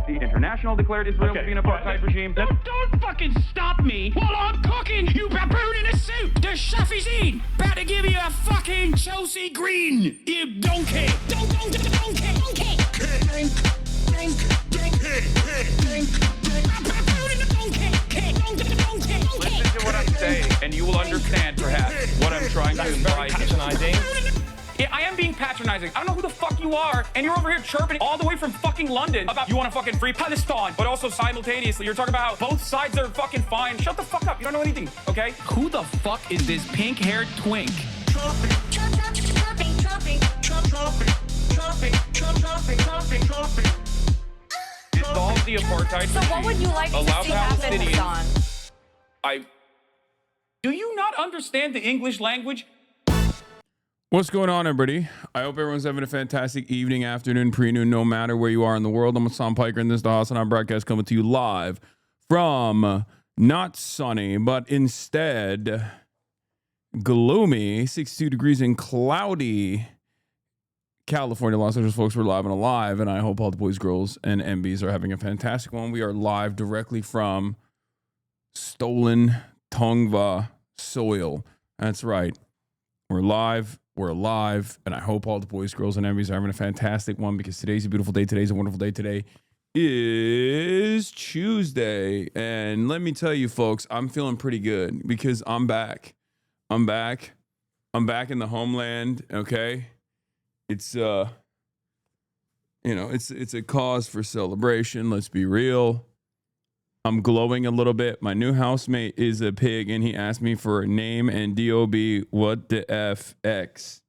Amnesty International declared Israel to be an apartheid regime. Don't fucking stop me while I'm cooking, you baboon in a suit! The chef is in! About to give you a fucking Chelsea Green! You donkey! Donkey! Listen to what I'm saying, and you will understand, perhaps, what I'm trying to imply. Patronizing. Yeah, I am being patronizing. I don't know who the fuck you are, and you're over here chirping all the way from fucking London about you want to fucking free Palestine, but also simultaneously you're talking about how both sides are fucking fine. Shut the fuck up. You don't know anything, okay? Who the fuck is this pink-haired twink? Dissolve the apartheid. So what would you like to see happen, Hasan? Do you not understand the English language? What's going on, everybody? I hope everyone's having a fantastic evening, afternoon, pre-noon, no matter where you are in the world. I'm Hasan Piker, and this is the HasanAbi broadcast coming to you live from not sunny, but instead gloomy, 62 degrees and cloudy California, Los Angeles. Folks, we're live and alive, and I hope all the boys, girls, and MBs are having a fantastic one. We are live directly from stolen Tongva soil. That's right. We're live. We're alive, and I hope all the boys, girls, and MBs are having a fantastic one, because today's a beautiful day. Today's a wonderful day. Today is Tuesday, and let me tell you, folks, I'm feeling pretty good because I'm back. I'm back in the homeland. Okay, it's it's a cause for celebration. Let's be real. I'm glowing a little bit. My new housemate is a pig, and he asked me for a name and DOB. What the FX?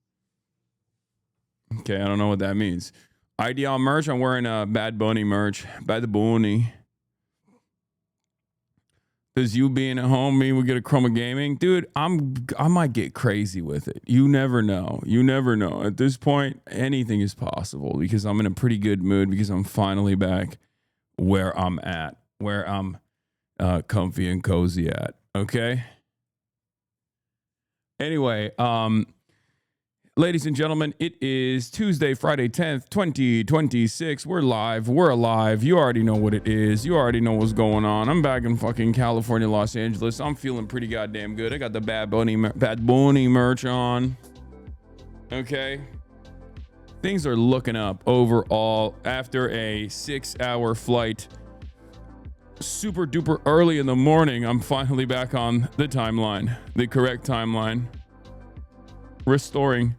Okay, I don't know what that means. IDL merch. I'm wearing a Bad Bunny merch. Bad Bunny. Does you being at home mean we get a Chroma Gaming? Dude, I might get crazy with it. You never know. You never know. At this point, anything is possible, because I'm in a pretty good mood, because I'm finally back where I'm at. Where I'm comfy and cozy at, okay? Anyway, ladies and gentlemen, it is Tuesday, Friday 10th, 2026. We're live. We're alive. You already know what it is. You already know what's going on. I'm back in fucking California, Los Angeles. I'm feeling pretty goddamn good. I got the Bad Bunny merch on, okay? Things are looking up overall after a 6-hour flight. Super duper early in the morning, I'm finally back on the timeline, the correct timeline, restoring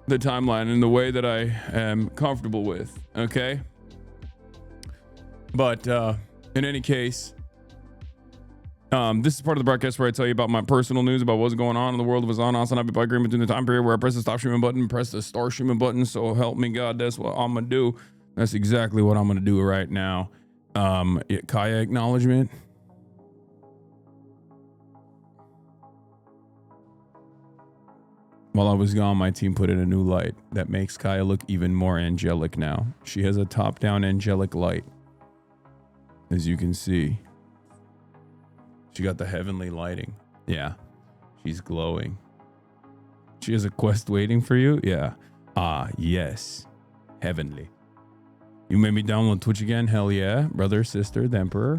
the timeline in the way that I am comfortable with, okay? But in any case, this is part of the broadcast where I tell you about my personal news about what's going on in the world of HasanAbi by agreement between the time period where I press the stop streaming button, press the start streaming button. So help me God, that's what I'm gonna do. That's exactly what I'm gonna do right now. Kaya acknowledgement. While I was gone, my team put in a new light that makes Kaya look even more angelic now. She has a top-down angelic light, as you can see. She got the heavenly lighting. Yeah, she's glowing. She has a quest waiting for you. Yeah. Yes, heavenly. You made me download Twitch again? Hell yeah. Brother, sister, the emperor,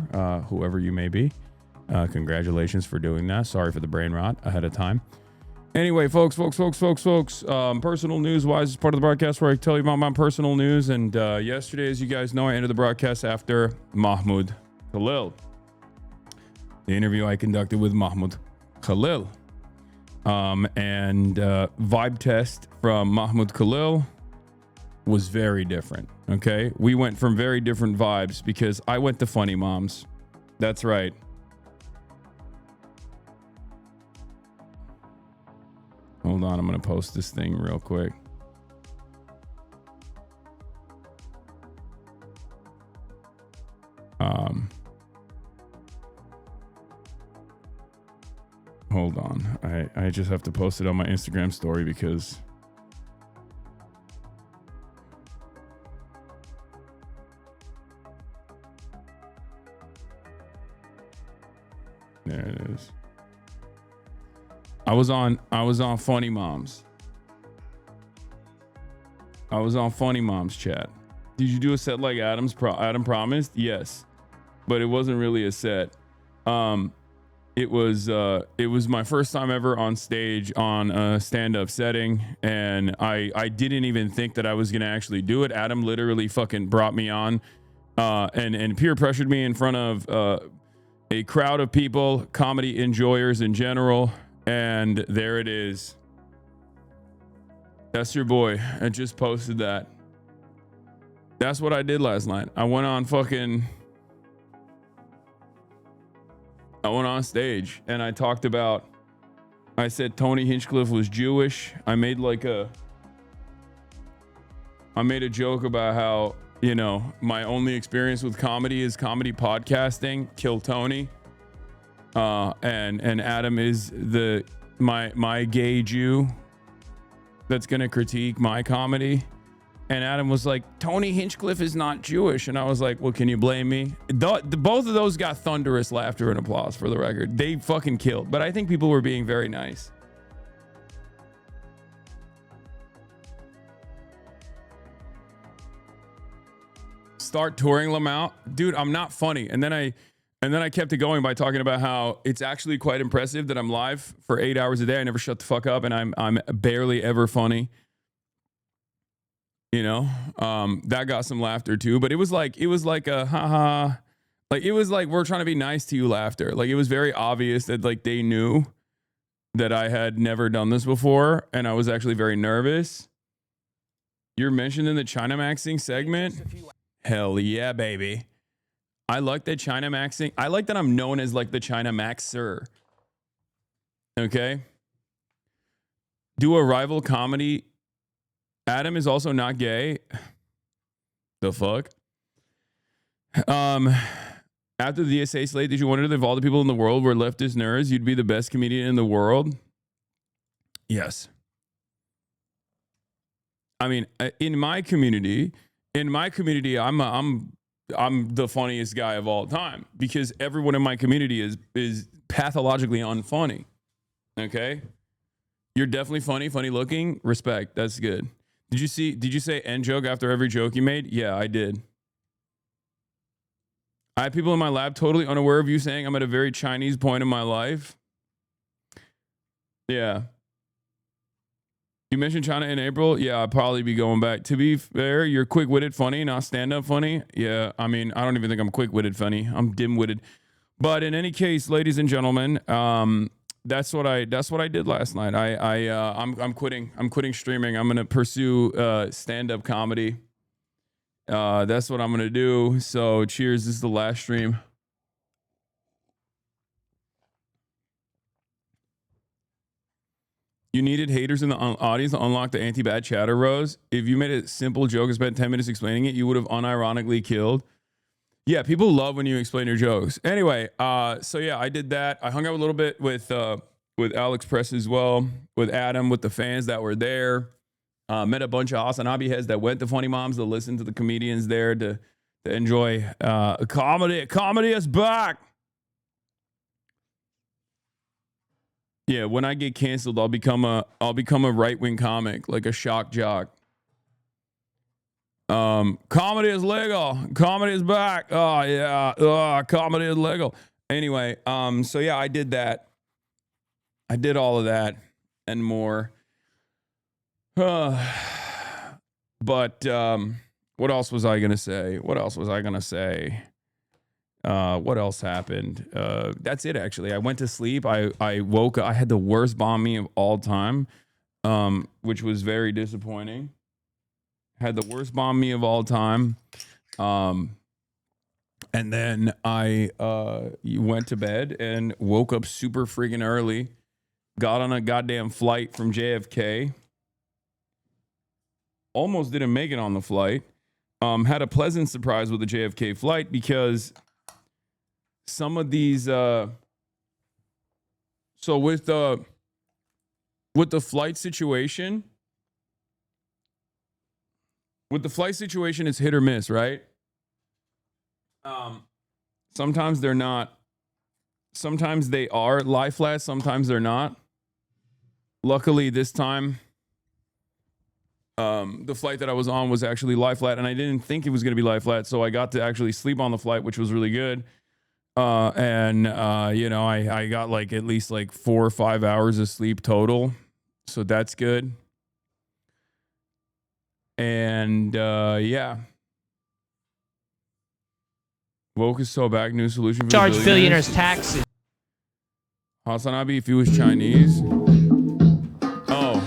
whoever you may be. Congratulations for doing that. Sorry for the brain rot ahead of time. Anyway, folks, personal news-wise is part of the broadcast where I tell you about my personal news. And yesterday, as you guys know, I ended the broadcast after Mahmoud Khalil. The interview I conducted with Mahmoud Khalil. And vibe test from Mahmoud Khalil was very different, okay? We went from very different vibes because I went to Funny Moms. That's right. Hold on, I'm gonna post this thing real quick. Hold on, I just have to post it on my Instagram story because there it is. I was on Funny Moms. I was on Funny Moms chat. Did you do a set like Adam promised? Yes, but it wasn't really a set. It was my first time ever on stage on a stand-up setting, and I didn't even think that I was gonna actually do it. Adam literally fucking brought me on, and peer pressured me in front of a crowd of people, comedy enjoyers in general, and there it is. That's your boy. I just posted that. That's what I did last night. I went on stage and I talked about, I said Tony Hinchcliffe was Jewish. I made a joke about how, you know, my only experience with comedy is comedy podcasting. Kill Tony. And Adam is my gay Jew that's gonna critique my comedy. And Adam was like, Tony Hinchcliffe is not Jewish. And I was like, well, can you blame me? Both of those got thunderous laughter and applause, for the record. They fucking killed. But I think people were being very nice. Start touring Lamau. Dude, I'm not funny. And then I kept it going by talking about how it's actually quite impressive that I'm live for 8 hours a day. I never shut the fuck up, and I'm barely ever funny. You know, that got some laughter too, but it was like a haha, like it was like, we're trying to be nice to you laughter. Like it was very obvious that like they knew that I had never done this before, and I was actually very nervous. You're mentioned in the China Maxing segment. Hell yeah, baby. I like that China Maxing. I like that I'm known as like the China Maxer. Okay. Do a rival comedy. Adam is also not gay. The fuck? After the DSA slate, did you wonder if all the people in the world were leftist nerds, you'd be the best comedian in the world? Yes. I mean, in my community, I'm the funniest guy of all time because everyone in my community is pathologically unfunny. Okay? You're definitely funny looking. Respect. That's good. Did you say end joke after every joke you made? Yeah, I did. I have people in my lab totally unaware of you saying I'm at a very Chinese point in my life. Yeah. You mentioned China in April. Yeah, I'll probably be going back. To be fair, you're quick-witted funny, not stand-up funny. Yeah, I mean, I don't even think I'm quick-witted funny. I'm dim-witted. But in any case, ladies and gentlemen, that's what I did last night. I'm quitting streaming. I'm gonna pursue stand-up comedy. That's what I'm gonna do. So cheers. This is the last stream. You needed haters in the audience to unlock the anti-bad chatter rose. If you made a simple joke and spent 10 minutes explaining it, you would have unironically killed. Yeah, people love when you explain your jokes. Anyway, so yeah, I did that. I hung out a little bit with Alex Press as well, with Adam, with the fans that were there. Met a bunch of HasanAbi heads that went to Funny Moms to listen to the comedians there to enjoy comedy. Comedy is back. Yeah, when I get canceled, I'll become a right-wing comic, like a shock jock. Comedy is legal. Comedy is back. Oh yeah. Comedy is legal. Anyway, so yeah, I did that. I did all of that and more. But what else was I gonna say? What else happened? That's it actually. I went to sleep. I woke up. I had the worst bombing of all time, which was very disappointing. Had the worst bombing of all time. And then I went to bed and woke up super freaking early. Got on a goddamn flight from JFK. Almost didn't make it on the flight. Had a pleasant surprise with the JFK flight because some of these so with the flight situation, it's hit or miss, right? Sometimes they're not. Sometimes they are lie flat, sometimes they're not. Luckily this time The flight that I was on was actually lie flat, and I didn't think it was going to be lie flat, so I got to actually sleep on the flight, which was really good. You know, I got like at least like 4 or 5 hours of sleep total, so that's good. And yeah, woke is so back. New solution for Charge the billionaires taxes. HasanAbi, if he was Chinese. Oh.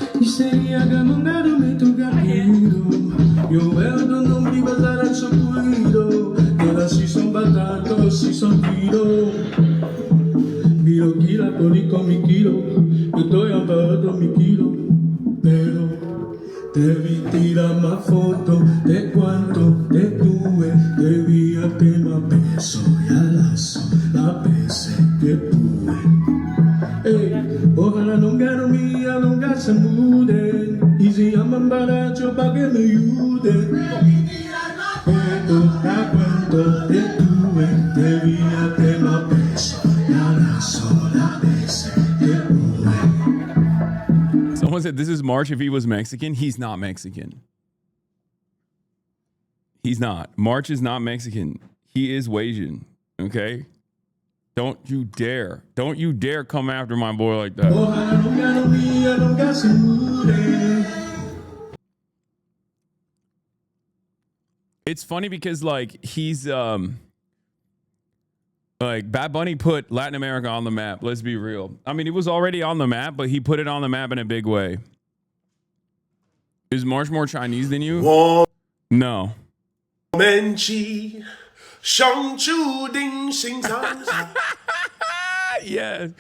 Debí tirar más fotos de cuánto te tuve. Debí darte más besos y abrazos las veces que pude. Ojalá nunca mía, nunca se muden. Y si llaman baracho pa' que me ayuden. Cuánto te tuve. Debí darte más besos y abrazos las veces que pude. Someone said this is March if he was Mexican. He's not Mexican. He's not. March is not Mexican. He is Asian. Okay? Don't you dare. Don't you dare come after my boy like that. It's funny because like he's like Bad Bunny put Latin America on the map. Let's be real. I mean, it was already on the map, but he put it on the map in a big way. Is March more Chinese than you? No. Yes.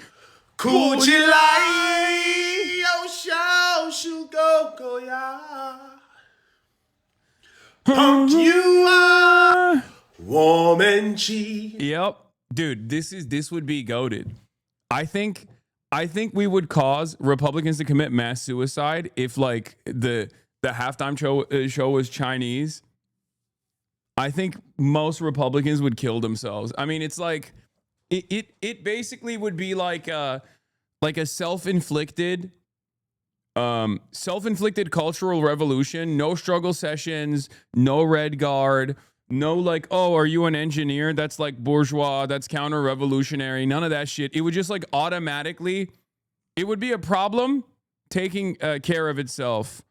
Yep. Dude, this would be goated. I think we would cause Republicans to commit mass suicide if like the halftime show was Chinese. I think most Republicans would kill themselves. I mean, it's like it basically would be like a self-inflicted cultural revolution. No struggle sessions, no red guard. No, like, oh, are you an engineer? That's like bourgeois. That's counter-revolutionary. None of that shit. It would just like automatically, it would be a problem taking care of itself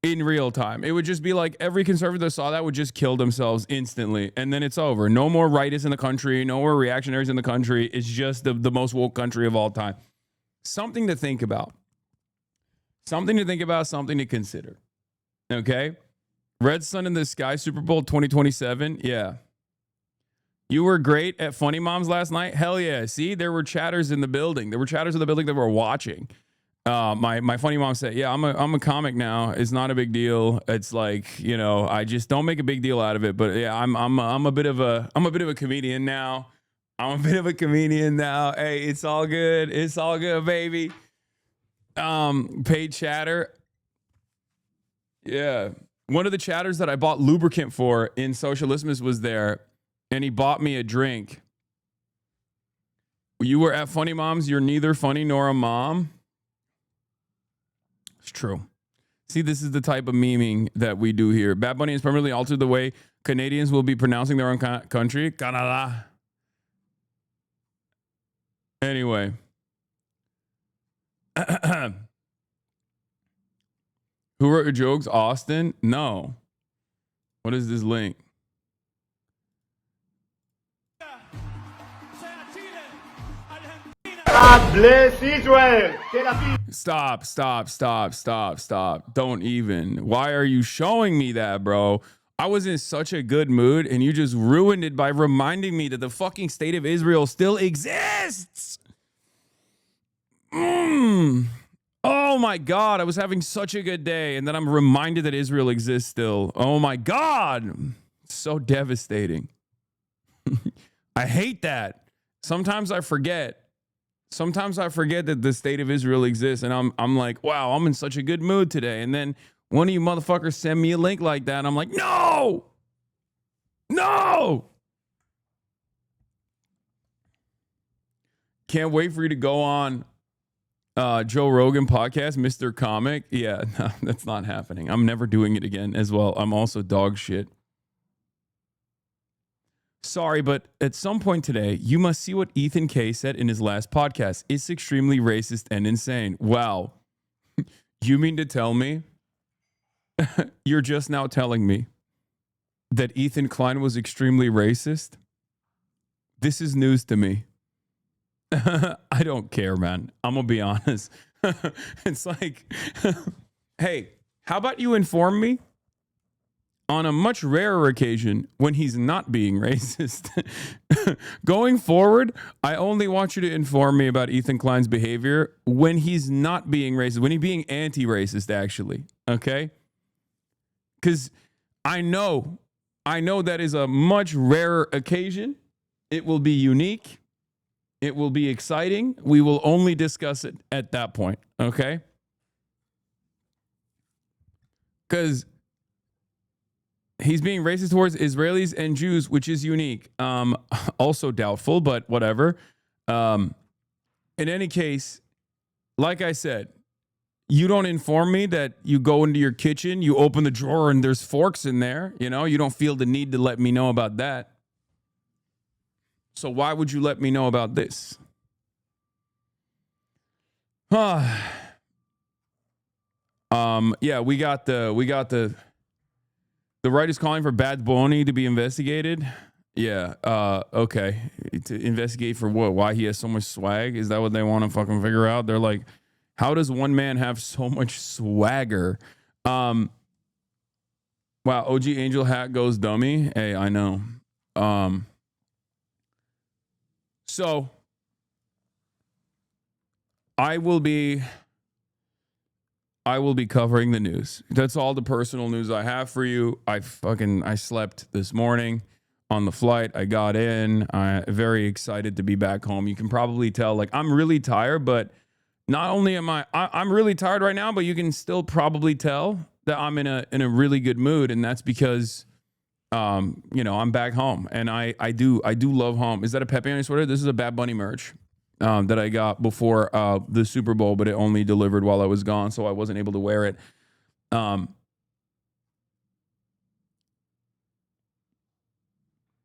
in real time. It would just be like every conservative that saw that would just kill themselves instantly. And then it's over. No more rightists in the country. No more reactionaries in the country. It's just the most woke country of all time. Something to think about. Something to think about. Something to consider. Okay? Red Sun in the Sky Super Bowl 2027. Yeah. You were great at Funny Moms last night. Hell yeah. See, there were chatters in the building. There were chatters in the building that were watching. My Funny Mom said, yeah, I'm a comic now. It's not a big deal. It's like, you know, I just don't make a big deal out of it. But yeah, I'm a bit of a comedian now. I'm a bit of a comedian now. Hey, it's all good. It's all good, baby. Paid chatter. Yeah. One of the chatters that I bought lubricant for in Socialismus was there, and he bought me a drink. You were at Funny Moms. You're neither funny nor a mom. It's true. See, this is the type of memeing that we do here. Bad Bunny has permanently altered the way Canadians will be pronouncing their own country. Canada. Anyway. Who wrote your jokes? Austin? No. What is this link? God bless Israel. Stop. Don't even. Why are you showing me that, bro? I was in such a good mood and you just ruined it by reminding me that the fucking state of Israel still exists. Oh my God, I was having such a good day, and then I'm reminded that Israel exists still. Oh my God, so devastating. I hate that. Sometimes I forget that the state of Israel exists, and I'm like, wow, I'm in such a good mood today. And then one of you motherfuckers send me a link like that, and I'm like, no. Can't wait for you to go on Joe Rogan podcast, Mr. Comic. Yeah, no, that's not happening. I'm never doing it again as well. I'm also dog shit. Sorry, but at some point today, you must see what Ethan K said in his last podcast. It's extremely racist and insane. Wow. You mean to tell me you're just now telling me that Ethan Klein was extremely racist? This is news to me. I don't care, man. I'm going to be honest. It's like, hey, how about you inform me on a much rarer occasion when he's not being racist? Going forward, I only want you to inform me about Ethan Klein's behavior when he's not being racist, when he's being anti-racist, actually. Okay? Because I know that is a much rarer occasion. It will be unique. It will be exciting. We will only discuss it at that point. Okay? Because he's being racist towards Israelis and Jews, which is unique. Also doubtful, but whatever. In any case, like I said, you don't inform me that you go into your kitchen, you open the drawer and there's forks in there. You know, you don't feel the need to let me know about that. So why would you let me know about this? Yeah, we got the right is calling for Bad Bunny to be investigated. Yeah. Okay. To investigate for what? Why he has so much swag? Is that what they want to fucking figure out? They're like, how does one man have so much swagger? Wow. OG Angel hat goes dummy. Hey, I know. So I will be covering the news. That's all the personal news I have for you. I slept this morning on the flight. I got in. I'm very excited to be back home. You can probably tell, like, I'm really tired, but not only am I'm really tired right now, but you can still probably tell that I'm in a really good mood, and that's because I'm back home, and I do love home. Is that a Pepe on your sweater? This is a Bad Bunny merch that I got before the Super Bowl, but it only delivered while I was gone, so I wasn't able to wear it.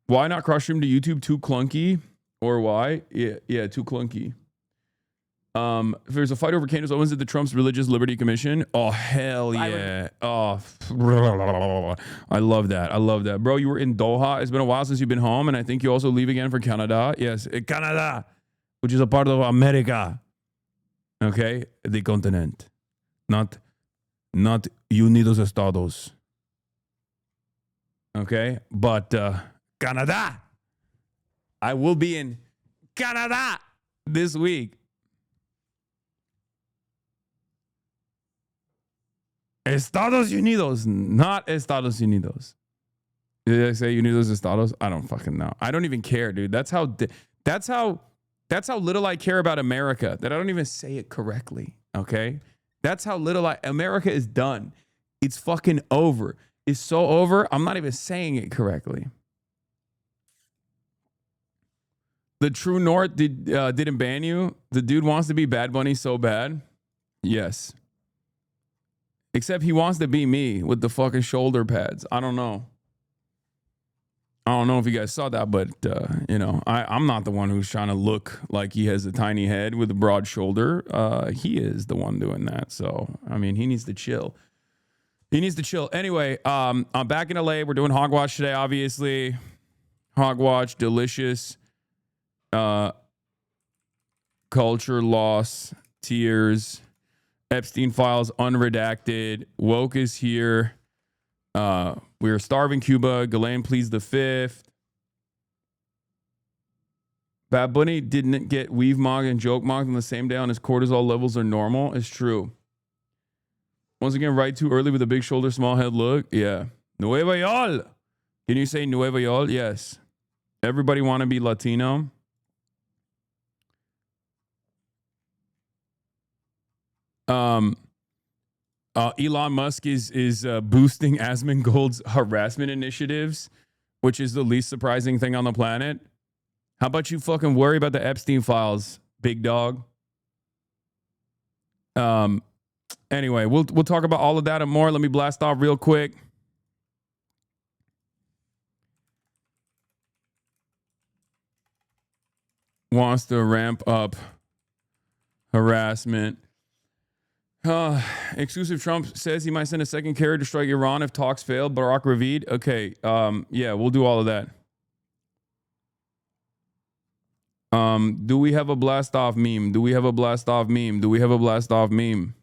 Why not crush him to YouTube? Too clunky, or why? Yeah, too clunky. If there's a fight over Candace Owens at the Trump's Religious Liberty Commission, oh hell yeah! Oh, I love that, bro. You were in Doha. It's been a while since you've been home, and I think you also leave again for Canada. Yes, Canada, which is a part of America. Okay, the continent, not Unidos Estados. Okay, but Canada. I will be in Canada this week. Estados Unidos, not Estados Unidos. Did I say Unidos Estados? I don't fucking know. I don't even care, dude. That's how little I care about America, that I don't even say it correctly. Okay? That's how little America is done. It's fucking over. It's so over, I'm not even saying it correctly. The True North didn't ban you. The dude wants to be Bad Bunny so bad. Yes. Except he wants to be me with the fucking shoulder pads. I don't know. I don't know if you guys saw that, but, I'm not the one who's trying to look like he has a tiny head with a broad shoulder. He is the one doing that. So, I mean, he needs to chill. Anyway, I'm back in LA. We're doing HOGWATCH today, obviously. HOGWATCH, delicious. Culture loss, tears. Epstein files unredacted. Woke is here. We are starving Cuba. GHISLAINE pleads the fifth. Bad Bunny didn't get weave mogged and joke mogged on the same day on his cortisol levels are normal. It's true. Once again, right too early with a big shoulder, small head look. Yeah. Nueva York. Can you say Nueva York? Yes. Everybody want to be Latino. Elon Musk is boosting Asmongold's harassment initiatives, which is the least surprising thing on the planet. How about you fucking worry about the Epstein files, big dog? Anyway, we'll talk about all of that and more. Let me blast off real quick. Wants to ramp up harassment. Exclusive Trump says he might send a second carrier to strike Iran if talks fail. Barack Ravid. Okay. Yeah, we'll do all of that. Do we have a blast off meme? Do we have a blast off meme? Do we have a blast off meme?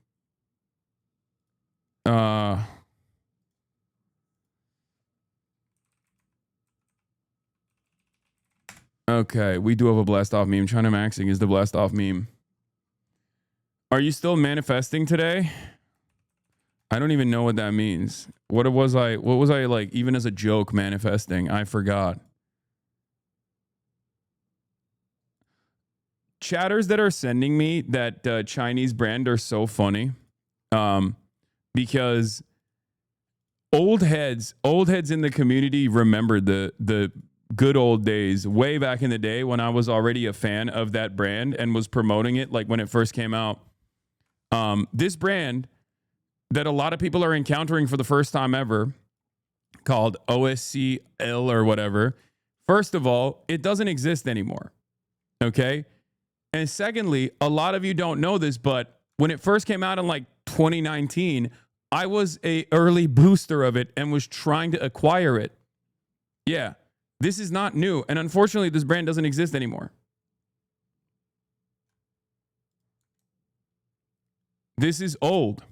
Okay, we do have a blast off meme. China maxing is the blast off meme. Are you still manifesting today? I don't even know what that means. What was I like even as a joke manifesting? I forgot. Chatters that are sending me that Chinese brand are so funny. Because old heads in the community remembered the good old days way back in the day when I was already a fan of that brand and was promoting it like when it first came out. This brand that a lot of people are encountering for the first time ever, called OSCL or whatever. First of all, it doesn't exist anymore. Okay? And secondly, a lot of you don't know this, but when it first came out in like 2019, I was a early booster of it and was trying to acquire it. Yeah, this is not new. And unfortunately, this brand doesn't exist anymore. This is old.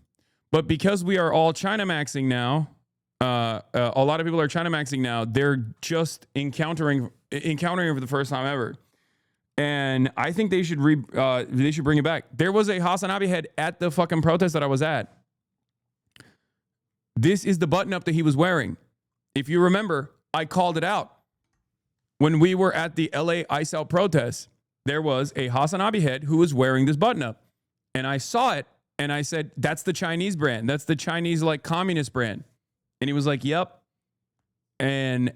But because we are all China maxing now, a lot of people are China maxing now. They're just encountering it for the first time ever. And I think they should bring it back. There was a HasanAbi head at the fucking protest that I was at. This is the button up that he was wearing. If you remember, I called it out. When we were at the LA Ice Out protest, there was a HasanAbi head who was wearing this button up. And I saw it and I said, that's the Chinese brand. That's the Chinese like communist brand. And he was like, yep. And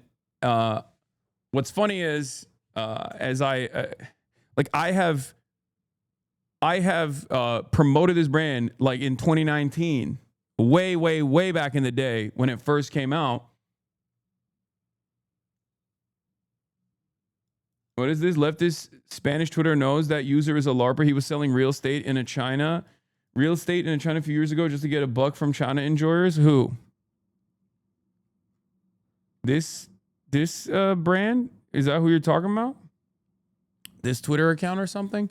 what's funny is as I have promoted this brand like in 2019, way back in the day when it first came out. What is this? Leftist Spanish Twitter knows that user is a LARPer. He was selling real estate in China a few years ago just to get a buck from China enjoyers. Who? This brand? Is that who you're talking about? This Twitter account or something?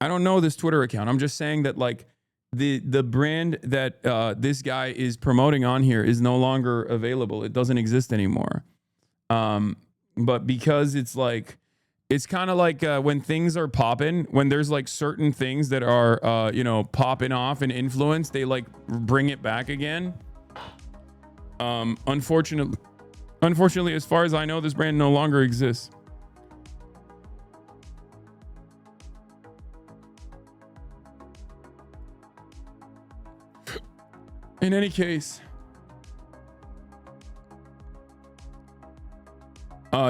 I don't know this Twitter account. I'm just saying that like the brand that this guy is promoting on here is no longer available. It doesn't exist anymore. But because it's like, it's kind of like when things are popping, when there's like certain things that are, popping off and influence, they like bring it back again. Unfortunately, as far as I know, this brand no longer exists. In any case,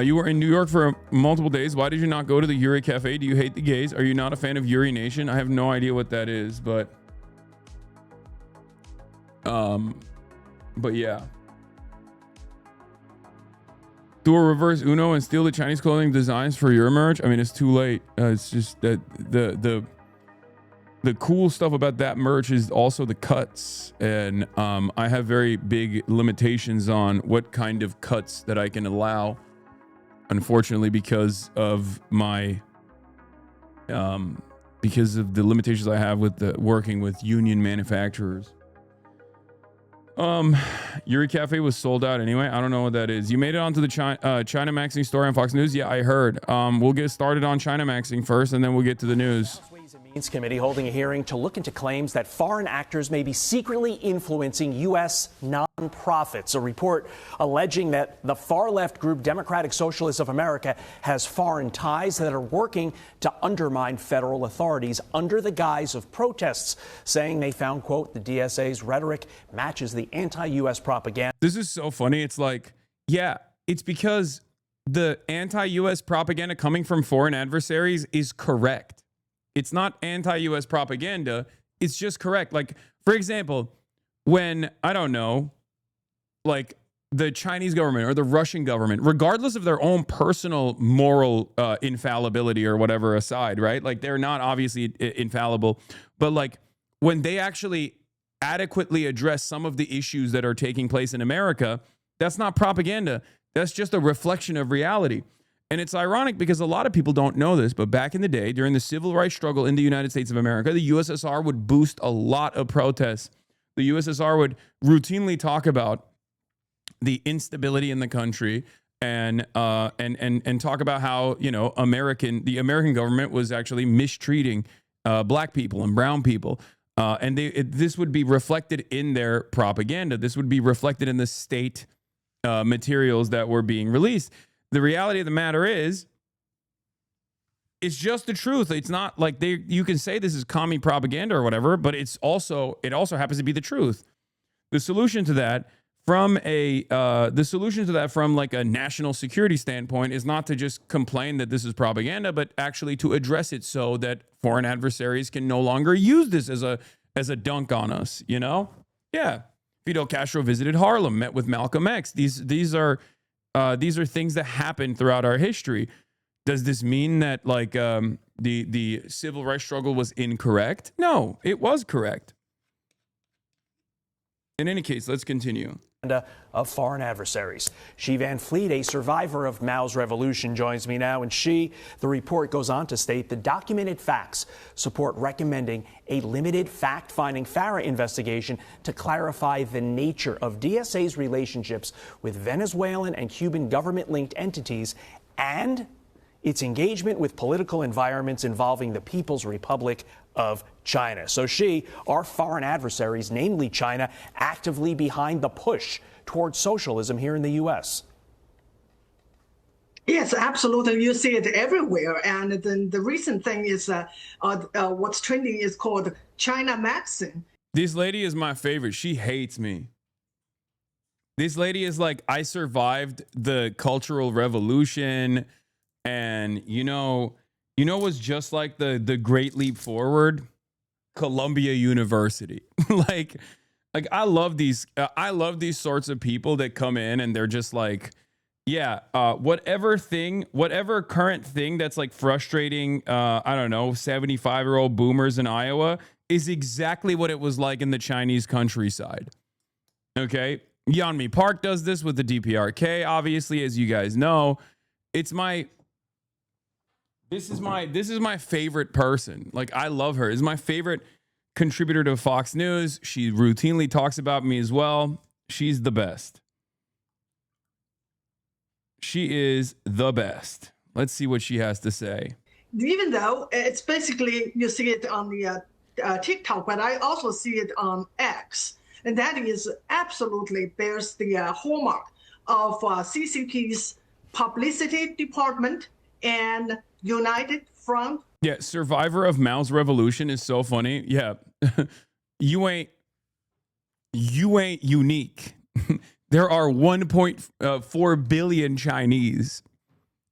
you were in New York for multiple days. Why did you not go to the Yuri Cafe? Do you hate the gays? Are you not a fan of Yuri Nation? I have no idea what that is, but yeah. Do a reverse Uno and steal the Chinese clothing designs for your merch? I mean, it's too late. It's just that the cool stuff about that merch is also the cuts. And I have very big limitations on what kind of cuts that I can allow. Unfortunately, because of my because of the limitations I have with working with union manufacturers. Yuri Cafe was sold out anyway. I don't know what that is. You made it onto the China Maxing story on Fox News. Yeah, I heard. We'll get started on China Maxing first, and then we'll get to the news. Ways and Means Committee holding a hearing to look into claims that foreign actors may be secretly influencing U.S. nonprofits. A report alleging that the far-left group Democratic Socialists of America has foreign ties that are working to undermine federal authorities under the guise of protests, saying they found, quote, the DSA's rhetoric matches the anti-U.S. propaganda. This is so funny. It's like, yeah, it's because the anti-U.S. propaganda coming from foreign adversaries is correct. It's not anti-U.S. propaganda. it's just correct. Like, for example, when, I don't know, like the Chinese government or the Russian government, regardless of their own personal moral infallibility or whatever aside, right? Like they're not obviously infallible, but like when they actually adequately address some of the issues that are taking place in America, that's not propaganda. That's just a reflection of reality. And it's ironic because a lot of people don't know this, but back in the day, during the civil rights struggle in the United States of America, the USSR would boost a lot of protests. The USSR would routinely talk about the instability in the country and talk about how, you know, the American government was actually mistreating black people and brown people. And this would be reflected in their propaganda. This would be reflected in the state materials that were being released. The reality of the matter is, it's just the truth. It's not like you can say this is commie propaganda or whatever, but it also happens to be the truth. The solution to that from like a national security standpoint is not to just complain that this is propaganda, but actually to address it so that foreign adversaries can no longer use this as a dunk on us, you know? Yeah. Fidel Castro visited Harlem, met with Malcolm X. These are things that happen throughout our history. Does this mean that like the civil rights struggle was incorrect? No, it was correct. In any case, let's continue. Of foreign adversaries. Xi Van Fleet, a survivor of Mao's revolution, joins me now. And the report goes on to state the documented facts support recommending a limited fact-finding FARA investigation to clarify the nature of DSA's relationships with Venezuelan and Cuban government-linked entities and its engagement with political environments involving the People's Republic of China. So are foreign adversaries, namely China, actively behind the push towards socialism here in the U.S.? Yes, absolutely. You see it everywhere. And then the recent thing is what's trending is called China medicine. This lady is my favorite. She hates me. This lady is like, I survived the Cultural Revolution. And, you know what's just like the Great Leap Forward? Columbia University. like I love these sorts of people that come in and they're just like, yeah, whatever current thing that's like frustrating, I don't know, 75-year-old boomers in Iowa is exactly what it was like in the Chinese countryside. Okay? Yeonmi Park does this with the DPRK, obviously, as you guys know. This is my favorite person. Like, I love her. This is my favorite contributor to Fox News. She routinely talks about me as well. She's the best. She is the best. Let's see what she has to say. Even though it's basically, you see it on the TikTok, but I also see it on X. And that is absolutely bears the hallmark of CCP's publicity department and United Front. Yeah, survivor of Mao's revolution is so funny. Yeah. You ain't unique. There are 1.4 billion Chinese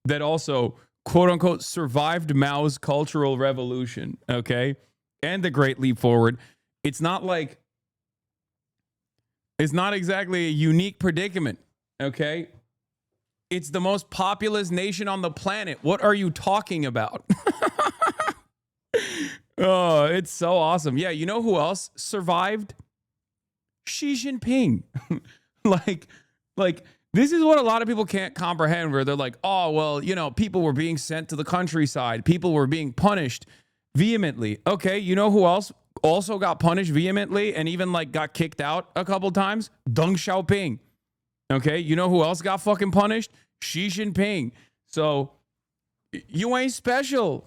that also, quote unquote, survived Mao's cultural revolution. Okay. And the Great Leap Forward. It's not exactly a unique predicament. Okay. It's the most populous nation on the planet. What are you talking about? Oh, it's so awesome. Yeah, you know who else survived? Xi Jinping. like this is what a lot of people can't comprehend, where they're like, oh, well, you know, people were being sent to the countryside. People were being punished vehemently. Okay, you know who else also got punished vehemently and even like got kicked out a couple times? Deng Xiaoping. Okay, you know who else got fucking punished? Xi Jinping. So you ain't special.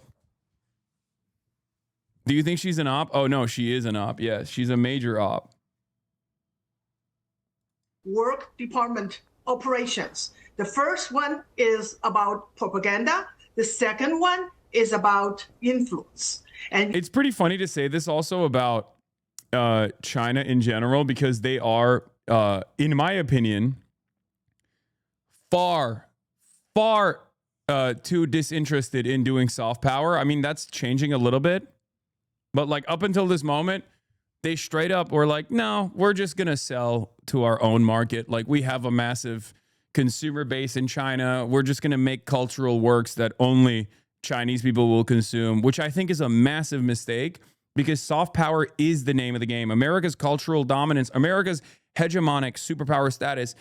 Do you think she's an op? Oh, no, she is an op. Yes, she's a major op. Work department operations. The first one is about propaganda. The second one is about influence. And it's pretty funny to say this also about China in general, because they are, in my opinion, far too disinterested in doing soft power. I mean, that's changing a little bit, but like up until this moment, they straight up were like, no, we're just going to sell to our own market. Like, we have a massive consumer base in China. We're just going to make cultural works that only Chinese people will consume, which I think is a massive mistake because soft power is the name of the game. America's cultural dominance, America's hegemonic superpower status,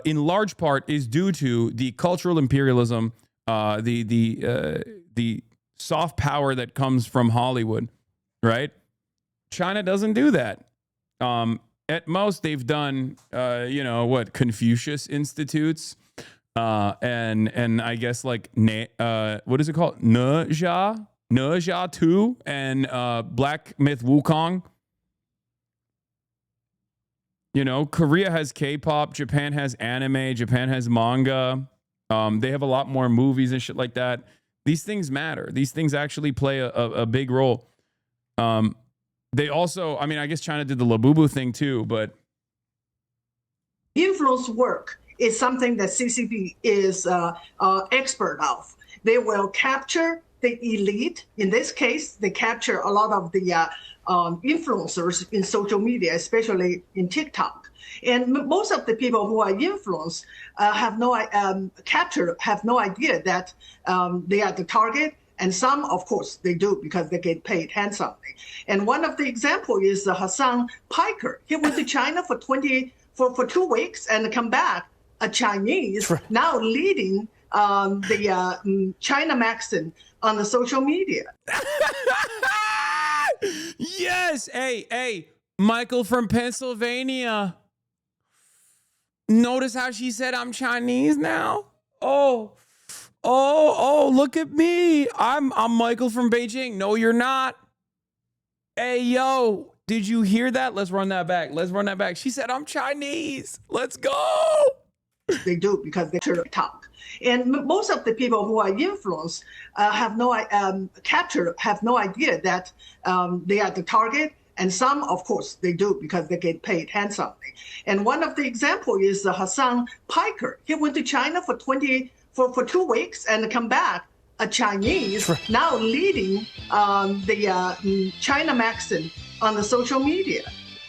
in large part is due to the cultural imperialism, the soft power that comes from Hollywood, right? China doesn't do that. At most, they've done, Confucius Institutes, and I guess like what is it called? Nezha 2 and Black Myth Wukong. Korea has K-pop, Japan has anime, Japan has manga. They have a lot more movies and shit like that. These things matter. These things actually play a big role. They also, I guess China did the Labubu thing too, but influence work is something that CCP is expert of. They will capture the elite. In this case, they capture a lot of the influencers in social media, especially in TikTok. And most of the people who are influenced have no idea that they are the target. And some, of course, they do because they get paid handsomely. And one of the example is Hasan Piker. He went to China for 2 weeks and come back a Chinese, now leading the China magazine on the social media. Yes. Hey, Michael from Pennsylvania. Notice how she said I'm Chinese now? Oh, look at me. I'm Michael from Beijing. No, you're not. Hey, yo, did you hear that? Let's run that back. She said I'm Chinese. Let's go. They do because they talk. And most of the people who are influenced have no idea that they are the target. And some, of course, they do because they get paid handsomely. And one of the example is Hasan Piker. He went to China for 2 weeks and come back a Chinese, now leading the China magazine on the social media.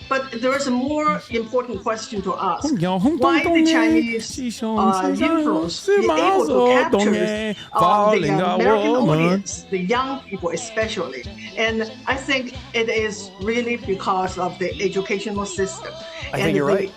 But there is a more important question to ask. Why the Chinese influence be able to capture the American audience, the young people especially? And I think it is really because of the educational system. I think you're right.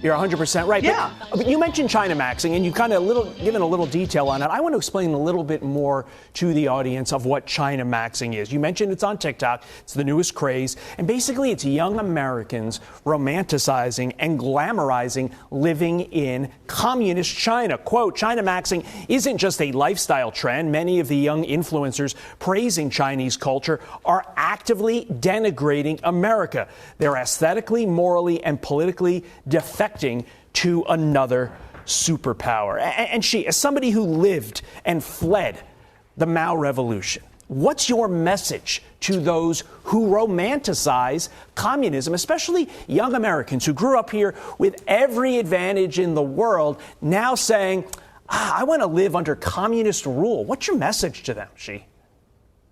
You're 100% right. Yeah. But you mentioned China maxing, and you kind of given a little detail on it. I want to explain a little bit more to the audience of what China maxing is. You mentioned it's on TikTok. It's the newest craze. And basically, it's young Americans romanticizing and glamorizing living in communist China. Quote, China maxing isn't just a lifestyle trend. Many of the young influencers praising Chinese culture are actively denigrating America. They're aesthetically, morally, and politically defecting to another superpower. And she, as somebody who lived and fled the Mao Revolution, what's your message to those who romanticize communism, especially young Americans who grew up here with every advantage in the world, now saying, I want to live under communist rule? What's your message to them, She?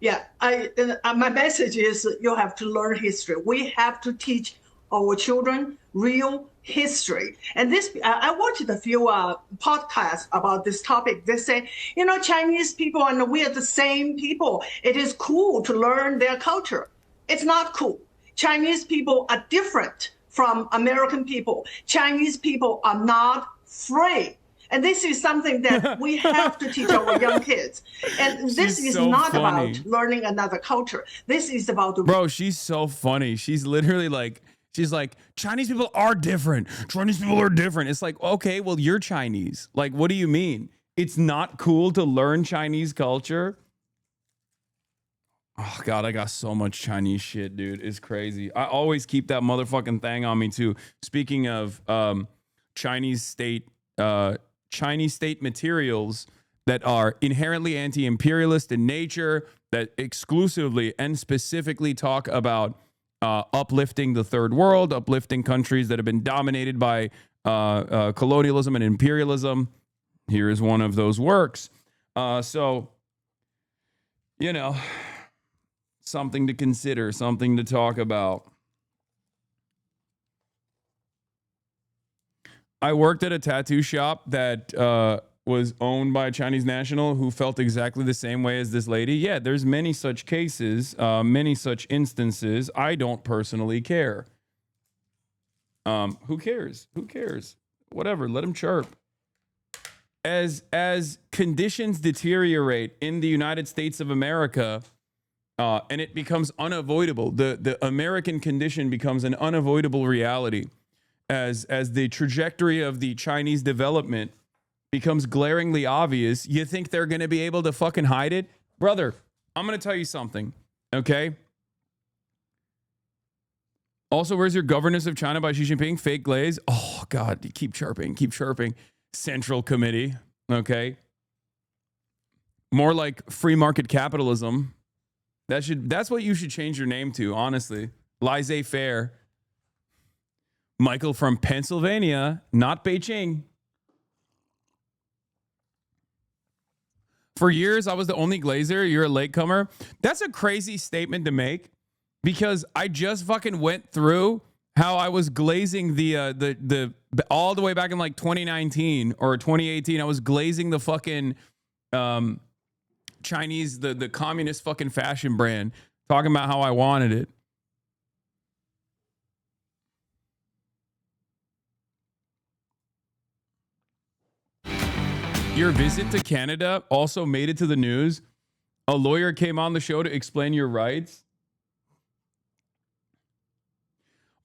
Yeah, my message is you have to learn history. We have to teach our children real history. And this, I watched a few podcasts about this topic. They say, Chinese people and we are the same people. It is cool to learn their culture. It's not cool. Chinese people are different from American people. Chinese people are not free. And this is something that we have to teach our young kids. And this is so not funny. About learning another culture. This is about... Bro, she's so funny. She's literally like... She's like, Chinese people are different. Chinese people are different. It's like, okay, well, you're Chinese. Like, what do you mean? It's not cool to learn Chinese culture? Oh, God, I got so much Chinese shit, dude. It's crazy. I always keep that motherfucking thing on me, too. Speaking of Chinese state materials that are inherently anti-imperialist in nature, that exclusively and specifically talk about uplifting the third world, uplifting countries that have been dominated by colonialism and imperialism. Here is one of those works. So, something to consider, something to talk about. I worked at a tattoo shop that was owned by a Chinese national who felt exactly the same way as this lady. Yeah, there's many such cases, many such instances. I don't personally care. Who cares? Who cares? Whatever, let them chirp. As conditions deteriorate in the United States of America, and it becomes unavoidable, the American condition becomes an unavoidable reality as the trajectory of the Chinese development becomes glaringly obvious. You think they're going to be able to fucking hide it? Brother, I'm going to tell you something, okay? Also, where's your governance of China by Xi Jinping? Fake glaze. Oh, God, keep chirping, keep chirping. Central Committee, okay? More like free market capitalism. That's what you should change your name to, honestly. Laissez-faire. Michael from Pennsylvania, not Beijing. For years, I was the only glazer. You're a latecomer. That's a crazy statement to make because I just fucking went through how I was glazing the all the way back in like 2019 or 2018. I was glazing the fucking Chinese, the communist fucking fashion brand, talking about how I wanted it. Your visit to Canada also made it to the news. A lawyer came on the show to explain your rights.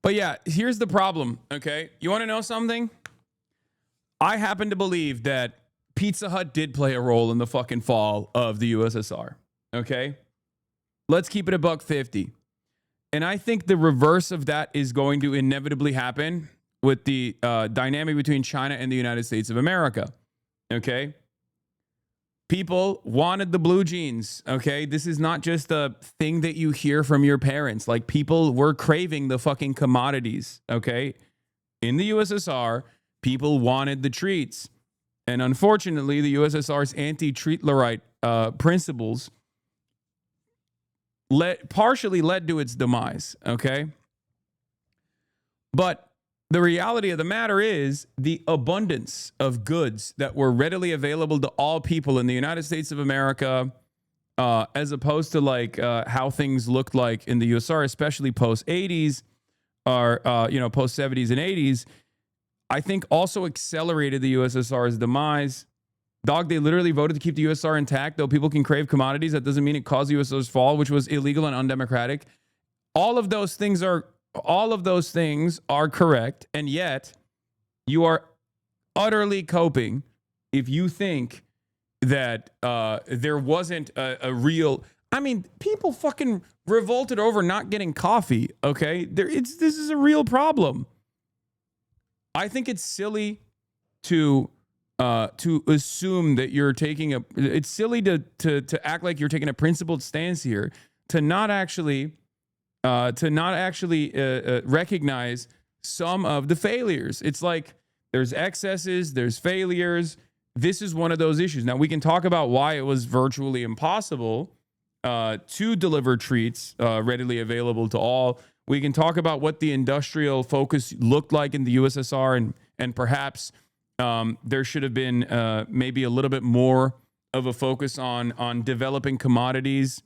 But yeah, here's the problem, okay? You want to know something? I happen to believe that Pizza Hut did play a role in the fucking fall of the USSR, okay? Let's keep it a $1.50. And I think the reverse of that is going to inevitably happen with the dynamic between China and the United States of America. Okay. People wanted the blue jeans. Okay. This is not just a thing that you hear from your parents. Like people were craving the fucking commodities. Okay. In the USSR, people wanted the treats. And unfortunately, the USSR's anti-treatlerite principles partially led to its demise. Okay. But the reality of the matter is the abundance of goods that were readily available to all people in the United States of America, as opposed to like how things looked like in the USSR, especially post 80s or, post 70s and 80s, I think also accelerated the USSR's demise. Dog, they literally voted to keep the USSR intact, though people can crave commodities. That doesn't mean it caused the USSR's fall, which was illegal and undemocratic. All of those things are correct, and yet you are utterly coping if you think that there wasn't a real... I mean, people fucking revolted over not getting coffee, okay? This is a real problem. I think it's silly to assume that you're taking a... It's silly to act like you're taking a principled stance here, to not actually recognize some of the failures. It's like there's excesses, there's failures. This is one of those issues. Now, we can talk about why it was virtually impossible to deliver treats readily available to all. We can talk about what the industrial focus looked like in the USSR, and perhaps there should have been maybe a little bit more of a focus on developing commodities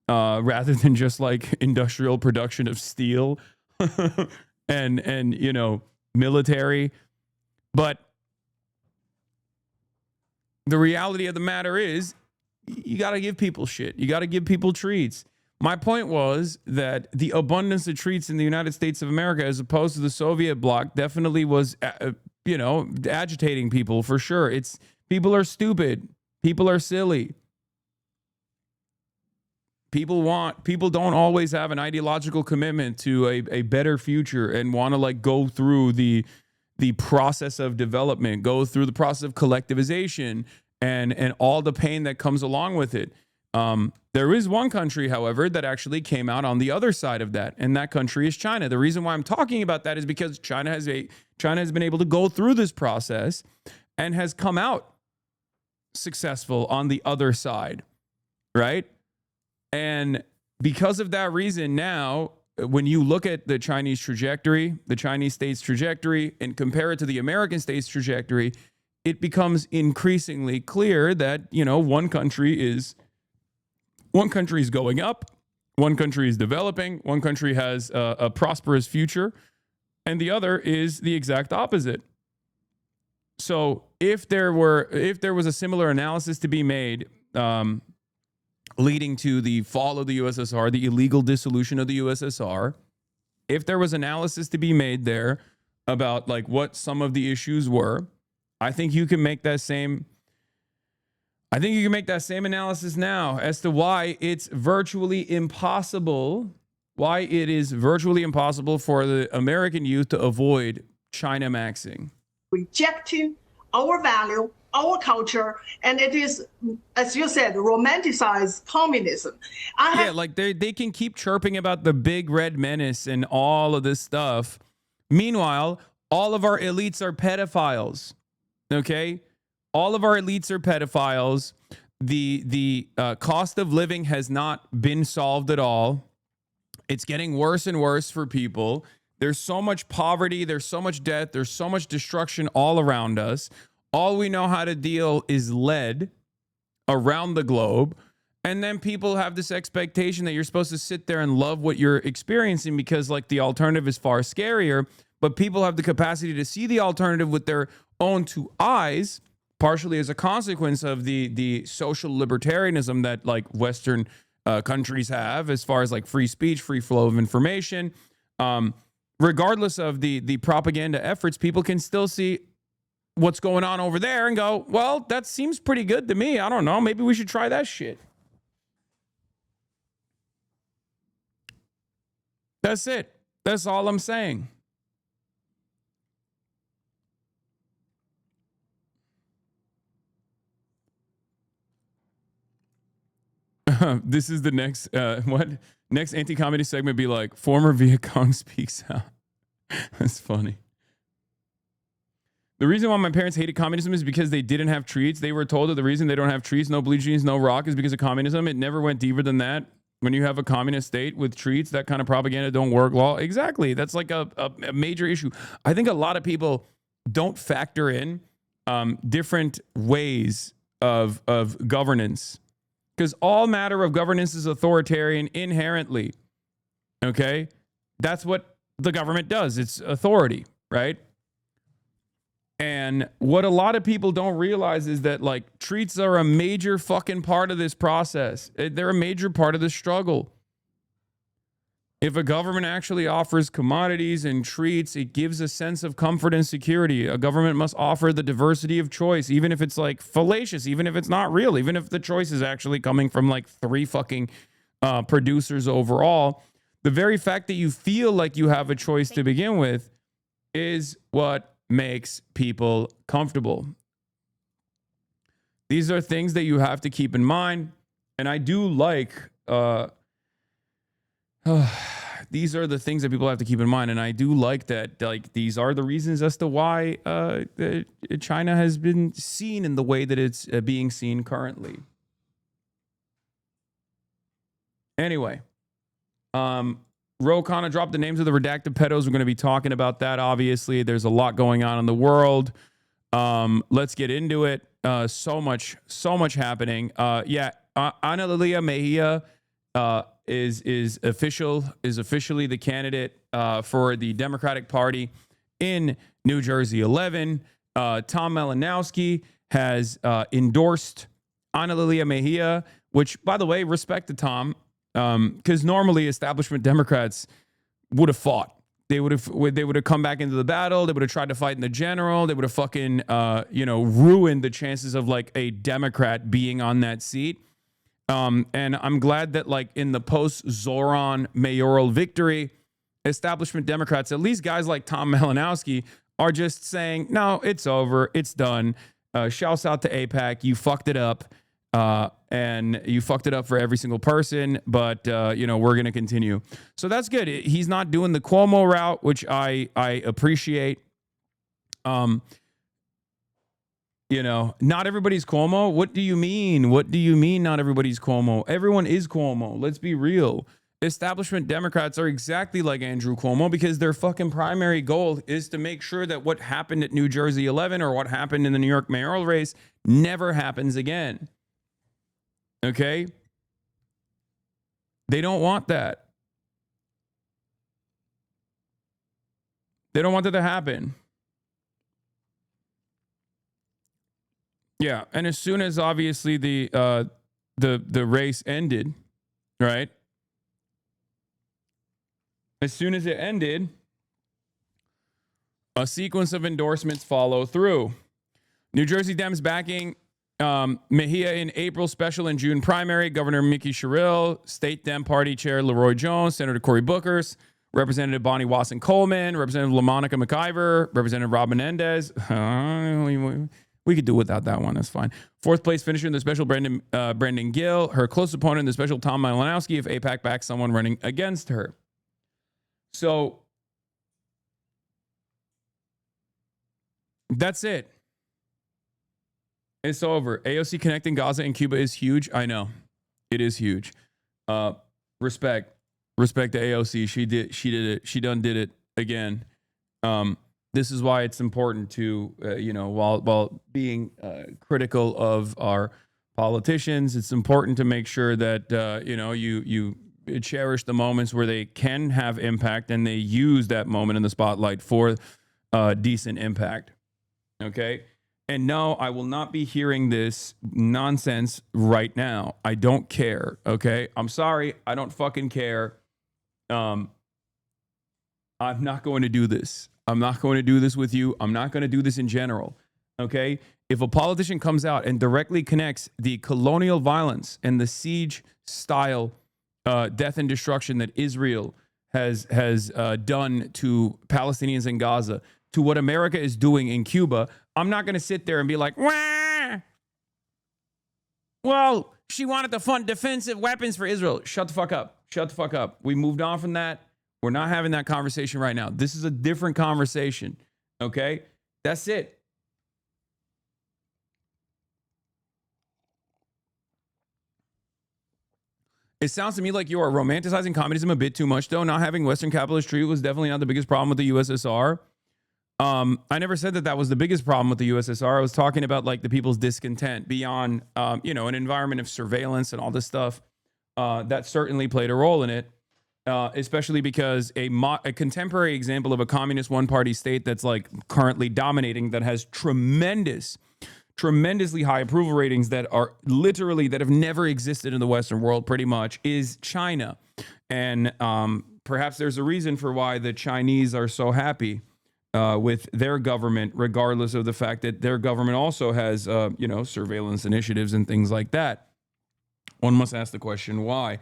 rather than just like industrial production of steel and military. But the reality of the matter is you got to give people shit. You got to give people treats. My point was that the abundance of treats in the United States of America, as opposed to the Soviet bloc, definitely was, agitating people for sure. People are stupid. People are silly. People don't always have an ideological commitment to a better future and want to like go through the process of development, go through the process of collectivization and all the pain that comes along with it. There is one country, however, that actually came out on the other side of that, and that country is China. The reason why I'm talking about that is because China has been able to go through this process and has come out successful on the other side, right? And because of that reason, now when you look at the Chinese trajectory, the Chinese state's trajectory, and compare it to the American state's trajectory, it becomes increasingly clear that, you know, one country is going up, one country is developing, one country has a prosperous future, and the other is the exact opposite. So if there was a similar analysis to be made, leading to the fall of the USSR, the illegal dissolution of the USSR, if there was analysis to be made there about like what some of the issues were, I think you can make that same analysis now as to why it's virtually impossible, why it is virtually impossible for the American youth to avoid China maxing. Rejecting our value, our culture, and it is, as you said, romanticized communism. Yeah, like they can keep chirping about the big red menace and all of this stuff. Meanwhile, all of our elites are pedophiles. Okay? All of our elites are pedophiles. The cost of living has not been solved at all. It's getting worse and worse for people. There's so much poverty, there's so much debt, there's so much destruction all around us. All we know how to deal is lead around the globe. And then people have this expectation that you're supposed to sit there and love what you're experiencing because like the alternative is far scarier. But people have the capacity to see the alternative with their own two eyes, partially as a consequence of the social libertarianism that like Western countries have as far as like free speech, free flow of information. Regardless of the propaganda efforts, people can still see what's going on over there and go, well, that seems pretty good to me. I don't know. Maybe we should try that shit. That's it. That's all I'm saying. This is the next, next anti-comedy segment be like, former Viet Cong speaks out. That's funny. The reason why my parents hated communism is because they didn't have treats. They were told that the reason they don't have treats, no blue jeans, no rock is because of communism. It never went deeper than that. When you have a communist state with treats, that kind of propaganda don't work well. Exactly. That's like a major issue. I think a lot of people don't factor in different ways of governance. Because all matter of governance is authoritarian inherently. Okay? That's what the government does. It's authority, right? And what a lot of people don't realize is that like treats are a major fucking part of this process. They're a major part of the struggle. If a government actually offers commodities and treats, it gives a sense of comfort and security. A government must offer the diversity of choice, even if it's like fallacious, even if it's not real, even if the choice is actually coming from like 3 fucking producers overall. The very fact that you feel like you have a choice to begin with is what makes people comfortable. These are things that you have to keep in mind. And I do like, these are the things that people have to keep in mind. And I do like that, like, these are the reasons as to why China has been seen in the way that it's being seen currently. Anyway, Ro Khanna dropped the names of the redacted pedos. We're going to be talking about that. Obviously, there's a lot going on in the world. Let's get into it. So much happening. Ana Lilia Mejia is officially the candidate for the Democratic Party in New Jersey 11. Tom Malinowski has endorsed Ana Lilia Mejia, which, by the way, respect to Tom. Because normally establishment Democrats would have fought. They would have come back into the battle. They would have tried to fight in the general. They would have fucking ruined the chances of like a Democrat being on that seat. And I'm glad that like in the post Zoran mayoral victory, establishment Democrats, at least guys like Tom Malinowski, are just saying, no, it's over, it's done. Shouts out to AIPAC, you fucked it up. And you fucked it up for every single person, but, we're going to continue. So that's good. He's not doing the Cuomo route, which I appreciate. Not everybody's Cuomo. What do you mean? What do you mean not everybody's Cuomo? Everyone is Cuomo. Let's be real. establishment Democrats are exactly like Andrew Cuomo because their fucking primary goal is to make sure that what happened at New Jersey 11 or what happened in the New York mayoral race never happens again. Okay? They don't want that. They don't want that to happen. Yeah, and as soon as obviously the race ended, right? As soon as it ended, a sequence of endorsements follow through. New Jersey Dems backing Mejia in April special and June primary, Governor Mickey Sherrill, State Dem Party Chair Leroy Jones, Senator Cory Booker, Representative Bonnie Wasson-Coleman, Representative LaMonica McIver, Representative Rob Menendez. We could do without that one. That's fine. Fourth place finisher in the special, Brendan Gill. Her close opponent in the special, Tom Malinowski, if AIPAC backs someone running against her. So that's it. It's over. AOC connecting Gaza and Cuba is huge. I know. It is huge. Respect to AOC. She did it. She done did it again. This is why it's important to, while being critical of our politicians, it's important to make sure that, you cherish the moments where they can have impact and they use that moment in the spotlight for decent impact. Okay? And no, I will not be hearing this nonsense right now. I don't care. Okay? I'm sorry. I don't fucking care. I'm not going to do this. I'm not going to do this with you. I'm not going to do this in general. Okay? If a politician comes out and directly connects the colonial violence and the siege style death and destruction that Israel has done to Palestinians in Gaza to what America is doing in Cuba, I'm not going to sit there and be like, wah! Well, she wanted to fund defensive weapons for Israel. Shut the fuck up. Shut the fuck up. We moved on from that. We're not having that conversation right now. This is a different conversation. Okay? That's it. It sounds to me like you are romanticizing communism a bit too much, though. Not having Western capitalist treaty was definitely not the biggest problem with the USSR. I never said that was the biggest problem with the USSR. I was talking about like the people's discontent beyond, an environment of surveillance and all this stuff. That certainly played a role in it, especially because a contemporary example of a communist one-party state that's like currently dominating, that has tremendously high approval ratings that have never existed in the Western world pretty much, is China. And perhaps there's a reason for why the Chinese are so happy with their government, regardless of the fact that their government also has, surveillance initiatives and things like that. One must ask the question, why?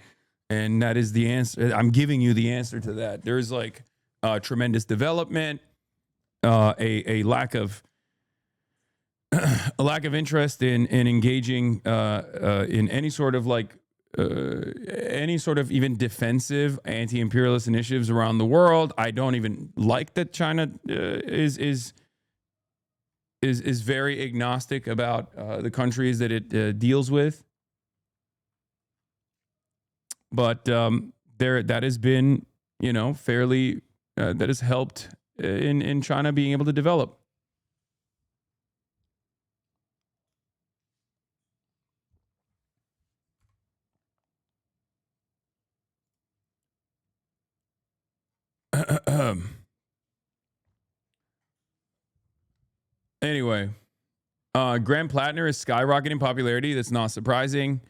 And that is the answer. I'm giving you the answer to that. There's like tremendous development, a lack of interest in engaging in any sort of even defensive anti-imperialist initiatives around the world. I don't even like that China is very agnostic about the countries that it deals with. But that has been, fairly that has helped in China being able to develop. Anyway, Graham Plattner is skyrocketing popularity. That's not surprising.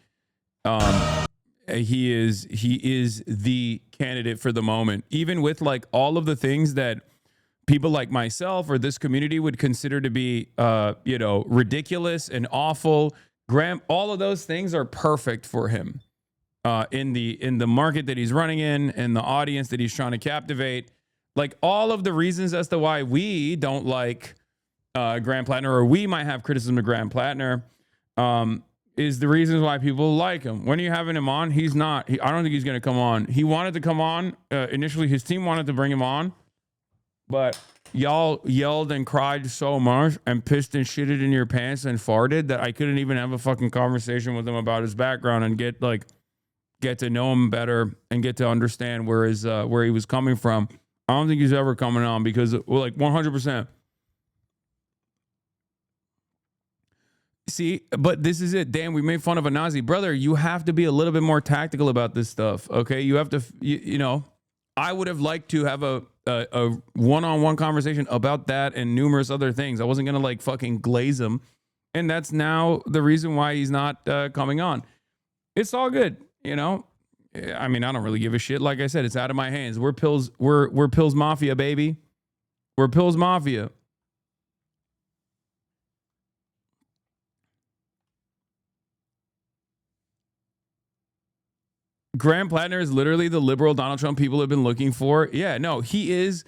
He is the candidate for the moment, even with like all of the things that people like myself or this community would consider to be, ridiculous and awful. Graham, all of those things are perfect for him. In the market that he's running in and the audience that he's trying to captivate, like all of the reasons as to why we don't like Graham Plattner, or we might have criticism of Graham Plattner, is the reasons why people like him. When are you having him on? He's not. I don't think he's going to come on. He wanted to come on. Initially, his team wanted to bring him on, but y'all yelled and cried so much and pissed and shitted in your pants and farted that I couldn't even have a fucking conversation with him about his background and get get to know him better and get to understand where he was coming from. I don't think he's ever coming on because, well, like 100%. See, but this is it. Damn, we made fun of a Nazi. Brother, you have to be a little bit more tactical about this stuff, okay? You have to, you know, I would have liked to have a one-on-one conversation about that and numerous other things. I wasn't going to, like, fucking glaze him. And that's now the reason why he's not coming on. It's all good, you know? I mean, I don't really give a shit. Like I said, it's out of my hands. We're Pills Mafia, baby. We're Pills Mafia. Graham Plattner is literally the liberal Donald Trump people have been looking for. Yeah, no, he is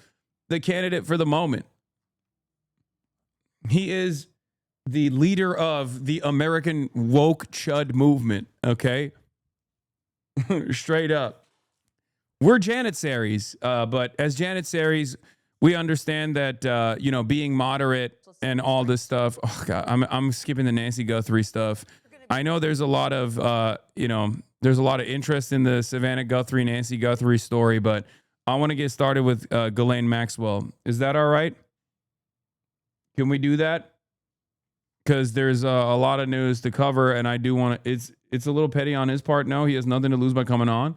the candidate for the moment. He is the leader of the American woke chud movement, okay? Straight up. We're Janissaries, but as Janissaries, we understand that, you know, being moderate and all this stuff. Oh, God, I'm skipping the Nancy Guthrie stuff. I know there's a lot of, you know, there's a lot of interest in the Savannah Guthrie, Nancy Guthrie story, but I want to get started with Ghislaine Maxwell. Is that all right? Can we do that? Because there's a lot of news to cover, and I do want to. It's a little petty on his part. No, he has nothing to lose by coming on.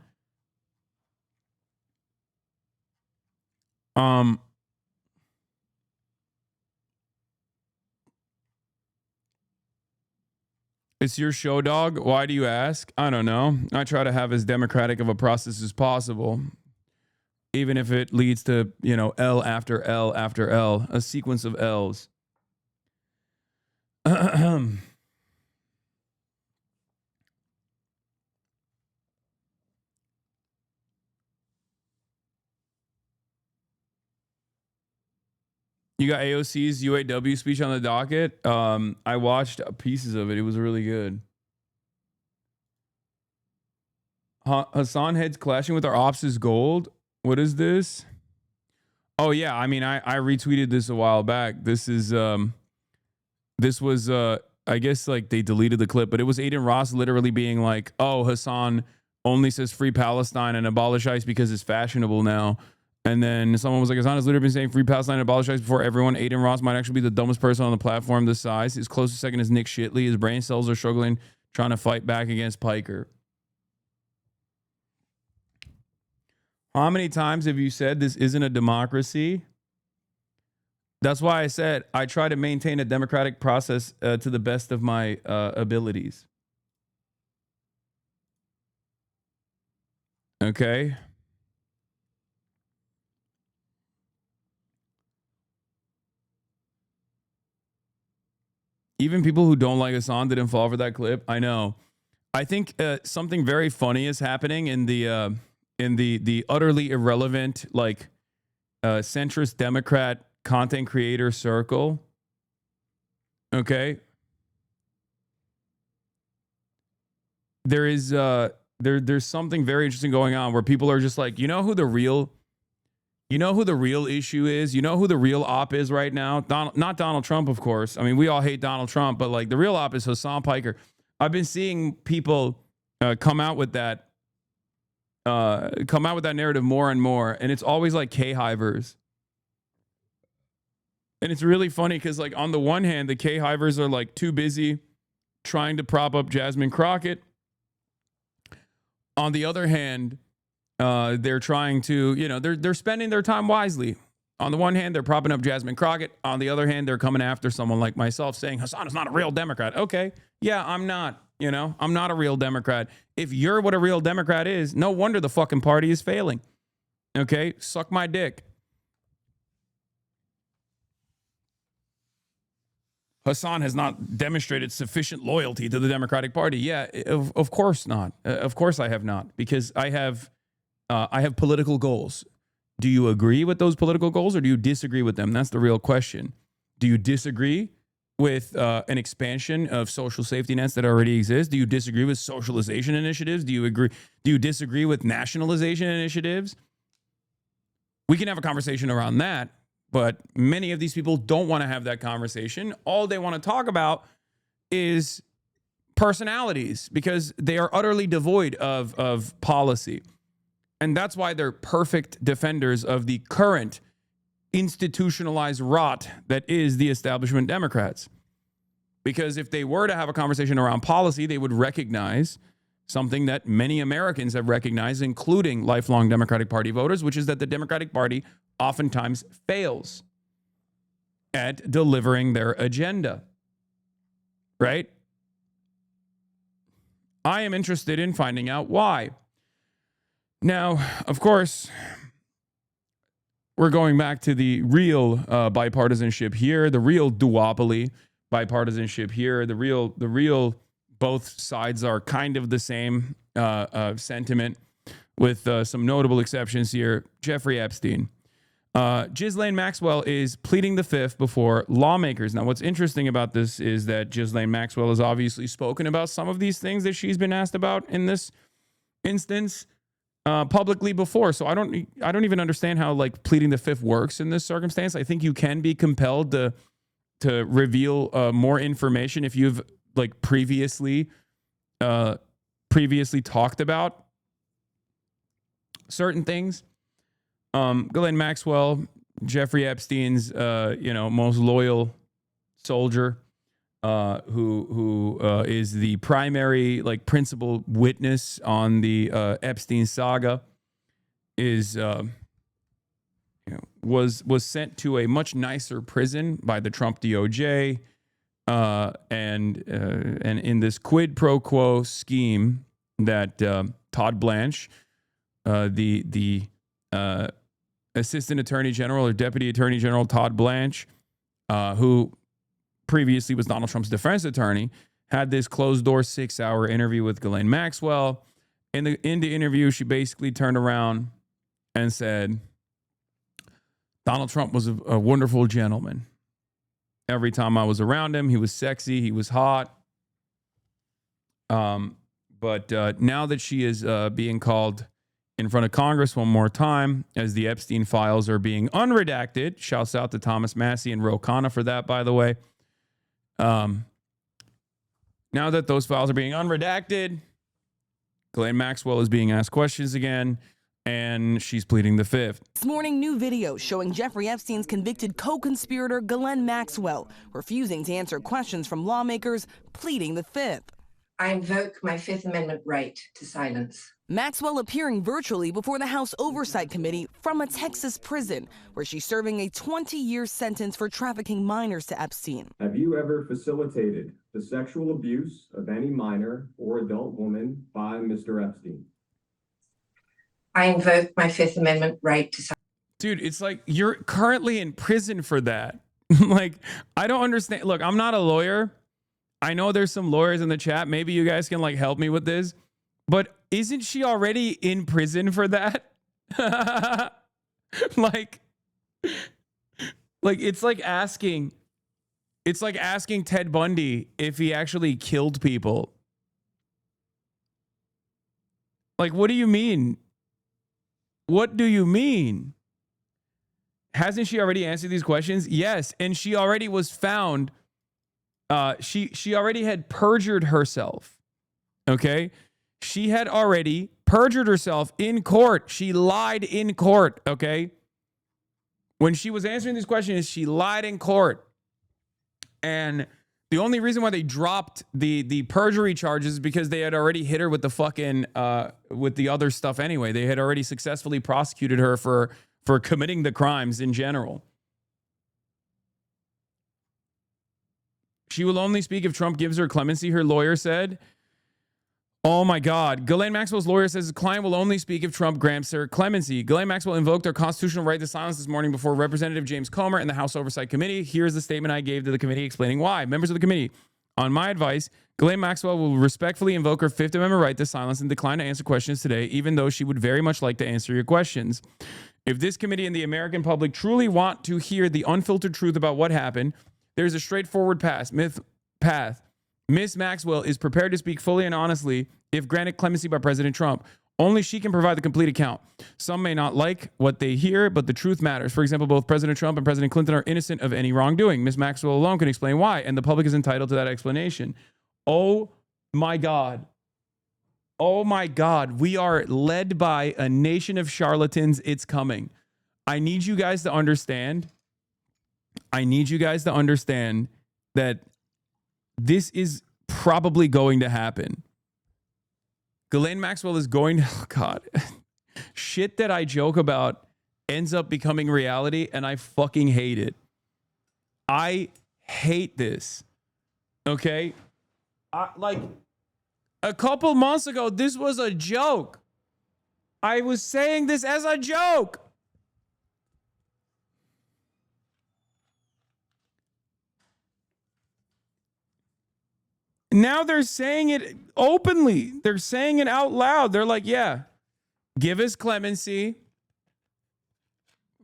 It's your show, dog. Why do you ask? I don't know. I try to have as democratic of a process as possible, even if it leads to, you know, L after L after L, a sequence of L's. You got AOC's UAW speech on the docket. I watched pieces of it. It was really good. Hasan heads clashing with our ops is gold. What is this? Oh yeah, I mean, I retweeted this a while back. This is this was I guess like they deleted the clip, but it was Aiden Ross literally being like, "Oh, Hasan only says free Palestine and abolish ICE because it's fashionable now." And then someone was like, Hasan has literally been saying free Palestine and abolish ICE before everyone. Aiden Ross might actually be the dumbest person on the platform this size. His closest second is Nick Shitley. His brain cells are struggling, trying to fight back against Piker. How many times have you said this isn't a democracy? That's why I said I try to maintain a democratic process to the best of my abilities. Okay. Even people who don't like Hasan didn't fall for that clip. I know. I think something very funny is happening in the utterly irrelevant, like centrist Democrat content creator circle. Okay. There is there's something very interesting going on where people are just like, you know who the real issue is? You know who the real op is right now? Not Donald Trump, of course. I mean, we all hate Donald Trump, but like the real op is Hasan Piker. I've been seeing people come out with that narrative more and more, and it's always like K-hivers. And it's really funny because, like, on the one hand, the K-hivers are like too busy trying to prop up Jasmine Crockett. On the other hand, they're trying to, you know, they're spending their time wisely. On the one hand, they're propping up Jasmine Crockett. On the other hand, they're coming after someone like myself saying, Hasan is not a real Democrat. Okay, yeah, I'm not, you know, I'm not a real Democrat. If you're what a real Democrat is, no wonder the fucking party is failing. Okay, suck my dick. Hasan has not demonstrated sufficient loyalty to the Democratic Party. Yeah, of course not. Of course I have not, because I have political goals. Do you agree with those political goals or do you disagree with them? That's the real question. Do you disagree with an expansion of social safety nets that already exist? Do you disagree with socialization initiatives? Do you disagree with nationalization initiatives? We can have a conversation around that, but many of these people don't want to have that conversation. All they want to talk about is personalities because they are utterly devoid of policy. And that's why they're perfect defenders of the current institutionalized rot that is the establishment Democrats. Because if they were to have a conversation around policy, they would recognize something that many Americans have recognized, including lifelong Democratic Party voters, which is that the Democratic Party oftentimes fails at delivering their agenda. Right? I am interested in finding out why. Now, of course, we're going back to the real bipartisanship here, the real duopoly bipartisanship here, the real both sides are kind of the same sentiment with some notable exceptions here. Jeffrey Epstein. Ghislaine Maxwell is pleading the fifth before lawmakers. Now, what's interesting about this is that Ghislaine Maxwell has obviously spoken about some of these things that she's been asked about in this instance publicly before. So I don't even understand how like pleading the fifth works in this circumstance. I think you can be compelled to reveal more information if you've like previously talked about certain things. Ghislaine Maxwell, Jeffrey Epstein's most loyal soldier, who is the primary like principal witness on the Epstein saga, was sent to a much nicer prison by the Trump DOJ, and in this quid pro quo scheme that Todd Blanche, the Assistant Attorney General or Deputy Attorney General Todd Blanche, who previously was Donald Trump's defense attorney, had this closed-door 6-hour interview with Ghislaine Maxwell. In the interview, she basically turned around and said, Donald Trump was a wonderful gentleman. Every time I was around him, he was sexy, he was hot. But now that she is being called in front of Congress one more time, as the Epstein files are being unredacted. Shouts out to Thomas Massey and Ro Khanna for that, by the way. Now that those files are being unredacted, Ghislaine Maxwell is being asked questions again, and she's pleading the fifth. This morning, new video showing Jeffrey Epstein's convicted co-conspirator Ghislaine Maxwell refusing to answer questions from lawmakers, pleading the fifth. I invoke my Fifth Amendment right to silence. Maxwell appearing virtually before the House Oversight Committee from a Texas prison, where she's serving a 20-year sentence for trafficking minors to Epstein. Have you ever facilitated the sexual abuse of any minor or adult woman by Mr. Epstein? I invoke my Fifth Amendment right to silence. Dude, it's like you're currently in prison for that. Like, I don't understand. Look, I'm not a lawyer. I know there's some lawyers in the chat. Maybe you guys can like help me with this. But isn't she already in prison for that? like it's like asking Ted Bundy if he actually killed people. Like, what do you mean? What do you mean? Hasn't she already answered these questions? Yes, and she already was found. She already had perjured herself. Okay? She had already perjured herself in court. She lied in court, okay? When she was answering these questions, she lied in court. And the only reason why they dropped the perjury charges is because they had already hit her with the fucking with the other stuff anyway. They had already successfully prosecuted her for committing the crimes in general. She will only speak if Trump gives her clemency, her lawyer said. Oh my God. Ghislaine Maxwell's lawyer says the client will only speak if Trump grants her clemency. Ghislaine Maxwell invoked her constitutional right to silence this morning before Representative James Comer and the House Oversight Committee. Here's the statement I gave to the committee explaining why. Members of the committee, on my advice, Ghislaine Maxwell will respectfully invoke her Fifth Amendment right to silence and decline to answer questions today, even though she would very much like to answer your questions. If this committee and the American public truly want to hear the unfiltered truth about what happened, there's a straightforward path. Ms. Maxwell is prepared to speak fully and honestly if granted clemency by President Trump. Only she can provide the complete account. Some may not like what they hear, but the truth matters. For example, both President Trump and President Clinton are innocent of any wrongdoing. Ms. Maxwell alone can explain why, and the public is entitled to that explanation. Oh My God. Oh my God. We are led by a nation of charlatans. It's coming. I need you guys to understand. I need you guys to understand that this is probably going to happen. Ghislaine Maxwell is going to, oh God, shit that I joke about ends up becoming reality, and I fucking hate it. I hate this. Okay? Like, a couple months ago, this was a joke. I was saying this as a joke. Now they're saying it openly. They're saying it out loud. They're like, yeah, give us clemency,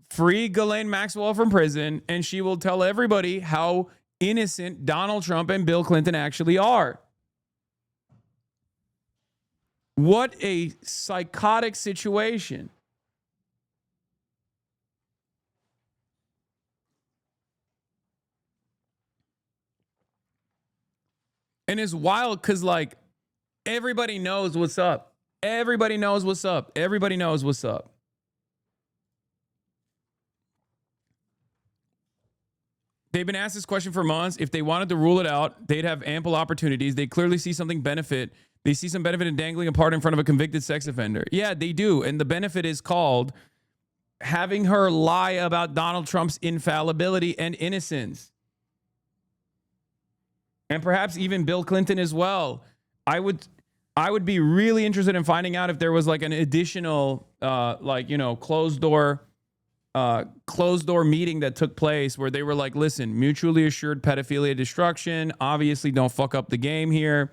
free Ghislaine Maxwell from prison, and she will tell everybody how innocent Donald Trump and Bill Clinton actually are. What a psychotic situation. And it's wild because, like, everybody knows what's up. Everybody knows what's up. Everybody knows what's up. They've been asked this question for months. If they wanted to rule it out, they'd have ample opportunities. They clearly see something benefit. They see some benefit in dangling a part in front of a convicted sex offender. Yeah, they do. And the benefit is called having her lie about Donald Trump's infallibility and innocence. And perhaps even Bill Clinton as well. I would be really interested in finding out if there was like an additional, closed door meeting that took place where they were like, listen, mutually assured pedophilia destruction. Obviously, don't fuck up the game here.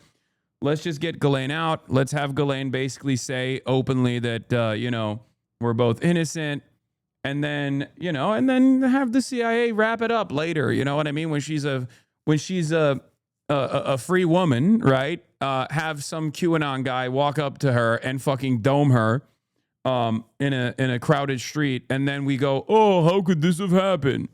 Let's just get Ghislaine out. Let's have Ghislaine basically say openly that, we're both innocent. And then, and then have the CIA wrap it up later. You know what I mean? When she's a free woman, right? Have some QAnon guy walk up to her and fucking dome her in a crowded street, and then we go, oh, how could this have happened?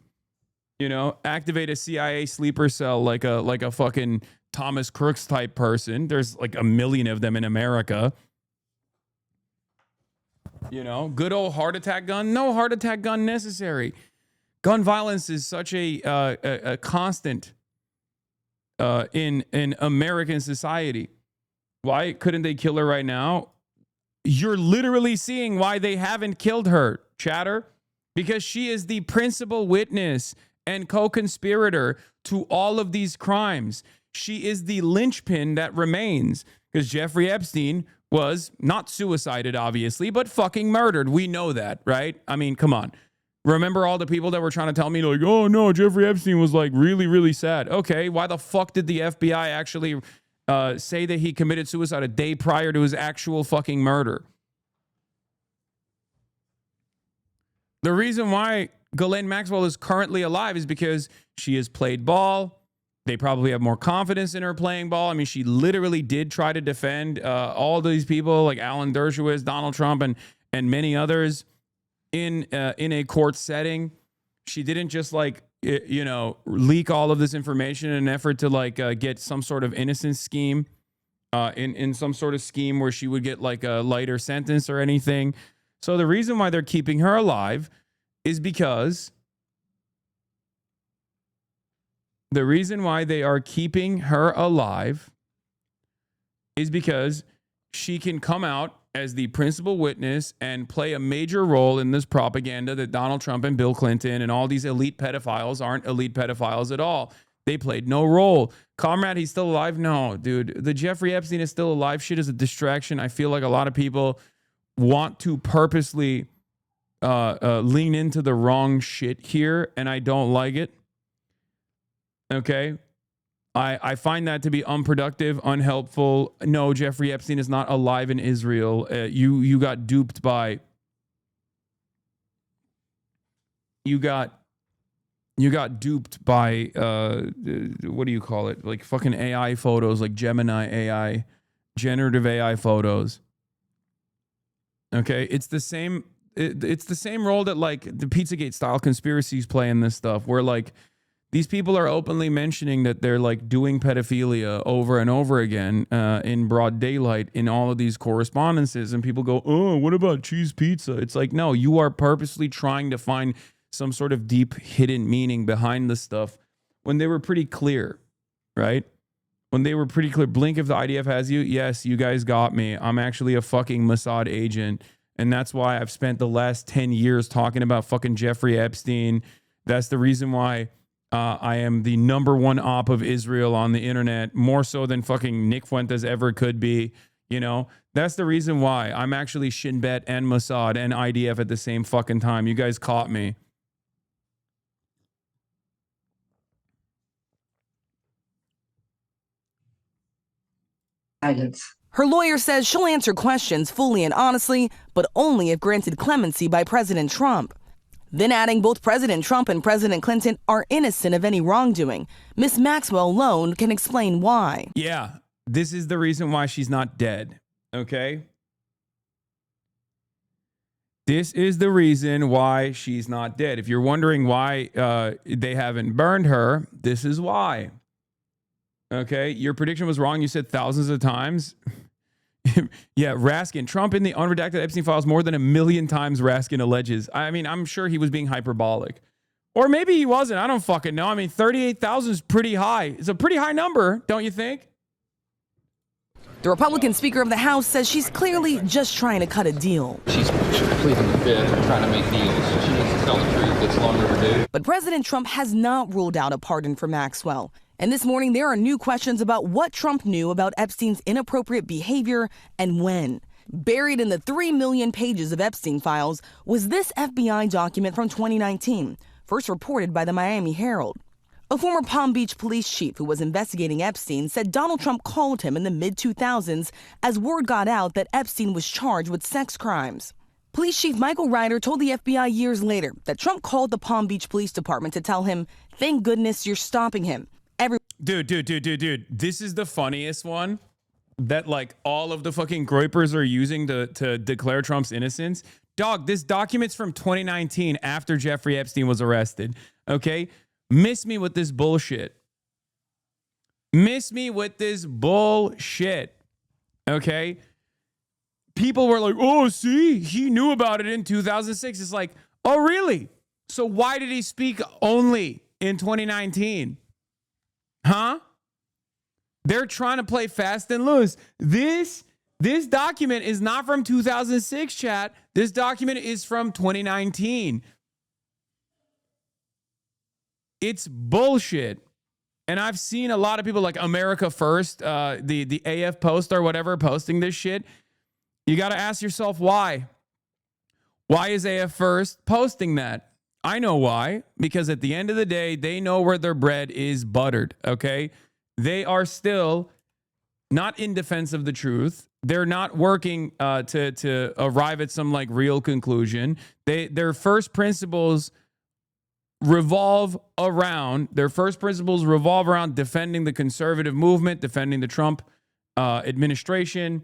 Activate a CIA sleeper cell like a fucking Thomas Crooks type person. There's like a million of them in America. Good old heart attack gun. No heart attack gun necessary. Gun violence is such a constant in American society. Why couldn't they kill her right now? You're literally seeing why they haven't killed her, chatter, because she is the principal witness and co-conspirator to all of these crimes. She is the linchpin that remains, because Jeffrey Epstein was not suicided, obviously, but fucking murdered. We know that, right? I mean, come on. Remember all the people that were trying to tell me, like, oh, no, Jeffrey Epstein was, like, really, really sad. Okay, why the fuck did the FBI actually say that he committed suicide a day prior to his actual fucking murder? The reason why Ghislaine Maxwell is currently alive is because she has played ball. They probably have more confidence in her playing ball. I mean, she literally did try to defend all these people like Alan Dershowitz, Donald Trump, and many others in a court setting. She didn't just leak all of this information in an effort to get some sort of innocence scheme, in some sort of scheme where she would get like a lighter sentence or anything. So the reason why they're keeping her alive is because the reason why they are keeping her alive is because she can come out as the principal witness and play a major role in this propaganda that Donald Trump and Bill Clinton and all these elite pedophiles aren't elite pedophiles at all. They played no role. Comrade, he's still alive? No, dude. The Jeffrey Epstein is still alive shit is a distraction. I feel like a lot of people want to purposely lean into the wrong shit here, and I don't like it. Okay? I find that to be unproductive, unhelpful. No, Jeffrey Epstein is not alive in Israel. You got duped by... You got duped by, what do you call it? Like fucking AI photos, like Gemini AI, generative AI photos. Okay? It's the same... It's the same role that like the Pizzagate style conspiracies play in this stuff, where like These people are openly mentioning that they're like doing pedophilia over and over again in broad daylight in all of these correspondences. And people go, oh, what about cheese pizza? It's like, no, you are purposely trying to find some sort of deep hidden meaning behind the stuff when they were pretty clear, right? When they were pretty clear, blink if the IDF has you. Yes, you guys got me. I'm actually a fucking Mossad agent. And that's why I've spent the last 10 years talking about fucking Jeffrey Epstein. That's the reason why I am the #1 op of Israel on the internet, more so than fucking Nick Fuentes ever could be. You know, that's the reason why I'm actually Shin Bet and Mossad and IDF at the same fucking time. You guys caught me. Her lawyer says she'll answer questions fully and honestly, but only if granted clemency by President Trump. Then adding both President Trump and President Clinton are innocent of any wrongdoing. Miss Maxwell alone can explain why. Yeah, this is the reason why she's not dead, okay? This is the reason why she's not dead. If you're wondering why they haven't burned her, this is why. Okay, your prediction was wrong. You said thousands of times. Yeah, Raskin. Trump in the unredacted Epstein files more than 1 million times, Raskin alleges. I mean, I'm sure he was being hyperbolic. Or maybe he wasn't. I don't fucking know. I mean, 38,000 is pretty high. It's a pretty high number, don't you think? The Republican Speaker of the House says she's clearly just trying to cut a deal. She's pleading the fifth and trying to make deals. She needs to tell the truth. It's long overdue. But President Trump has not ruled out a pardon for Maxwell. And this morning, there are new questions about what Trump knew about Epstein's inappropriate behavior and when. Buried in the 3 million pages of Epstein files was this FBI document from 2019, first reported by the Miami Herald. A former Palm Beach police chief who was investigating Epstein said Donald Trump called him in the mid-2000s as word got out that Epstein was charged with sex crimes. Police Chief Michael Ryder told the FBI years later that Trump called the Palm Beach Police Department to tell him, "Thank goodness you're stopping him." Dude. This is the funniest one that like all of the fucking groypers are using to declare Trump's innocence. Dog, this document's from 2019 after Jeffrey Epstein was arrested. Okay? Miss me with this bullshit. Miss me with this bullshit. Okay? People were like, oh, see, he knew about it in 2006. It's like, oh, really? So why did he speak only in 2019? Huh? They're trying to play fast and loose. This document is not from 2006, chat. This document is from 2019. It's bullshit. And I've seen a lot of people like America First, the AF Post or whatever, posting this shit. You got to ask yourself why. Why is AF First posting that? I know why. Because at the end of the day, they know where their bread is buttered, okay? They are still not in defense of the truth. They're not working to arrive at some like real conclusion. Their first principles revolve around defending the conservative movement, defending the Trump administration,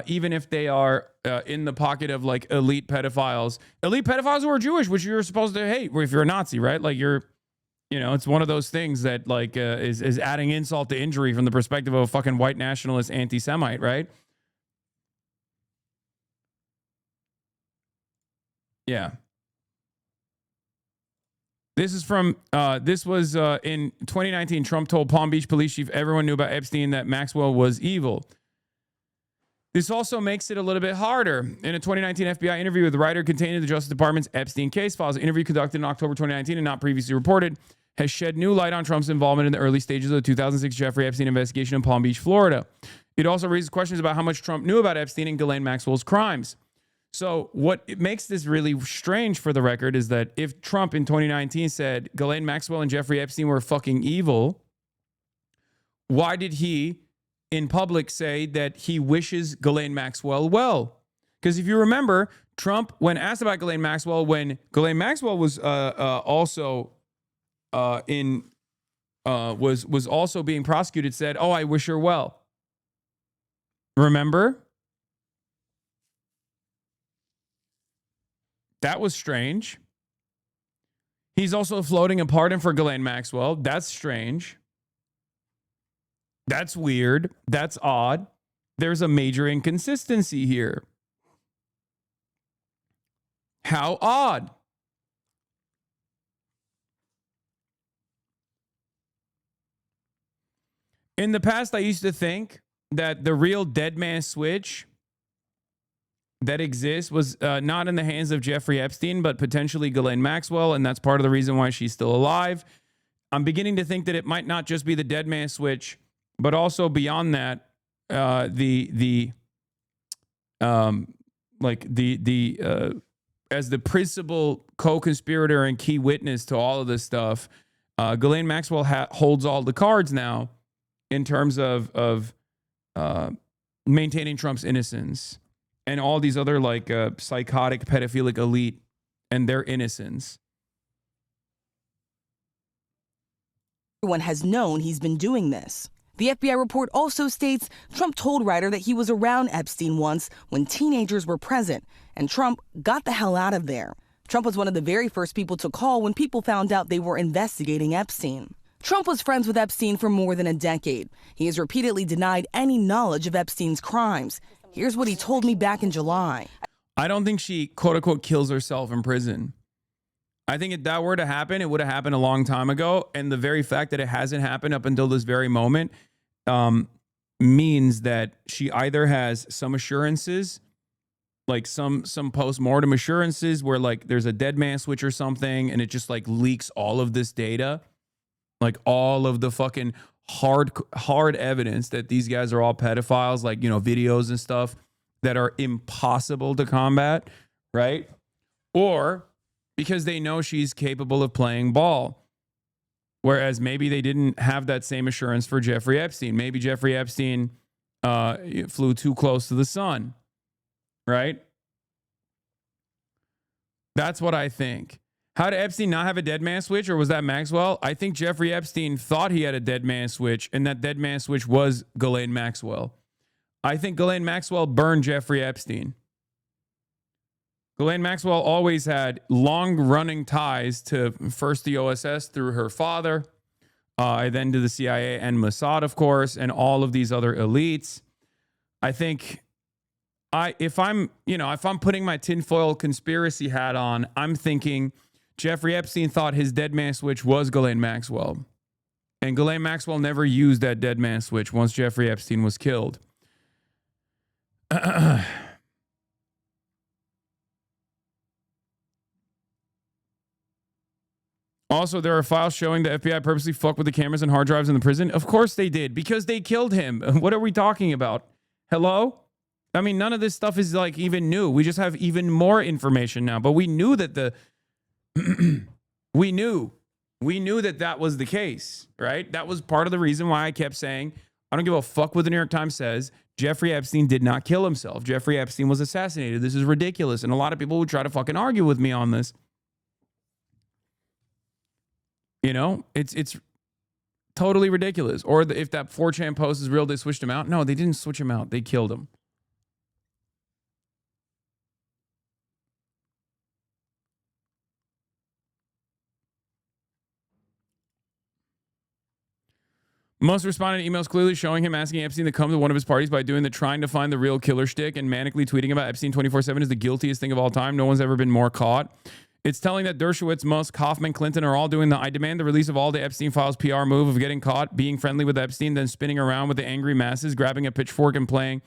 even if they are in the pocket of like elite pedophiles who are Jewish, which you're supposed to hate if you're a Nazi, right? Like it's one of those things that like is adding insult to injury from the perspective of a fucking white nationalist anti-Semite, right? Yeah. This is from, this was in 2019, Trump told Palm Beach police chief everyone knew about Epstein that Maxwell was evil. This also makes it a little bit harder. In a 2019 FBI interview with the writer contained in the Justice Department's Epstein case files, an interview conducted in October 2019 and not previously reported, has shed new light on Trump's involvement in the early stages of the 2006 Jeffrey Epstein investigation in Palm Beach, Florida. It also raises questions about how much Trump knew about Epstein and Ghislaine Maxwell's crimes. So what makes this really strange for the record is that if Trump in 2019 said Ghislaine Maxwell and Jeffrey Epstein were fucking evil, why did he in public say that he wishes Ghislaine Maxwell well? Because if you remember, Trump, when asked about Ghislaine Maxwell, when Ghislaine Maxwell was also being prosecuted, said, "Oh, I wish her well." Remember? That was strange. He's also floating a pardon for Ghislaine Maxwell. That's strange. That's weird. That's odd. There's a major inconsistency here. How odd. In the past, I used to think that the real dead man switch that exists was not in the hands of Jeffrey Epstein, but potentially Ghislaine Maxwell, and that's part of the reason why she's still alive. I'm beginning to think that it might not just be the dead man switch, but also beyond that, as the principal co-conspirator and key witness to all of this stuff, Ghislaine Maxwell holds all the cards now in terms of maintaining Trump's innocence and all these other psychotic pedophilic elite and their innocence. Everyone has known he's been doing this. The FBI report also states Trump told Ryder that he was around Epstein once when teenagers were present, and Trump got the hell out of there. Trump was one of the very first people to call when people found out they were investigating Epstein. Trump was friends with Epstein for more than a decade. He has repeatedly denied any knowledge of Epstein's crimes. Here's what he told me back in July. I don't think she, quote unquote, kills herself in prison. I think if that were to happen, it would have happened a long time ago. And the very fact that it hasn't happened up until this very moment means that she either has some assurances, like some post-mortem assurances where there's a dead man switch or something, and it just leaks all of this data, all of the fucking hard evidence that these guys are all pedophiles, videos and stuff that are impossible to combat, right? Or because they know she's capable of playing ball. Whereas maybe they didn't have that same assurance for Jeffrey Epstein. Maybe Jeffrey Epstein flew too close to the sun, right? That's what I think. How did Epstein not have a dead man switch, or was that Maxwell? I think Jeffrey Epstein thought he had a dead man switch, and that dead man switch was Ghislaine Maxwell. I think Ghislaine Maxwell burned Jeffrey Epstein. Ghislaine Maxwell always had long-running ties to first the OSS through her father, then to the CIA and Mossad, of course, and all of these other elites. I think if I'm putting my tinfoil conspiracy hat on, I'm thinking Jeffrey Epstein thought his dead man switch was Ghislaine Maxwell. And Ghislaine Maxwell never used that dead man switch once Jeffrey Epstein was killed. Also, there are files showing the FBI purposely fucked with the cameras and hard drives in the prison. Of course they did, because they killed him. What are we talking about? Hello? I mean, none of this stuff is even new. We just have even more information now. But we knew that we knew that was the case, right? That was part of the reason why I kept saying, I don't give a fuck what the New York Times says. Jeffrey Epstein did not kill himself. Jeffrey Epstein was assassinated. This is ridiculous. And a lot of people would try to fucking argue with me on this. It's totally ridiculous. Or if that 4chan post is real, they switched him out. No, they didn't switch him out. They killed him. Most responded to emails clearly showing him asking Epstein to come to one of his parties by doing the trying to find the real killer shtick and manically tweeting about Epstein 24/7 is the guiltiest thing of all time. No one's ever been more caught. It's telling that Dershowitz, Musk, Hoffman, Clinton are all doing the I demand the release of all the Epstein files PR move of getting caught, being friendly with Epstein, then spinning around with the angry masses, grabbing a pitchfork and playing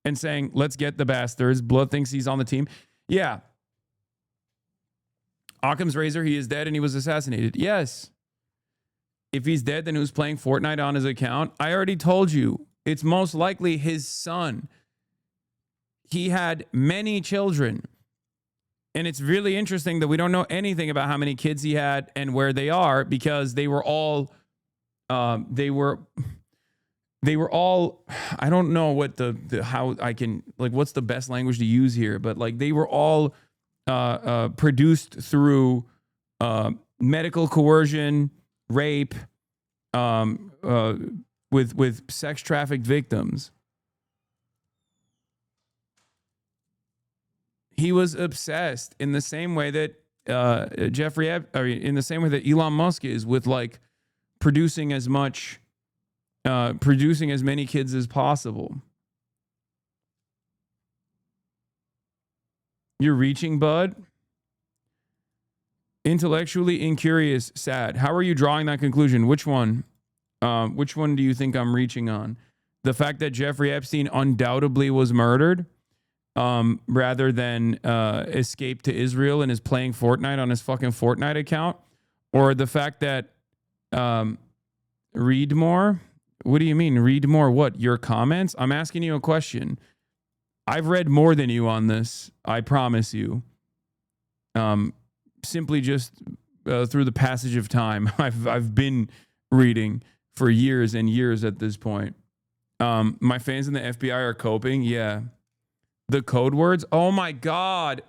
and saying, let's get the bastards. Blood thinks he's on the team. Yeah. Occam's razor, he is dead and he was assassinated. Yes. If he's dead, then who's playing Fortnite on his account? I already told you. It's most likely his son. He had many children. And it's really interesting that we don't know anything about how many kids he had and where they are, because they were all, I don't know what how I can, what's the best language to use here, but they were all produced through medical coercion, rape, with sex trafficked victims. He was obsessed in the same way that in the same way that Elon Musk is with like producing as many kids as possible. You're reaching, bud. Intellectually incurious, sad. How are you drawing that conclusion? Which one? Which one do you think I'm reaching on? The fact that Jeffrey Epstein undoubtedly was murdered, rather than escape to Israel and is playing Fortnite on his fucking Fortnite account, or the fact that read more? What do you mean read more? What, your comments? I'm asking you a question. I've read more than you on this, I promise you. Simply just through the passage of time. I've been reading for years and years at this point. My fans in the FBI are coping. Yeah. The code words. Oh my God.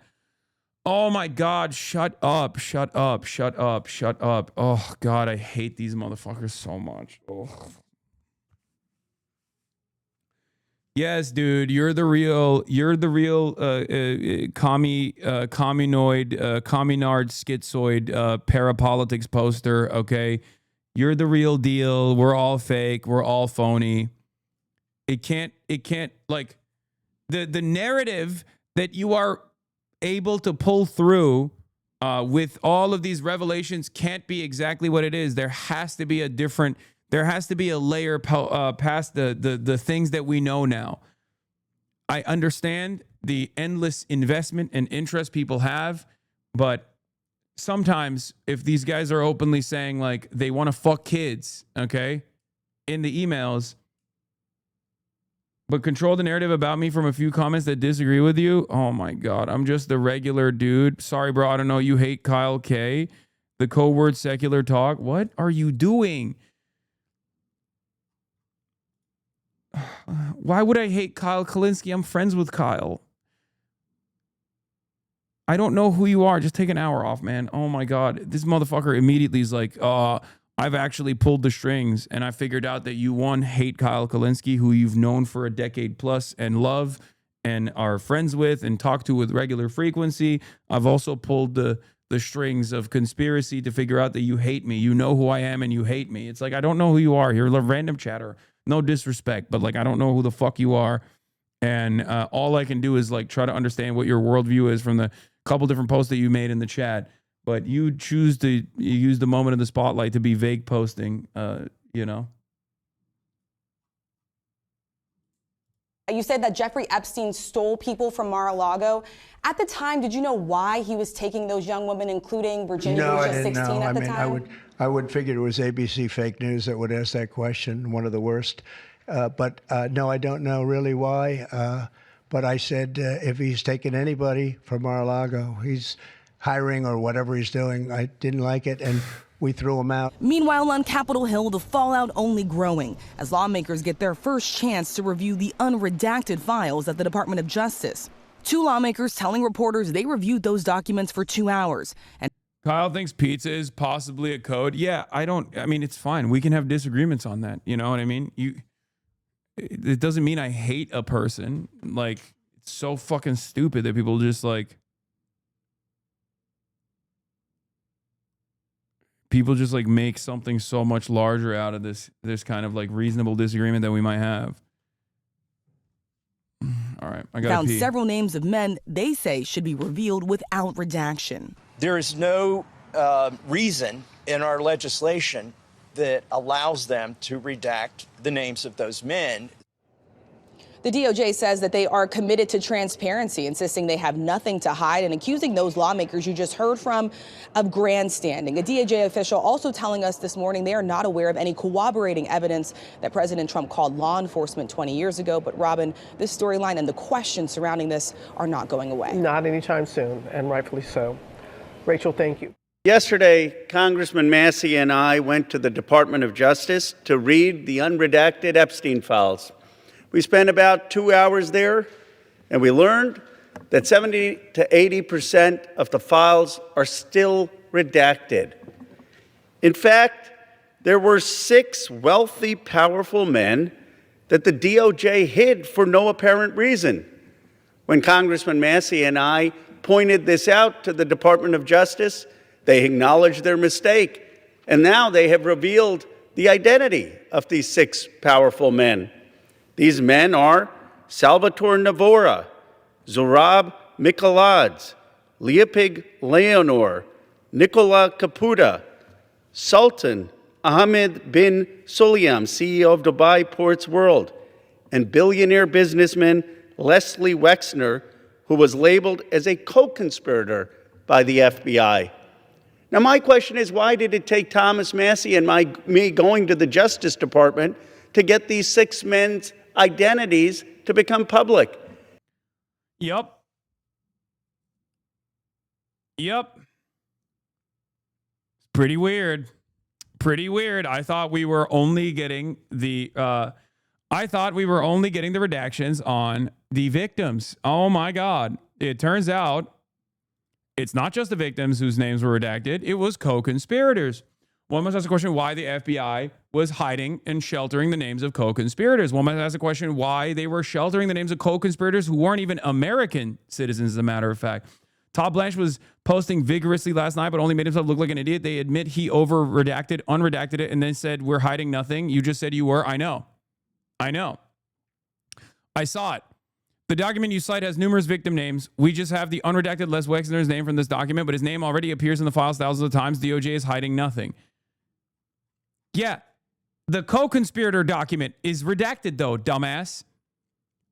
Oh my God. Shut up. Shut up. Shut up. Shut up. Oh God. I hate these motherfuckers so much. Oh. Yes, dude. You're the real communard, schizoid, parapolitics poster. Okay. You're the real deal. We're all fake. We're all phony. It can't like the narrative that you are able to pull through with all of these revelations can't be exactly what it is. There has to be a layer past the things that we know now. I understand the endless investment and interest people have, but sometimes if these guys are openly saying like they want to fuck kids, okay, in the emails, but control the narrative about me from a few comments that disagree with you. Oh my God, I'm just the regular dude. Sorry, bro. I don't know. You hate Kyle K. The code word secular talk. What are you doing? Why would I hate Kyle Kalinske? I'm friends with Kyle. I don't know who you are. Just take an hour off, man. Oh my God. This motherfucker immediately is like, I've actually pulled the strings and I figured out that you, one, hate Kyle Kalinske, who you've known for a decade plus and love and are friends with and talk to with regular frequency. I've also pulled the strings of conspiracy to figure out that you hate me. You know who I am and you hate me. It's like, I don't know who you are. You're a random chatter. No disrespect, but like, I don't know who the fuck you are. And all I can do is like try to understand what your worldview is from the couple different posts that you made in the chat. But you choose to use the moment of the spotlight to be vague posting, you know. You said that Jeffrey Epstein stole people from Mar-a-Lago. At the time, did you know why he was taking those young women, including Virginia, who was just 16 at the time? I would figure it was ABC fake news that would ask that question, one of the worst. But no, I don't know really why. But I said, if he's taking anybody from Mar-a-Lago, he's hiring or whatever he's doing. I didn't like it, and we threw him out. Meanwhile, on Capitol Hill, the fallout only growing as lawmakers get their first chance to review the unredacted files at the Department of Justice. Two lawmakers telling reporters they reviewed those documents for 2 hours. And Kyle thinks pizza is possibly a code. Yeah, I mean, it's fine. We can have disagreements on that. You know what I mean? It doesn't mean I hate a person. Like, it's so fucking stupid that people just like, make something so much larger out of this kind of like reasonable disagreement that we might have. All right, I got found several names of men they say should be revealed without redaction. There is no reason in our legislation that allows them to redact the names of those men. The DOJ says that they are committed to transparency, insisting they have nothing to hide and accusing those lawmakers you just heard from of grandstanding. A DOJ official also telling us this morning they are not aware of any corroborating evidence that President Trump called law enforcement 20 years ago. But Robin, this storyline and the questions surrounding this are not going away. Not anytime soon, and rightfully so. Rachel, thank you. Yesterday, Congressman Massey and I went to the Department of Justice to read the unredacted Epstein files. We spent about 2 hours there, and we learned that 70 to 80% of the files are still redacted. In fact, there were 6 wealthy, powerful men that the DOJ hid for no apparent reason. When Congressman Massey and I pointed this out to the Department of Justice. They acknowledged their mistake. And now they have revealed the identity of these 6 powerful men. These men are Salvatore Navora, Zorab Mikoladze, Leopig Leonor, Nicola Caputa, Sultan Ahmed bin Sulayem, CEO of Dubai Ports World, and billionaire businessman Leslie Wexner, who was labeled as a co-conspirator by the FBI. Now, my question is, why did it take Thomas Massie and me going to the Justice Department to get these 6 men's identities to become public? Yep. Pretty weird. Pretty weird. I thought we were only getting the redactions on the victims. Oh my God. It turns out it's not just the victims whose names were redacted. It was co-conspirators. One must ask the question why the FBI was hiding and sheltering the names of co-conspirators. One must ask the question why they were sheltering the names of co-conspirators who weren't even American citizens, as a matter of fact. Todd Blanche was posting vigorously last night, but only made himself look like an idiot. They admit he unredacted it, and then said, we're hiding nothing. You just said you were. I know. I saw it. The document you cite has numerous victim names. We just have the unredacted Les Wexner's name from this document, but his name already appears in the files thousands of times. DOJ is hiding nothing. Yeah, the co-conspirator document is redacted, though, dumbass.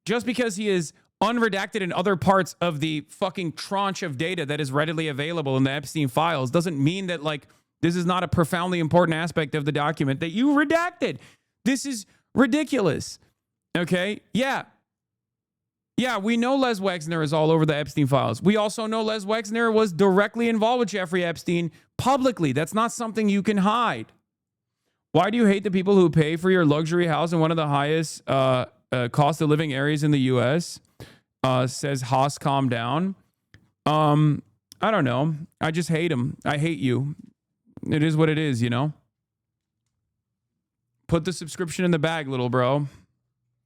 Just because he is unredacted in other parts of the fucking tranche of data that is readily available in the Epstein files doesn't mean that, like, this is not a profoundly important aspect of the document that you redacted. This is ridiculous. Okay? Yeah, we know Les Wexner is all over the Epstein files. We also know Les Wexner was directly involved with Jeffrey Epstein publicly. That's not something you can hide. Why do you hate the people who pay for your luxury house in one of the highest cost of living areas in the U.S.? Says Haas, calm down. I don't know. I just hate him. I hate you. It is what it is, you know? Put the subscription in the bag, little bro.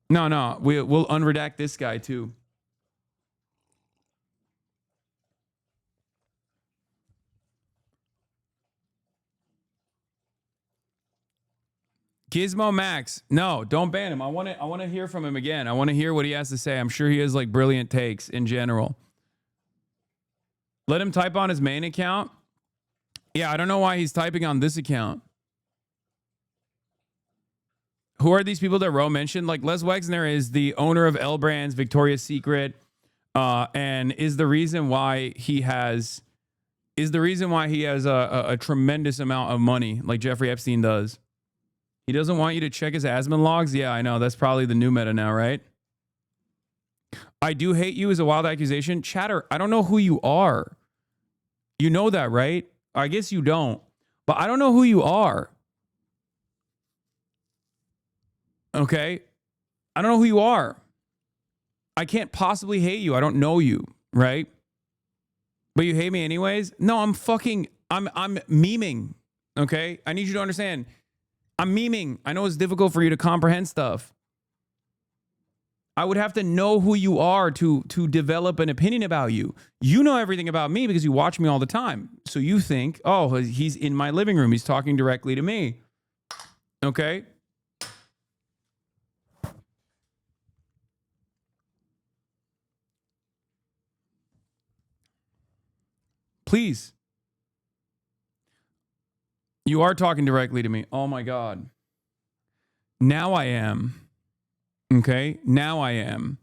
No, we'll unredact this guy too. Gizmo Max. No, don't ban him. I want to hear from him again. I want to hear what he has to say. I'm sure he has like brilliant takes in general. Let him type on his main account. Yeah, I don't know why he's typing on this account. Who are these people that Ro mentioned? Like Les Wexner is the owner of L Brands, Victoria's Secret, and is the reason why he has a tremendous amount of money, like Jeffrey Epstein does. He doesn't want you to check his admin logs. Yeah, I know. That's probably the new meta now, right? I do hate you is a wild accusation. Chatter, I don't know who you are. You know that, right? I guess you don't. But I don't know who you are. Okay? I don't know who you are. I can't possibly hate you. I don't know you, right? But you hate me anyways? No, I'm memeing. Okay? I need you to understand. I'm memeing. I know it's difficult for you to comprehend stuff. I would have to know who you are to develop an opinion about you. You know everything about me because you watch me all the time. So you think, oh, he's in my living room. He's talking directly to me. Okay? Please. You are talking directly to me. Oh my God. Now I am. Okay? Now I am.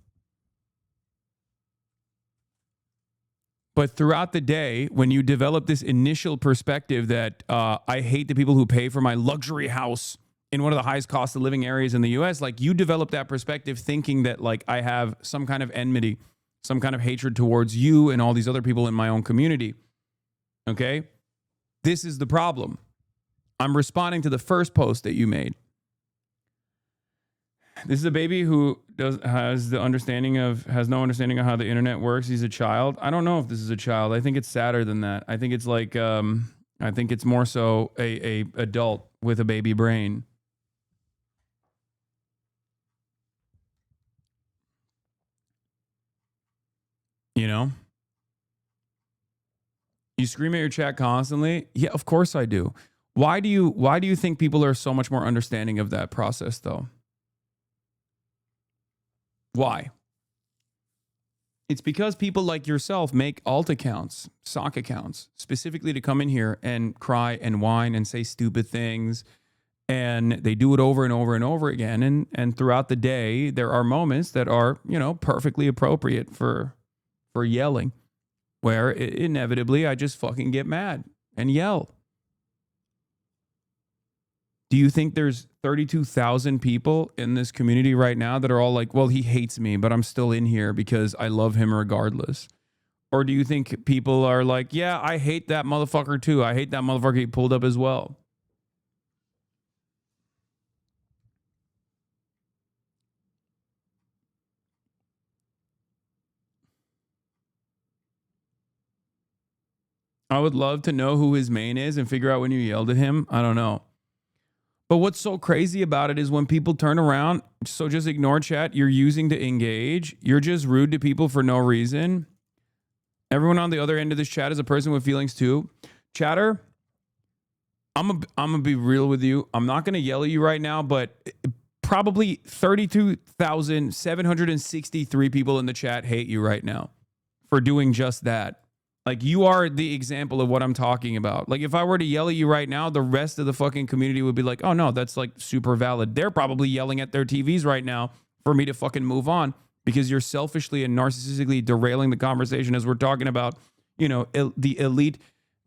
But throughout the day, when you develop this initial perspective that I hate the people who pay for my luxury house in one of the highest cost of living areas in the US, like you develop that perspective thinking that like I have some kind of enmity, some kind of hatred towards you and all these other people in my own community. Okay? This is the problem. I'm responding to the first post that you made. This is a baby who has no understanding of how the internet works. He's a child. I don't know if this is a child. I think it's sadder than that. I think it's like I think it's more so a adult with a baby brain. You know? You scream at your chat constantly? Yeah, of course I do. Why do you think people are so much more understanding of that process though? Why? It's because people like yourself make alt accounts, sock accounts, specifically to come in here and cry and whine and say stupid things. And they do it over and over and over again. And throughout the day, there are moments that are, you know, perfectly appropriate for yelling, where inevitably I just fucking get mad and yell. Do you think there's 32,000 people in this community right now that are all like, well, he hates me, but I'm still in here because I love him regardless? Or do you think people are like, yeah, I hate that motherfucker too. I hate that motherfucker he pulled up as well. I would love to know who his main is and figure out when you yelled at him. I don't know. But what's so crazy about it is when people turn around, so just ignore chat, you're using to engage. You're just rude to people for no reason. Everyone on the other end of this chat is a person with feelings too. Chatter, I'm gonna be real with you. I'm not going to yell at you right now, but probably 32,763 people in the chat hate you right now for doing just that. Like, you are the example of what I'm talking about. Like, if I were to yell at you right now, the rest of the fucking community would be like, oh no, that's like super valid. They're probably yelling at their TVs right now for me to fucking move on because you're selfishly and narcissistically derailing the conversation as we're talking about, you know, the elite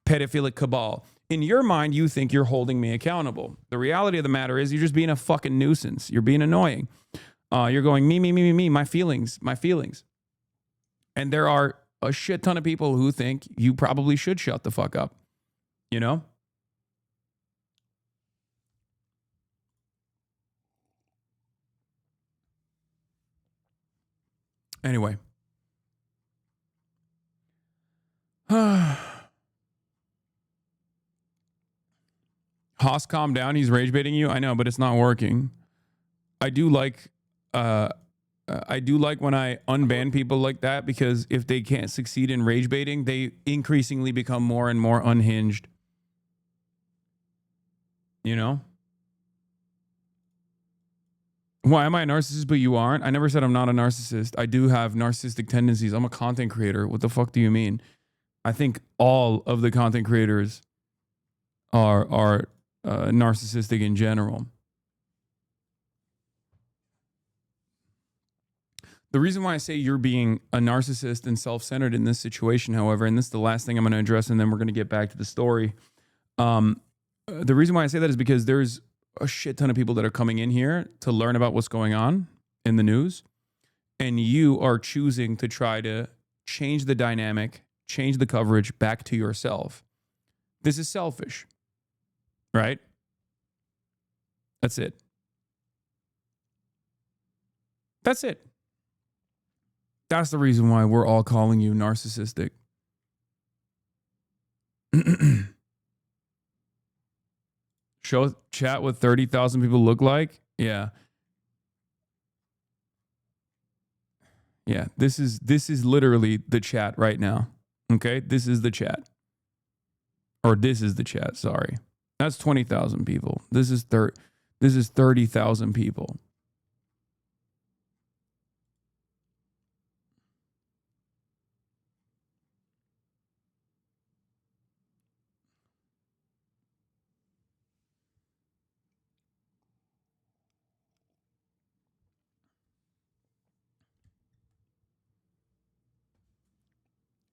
pedophilic cabal. In your mind, you think you're holding me accountable. The reality of the matter is you're just being a fucking nuisance. You're being annoying. You're going, me, my feelings. And there are a shit ton of people who think you probably should shut the fuck up, you know? Anyway. Haas, calm down. He's rage baiting you. I know, but it's not working. I do like when I unban people like that, because if they can't succeed in rage baiting, they increasingly become more and more unhinged. You know? Why am I a narcissist but you aren't? I never said I'm not a narcissist. I do have narcissistic tendencies. I'm a content creator. What the fuck do you mean? I think all of the content creators are narcissistic in general. The reason why I say you're being a narcissist and self-centered in this situation, however, and this is the last thing I'm going to address, and then we're going to get back to the story. The reason why I say that is because there's a shit ton of people that are coming in here to learn about what's going on in the news, and you are choosing to try to change the dynamic, change the coverage back to yourself. This is selfish, right? That's it. That's it. That's the reason why we're all calling you narcissistic. Show chat what 30,000 people look like? Yeah. Yeah, this is literally the chat right now. Okay? This is the chat. Or this is the chat, sorry. That's 20,000 people. This is 30,000 people.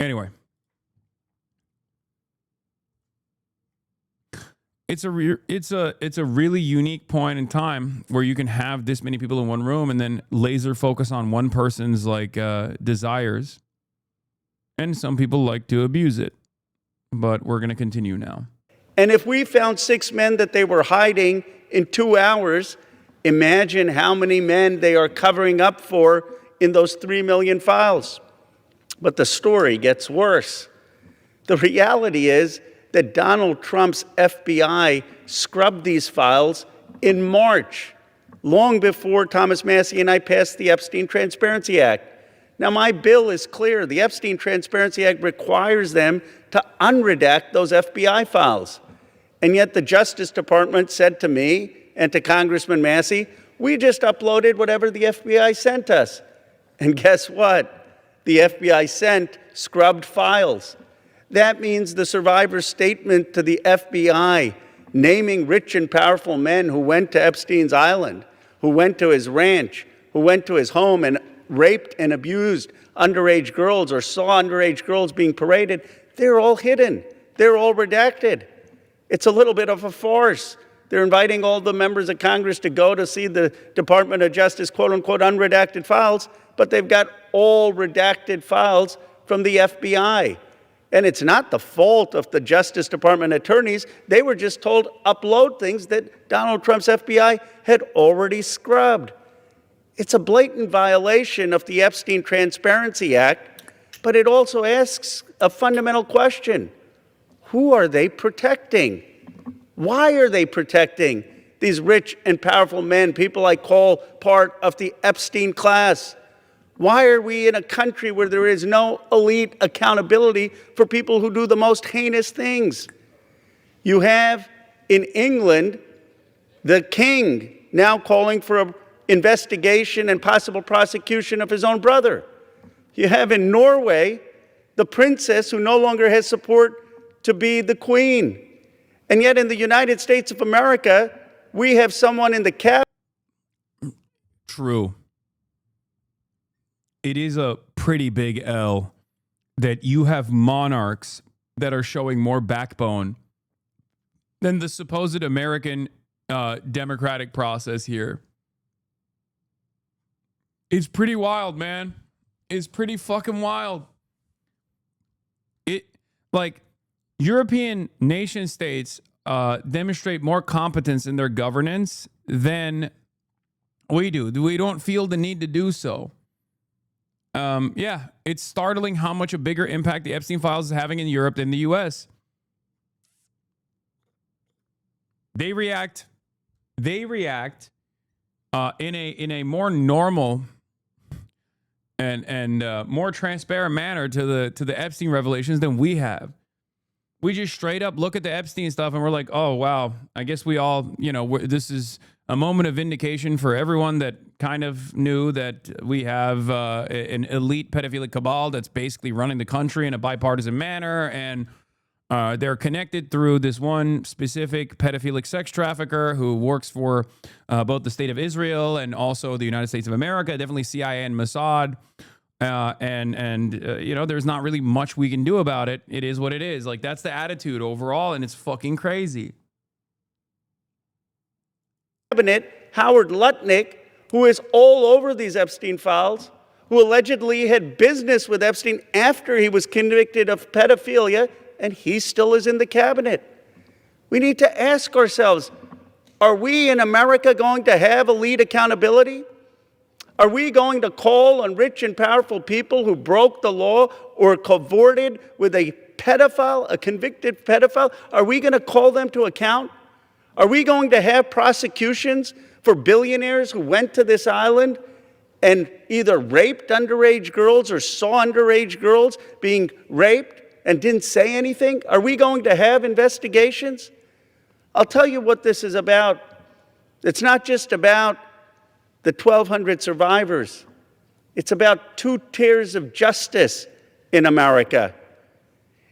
Anyway, it's a really unique point in time where you can have this many people in one room and then laser focus on one person's like desires, and some people like to abuse it. But we're going to continue now. And if we found 6 men that they were hiding in 2 hours, imagine how many men they are covering up for in those 3 million files. But the story gets worse. The reality is that Donald Trump's FBI scrubbed these files in March, long before Thomas Massie and I passed the Epstein Transparency Act. Now, my bill is clear. The Epstein Transparency Act requires them to unredact those FBI files. And yet the Justice Department said to me and to Congressman Massey, we just uploaded whatever the FBI sent us. And guess what? The FBI sent scrubbed files. That means the survivor's statement to the FBI, naming rich and powerful men who went to Epstein's island, who went to his ranch, who went to his home and raped and abused underage girls or saw underage girls being paraded, they're all hidden. They're all redacted. It's a little bit of a farce. They're inviting all the members of Congress to go to see the Department of Justice, quote unquote, unredacted files, but they've got all redacted files from the FBI. And it's not the fault of the Justice Department attorneys. They were just told upload things that Donald Trump's FBI had already scrubbed. It's a blatant violation of the Epstein Transparency Act, but it also asks a fundamental question. Who are they protecting? Why are they protecting these rich and powerful men, people I call part of the Epstein class? Why are we in a country where there is no elite accountability for people who do the most heinous things? You have in England the king now calling for an investigation and possible prosecution of his own brother. You have in Norway the princess who no longer has support to be the queen. And yet in the United States of America, we have someone in the cabinet. True. It is a pretty big L that you have monarchs that are showing more backbone than the supposed American democratic process here. It's pretty wild, man. It's pretty fucking wild. Like, European nation states demonstrate more competence in their governance than we do. We don't feel the need to do so. Yeah, it's startling how much a bigger impact the Epstein files is having in Europe than the U.S. They react in a more normal and more transparent manner to the Epstein revelations than we have. We just straight up look at the Epstein stuff and we're like, oh, wow, I guess we all, this is a moment of vindication for everyone that kind of knew that we have an elite pedophilic cabal that's basically running the country in a bipartisan manner. And they're connected through this one specific pedophilic sex trafficker who works for both the state of Israel and also the United States of America, definitely CIA and Mossad. There's not really much we can do about it. It is what it is. Like, that's the attitude overall, and it's fucking crazy. Cabinet, Howard Lutnick, who is all over these Epstein files, who allegedly had business with Epstein after he was convicted of pedophilia, and he still is in the cabinet. We need to ask ourselves, are we in America going to have elite accountability? Are we going to call on rich and powerful people who broke the law or cavorted with a pedophile, a convicted pedophile? Are we going to call them to account? Are we going to have prosecutions for billionaires who went to this island and either raped underage girls or saw underage girls being raped and didn't say anything? Are we going to have investigations? I'll tell you what this is about. It's not just about the 1,200 survivors. It's about 2 tiers of justice in America.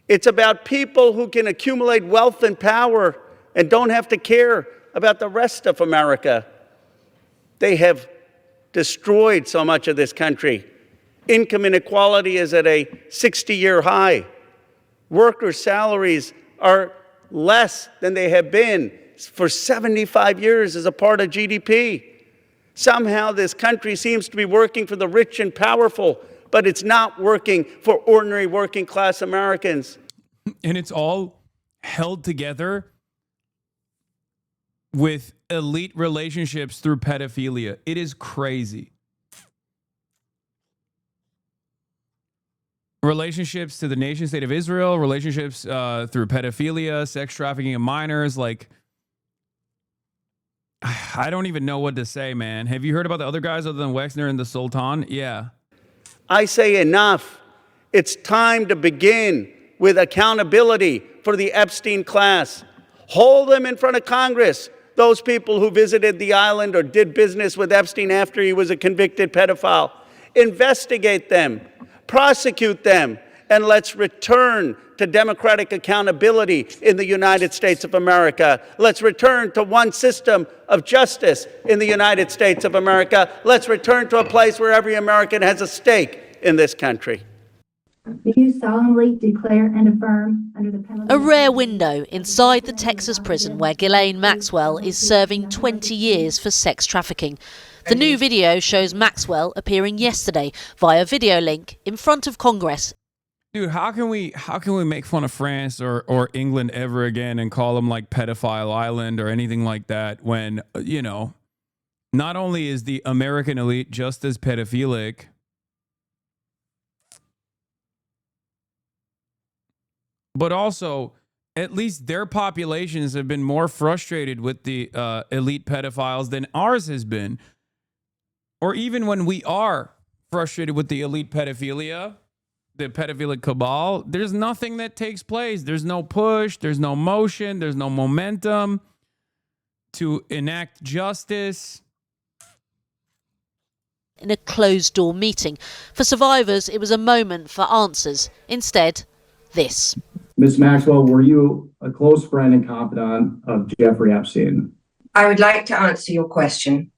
It's about people who can accumulate wealth and power and don't have to care about the rest of America. They have destroyed so much of this country. Income inequality is at a 60-year high. Workers' salaries are less than they have been for 75 years as a part of GDP. Somehow this country seems to be working for the rich and powerful, but it's not working for ordinary working class Americans. And it's all held together with elite relationships through pedophilia. It is crazy. Relationships to the nation state of Israel, relationships through pedophilia, sex trafficking of minors. Like, I don't even know what to say, man. Have you heard about the other guys other than Wexner and the Sultan? Yeah. I say enough. It's time to begin with accountability for the Epstein class. Hold them in front of Congress, those people who visited the island or did business with Epstein after he was a convicted pedophile. Investigate them, prosecute them, and let's return to democratic accountability in the United States of America. Let's return to one system of justice in the United States of America. Let's return to a place where every American has a stake in this country. Do you solemnly declare and affirm under the penalty A rare window inside the Texas prison where Ghislaine Maxwell is serving 20 years for sex trafficking. The new video shows Maxwell appearing yesterday via video link in front of Congress. Dude, how can we make fun of France or England ever again and call them like pedophile island or anything like that when, you know, not only is the American elite just as pedophilic, but also at least their populations have been more frustrated with the elite pedophiles than ours has been. Or even when we are frustrated with the elite pedophilia, the pedophilic cabal, there's nothing that takes place. There's no push, there's no motion, there's no momentum to enact justice. In a closed-door meeting. For survivors, it was a moment for answers. Instead, this. Ms. Maxwell, were you a close friend and confidant of Jeffrey Epstein? I would like to answer your question,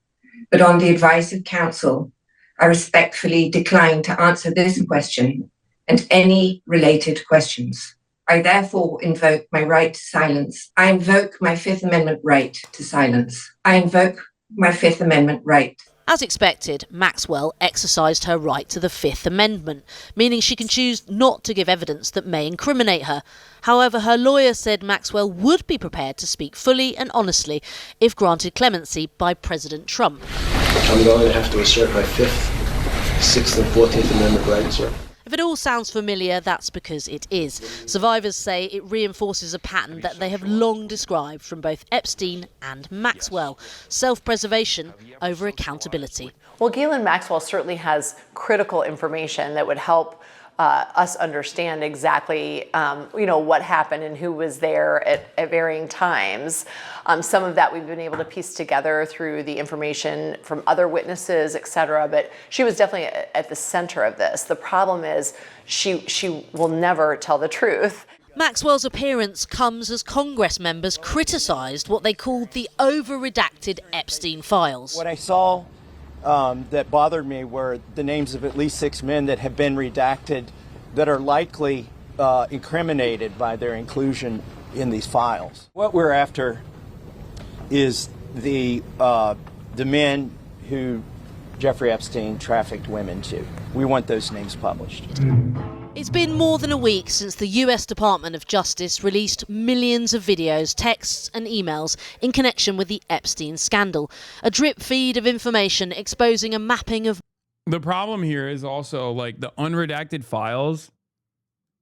but on the advice of counsel, I respectfully decline to answer this question and any related questions. I therefore invoke my right to silence. I invoke my Fifth Amendment right to silence. I invoke my Fifth Amendment right. As expected, Maxwell exercised her right to the Fifth Amendment, meaning she can choose not to give evidence that may incriminate her. However, her lawyer said Maxwell would be prepared to speak fully and honestly if granted clemency by President Trump. I'm going to have to assert my Fifth, Sixth, and 14th Amendment rights, sir. If it all sounds familiar, that's because it is. Survivors say it reinforces a pattern that they have long described from both Epstein and Maxwell: self-preservation over accountability. Well, Ghislaine Maxwell certainly has critical information that would help us understand exactly, what happened and who was there at varying times. Some of that we've been able to piece together through the information from other witnesses, et cetera. But she was definitely at the center of this. The problem is she will never tell the truth. Maxwell's appearance comes as Congress members criticised what they called the over-redacted Epstein files. What I saw that bothered me were the names of at least 6 men that have been redacted that are likely incriminated by their inclusion in these files. What we're after is the men who Jeffrey Epstein trafficked women to. We want those names published. It's been more than a week since the US Department of Justice released millions of videos, texts and emails in connection with the Epstein scandal. A drip feed of information exposing a mapping of... The problem here is also like the unredacted files.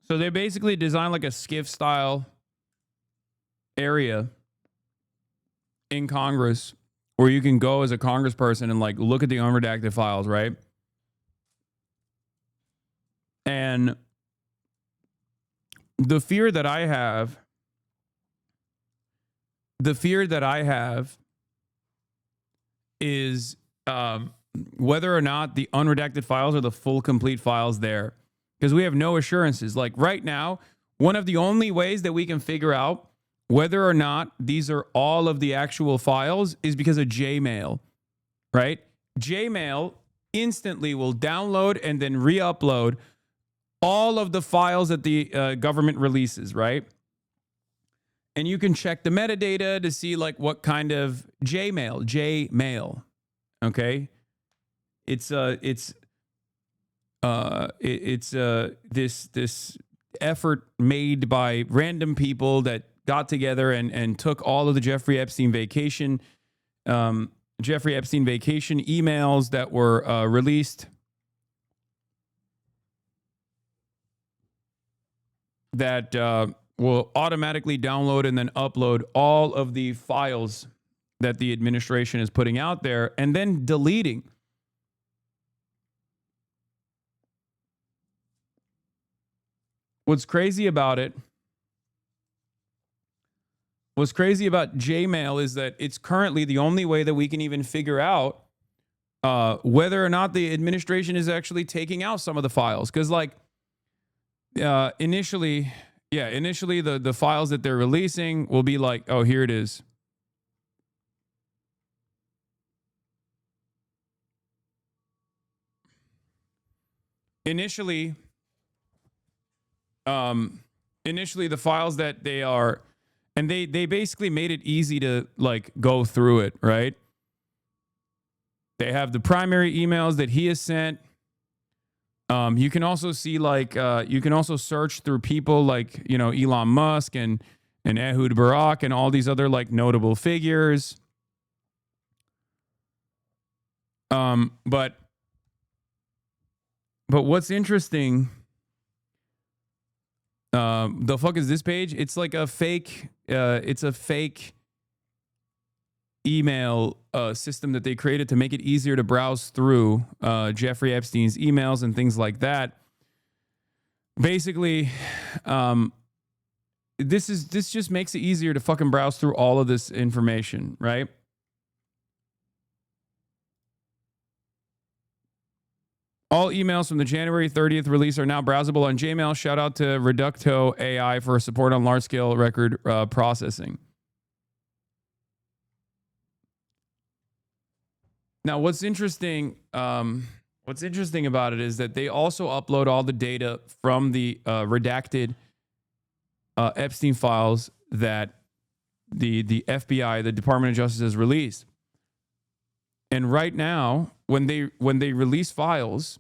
So they basically designed like a SCIF style area in Congress where you can go as a congressperson and like look at the unredacted files, right? And the fear that I have is whether or not the unredacted files are the full complete files there, because we have no assurances. Like right now, one of the only ways that we can figure out whether or not these are all of the actual files is because of Gmail, right? Gmail instantly will download and then re-upload all of the files that the government releases, right? And you can check the metadata to see like what kind of Gmail, okay? It's this effort made by random people that got together and took all of the Jeffrey Epstein vacation emails that were released that will automatically download and then upload all of the files that the administration is putting out there and then deleting. what's crazy about it, what's crazy about Gmail is that it's currently the only way that we can even figure out whether or not the administration is actually taking out some of the files. Because like initially the files that they're releasing will be like, oh, here it is. Initially the files that they are, and they basically made it easy to like go through it, right? They have the primary emails that he has sent. You can also see like you can also search through people like, you know, Elon Musk and Ehud Barak and all these other like notable figures. But what's interesting, the fuck is this page? It's like a fake, it's a fake email system that they created to make it easier to browse through Jeffrey Epstein's emails and things like that. Basically, this just makes it easier to fucking browse through all of this information, right? All emails from the January 30th release are now browsable on Gmail. Shout out to Reducto AI for support on large-scale record processing. Now, what's interesting about it is that they also upload all the data from the redacted Epstein files that the FBI, the Department of Justice, has released. And right now, when they release files,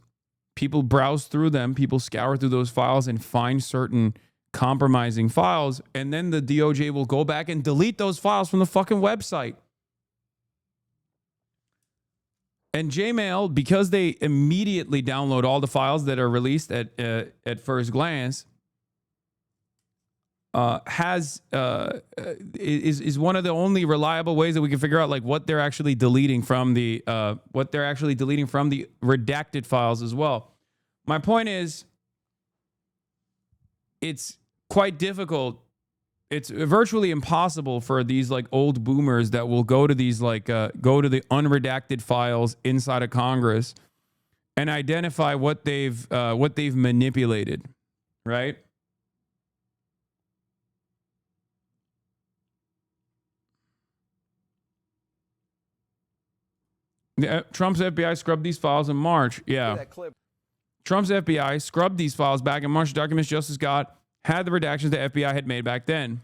people browse through them, people scour through those files and find certain compromising files, and then the DOJ will go back and delete those files from the fucking website. And Gmail, because they immediately download all the files that are released at first glance, is one of the only reliable ways that we can figure out like what they're actually deleting from the redacted files as well. My point is, it's quite difficult. It's virtually impossible for these like old boomers that will go to these like go to the unredacted files inside of Congress and identify what they've manipulated, right? Trump's FBI scrubbed these files in March. Yeah. Trump's FBI scrubbed these files back in March. Documents Justice got had the redactions the FBI had made back then.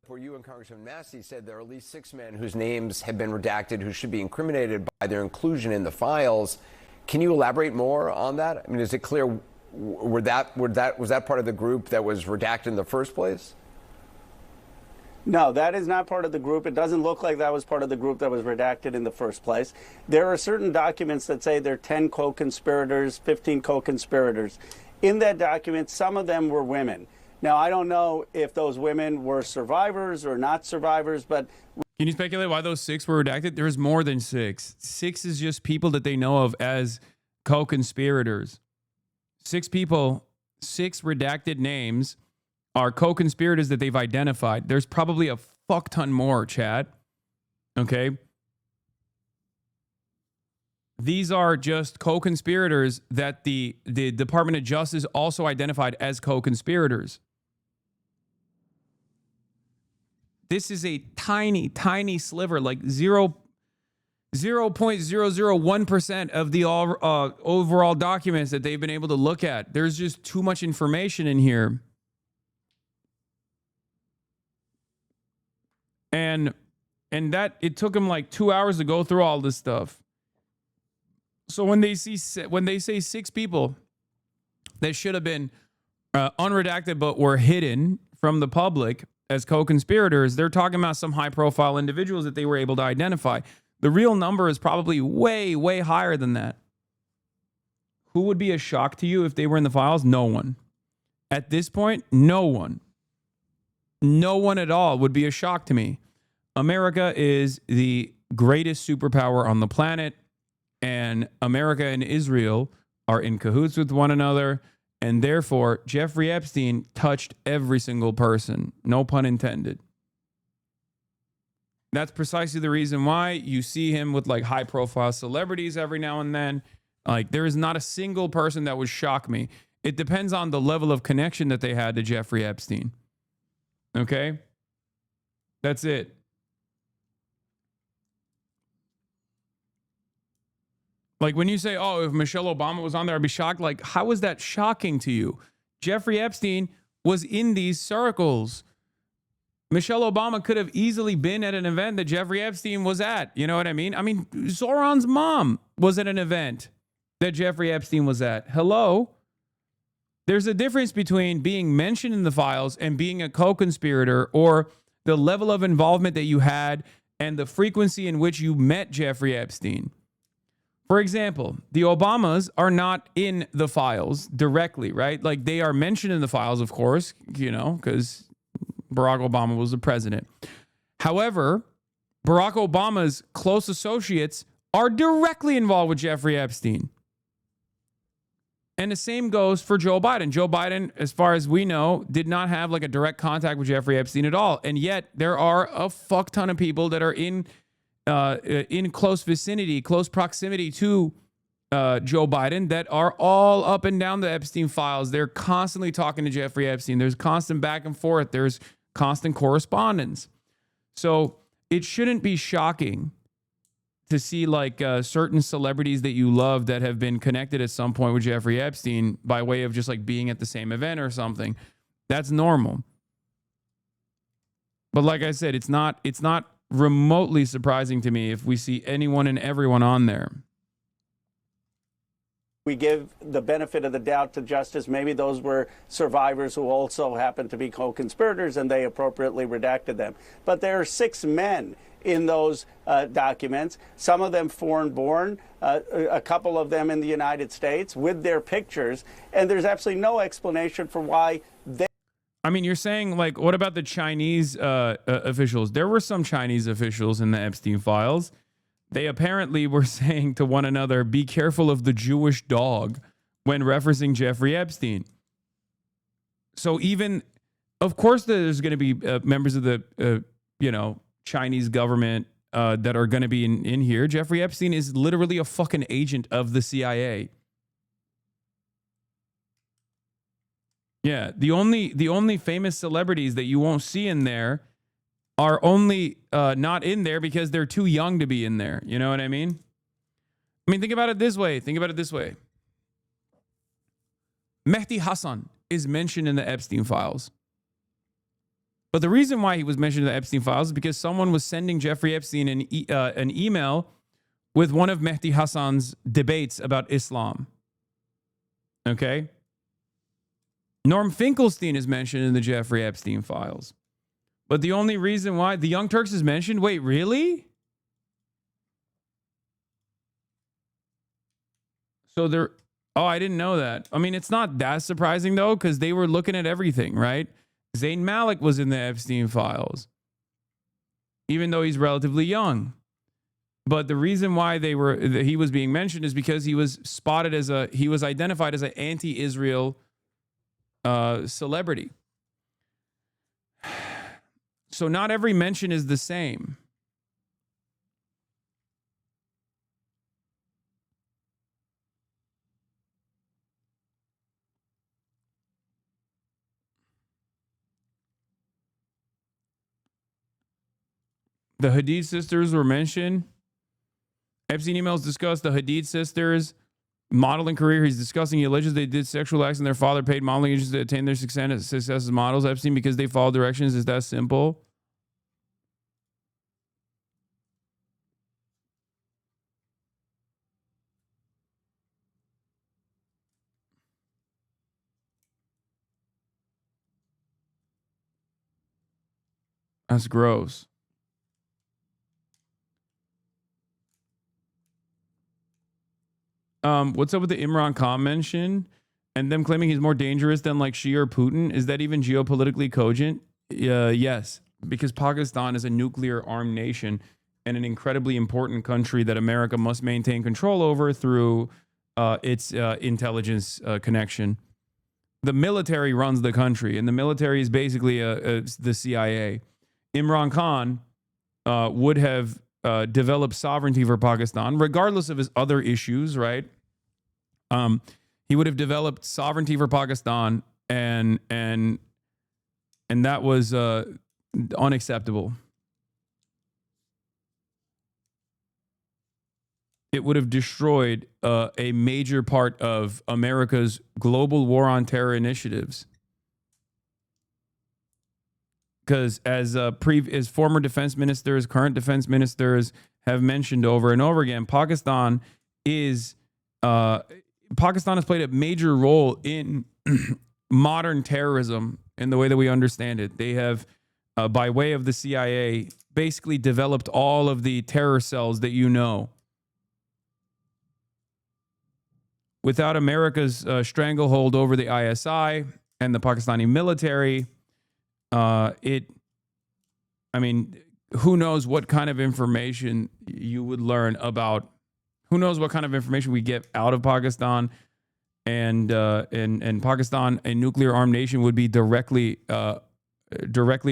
Where you and Congressman Massey said there are at least 6 men whose names have been redacted who should be incriminated by their inclusion in the files. Can you elaborate more on that? I mean, is it clear was that part of the group that was redacted in the first place? No, that is not part of the group. It doesn't look like that was part of the group that was redacted in the first place. There are certain documents that say there are 10 co-conspirators, 15 co-conspirators. In that document, some of them were women. Now, I don't know if those women were survivors or not survivors, but... Can you speculate why those 6 were redacted? There's more than 6. 6 is just people that they know of as co-conspirators. 6 people, 6 redacted names are co-conspirators that they've identified. There's probably a fuck ton more, Chad. Okay? These are just co-conspirators that the Department of Justice also identified as co-conspirators. This is a tiny, tiny sliver, like 0.001% of the overall documents that they've been able to look at. There's just too much information in here. And that it took them like 2 hours to go through all this stuff. So when they say 6 people that should have been unredacted but were hidden from the public as co-conspirators, they're talking about some high-profile individuals that they were able to identify. The real number is probably way, way higher than that. Who would be a shock to you if they were in the files? No one. At this point, no one. No one at all would be a shock to me. America is the greatest superpower on the planet, and America and Israel are in cahoots with one another, And therefore, Jeffrey Epstein touched every single person. No pun intended. That's precisely the reason why you see him with like high profile celebrities every now and then. Like there is not a single person that would shock me. It depends on the level of connection that they had to Jeffrey Epstein. Okay? That's it. Like when you say, oh, if Michelle Obama was on there, I'd be shocked. Like, how is that shocking to you? Jeffrey Epstein was in these circles. Michelle Obama could have easily been at an event that Jeffrey Epstein was at. You know what I mean? I mean, Zoran's mom was at an event that Jeffrey Epstein was at. Hello? There's a difference between being mentioned in the files and being a co-conspirator, or the level of involvement that you had and the frequency in which you met Jeffrey Epstein. For example, the Obamas are not in the files directly, right? Like they are mentioned in the files, of course, you know, because Barack Obama was the president. However, Barack Obama's close associates are directly involved with Jeffrey Epstein. And the same goes for Joe Biden. Joe Biden, as far as we know, did not have like a direct contact with Jeffrey Epstein at all. And yet there are a fuck ton of people that are in close vicinity, close proximity to Joe Biden that are all up and down the Epstein files. They're constantly talking to Jeffrey Epstein. There's constant back and forth. There's constant correspondence. So it shouldn't be shocking to see like certain celebrities that you love that have been connected at some point with Jeffrey Epstein by way of just like being at the same event or something. That's normal. But like I said, it's not remotely surprising to me if we see anyone and everyone on there. We give the benefit of the doubt to justice. Maybe those were survivors who also happened to be co-conspirators and they appropriately redacted them. But there are 6 men in those documents, some of them foreign-born, a couple of them in the United States with their pictures, and there's absolutely no explanation for why they... I mean, you're saying, like, what about the Chinese officials? There were some Chinese officials in the Epstein files. They apparently were saying to one another, be careful of the Jewish dog when referencing Jeffrey Epstein. So even, of course, there's going to be members of the, Chinese government that are going to be in here. Jeffrey Epstein is literally a fucking agent of the CIA. Yeah, the only famous celebrities that you won't see in there are only not in there because they're too young to be in there. You know what I mean? I mean, think about it this way. Mehdi Hasan is mentioned in the Epstein files. But the reason why he was mentioned in the Epstein files is because someone was sending Jeffrey Epstein an email with one of Mehdi Hasan's debates about Islam. Okay? Norm Finkelstein is mentioned in the Jeffrey Epstein files. But the only reason why the Young Turks is mentioned, wait, really? So they're, oh, I didn't know that. I mean, it's not that surprising though, because they were looking at everything, right? Zayn Malik was in the Epstein files, even though he's relatively young. But the reason why he was being mentioned is because he was identified as an anti-Israel celebrity. So not every mention is the same. The Hadid sisters were mentioned. Epstein emails discuss the Hadid sisters' modeling career. He's discussing he alleges they did sexual acts and their father paid modeling agencies to attain their success as models. Epstein, because they followed directions. Is that simple? That's gross. What's up with the Imran Khan mention and them claiming he's more dangerous than like Xi or Putin? Is that even geopolitically cogent? Yes, because Pakistan is a nuclear armed nation and an incredibly important country that America must maintain control over through its intelligence connection. the military runs the country, and the military is basically the CIA. Imran Khan would have developed sovereignty for Pakistan, regardless of his other issues, right? He would have developed sovereignty for Pakistan, and that was unacceptable. It would have destroyed a major part of America's global war on terror initiatives. Because as former defense ministers, current defense ministers have mentioned over and over again, Pakistan has played a major role in modern terrorism in the way that we understand it. They have, by way of the CIA, basically developed all of the terror cells that you know. Without America's stranglehold over the ISI and the Pakistani military, who knows what kind of information you would learn about, who knows what kind of information we get out of Pakistan, and Pakistan, a nuclear armed nation, would be directly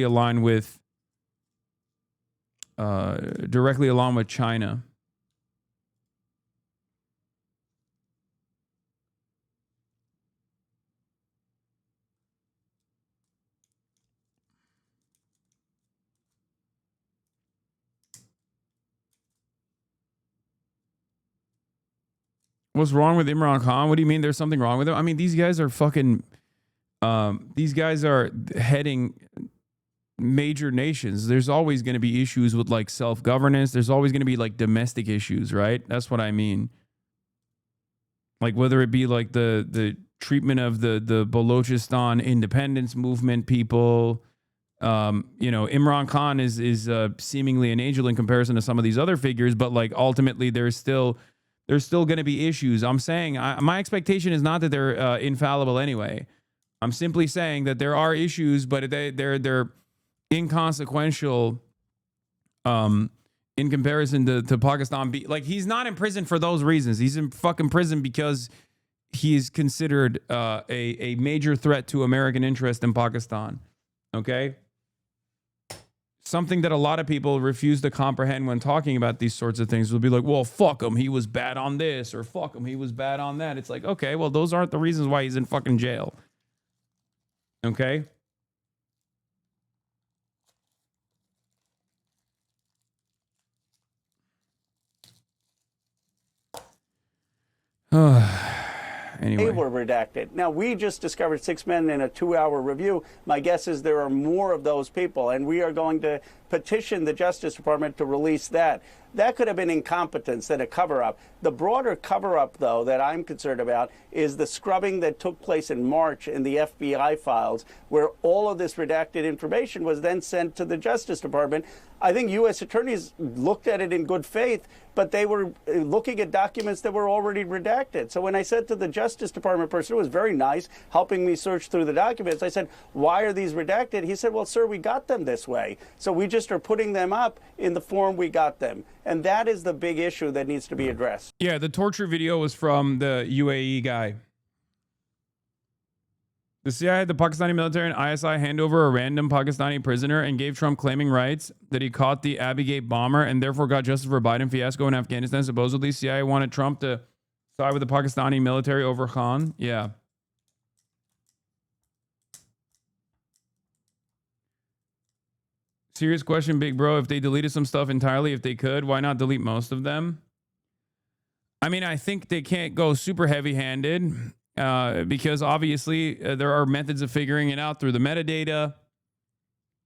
aligned with China. What's wrong with Imran Khan? What do you mean there's something wrong with him? I mean, these guys are fucking, these guys are heading major nations. There's always going to be issues with like self-governance. There's always going to be like domestic issues, right? That's what I mean. Like whether it be like the treatment of the Balochistan independence movement people. Imran Khan is seemingly an angel in comparison to some of these other figures, but like ultimately there's still going to be issues. I'm saying my expectation is not that they're infallible anyway. I'm simply saying that there are issues, but they're inconsequential in comparison to Pakistan. Like he's not in prison for those reasons. He's in fucking prison because he is considered a major threat to American interest in Pakistan. Okay? Something that a lot of people refuse to comprehend when talking about these sorts of things will be like, well, fuck him, he was bad on this, or fuck him, he was bad on that. It's like, okay, well, those aren't the reasons why he's in fucking jail. Okay? Anyway. They were redacted. Now, we just discovered 6 men in a 2-hour review. My guess is there are more of those people, and we are going to petition the Justice Department to release that. That could have been incompetence and a cover-up. The broader cover-up, though, that I'm concerned about is the scrubbing that took place in March in the FBI files, where all of this redacted information was then sent to the Justice Department. I think U.S. attorneys looked at it in good faith, but they were looking at documents that were already redacted. So when I said to the Justice Department person, who was very nice, helping me search through the documents, I said, why are these redacted? He said, well, sir, we got them this way. So we just are putting them up in the form we got them. And that is the big issue that needs to be addressed. Yeah, the torture video was from the UAE guy. The CIA had the Pakistani military and ISI hand over a random Pakistani prisoner and gave Trump claiming rights that he caught the Abbey Gate bomber and therefore got justice for Biden fiasco in Afghanistan. Supposedly, CIA wanted Trump to side with the Pakistani military over Khan. Yeah. Serious question, big bro. If they deleted some stuff entirely, if they could, why not delete most of them? I mean, I think they can't go super heavy-handed. Because obviously there are methods of figuring it out through the metadata,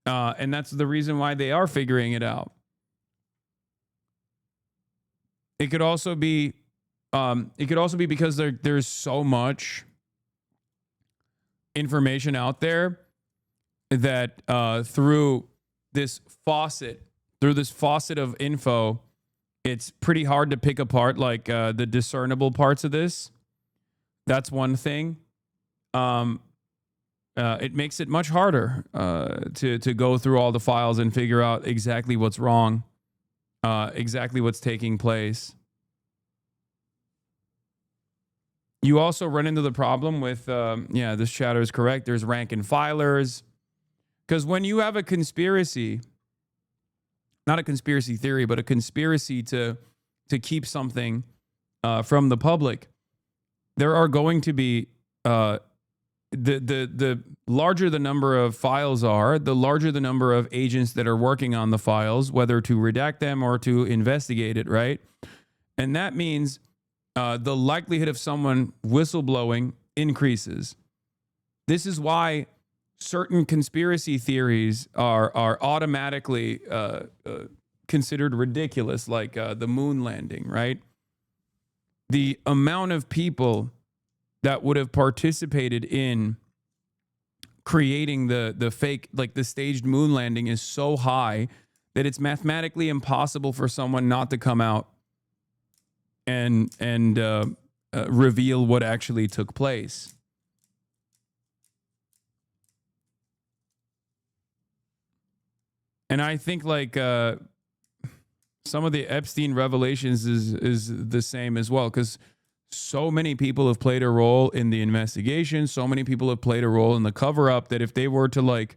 and that's the reason why they are figuring it out. It could also be because there's so much information out there that through this faucet of info, it's pretty hard to pick apart like the discernible parts of this. That's one thing. It makes it much harder to go through all the files and figure out exactly what's wrong, exactly what's taking place. You also run into the problem with, yeah, this chatter is correct. There's rank and filers. Because when you have a conspiracy, not a conspiracy theory, but a conspiracy to keep something from the public, there are going to be the larger the number of files are, the larger the number of agents that are working on the files, whether to redact them or to investigate it, right? And that means the likelihood of someone whistleblowing increases. This is why certain conspiracy theories are automatically considered ridiculous, like the moon landing, right? The amount of people that would have participated in creating the fake, like the staged moon landing, is so high that it's mathematically impossible for someone not to come out and reveal what actually took place. And I think like some of the Epstein revelations is the same as well, because so many people have played a role in the investigation. So many people have played a role in the cover up that if they were to like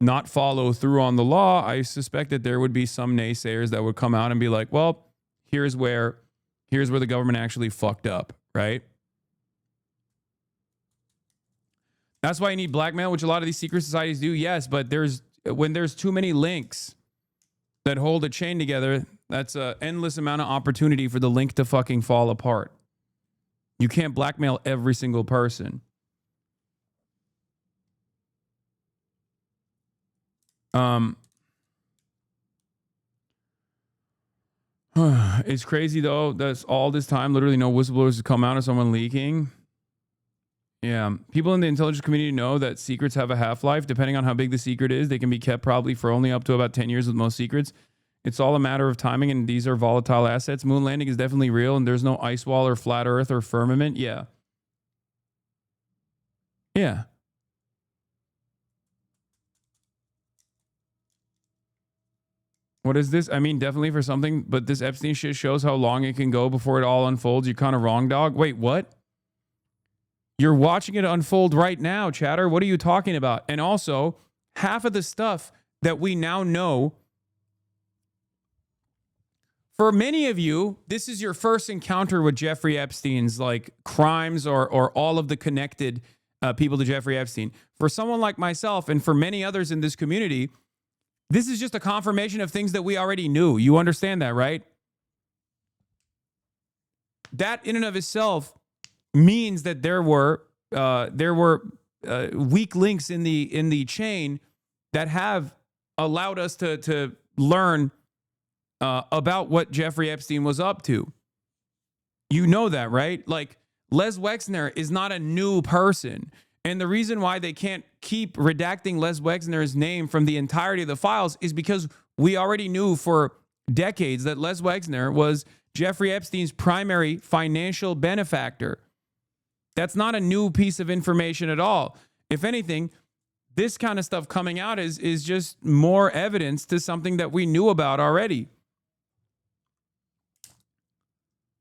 not follow through on the law, I suspect that there would be some naysayers that would come out and be like, well, here's where the government actually fucked up, right? That's why you need blackmail, which a lot of these secret societies do, yes, but when there's too many links that hold a chain together, that's an endless amount of opportunity for the link to fucking fall apart. You can't blackmail every single person. It's crazy though. That's all this time, literally no whistleblowers have come out of someone leaking. Yeah. People in the intelligence community know that secrets have a half-life. Depending on how big the secret is, they can be kept probably for only up to about 10 years with most secrets. It's all a matter of timing, and these are volatile assets. Moon landing is definitely real, and there's no ice wall or flat earth or firmament. Yeah. Yeah. What is this? I mean, definitely for something, but this Epstein shit shows how long it can go before it all unfolds. You're kind of wrong, dog. Wait, what? You're watching it unfold right now, chatter. What are you talking about? And also, half of the stuff that we now know, for many of you, this is your first encounter with Jeffrey Epstein's like crimes or all of the connected people to Jeffrey Epstein. For someone like myself and for many others in this community, this is just a confirmation of things that we already knew. You understand that, right? That in and of itself means that there were weak links in the chain that have allowed us to learn about what Jeffrey Epstein was up to. You know that, right? Like, Les Wexner is not a new person. And the reason why they can't keep redacting Les Wexner's name from the entirety of the files is because we already knew for decades that Les Wexner was Jeffrey Epstein's primary financial benefactor. That's not a new piece of information at all. If anything, this kind of stuff coming out is just more evidence to something that we knew about already.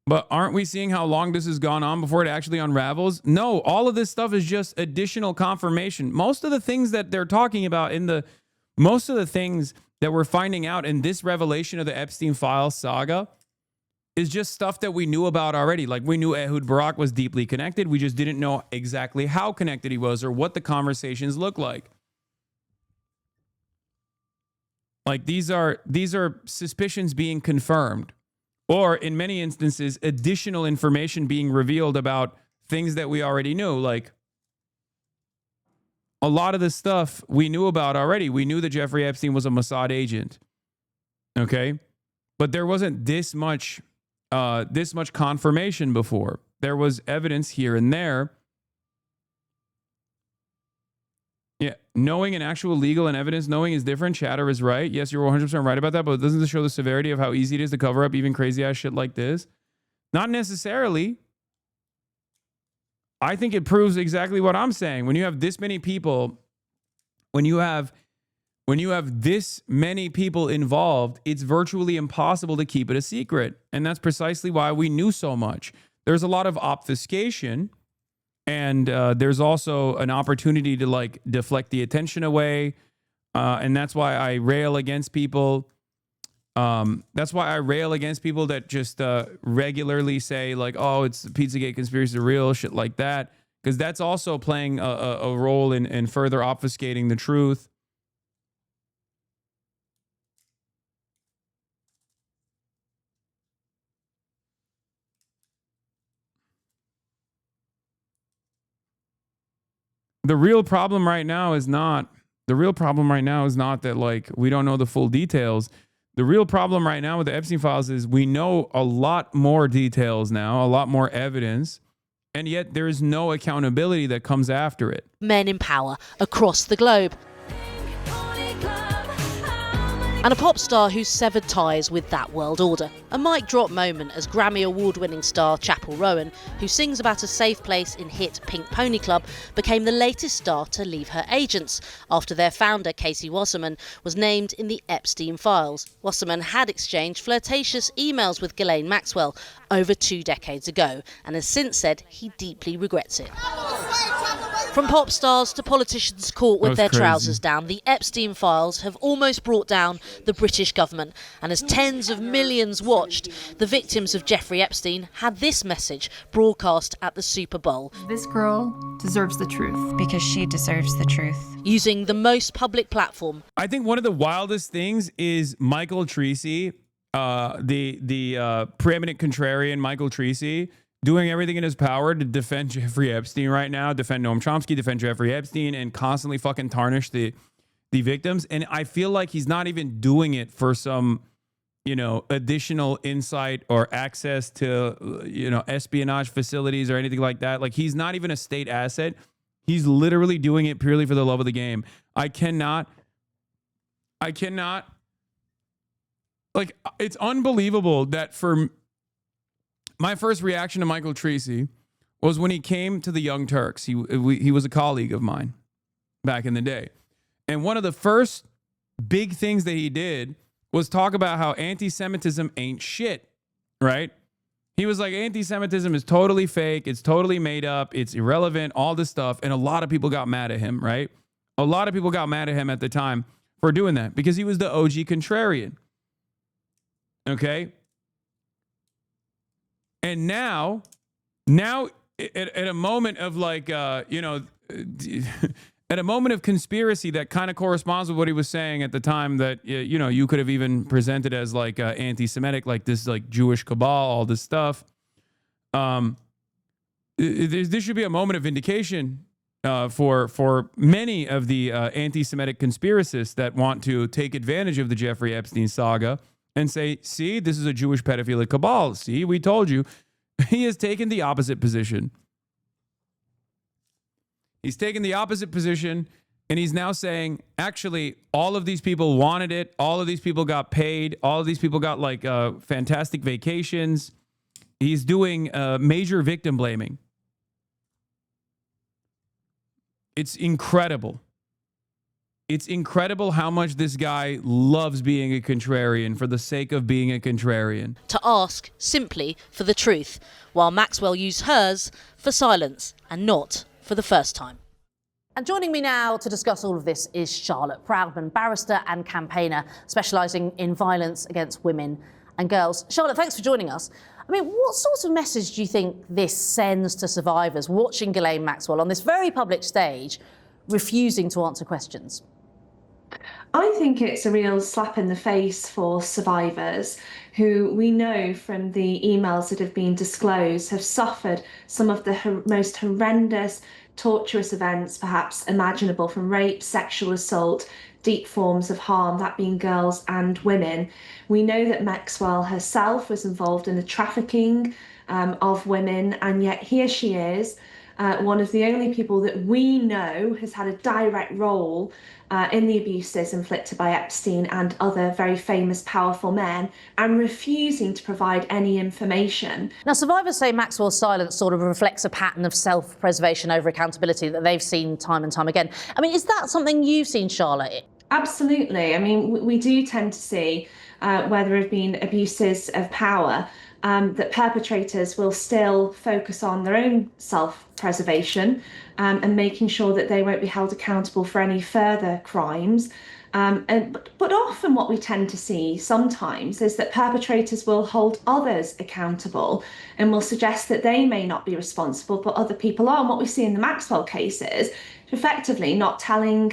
But aren't we seeing how long this has gone on before it actually unravels? No, all of this stuff is just additional confirmation. Most of the things that they're talking about most of the things that we're finding out in this revelation of the Epstein files saga is just stuff that we knew about already. Like, we knew Ehud Barak was deeply connected. We just didn't know exactly how connected he was or what the conversations look like. Like, these are suspicions being confirmed. Or in many instances, additional information being revealed about things that we already knew. Like, a lot of the stuff we knew about already. We knew that Jeffrey Epstein was a Mossad agent. Okay? But there wasn't this much confirmation before. There was evidence here and there. Yeah, knowing and actual legal and evidence knowing is different. Chatter is right. Yes, you're 100% right about that, but doesn't this show the severity of how easy it is to cover up even crazy-ass shit like this? Not necessarily. I think it proves exactly what I'm saying. When you have this many people, when you have this many people involved, it's virtually impossible to keep it a secret. And that's precisely why we knew so much. There's a lot of obfuscation, And there's also an opportunity to like deflect the attention away. And that's why I rail against people. That's why I rail against people that just regularly say like, oh, it's the Pizzagate conspiracy is real, shit like that. Because that's also playing a role in further obfuscating the truth. The real problem right now is not that like we don't know the full details. The real problem right now with the Epstein files is we know a lot more details now, a lot more evidence, and yet there is no accountability that comes after it. Men in power across the globe. And a pop star who severed ties with that world order. A mic drop moment as Grammy award-winning star Chappell Rowan, who sings about a safe place in hit Pink Pony Club, became the latest star to leave her agents after their founder, Casey Wasserman, was named in the Epstein files. Wasserman had exchanged flirtatious emails with Ghislaine Maxwell over 2 decades ago and has since said he deeply regrets it. From pop stars to politicians caught with their trousers down, the Epstein files have almost brought down the British government. And as tens of millions watched, the victims of Jeffrey Epstein had this message broadcast at the Super Bowl. This girl deserves the truth. Because she deserves the truth. Using the most public platform. I think one of the wildest things is Michael Treacy, the preeminent contrarian Michael Treacy, doing everything in his power to defend Jeffrey Epstein right now, defend Noam Chomsky, defend Jeffrey Epstein, and constantly fucking tarnish the victims. And I feel like he's not even doing it for some, additional insight or access to, espionage facilities or anything like that. Like, he's not even a state asset. He's literally doing it purely for the love of the game. I cannot, like, it's unbelievable that my first reaction to Michael Treacy was when he came to the Young Turks. He was a colleague of mine back in the day. And one of the first big things that he did was talk about how anti-Semitism ain't shit, right? He was like, anti-Semitism is totally fake. It's totally made up. It's irrelevant, all this stuff. And a lot of people got mad at him, right? A lot of people got mad at him at the time for doing that because he was the OG contrarian. Okay? And now at a moment of like, at a moment of conspiracy that kind of corresponds with what he was saying at the time that, you could have even presented as like anti-Semitic, like this like Jewish cabal, all this stuff. This should be a moment of vindication for many of the anti-Semitic conspiracists that want to take advantage of the Jeffrey Epstein saga and say, see, this is a Jewish pedophilic cabal. See, we told you. He has taken the opposite position. He's taken the opposite position, and he's now saying, actually, all of these people wanted it. All of these people got paid. All of these people got like fantastic vacations. He's doing major victim blaming. It's incredible. It's incredible how much this guy loves being a contrarian for the sake of being a contrarian. To ask simply for the truth, while Maxwell used hers for silence and not for the first time. And joining me now to discuss all of this is Charlotte Proudman, barrister and campaigner specialising in violence against women and girls. Charlotte, thanks for joining us. I mean, what sort of message do you think this sends to survivors watching Ghislaine Maxwell on this very public stage, refusing to answer questions? I think it's a real slap in the face for survivors who we know from the emails that have been disclosed have suffered some of the most horrendous, torturous events perhaps imaginable, from rape, sexual assault, deep forms of harm, that being girls and women. We know that Maxwell herself was involved in the trafficking of women, and yet here she is, one of the only people that we know has had a direct role in the abuses inflicted by Epstein and other very famous, powerful men, and refusing to provide any information. Now, survivors say Maxwell's silence sort of reflects a pattern of self-preservation over accountability that they've seen time and time again. I mean, is that something you've seen, Charlotte? Absolutely. I mean, we do tend to see where there have been abuses of power, that perpetrators will still focus on their own self-preservation and making sure that they won't be held accountable for any further crimes. But often what we tend to see sometimes is that perpetrators will hold others accountable and will suggest that they may not be responsible, but other people are. And what we see in the Maxwell cases, effectively not telling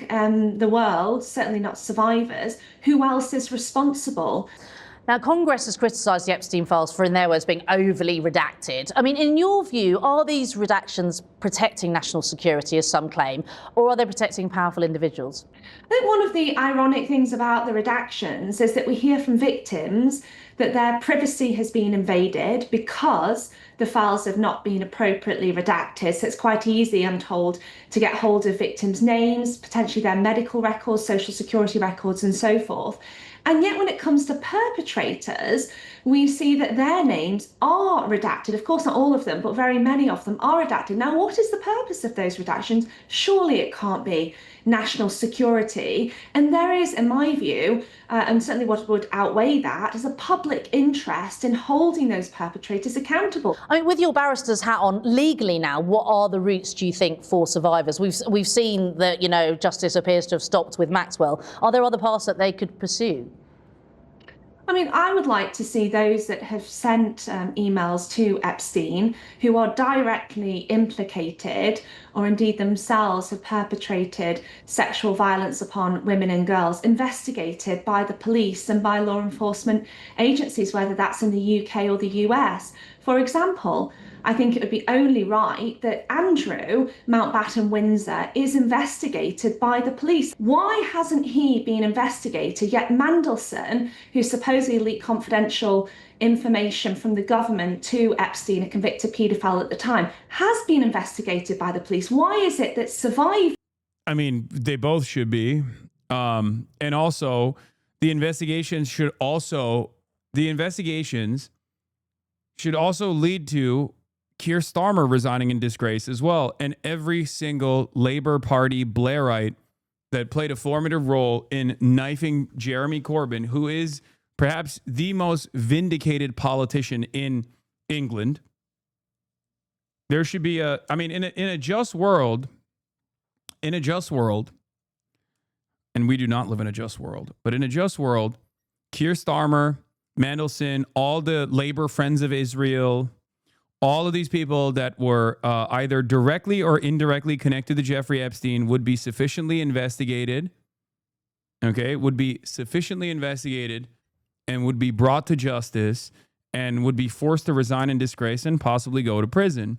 the world, certainly not survivors, who else is responsible. Now, Congress has criticised the Epstein files for, in their words, being overly redacted. I mean, in your view, are these redactions protecting national security, as some claim, or are they protecting powerful individuals? I think one of the ironic things about the redactions is that we hear from victims that their privacy has been invaded because the files have not been appropriately redacted. So it's quite easy, I'm told, to get hold of victims' names, potentially their medical records, social security records, and so forth. And yet when it comes to perpetrators, we see that their names are redacted. Of course, not all of them, but very many of them are redacted. Now, what is the purpose of those redactions? Surely it can't be national security. And there is, in my view, and certainly what would outweigh that, is a public interest in holding those perpetrators accountable. I mean, with your barrister's hat on, legally now, what are the routes, do you think, for survivors? We've seen that, you know, justice appears to have stopped with Maxwell. Are there other paths that they could pursue? I mean, I would like to see those that have sent emails to Epstein who are directly implicated or indeed themselves have perpetrated sexual violence upon women and girls investigated by the police and by law enforcement agencies, whether that's in the UK or the US. For example, I think it would be only right that Andrew Mountbatten Windsor is investigated by the police. Why hasn't he been investigated? Yet Mandelson, who supposedly leaked confidential information from the government to Epstein, a convicted paedophile at the time, has been investigated by the police. Why is it that survivors... I mean, they both should be. And also, the investigations should also lead to Keir Starmer resigning in disgrace as well, and every single Labour Party Blairite that played a formative role in knifing Jeremy Corbyn, who is perhaps the most vindicated politician in England. There should be in a just world, and we do not live in a just world, but in a just world, Keir Starmer, Mandelson, all the Labour Friends of Israel, all of these people that were either directly or indirectly connected to Jeffrey Epstein would be sufficiently investigated, and would be brought to justice and would be forced to resign in disgrace and possibly go to prison.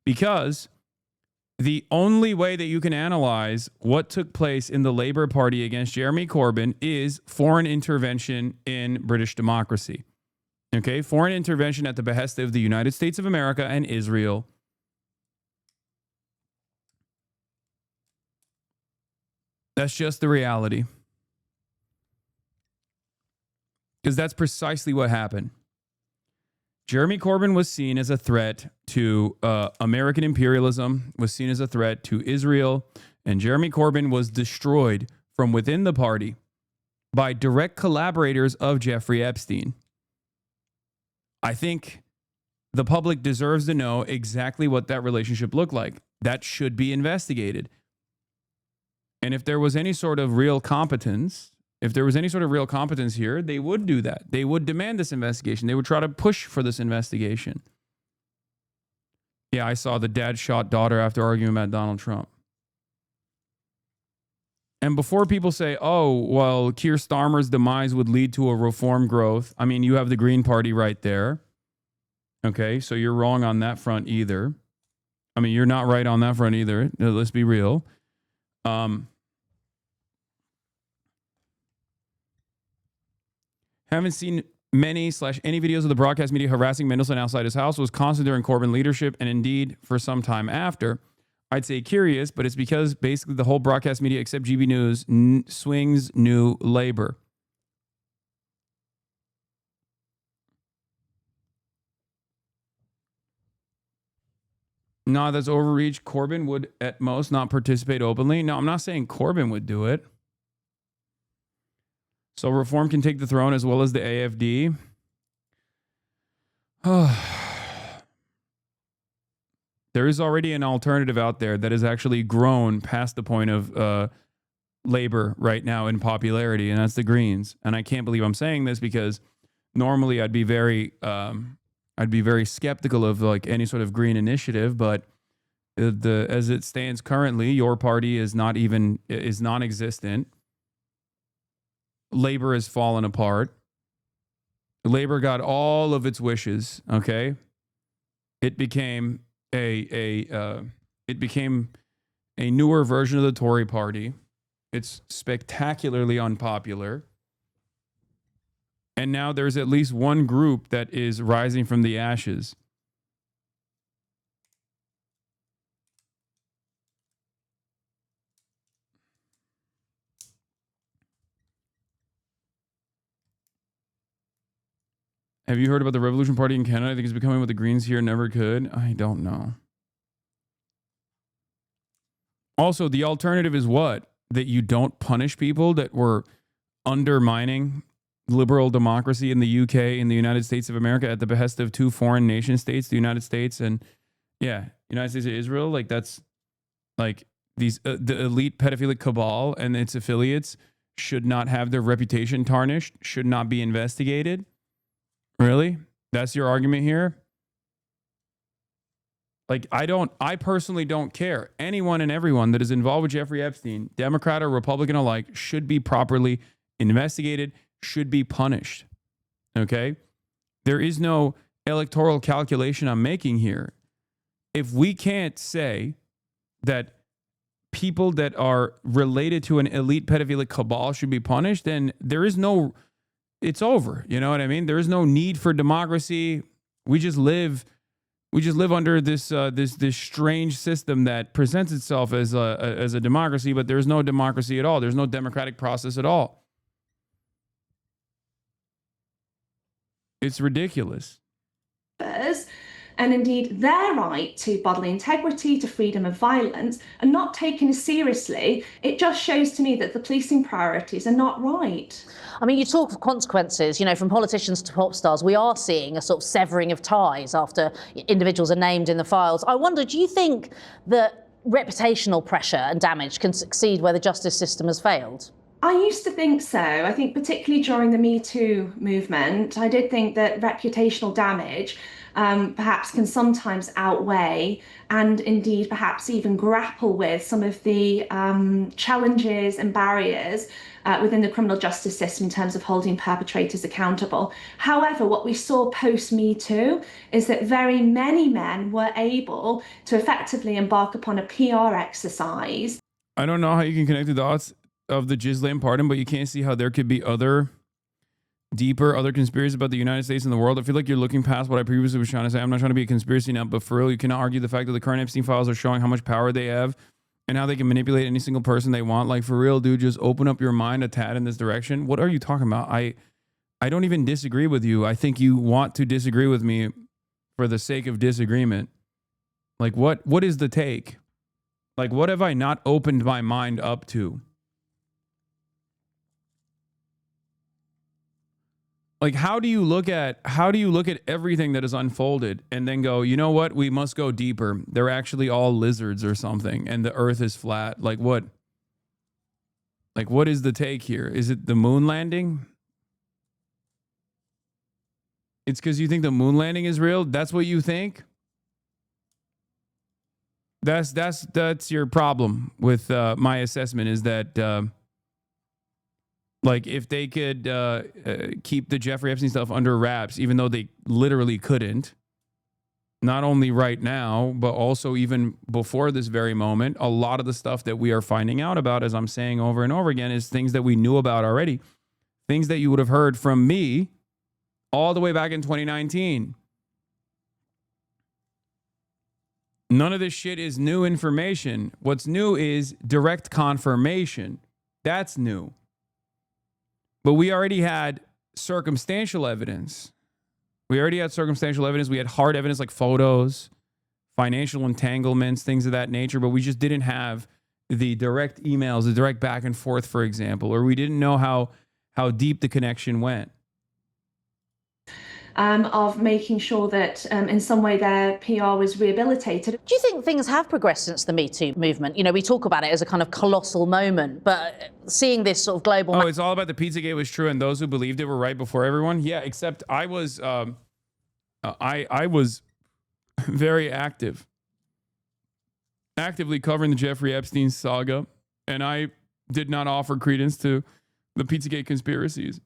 Because the only way that you can analyze what took place in the Labour Party against Jeremy Corbyn is foreign intervention in British democracy. Foreign intervention at the behest of the United States of America and Israel. That's just the reality. Because that's precisely what happened. Jeremy Corbyn was seen as a threat to American imperialism, was seen as a threat to Israel, and Jeremy Corbyn was destroyed from within the party by direct collaborators of Jeffrey Epstein. I think the public deserves to know exactly what that relationship looked like. That should be investigated. And if there was any sort of real competence, here, they would do that. They would demand this investigation. They would try to push for this investigation. Yeah, I saw the dad shot daughter after arguing about Donald Trump. And before people say, oh, well, Keir Starmer's demise would lead to a reform growth. I mean, you have the Green Party right there. So you're wrong on that front either. I mean, you're not right on that front either. Let's be real. Haven't seen any videos of the broadcast media harassing Mendelsohn outside his house. Was constant during Corbyn leadership and indeed for some time after. I'd say curious, but it's because basically the whole broadcast media except GB News swings New Labour. No, that's overreach. Corbyn would at most not participate openly. No, I'm not saying Corbyn would do it. So reform can take the throne as well as the AFD. There is already an alternative out there that has actually grown past the point of labor right now in popularity, and that's the Greens. And I can't believe I'm saying this because normally I'd be very skeptical of like any sort of green initiative, but as it stands currently, your party is non-existent. Labor has fallen apart. Labor got all of its wishes. Okay, it became a newer version of the Tory party. It's spectacularly unpopular. And now there's at least one group that is rising from the ashes. Have you heard about the Revolution Party in Canada? I think it's becoming what the Greens here never could. I don't know. Also, the alternative is what? That you don't punish people that were undermining liberal democracy in the UK, in the United States of America, at the behest of two foreign nation states, the United States and, United States and Israel. Like, that's like these the elite pedophilic cabal and its affiliates should not have their reputation tarnished, should not be investigated. Really? That's your argument here? Like, I personally don't care. Anyone and everyone that is involved with Jeffrey Epstein, Democrat or Republican alike, should be properly investigated, should be punished. Okay? There is no electoral calculation I'm making here. If we can't say that people that are related to an elite pedophilic cabal should be punished, then there is no, it's over. You know what I mean? There is no need for democracy. We just live under this this strange system that presents itself as a democracy, but there's no democracy at all. There's no democratic process at all. It's ridiculous. And indeed their right to bodily integrity, to freedom of violence, are not taken seriously. It just shows to me that the policing priorities are not right. I mean, you talk of consequences, from politicians to pop stars. We are seeing a sort of severing of ties after individuals are named in the files. I wonder, do you think that reputational pressure and damage can succeed where the justice system has failed? I used to think so. I think particularly during the Me Too movement, I did think that reputational damage perhaps can sometimes outweigh and indeed perhaps even grapple with some of the challenges and barriers within the criminal justice system in terms of holding perpetrators accountable. However, what we saw post Me Too is that very many men were able to effectively embark upon a PR exercise. I don't know how you can connect the dots of the GHISLAINE pardon, but you can't see how there could be other conspiracies about the United States and the world. I feel like you're looking past what I previously was trying to say. I'm not trying to be a conspiracy nut, but for real, you cannot argue the fact that the current Epstein files are showing how much power they have and how they can manipulate any single person they want. Like, for real, dude, just open up your mind a tad in this direction. What are you talking about? I don't even disagree with you. I think you want to disagree with me for the sake of disagreement. Like, what is the take? Like, what have I not opened my mind up to? Like, how do you look at everything that is unfolded and then go, you know what? We must go deeper. They're actually all lizards or something, and the earth is flat. Like, what? Like, what is the take here? Is it the moon landing? It's because you think the moon landing is real? That's what you think? That's your problem with my assessment, is that like, if they could keep the Jeffrey Epstein stuff under wraps, even though they literally couldn't, not only right now, but also even before this very moment, a lot of the stuff that we are finding out about, as I'm saying over and over again, is things that we knew about already. Things that you would have heard from me all the way back in 2019. None of this shit is new information. What's new is direct confirmation. That's new. But we already had circumstantial evidence. We had hard evidence like photos, financial entanglements, things of that nature, but we just didn't have the direct emails, the direct back and forth, for example, or we didn't know how deep the connection went. Of making sure that in some way their PR was rehabilitated. Do you think things have progressed since the Me Too movement? You know, we talk about it as a kind of colossal moment, but seeing this sort of global... Oh, it's all about the Pizzagate was true and those who believed it were right before everyone? Yeah, except I was very actively covering the Jeffrey Epstein saga, and I did not offer credence to the Pizzagate conspiracies.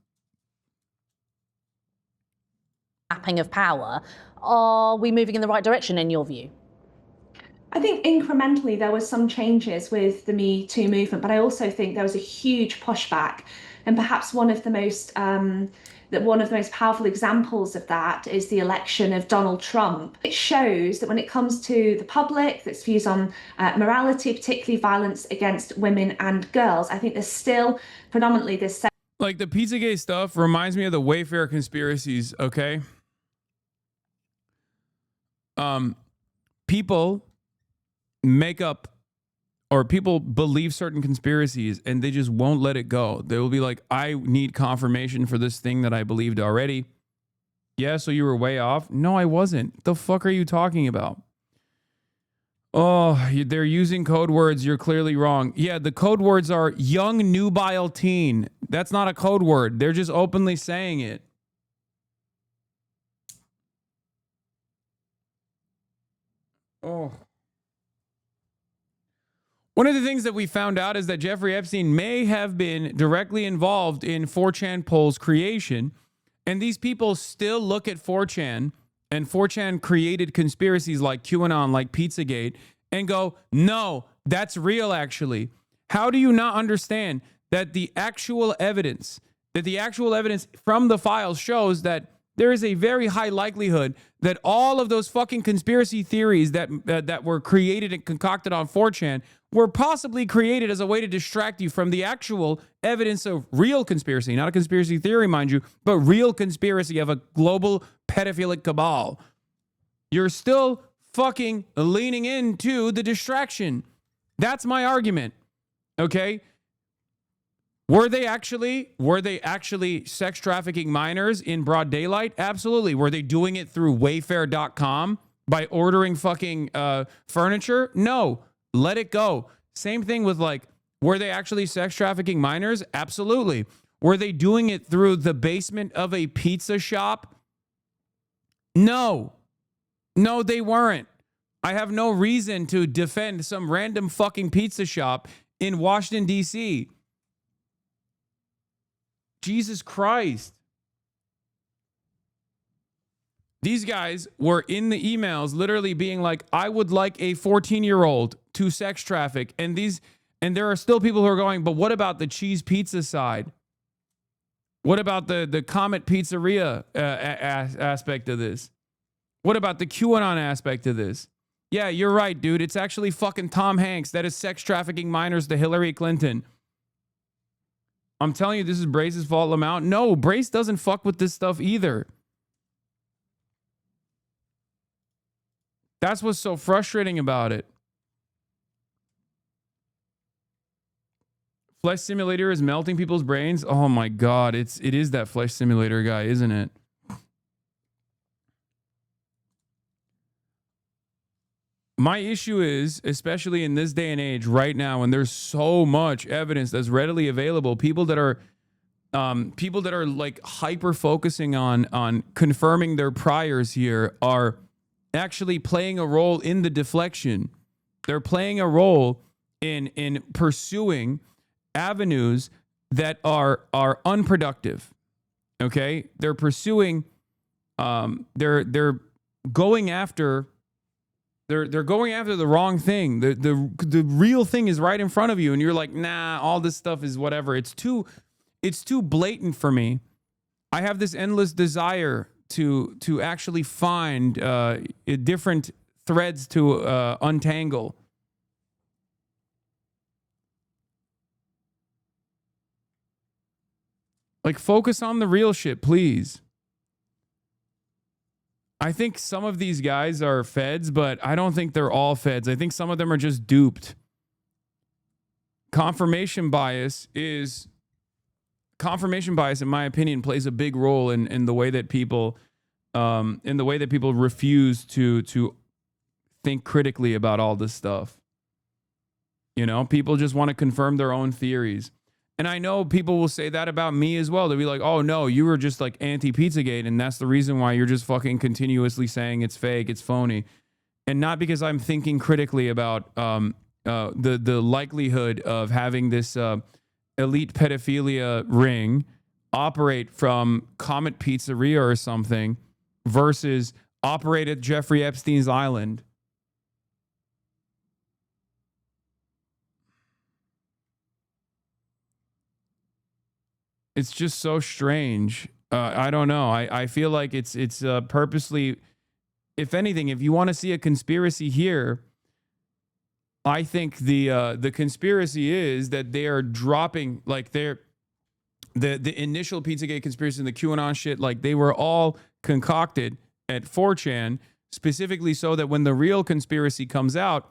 Mapping of power. Are we moving in the right direction in your view? I think incrementally there was some changes with the Me Too movement, but I also think there was a huge pushback, and perhaps one of the most powerful examples of that is the election of Donald Trump. It shows that when it comes to the public, that's views on morality, particularly violence against women and girls, I think there's still predominantly this. Like the Pizzagate stuff reminds me of the Wayfair conspiracies. Okay. People make up, or people believe certain conspiracies and they just won't let it go. They will be like, I need confirmation for this thing that I believed already. Yeah, so you were way off? No, I wasn't. The fuck are you talking about? Oh, they're using code words. You're clearly wrong. Yeah, the code words are young nubile teen. That's not a code word. They're just openly saying it. Oh. One of the things that we found out is that Jeffrey Epstein may have been directly involved in 4chan polls creation, and these people still look at 4chan and 4chan created conspiracies like QAnon, like Pizzagate, and go, no, that's real actually. How do you not understand that the actual evidence from the files shows that there is a very high likelihood that all of those fucking conspiracy theories that were created and concocted on 4chan were possibly created as a way to distract you from the actual evidence of real conspiracy, not a conspiracy theory, mind you, but real conspiracy of a global pedophilic cabal. You're still fucking leaning into the distraction. That's my argument. Okay? Were they actually sex trafficking minors in broad daylight? Absolutely. Were they doing it through Wayfair.com by ordering fucking furniture? No. Let it go. Same thing with like, were they actually sex trafficking minors? Absolutely. Were they doing it through the basement of a pizza shop? No. No, they weren't. I have no reason to defend some random fucking pizza shop in Washington, D.C. Jesus Christ. These guys were in the emails literally being like, I would like a 14-year-old to sex traffic. And there are still people who are going, but what about the cheese pizza side? What about the Comet Pizzeria aspect of this? What about the QAnon aspect of this? Yeah, you're right, dude. It's actually fucking Tom Hanks that is sex trafficking minors to Hillary Clinton. I'm telling you, this is Brace's fault, Lamount. No, Brace doesn't fuck with this stuff either. That's what's so frustrating about it. Flesh Simulator is melting people's brains. Oh my God, it is that Flesh Simulator guy, isn't it? My issue is, especially in this day and age right now, when there's so much evidence that's readily available, people that are like hyper focusing on confirming their priors here are actually playing a role in the deflection. They're playing a role in pursuing avenues that are unproductive. Okay? They're pursuing they're going after the wrong thing. The real thing is right in front of you and you're like, "Nah, all this stuff is whatever." It's too blatant for me. I have this endless desire to actually find different threads to untangle. Like, focus on the real shit, please. I think some of these guys are feds, but I don't think they're all feds. I think some of them are just duped. Confirmation bias is confirmation bias, in my opinion, plays a big role in the way that people refuse to think critically about all this stuff. You know, people just want to confirm their own theories. And I know people will say that about me as well. They'll be like, oh no, you were just like anti-Pizzagate, and that's the reason why you're just fucking continuously saying it's fake, it's phony. And not because I'm thinking critically about the likelihood of having this elite pedophilia ring operate from Comet Pizzeria or something versus operate at Jeffrey Epstein's island. It's just so strange. I don't know. I feel like it's purposely, if anything, if you want to see a conspiracy here, I think the conspiracy is that they are dropping, like, the initial Pizzagate conspiracy and the QAnon shit, like, they were all concocted at 4chan specifically so that when the real conspiracy comes out,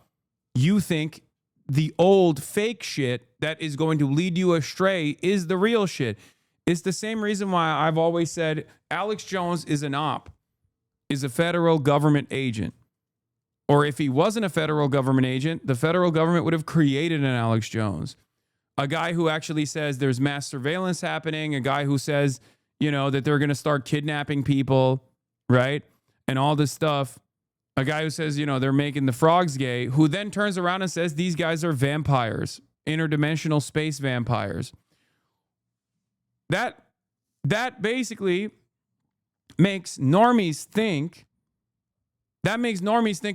you think the old fake shit that is going to lead you astray is the real shit. It's the same reason why I've always said Alex Jones is an op, is a federal government agent. Or if he wasn't a federal government agent, the federal government would have created an Alex Jones. A guy who actually says there's mass surveillance happening, a guy who says, you know, that they're going to start kidnapping people, right? And all this stuff. A guy who says, you know, they're making the frogs gay, who then turns around and says these guys are vampires, interdimensional space vampires. That basically makes normies think,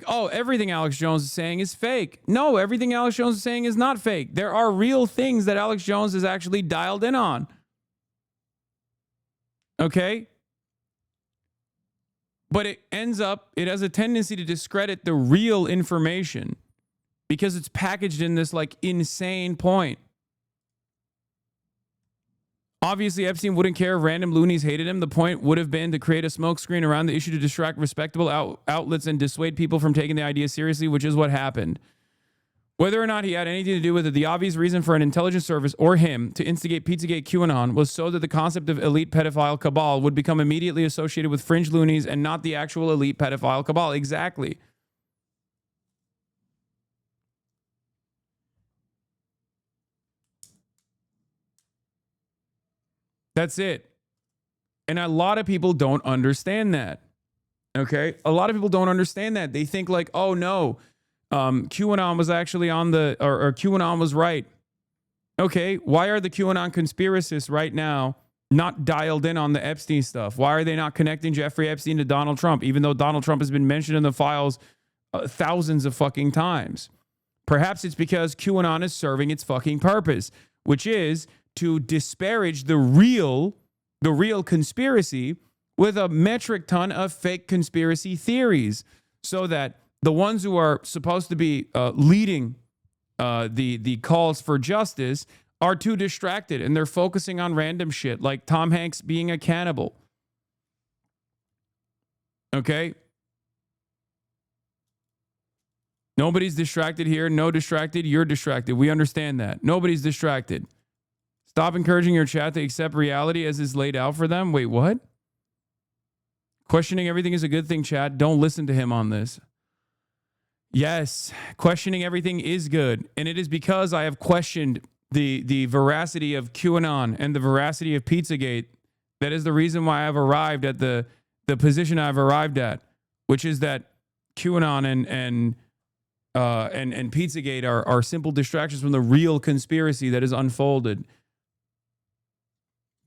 oh, everything Alex Jones is saying is fake. No, everything Alex Jones is saying is not fake. There are real things that Alex Jones is actually dialed in on. Okay? But it has a tendency to discredit the real information because it's packaged in this like insane point. Obviously, Epstein wouldn't care if random loonies hated him. The point would have been to create a smokescreen around the issue to distract respectable outlets and dissuade people from taking the idea seriously, which is what happened. Whether or not he had anything to do with it, the obvious reason for an intelligence service or him to instigate Pizzagate QAnon was so that the concept of elite pedophile cabal would become immediately associated with fringe loonies and not the actual elite pedophile cabal. Exactly. That's it. And a lot of people don't understand that. Okay? A lot of people don't understand that. They think like, oh no, QAnon was actually on the, or QAnon was right. Okay, why are the QAnon conspiracists right now not dialed in on the Epstein stuff? Why are they not connecting Jeffrey Epstein to Donald Trump, even though Donald Trump has been mentioned in the files thousands of fucking times? Perhaps it's because QAnon is serving its fucking purpose, which is to disparage the real conspiracy with a metric ton of fake conspiracy theories, so that the ones who are supposed to be leading the calls for justice are too distracted and they're focusing on random shit like Tom Hanks being a cannibal. Okay? Nobody's distracted here. No distracted. You're distracted. We understand that. Nobody's distracted. Stop encouraging your chat to accept reality as is laid out for them. Wait, what? Questioning everything is a good thing, chat. Don't listen to him on this. Yes, questioning everything is good. And it is because I have questioned the veracity of QAnon and the veracity of Pizzagate. That is the reason why I've arrived at the position I've arrived at, which is that QAnon and Pizzagate are simple distractions from the real conspiracy that is unfolded.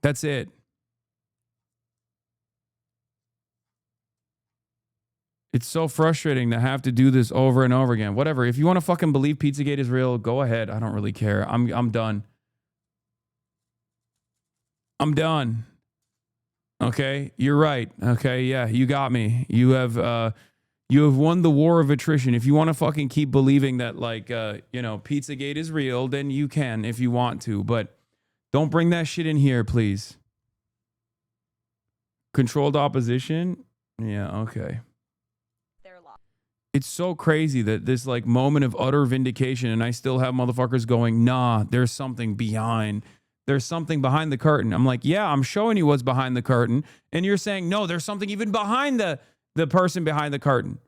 That's it. It's so frustrating to have to do this over and over again. Whatever. If you want to fucking believe Pizzagate is real, go ahead. I don't really care. I'm done. I'm done. Okay? You're right. Okay, yeah, you got me. You have won the war of attrition. If you want to fucking keep believing that, like, Pizzagate is real, then you can if you want to. But don't bring that shit in here, please. Controlled opposition? Yeah, okay. It's so crazy that this like moment of utter vindication and I still have motherfuckers going, nah, there's something behind there's something behind the curtain. I'm like, yeah, I'm showing you what's behind the curtain. And you're saying, no, there's something even behind the person behind the curtain.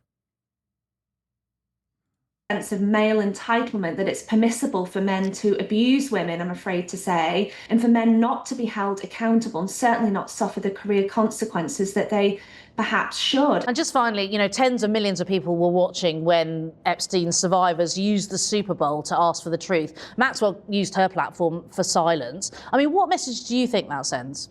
Sense of male entitlement, that it's permissible for men to abuse women, I'm afraid to say, and for men not to be held accountable and certainly not suffer the career consequences that they perhaps should. And just finally, you know, tens of millions of people were watching when Epstein's survivors used the Super Bowl to ask for the truth. Maxwell used her platform for silence. I mean, what message do you think that sends?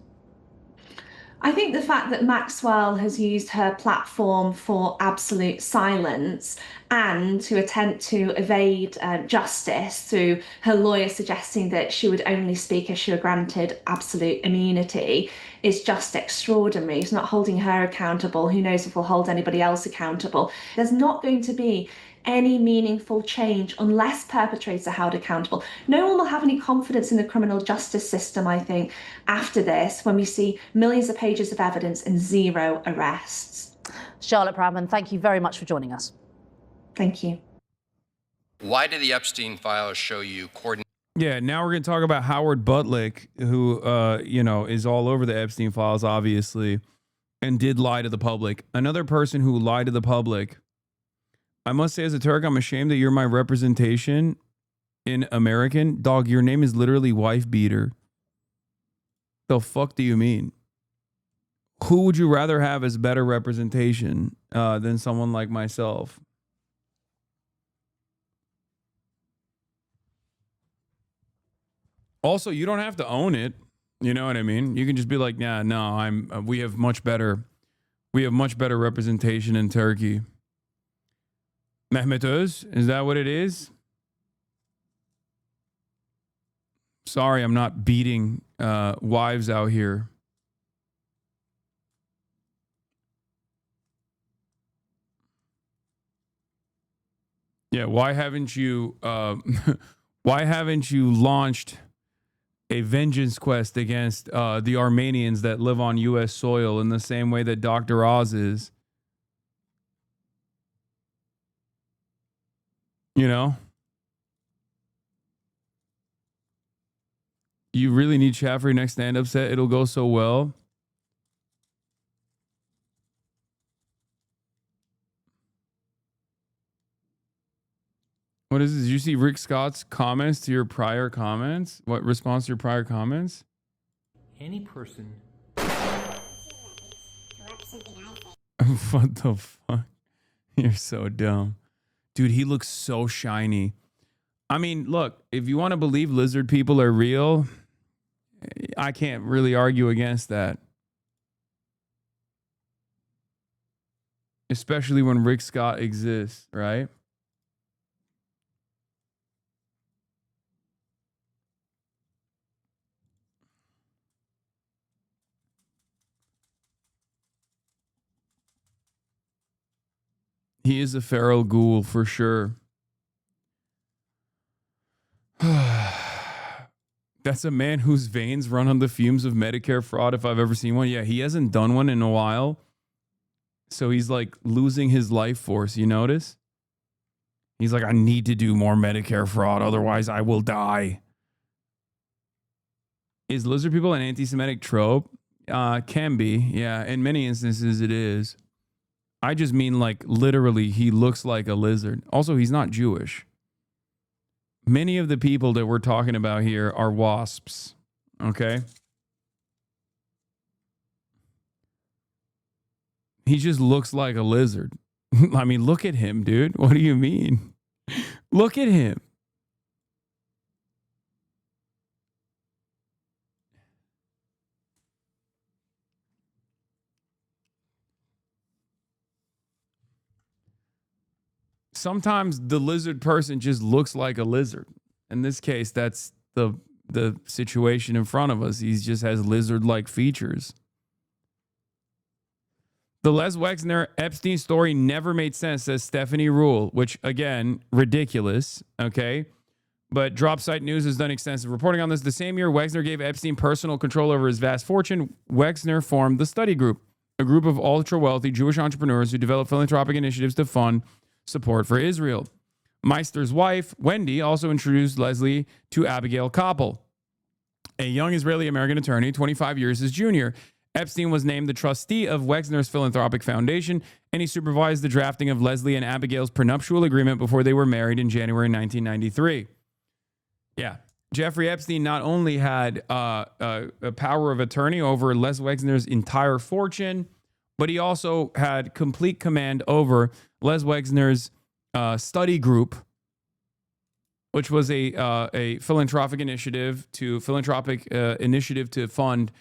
I think the fact that Maxwell has used her platform for absolute silence and to attempt to evade justice through her lawyer suggesting that she would only speak if she were granted absolute immunity is just extraordinary. It's not holding her accountable. Who knows if we'll hold anybody else accountable. There's not going to be any meaningful change unless perpetrators are held accountable. No one will have any confidence in the criminal justice system, I think, after this, when we see millions of pages of evidence and zero arrests. Charlotte Proudman, thank you very much for joining us. Thank you. Why did the Epstein files show you coordinate? Yeah, now we're going to talk about Howard Butlick, who, you know, is all over the Epstein files, obviously, and did lie to the public. Another person who lied to the public. I must say, as a Turk, I'm ashamed that you're my representation in American. Dog, your name is literally wife beater. The fuck do you mean? Who would you rather have as better representation than someone like myself? Also, you don't have to own it. You know what I mean? You can just be like, yeah, no, we have much better representation in Turkey. Mehmet Öz, is that what it is? Sorry, I'm not beating wives out here. Yeah, why haven't you launched a vengeance quest against the Armenians that live on U.S. soil in the same way that Dr. Oz is? You know? You really need chat for your next stand-up set. It'll go so well. What is this? Did you see Rick Scott's comments to your prior comments? What response to your prior comments? Any person. What the fuck? You're so dumb. Dude, he looks so shiny. I mean, look, if you want to believe lizard people are real, I can't really argue against that. Especially when Rick Scott exists, right? He is a feral ghoul for sure. That's a man whose veins run on the fumes of Medicare fraud if I've ever seen one. Yeah, he hasn't done one in a while. So he's like losing his life force, you notice? He's like, I need to do more Medicare fraud, otherwise I will die. Is lizard people an anti-Semitic trope? Can be, yeah. In many instances it is. I just mean like literally he looks like a lizard. Also, he's not Jewish. Many of the people that we're talking about here are wasps. Okay? He just looks like a lizard. I mean, look at him, dude. What do you mean? Look at him. Sometimes the lizard person just looks like a lizard. In this case, that's the situation in front of us. He just has lizard-like features. The Les Wexner Epstein story never made sense, says Stephanie Rule, which, again, ridiculous, okay? But Dropsite News has done extensive reporting on this. The same year Wexner gave Epstein personal control over his vast fortune, Wexner formed the Study Group, a group of ultra-wealthy Jewish entrepreneurs who develop philanthropic initiatives to fund support for Israel. Meister's wife, Wendy, also introduced Leslie to Abigail Koppel. a young Israeli-American attorney, 25 years his junior. Epstein was named the trustee of Wexner's philanthropic foundation, and he supervised the drafting of Leslie and Abigail's prenuptial agreement before they were married in January 1993. Yeah. Jeffrey Epstein not only had a power of attorney over Les Wexner's entire fortune, but he also had complete command over Les Wexner's study group, which was a philanthropic initiative to fund,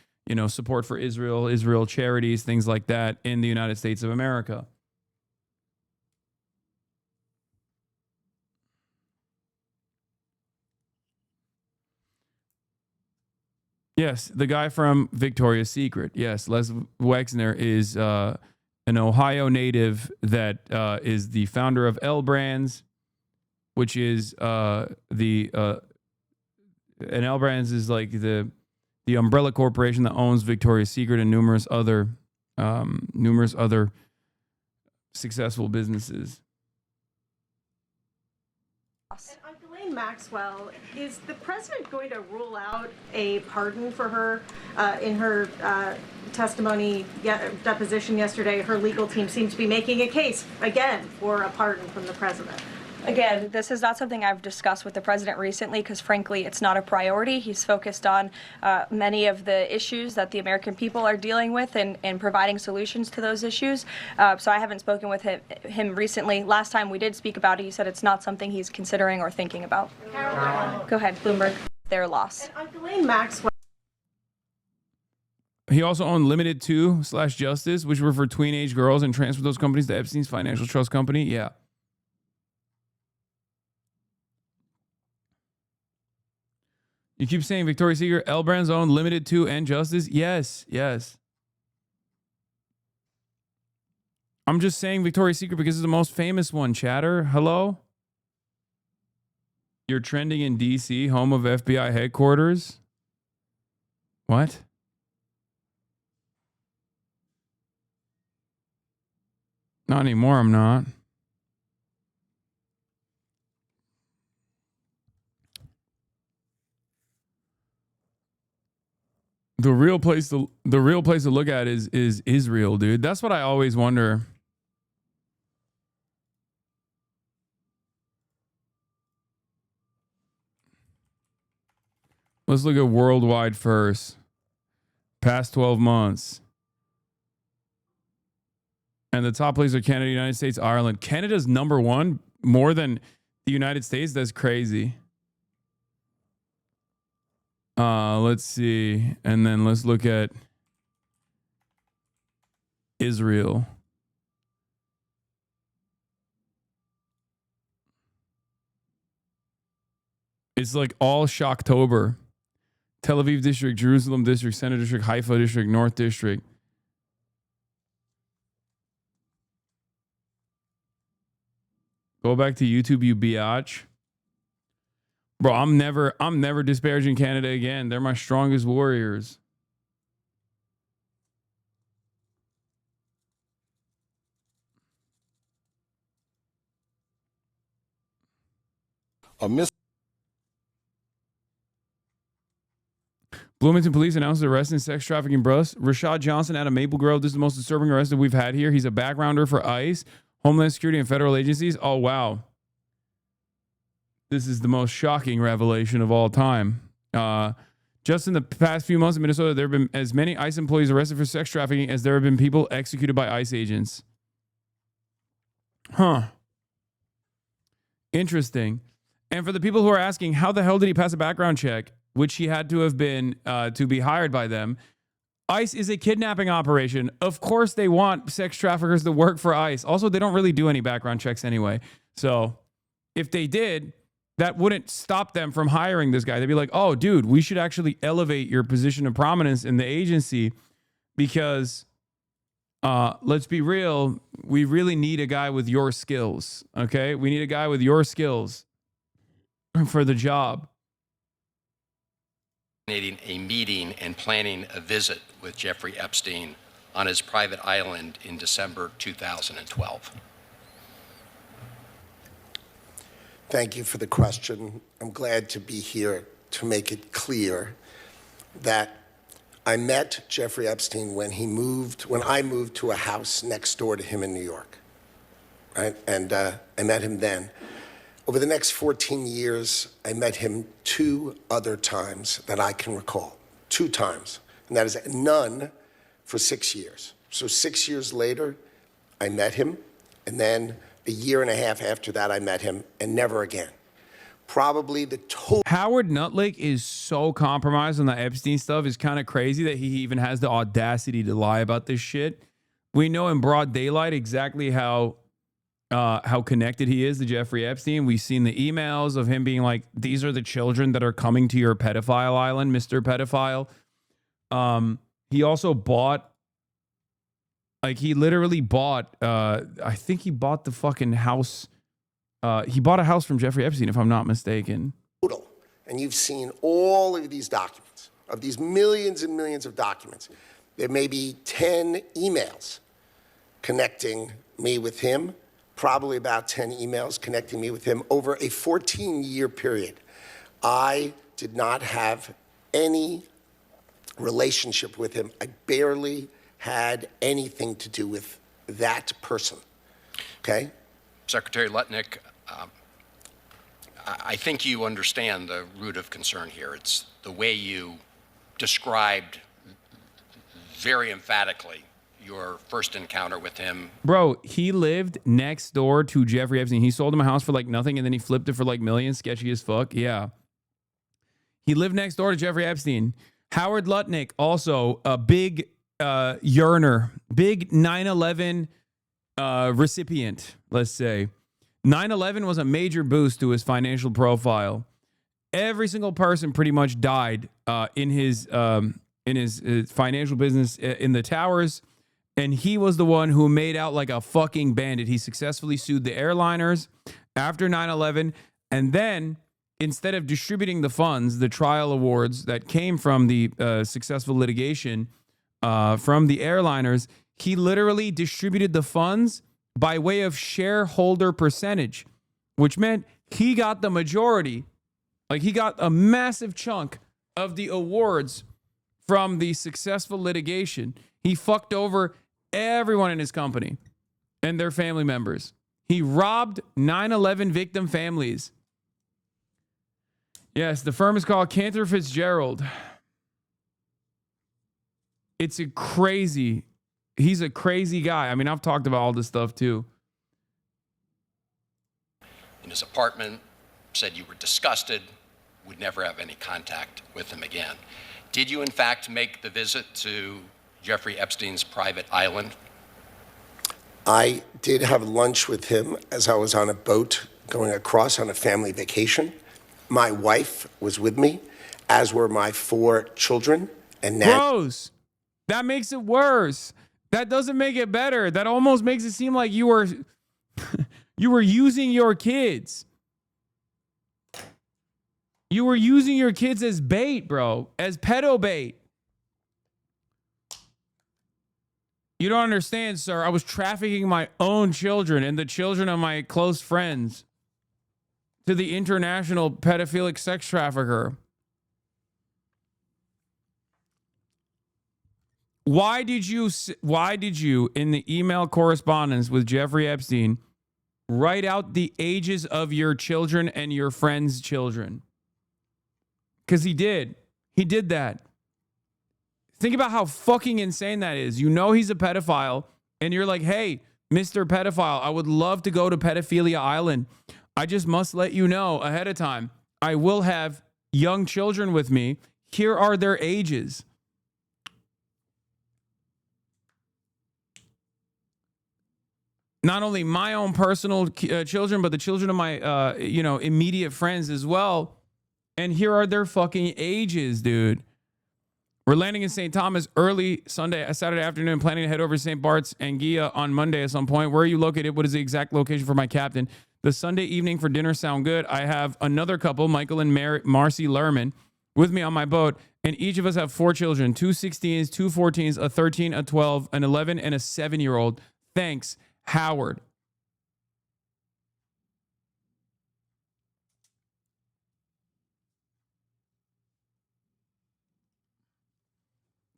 support for Israel charities, things like that in the United States of America. Yes, the guy from Victoria's Secret. Yes, Les Wexner is an Ohio native that is the founder of L Brands, which is and L Brands is like the umbrella corporation that owns Victoria's Secret and numerous other successful businesses. Ghislaine Maxwell, is the president going to rule out a pardon for her? In her deposition yesterday, her legal team seemed to be making a case, again, for a pardon from the president. Again, this is not something I've discussed with the president recently because, frankly, it's not a priority. He's focused on many of the issues that the American people are dealing with and providing solutions to those issues. So I haven't spoken with him recently. Last time we did speak about it, he said it's not something he's considering or thinking about. Go ahead, Bloomberg. Their loss. And Ghislaine Maxwell. He also owned Limited 2/Justice, which were for tween-age girls, and transferred those companies to Epstein's financial trust company. Yeah. You keep saying Victoria's Secret, L Brands own Limited 2 and Justice? Yes, yes. I'm just saying Victoria's Secret because it's the most famous one, chatter. Hello? You're trending in D.C., home of FBI headquarters? What? Not anymore, I'm not. The real place to look at is Israel, dude. That's what I always wonder. Let's look at worldwide first. Past 12 months. And the top places are Canada, United States, Ireland. Canada's number one, more than the United States. That's crazy. Let's see. And then let's look at Israel. It's like all Shocktober. Tel Aviv district, Jerusalem district, Center district, Haifa district, North district. Go back to YouTube, you biatch. Bro, I'm never disparaging Canada again. They're my strongest warriors. Bloomington police announced the arrest in sex trafficking bust. Rashad Johnson out of Maple Grove. This is the most disturbing arrest that we've had here. He's a backgrounder for ICE, Homeland Security, and federal agencies. Oh, wow. This is the most shocking revelation of all time. Just in the past few months in Minnesota, there have been as many ICE employees arrested for sex trafficking as there have been people executed by ICE agents. Huh. Interesting. And for the people who are asking, how the hell did he pass a background check, which he had to have been to be hired by them? ICE is a kidnapping operation. Of course they want sex traffickers to work for ICE. Also, they don't really do any background checks anyway. So if they did, that wouldn't stop them from hiring this guy. They'd be like, oh, dude, we should actually elevate your position of prominence in the agency because, let's be real, we really need a guy with your skills, okay? We need a guy with your skills for the job. A meeting and planning a visit with Jeffrey Epstein on his private island in December 2012. Thank you for the question. I'm glad to be here to make it clear that I met Jeffrey Epstein when I moved to a house next door to him in New York, right? And I met him then. Over the next 14 years, I met him 2 other times that I can recall, 2 times. And that is none for 6 years. So 6 years later, I met him. And then a year and a half after that, I met him and never again. Probably the total. Howard Nutlake is so compromised on the Epstein stuff. It's kind of crazy that he even has the audacity to lie about this shit. We know in broad daylight exactly how connected he is to Jeffrey Epstein. We've seen the emails of him being like, these are the children that are coming to your pedophile island, Mr. Pedophile. He also bought, like, he literally bought, I think he bought the fucking house. He bought a house from Jeffrey Epstein, if I'm not mistaken. And you've seen all of these documents, of these millions and millions of documents. There may be 10 emails connecting me with him, probably about 10 emails connecting me with him over a 14-year period. I did not have any relationship with him. I barely had anything to do with that person, okay? Secretary Lutnick, I think you understand the root of concern here. It's the way you described very emphatically your first encounter with him. Bro, he lived next door to Jeffrey Epstein. He sold him a house for like nothing and then he flipped it for like millions. Sketchy as fuck. Yeah. He lived next door to Jeffrey Epstein. Howard Lutnick, also a big yearner, big 9/11 recipient, let's say. 9/11 was a major boost to his financial profile. Every single person pretty much died in his financial business in the towers, and he was the one who made out like a fucking bandit. He successfully sued the airliners after 9/11, and then instead of distributing the funds, the trial awards that came from the successful litigation from the airliners, he literally distributed the funds by way of shareholder percentage, which meant he got the majority. Like, he got a massive chunk of the awards from the successful litigation. He fucked over everyone in his company and their family members. He robbed 9/11 victim families. Yes, the firm is called Cantor Fitzgerald. It's a crazy... He's a crazy guy. I mean, I've talked about all this stuff too. In his apartment, said you were disgusted, would never have any contact with him again. Did you, in fact, make the visit to Jeffrey Epstein's private island? I did have lunch with him as I was on a boat going across on a family vacation. My wife was with me, as were my 4 children. And now, Bros, that makes it worse. That doesn't make it better. That almost makes it seem like you were using your kids. You were using your kids as bait, bro, as pedo bait. You don't understand, sir. I was trafficking my own children and the children of my close friends to the international pedophilic sex trafficker. Why did you, in the email correspondence with Jeffrey Epstein, write out the ages of your children and your friends' children? Because he did. He did that. Think about how fucking insane that is. You know he's a pedophile, and you're like, hey, Mr. Pedophile, I would love to go to Pedophilia Island. I just must let you know ahead of time, I will have young children with me. Here are their ages. Not only my own personal children, but the children of my, immediate friends as well. And here are their fucking ages, dude. We're landing in St. Thomas early Saturday afternoon, planning to head over to St. Bart's and Gia on Monday at some point. Where are you located? What is the exact location for my captain? The Sunday evening for dinner sound good. I have another couple, Michael and Marcy Lerman, with me on my boat. And each of us have 4 children, 2 16s, 2 14s, a 13, a 12, an 11, and a 7-year-old. Thanks, Howard.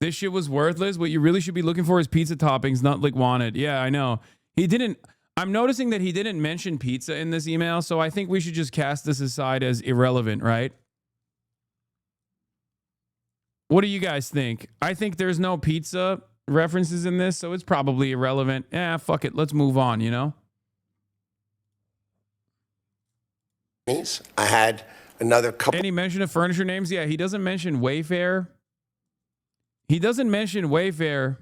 This shit was worthless. What you really should be looking for is pizza toppings, not like wanted. Yeah, I know. He didn't. I'm noticing that he didn't mention pizza in this email, so I think we should just cast this aside as irrelevant, right? What do you guys think? I think there's no pizza references in this, so it's probably irrelevant. Yeah, fuck it. Let's move on, you know? I had another couple. Any mention of furniture names? Yeah, he doesn't mention Wayfair. He doesn't mention Wayfair.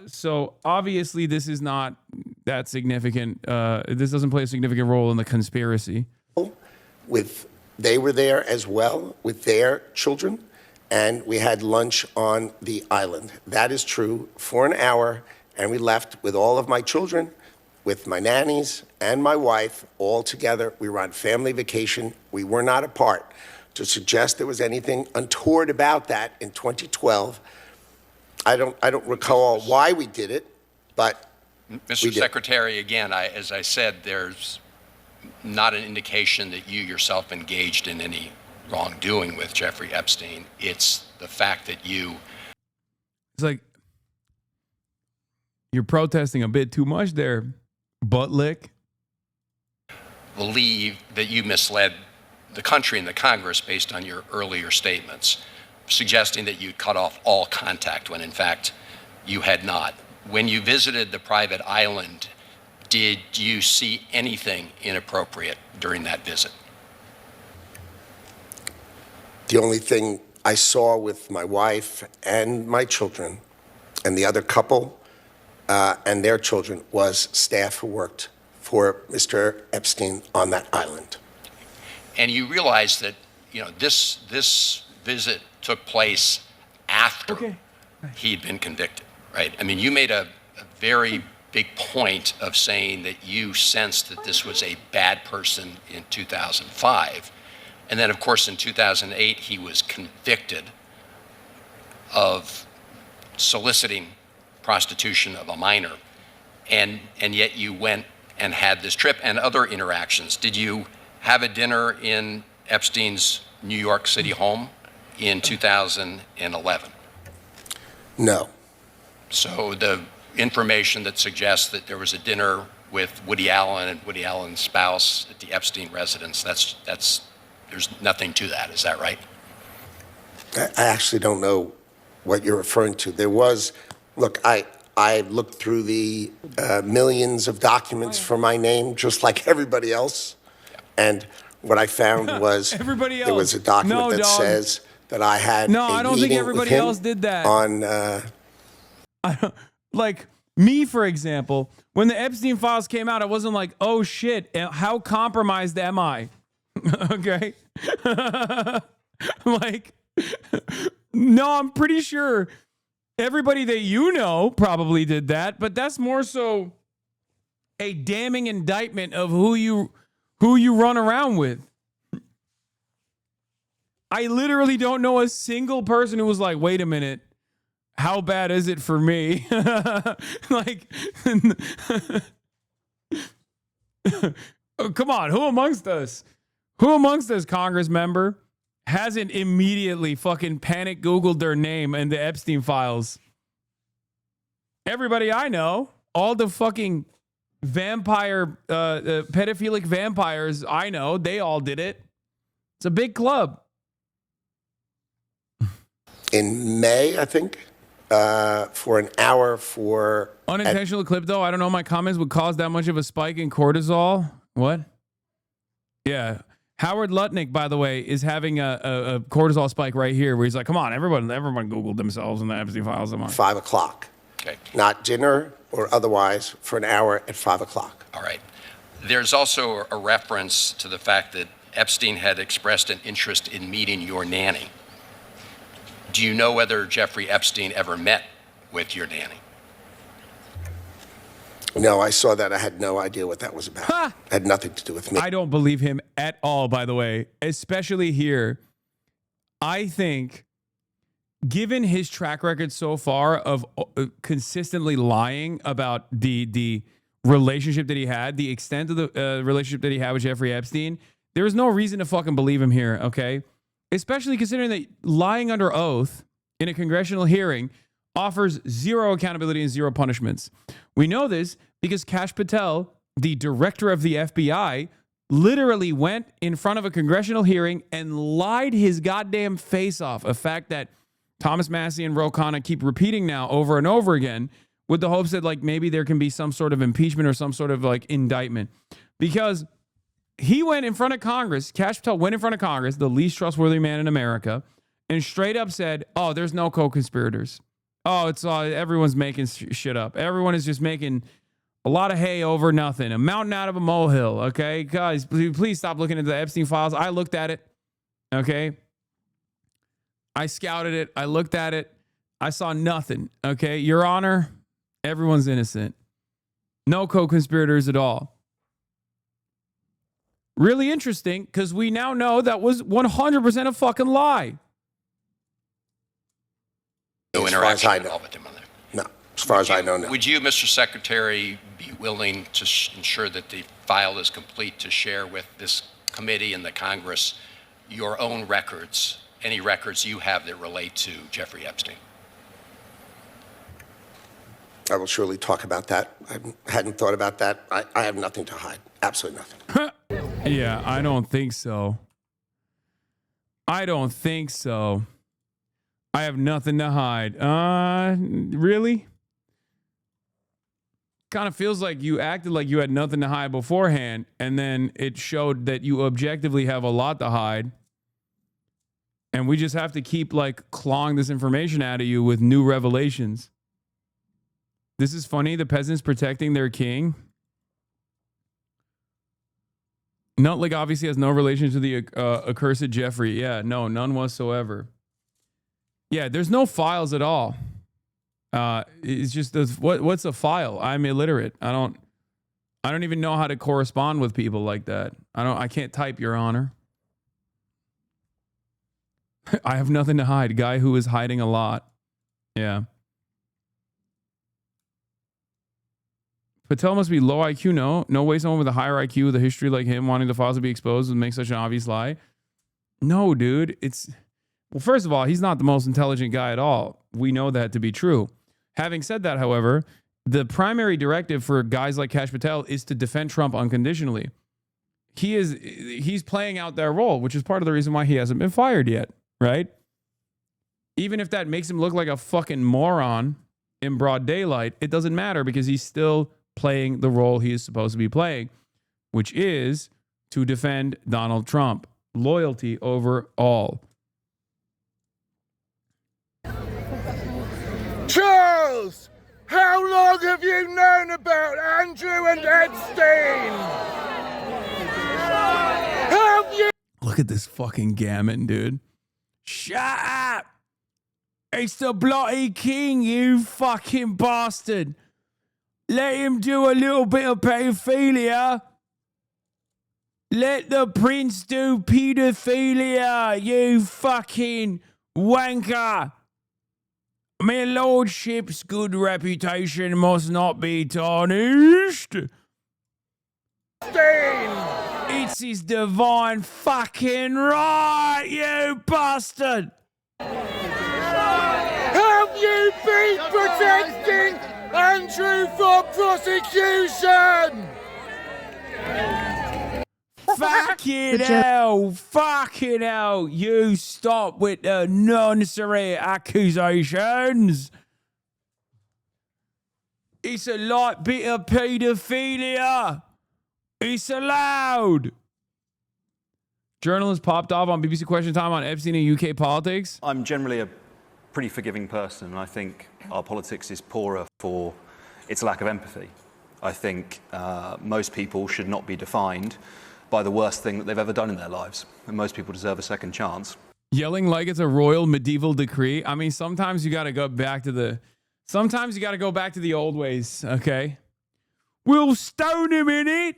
So obviously this is not that significant. This doesn't play a significant role in the conspiracy. They were there as well with their children, and we had lunch on the island. That is true, for an hour, and we left with all of my children, with my nannies and my wife, all together. We were on family vacation. We were not apart. To suggest there was anything untoward about that in 2012, I don't recall why we did it, but Mr. Secretary, again, as I said, there's not an indication that you yourself engaged in any wrongdoing with Jeffrey Epstein. It's the fact that you... It's like, you're protesting a bit too much there, butt lick. Believe that you misled the country and the Congress based on your earlier statements, suggesting that you cut off all contact when in fact you had not. When you visited the private island, did you see anything inappropriate during that visit? the only thing I saw with my wife and my children and the other couple and their children was staff who worked for Mr. Epstein on that island. And you realize that, you know, this visit took place after he'd been convicted, right? I mean, you made a very big point of saying that you sensed that this was a bad person in 2005. And then, of course, in 2008, he was convicted of soliciting prostitution of a minor. And yet you went and had this trip and other interactions. Did you have a dinner in Epstein's New York City home in 2011? No. So the information that suggests that there was a dinner with Woody Allen and Woody Allen's spouse at the Epstein residence, that's there's nothing to that, is that right? I actually don't know what you're referring to. There was, look, I looked through the millions of documents for my name, just like everybody else. And what I found was there was a document that says that I had I don't think everybody else did that. On, I don't, like me, for example, when the Epstein files came out, I wasn't like, oh shit, how compromised am I? Okay. Like, no, I'm pretty sure everybody that you know probably did that, but that's more so a damning indictment of who you run around with. I literally don't know a single person who was like, wait a minute, how bad is it for me? Like, oh, come on, who amongst us, Congress member, hasn't immediately fucking panic Googled their name and the Epstein files? Everybody I know, all the fucking vampire, pedophilic vampires I know, they all did it. It's a big club. in May, I think, for an hour for... Unintentional clip, though. I don't know. My comments would cause that much of a spike in cortisol. What? Yeah. Howard Lutnick, by the way, is having a cortisol spike right here where he's like, come on, everyone Googled themselves in the Epstein files. 5 o'clock. Okay. Not dinner or otherwise, for an hour at 5 o'clock. All right. There's also a reference to the fact that Epstein had expressed an interest in meeting your nanny. Do you know whether Jeffrey Epstein ever met with your nanny? No, I saw that. I had no idea what that was about. It had nothing to do with me. I don't believe him at all, by the way, especially here. I think, given his track record so far of consistently lying about the relationship that he had, the extent of the relationship that he had with Jeffrey Epstein, there's no reason to fucking believe him here, okay? Especially considering that lying under oath in a congressional hearing offers zero accountability and zero punishments. We know this because Kash Patel, the director of the FBI, literally went in front of a congressional hearing and lied his goddamn face off. A fact that Thomas Massie and Ro Khanna keep repeating now over and over again with the hopes that like maybe there can be some sort of impeachment or some sort of like indictment. Because he went in front of Congress, Kash Patel went in front of Congress, the least trustworthy man in America, and straight up said, oh, there's no co-conspirators. Oh, it's all, everyone's making shit up. Everyone is just making a lot of hay over nothing. A mountain out of a molehill, okay? Guys, please stop looking into the Epstein files. I looked at it, okay? I scouted it. I looked at it. I saw nothing, okay? Your Honor, everyone's innocent. No co-conspirators at all. Really interesting, because we now know that was 100% a fucking lie. No interaction at all with them on there. No, as far as I know, no. Would you, Mr. Secretary, be willing to ensure that the file is complete to share with this committee and the Congress your own records, any records you have that relate to Jeffrey Epstein? I will surely talk about that. I hadn't thought about that. I have nothing to hide. Absolutely nothing. Yeah, I don't think so. I don't think so. I have nothing to hide. Really? Kind of feels like you acted like you had nothing to hide beforehand, and then it showed that you objectively have a lot to hide. And we just have to keep like clawing this information out of you with new revelations. This is funny. The peasants protecting their king. Nutlig obviously has no relation to the accursed Jeffrey. Yeah, no, none whatsoever. Yeah, there's no files at all. It's just what's a file? I'm illiterate. I don't even know how to correspond with people like that. I can't type, Your Honor. I have nothing to hide. Guy who is hiding a lot. Yeah. Patel must be low IQ. No way someone with a higher IQ with a history like him wanting the files to be exposed would make such an obvious lie. No, dude. Well, first of all, he's not the most intelligent guy at all. We know that to be true. Having said that, however, the primary directive for guys like Kash Patel is to defend Trump unconditionally. He's playing out that role, which is part of the reason why he hasn't been fired yet, right? Even if that makes him look like a fucking moron in broad daylight, it doesn't matter because he's still playing the role he is supposed to be playing, which is to defend Donald Trump. Loyalty over all. Charles, how long have you known about Andrew and Epstein? Have you? Look at this fucking gammon, dude. Shut up! It's the bloody king, you fucking bastard. Let him do a little bit of pedophilia. Let the prince do pedophilia, you fucking wanker. My lordship's good reputation must not be tarnished. It's his divine fucking right, you bastard. Have you been protecting Andrew from prosecution? Fucking hell, you stop with the nonsense accusations. It's a light bit of paedophilia. It's allowed. Journalist popped off on BBC Question Time on Epstein and UK politics. I'm generally a pretty forgiving person, and I think our politics is poorer for its lack of empathy. I think most people should not be defined by the worst thing that they've ever done in their lives, and most people deserve a second chance. Yelling like it's a royal medieval decree. I mean, sometimes you got to go back to the old ways, okay? We'll stone him in it.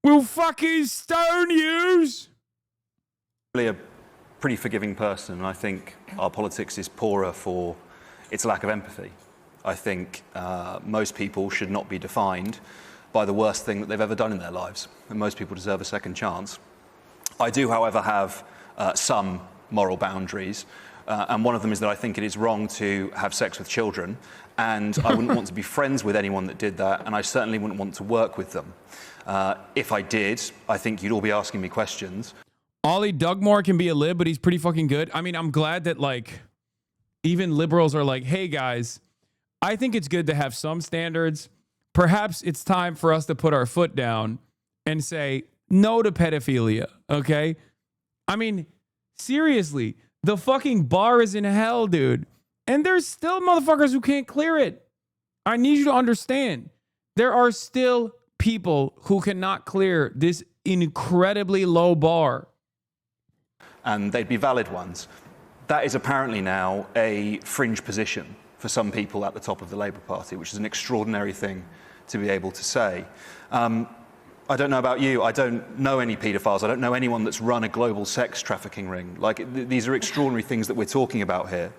We'll fucking stone yous. Really a pretty forgiving person, and I think our politics is poorer for its lack of empathy. I think most people should not be defined by the worst thing that they've ever done in their lives, and most people deserve a second chance. I do, however, have some moral boundaries And one of them is that I think it is wrong to have sex with children. And I wouldn't want to be friends with anyone that did that. And I certainly wouldn't want to work with them. If I did, I think you'd all be asking me questions. Ollie Dugmore can be a lib, but he's pretty fucking good. I mean, I'm glad that, like, even liberals are like, hey, guys, I think it's good to have some standards. Perhaps it's time for us to put our foot down and say no to pedophilia, okay? I mean, seriously, the fucking bar is in hell, dude. And there's still motherfuckers who can't clear it. I need you to understand. There are still people who cannot clear this incredibly low bar. And they'd be valid ones. That is apparently now a fringe position for some people at the top of the Labour Party, which is an extraordinary thing to be able to say. I don't know about you. I don't know any paedophiles. I don't know anyone that's run a global sex trafficking ring. Like, these are extraordinary things that we're talking about here.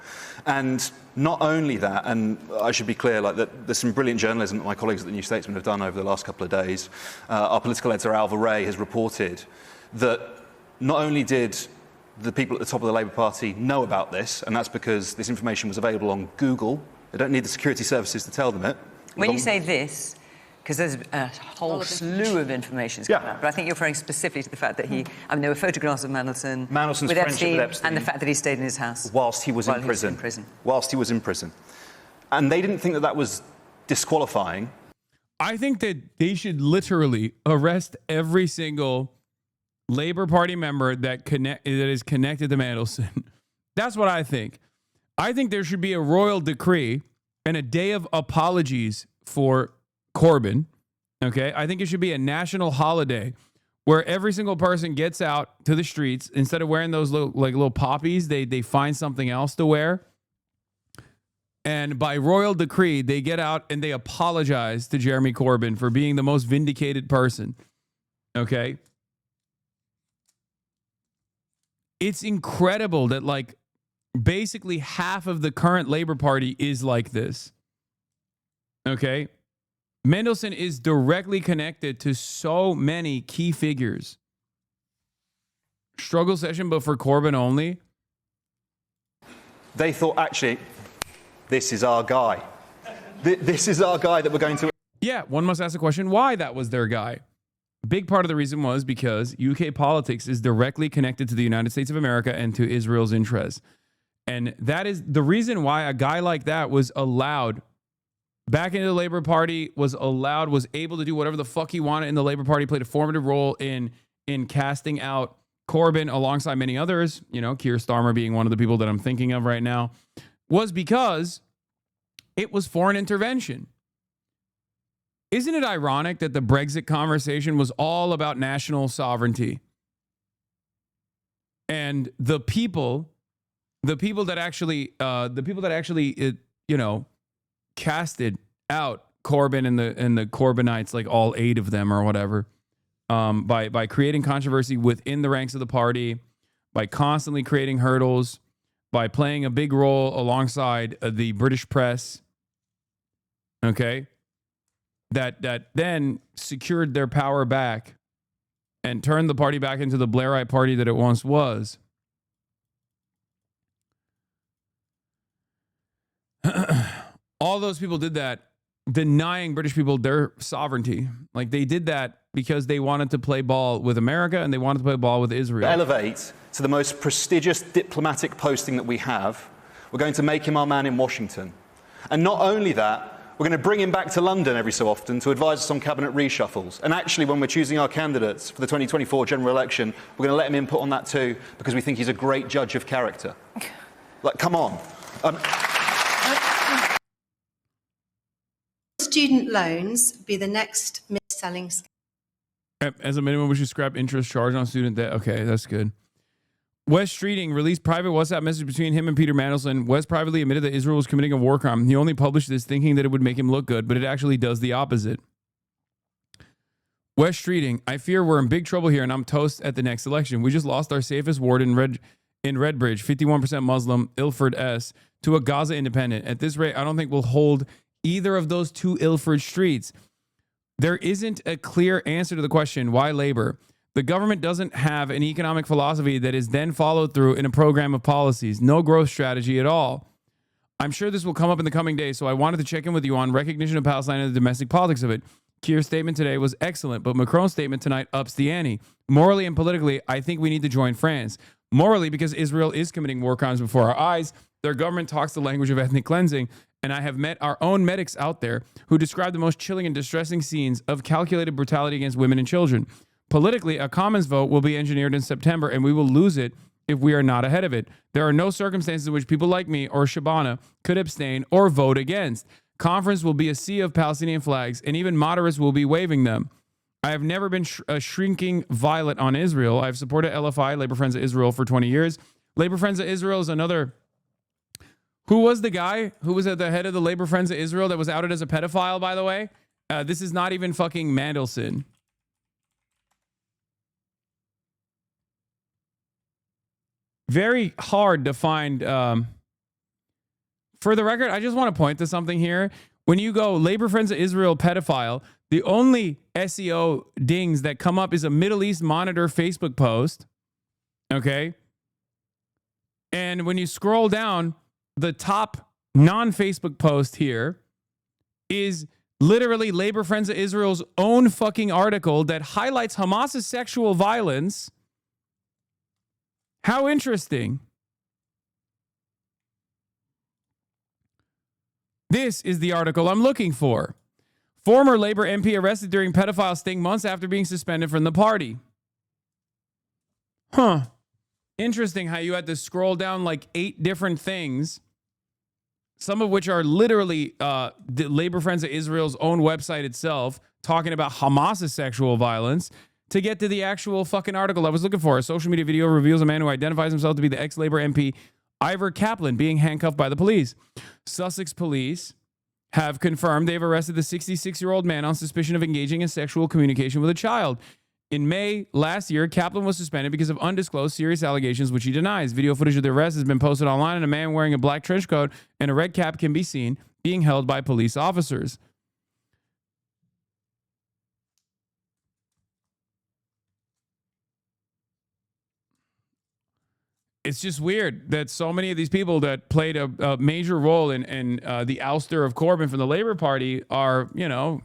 And not only that, and I should be clear, like, that there's some brilliant journalism that my colleagues at the New Statesman have done over the last couple of days. Our political editor, Alva Ray, has reported that not only did the people at the top of the Labour Party know about this, and that's because this information was available on Google. They don't need the security services to tell them it. When you say this, because there's a whole slew of information that's come out, but I think you're referring specifically to the fact that there were photographs of Mandelson's friendship with Epstein, and the fact that he stayed in his house whilst he was in prison. Whilst he was in prison. And they didn't think that that was disqualifying. I think that they should literally arrest every single Labour Party member that is connected to Mandelson. That's what I think. I think there should be a royal decree and a day of apologies for Corbyn. Okay, I think it should be a national holiday where every single person gets out to the streets. Instead of wearing those little poppies, they find something else to wear. And by royal decree, they get out and they apologize to Jeremy Corbyn for being the most vindicated person. Okay. It's incredible that, like, basically half of the current Labour Party is like this. Okay. Mandelson is directly connected to so many key figures. Struggle session, but for Corbyn only. They thought, actually, this is our guy. This is our guy that we're going to... Yeah, one must ask the question why that was their guy. Big part of the reason was because UK politics is directly connected to the United States of America and to Israel's interests. And that is the reason why a guy like that was allowed back into the Labour Party, was able to do whatever the fuck he wanted in the Labour Party, played a formative role in casting out Corbyn alongside many others, you know, Keir Starmer being one of the people that I'm thinking of right now, was because it was foreign intervention. Isn't it ironic that the Brexit conversation was all about national sovereignty? And the people that actually casted out Corbyn and the Corbynites, like all 8 of them or whatever, by creating controversy within the ranks of the party, by constantly creating hurdles, by playing a big role alongside the British press. Okay. That then secured their power back and turned the party back into the Blairite party that it once was. All those people did that, denying British people their sovereignty. Like, they did that because they wanted to play ball with America and they wanted to play ball with Israel. Elevate to the most prestigious diplomatic posting that we have. We're going to make him our man in Washington. And not only that, we're going to bring him back to London every so often to advise us on cabinet reshuffles. And actually, when we're choosing our candidates for the 2024 general election, we're going to let him input on that too, because we think he's a great judge of character. Like, come on. Student loans be the next mis-selling scam. As a minimum, we should scrap interest charged on student debt. Okay, that's good. Wes Streeting released private WhatsApp message between him and Peter Mandelson. Wes privately admitted that Israel was committing a war crime. He only published this thinking that it would make him look good, but it actually does the opposite. Wes Streeting, I fear we're in big trouble here and I'm toast at the next election. We just lost our safest ward in Redbridge, 51% Muslim, Ilford S, to a Gaza independent. At this rate, I don't think we'll hold either of those 2 Ilford streets. There isn't a clear answer to the question, why Labour? The government doesn't have an economic philosophy that is then followed through in a program of policies. No growth strategy at all. I'm sure this will come up in the coming days, so I wanted to check in with you on recognition of Palestine and the domestic politics of it. Keir's statement today was excellent, but Macron's statement tonight ups the ante. Morally and politically, I think we need to join France. Morally, because Israel is committing war crimes before our eyes, their government talks the language of ethnic cleansing, and I have met our own medics out there who describe the most chilling and distressing scenes of calculated brutality against women and children. Politically, a commons vote will be engineered in September, and we will lose it if we are not ahead of it. There are no circumstances in which people like me or Shabana could abstain or vote against. Conference will be a sea of Palestinian flags, and even moderates will be waving them. I have never been a shrinking violet on Israel. I've supported LFI, Labor Friends of Israel, for 20 years. Labor Friends of Israel is another... Who was the guy who was at the head of the Labor Friends of Israel that was outed as a pedophile, by the way? This is not even fucking Mandelson. Very hard to find. For the record, I just want to point to something here. When you go Labor Friends of Israel pedophile, the only SEO dings that come up is a Middle East Monitor Facebook post. Okay. And when you scroll down, the top non-Facebook post here is literally Labor Friends of Israel's own fucking article that highlights Hamas's sexual violence. How interesting. This is the article I'm looking for. Former Labor MP arrested during pedophile sting months after being suspended from the party. Huh. Interesting how you had to scroll down like 8 different things, some of which are literally the Labor Friends of Israel's own website itself, talking about Hamas's sexual violence, to get to the actual fucking article I was looking for. A social media video reveals a man who identifies himself to be the ex-Labor MP Ivor Kaplan being handcuffed by the police. Sussex police have confirmed they've arrested the 66-year-old man on suspicion of engaging in sexual communication with a child. In May last year, Kaplan was suspended because of undisclosed serious allegations, which he denies. Video footage of the arrest has been posted online, and a man wearing a black trench coat and a red cap can be seen being held by police officers. It's just weird that so many of these people that played a major role in the ouster of Corbyn from the Labour Party are, you know,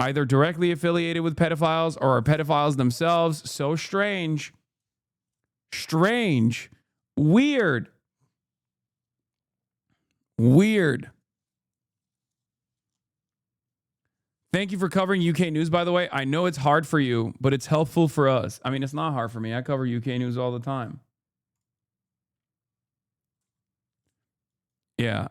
either directly affiliated with pedophiles or are pedophiles themselves. So strange. Strange. Weird. Weird. Thank you for covering UK news, by the way. I know it's hard for you, but it's helpful for us. I mean, it's not hard for me. I cover UK news all the time. Yeah.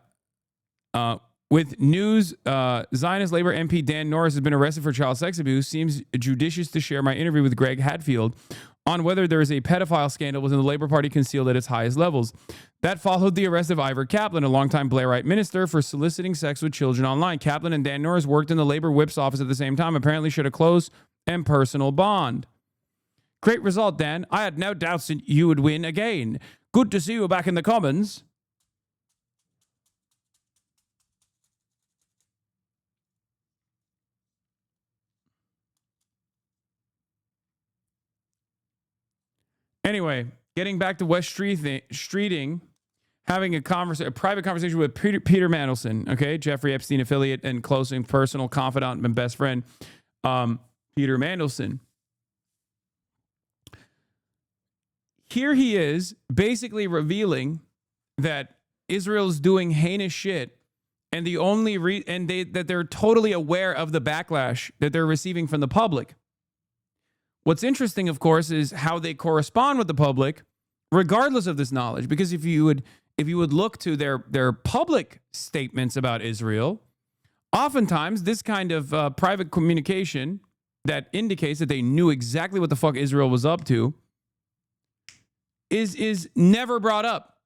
With news, Zionist Labor MP Dan Norris has been arrested for child sex abuse. Seems judicious to share my interview with Greg Hadfield on whether there is a pedophile scandal within the Labor Party concealed at its highest levels. That followed the arrest of Ivor Kaplan, a longtime Blairite minister, for soliciting sex with children online. Kaplan and Dan Norris worked in the Labor Whip's office at the same time, apparently shared a close and personal bond. Great result, Dan. I had no doubts that you would win again. Good to see you back in the Commons. Anyway, getting back to West Streeting, having a private conversation with Peter Mandelson, okay, Jeffrey Epstein affiliate and close and personal confidant and best friend, Peter Mandelson. Here he is, basically revealing that Israel's doing heinous shit, and the only that they're totally aware of the backlash that they're receiving from the public. What's interesting, of course, is how they correspond with the public, regardless of this knowledge. Because if you would look to their public statements about Israel, oftentimes this kind of private communication that indicates that they knew exactly what the fuck Israel was up to is never brought up.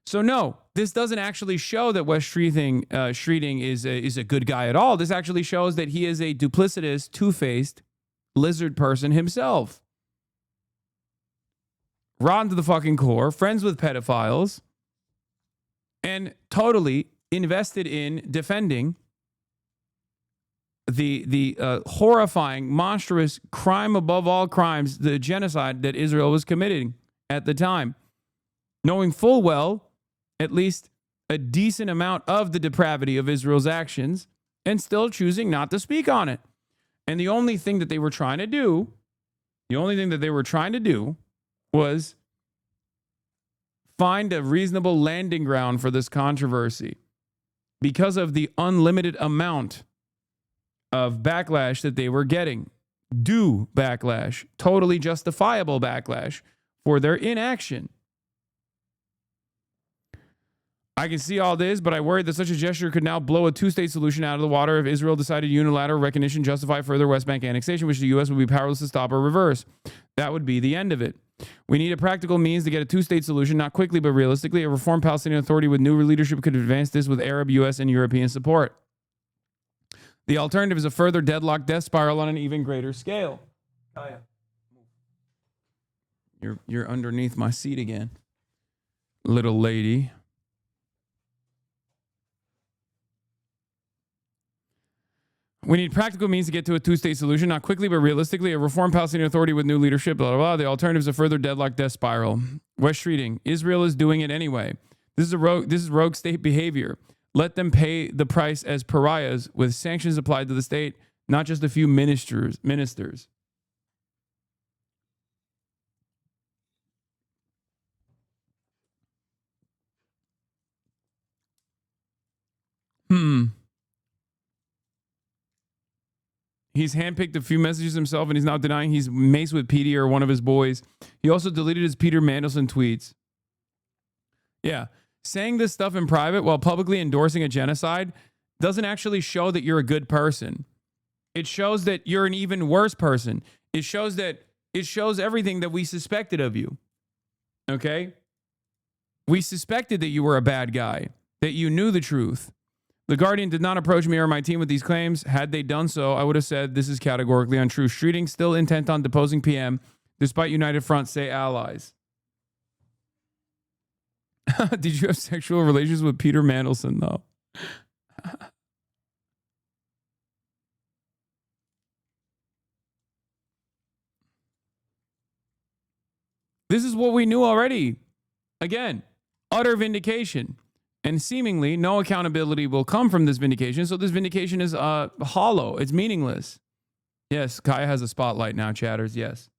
So no, this doesn't actually show that West Streeting is a good guy at all. This actually shows that he is a duplicitous, two-faced lizard person himself. Rotten to the fucking core, friends with pedophiles, and totally invested in defending the horrifying, monstrous crime above all crimes, the genocide that Israel was committing at the time, knowing full well at least a decent amount of the depravity of Israel's actions, and still choosing not to speak on it. And the only thing that they were trying to do, was find a reasonable landing ground for this controversy because of the unlimited amount of backlash that they were getting. Due backlash, totally justifiable backlash for their inaction. I can see all this, but I worry that such a gesture could now blow a two-state solution out of the water if Israel decided unilateral recognition justify further West Bank annexation, which the U.S. would be powerless to stop or reverse. That would be the end of it. We need a practical means to get a two-state solution, not quickly but realistically. A reformed Palestinian Authority with new leadership could advance this with Arab, U.S., and European support. The alternative is a further deadlock death spiral on an even greater scale. Oh, yeah. You're underneath my seat again, little lady. We need practical means to get to a two-state solution, not quickly but realistically. A reformed Palestinian Authority with new leadership, blah, blah, blah. The alternative is a further deadlock death spiral. West Streeting. Israel is doing it anyway. This is rogue state behavior. Let them pay the price as pariahs with sanctions applied to the state, not just a few ministers. He's handpicked a few messages himself, and he's now denying he's maced with Petey or one of his boys. He also deleted his Peter Mandelson tweets. Yeah. Saying this stuff in private while publicly endorsing a genocide doesn't actually show that you're a good person. It shows that you're an even worse person. It shows everything that we suspected of you. Okay? We suspected that you were a bad guy, that you knew the truth. The Guardian did not approach me or my team with these claims. Had they done so, I would have said this is categorically untrue. Streeting still intent on deposing PM, despite United Front say allies. Did you have sexual relations with Peter Mandelson, though? This is what we knew already. Again, utter vindication. And seemingly no accountability will come from this vindication. So this vindication is hollow. It's meaningless. Yes, Kaya has a spotlight now, chatters. Yes.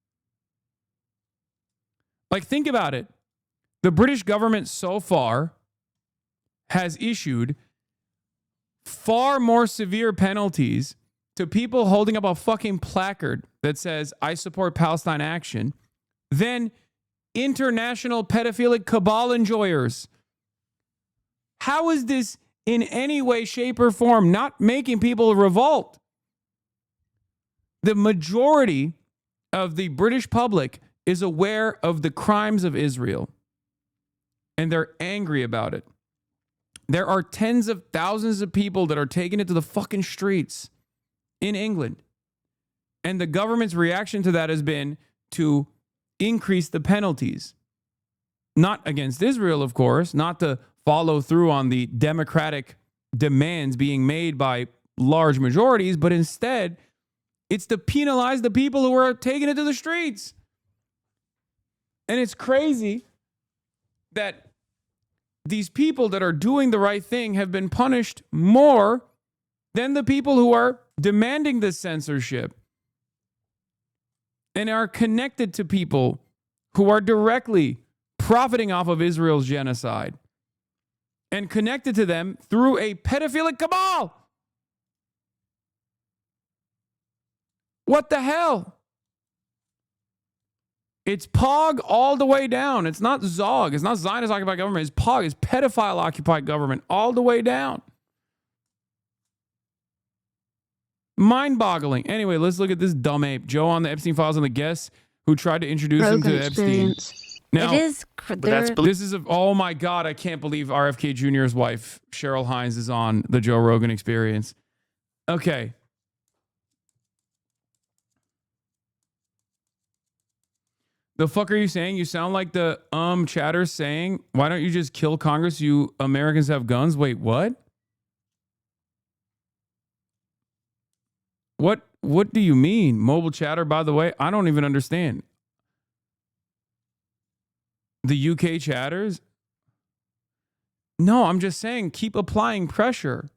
Like, think about it. The British government so far has issued far more severe penalties to people holding up a fucking placard that says, I support Palestine action, than international pedophilic cabal enjoyers. How is this in any way, shape, or form not making people revolt? The majority of the British public is aware of the crimes of Israel, and they're angry about it. There are tens of thousands of people that are taking it to the fucking streets in England. And the government's reaction to that has been to increase the penalties. Not against Israel, of course, not to follow through on the democratic demands being made by large majorities, but instead, it's to penalize the people who are taking it to the streets. And it's crazy that these people that are doing the right thing have been punished more than the people who are demanding this censorship and are connected to people who are directly profiting off of Israel's genocide and connected to them through a pedophilic cabal. What the hell? It's POG all the way down. It's not ZOG. It's not Zionist occupied government. It's POG. It's pedophile occupied government all the way down. Mind-boggling. Anyway, let's look at this dumb ape. Joe on the Epstein files and the guests who tried to introduce him to Epstein. Now, it is. This is oh my God, I can't believe RFK Jr.'s wife, Cheryl Hines, is on the Joe Rogan Experience. Okay. The fuck are you saying? You sound like the chatter saying, why don't you just kill Congress? You Americans have guns. Wait, what? What do you mean? Mobile chatter, by the way? I don't even understand. The UK chatters? No, I'm just saying keep applying pressure.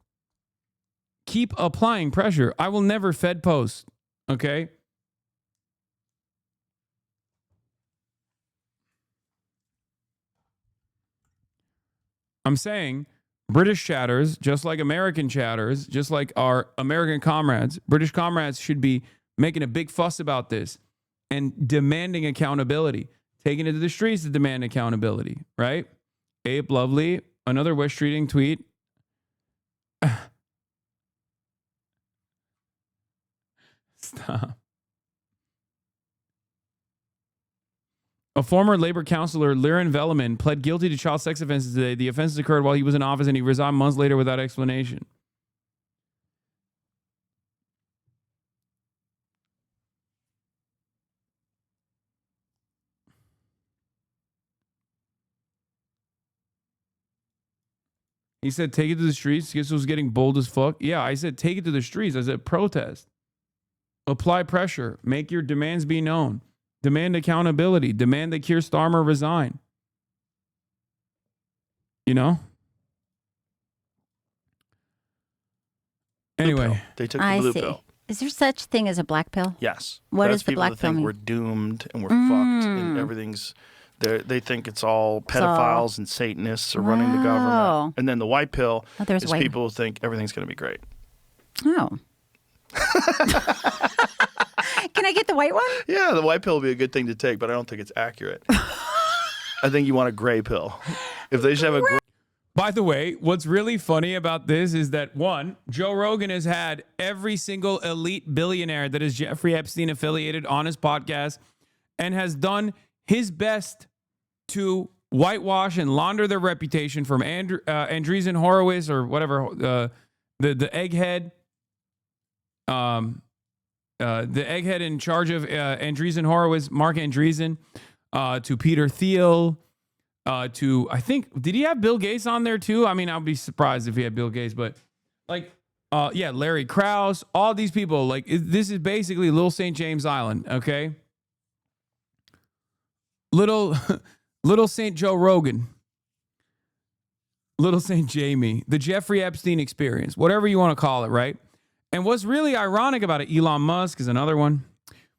Keep applying pressure. I will never Fed post, okay? I'm saying British chatters, just like American chatters, just like our American comrades, British comrades should be making a big fuss about this and demanding accountability, taking it to the streets to demand accountability, right? Ape Lovely, another West Streeting tweet. Stop. A former labor councillor, Liren Velleman, pled guilty to child sex offenses today. The offenses occurred while he was in office and he resigned months later without explanation. He said, take it to the streets. This was getting bold as fuck. Yeah, I said, take it to the streets. I said, protest. Apply pressure. Make your demands be known. Demand accountability. Demand that Keir Starmer resign. You know? Anyway. They took the blue pill. Is there such thing as a black pill? Yes. What That's is the people black that pill think mean? we're doomed and we're fucked and everything's... They think it's all pedophiles and Satanists are running the government. And then the white pill is people who think everything's going to be great. Oh. Can I get the white one? Yeah, the white pill would be a good thing to take, but I don't think it's accurate. I think you want a gray pill. If they just have a gray... By the way, what's really funny about this is that, one, Joe Rogan has had every single elite billionaire that is Jeffrey Epstein affiliated on his podcast and has done his best to whitewash and launder their reputation, from Andreessen Horowitz or whatever, the egghead, the egghead in charge of Andreessen Horowitz, Mark Andreessen, to Peter Thiel, to, I think, did he have Bill Gates on there too? I mean, I'd be surprised if he had Bill Gates, but like, yeah, Larry Krause, all these people, like, this is basically Little St. James Island, okay? Little St. Joe Rogan, Little St. Jamie, the Jeffrey Epstein experience, whatever you want to call it, right? And what's really ironic about it, Elon Musk is another one.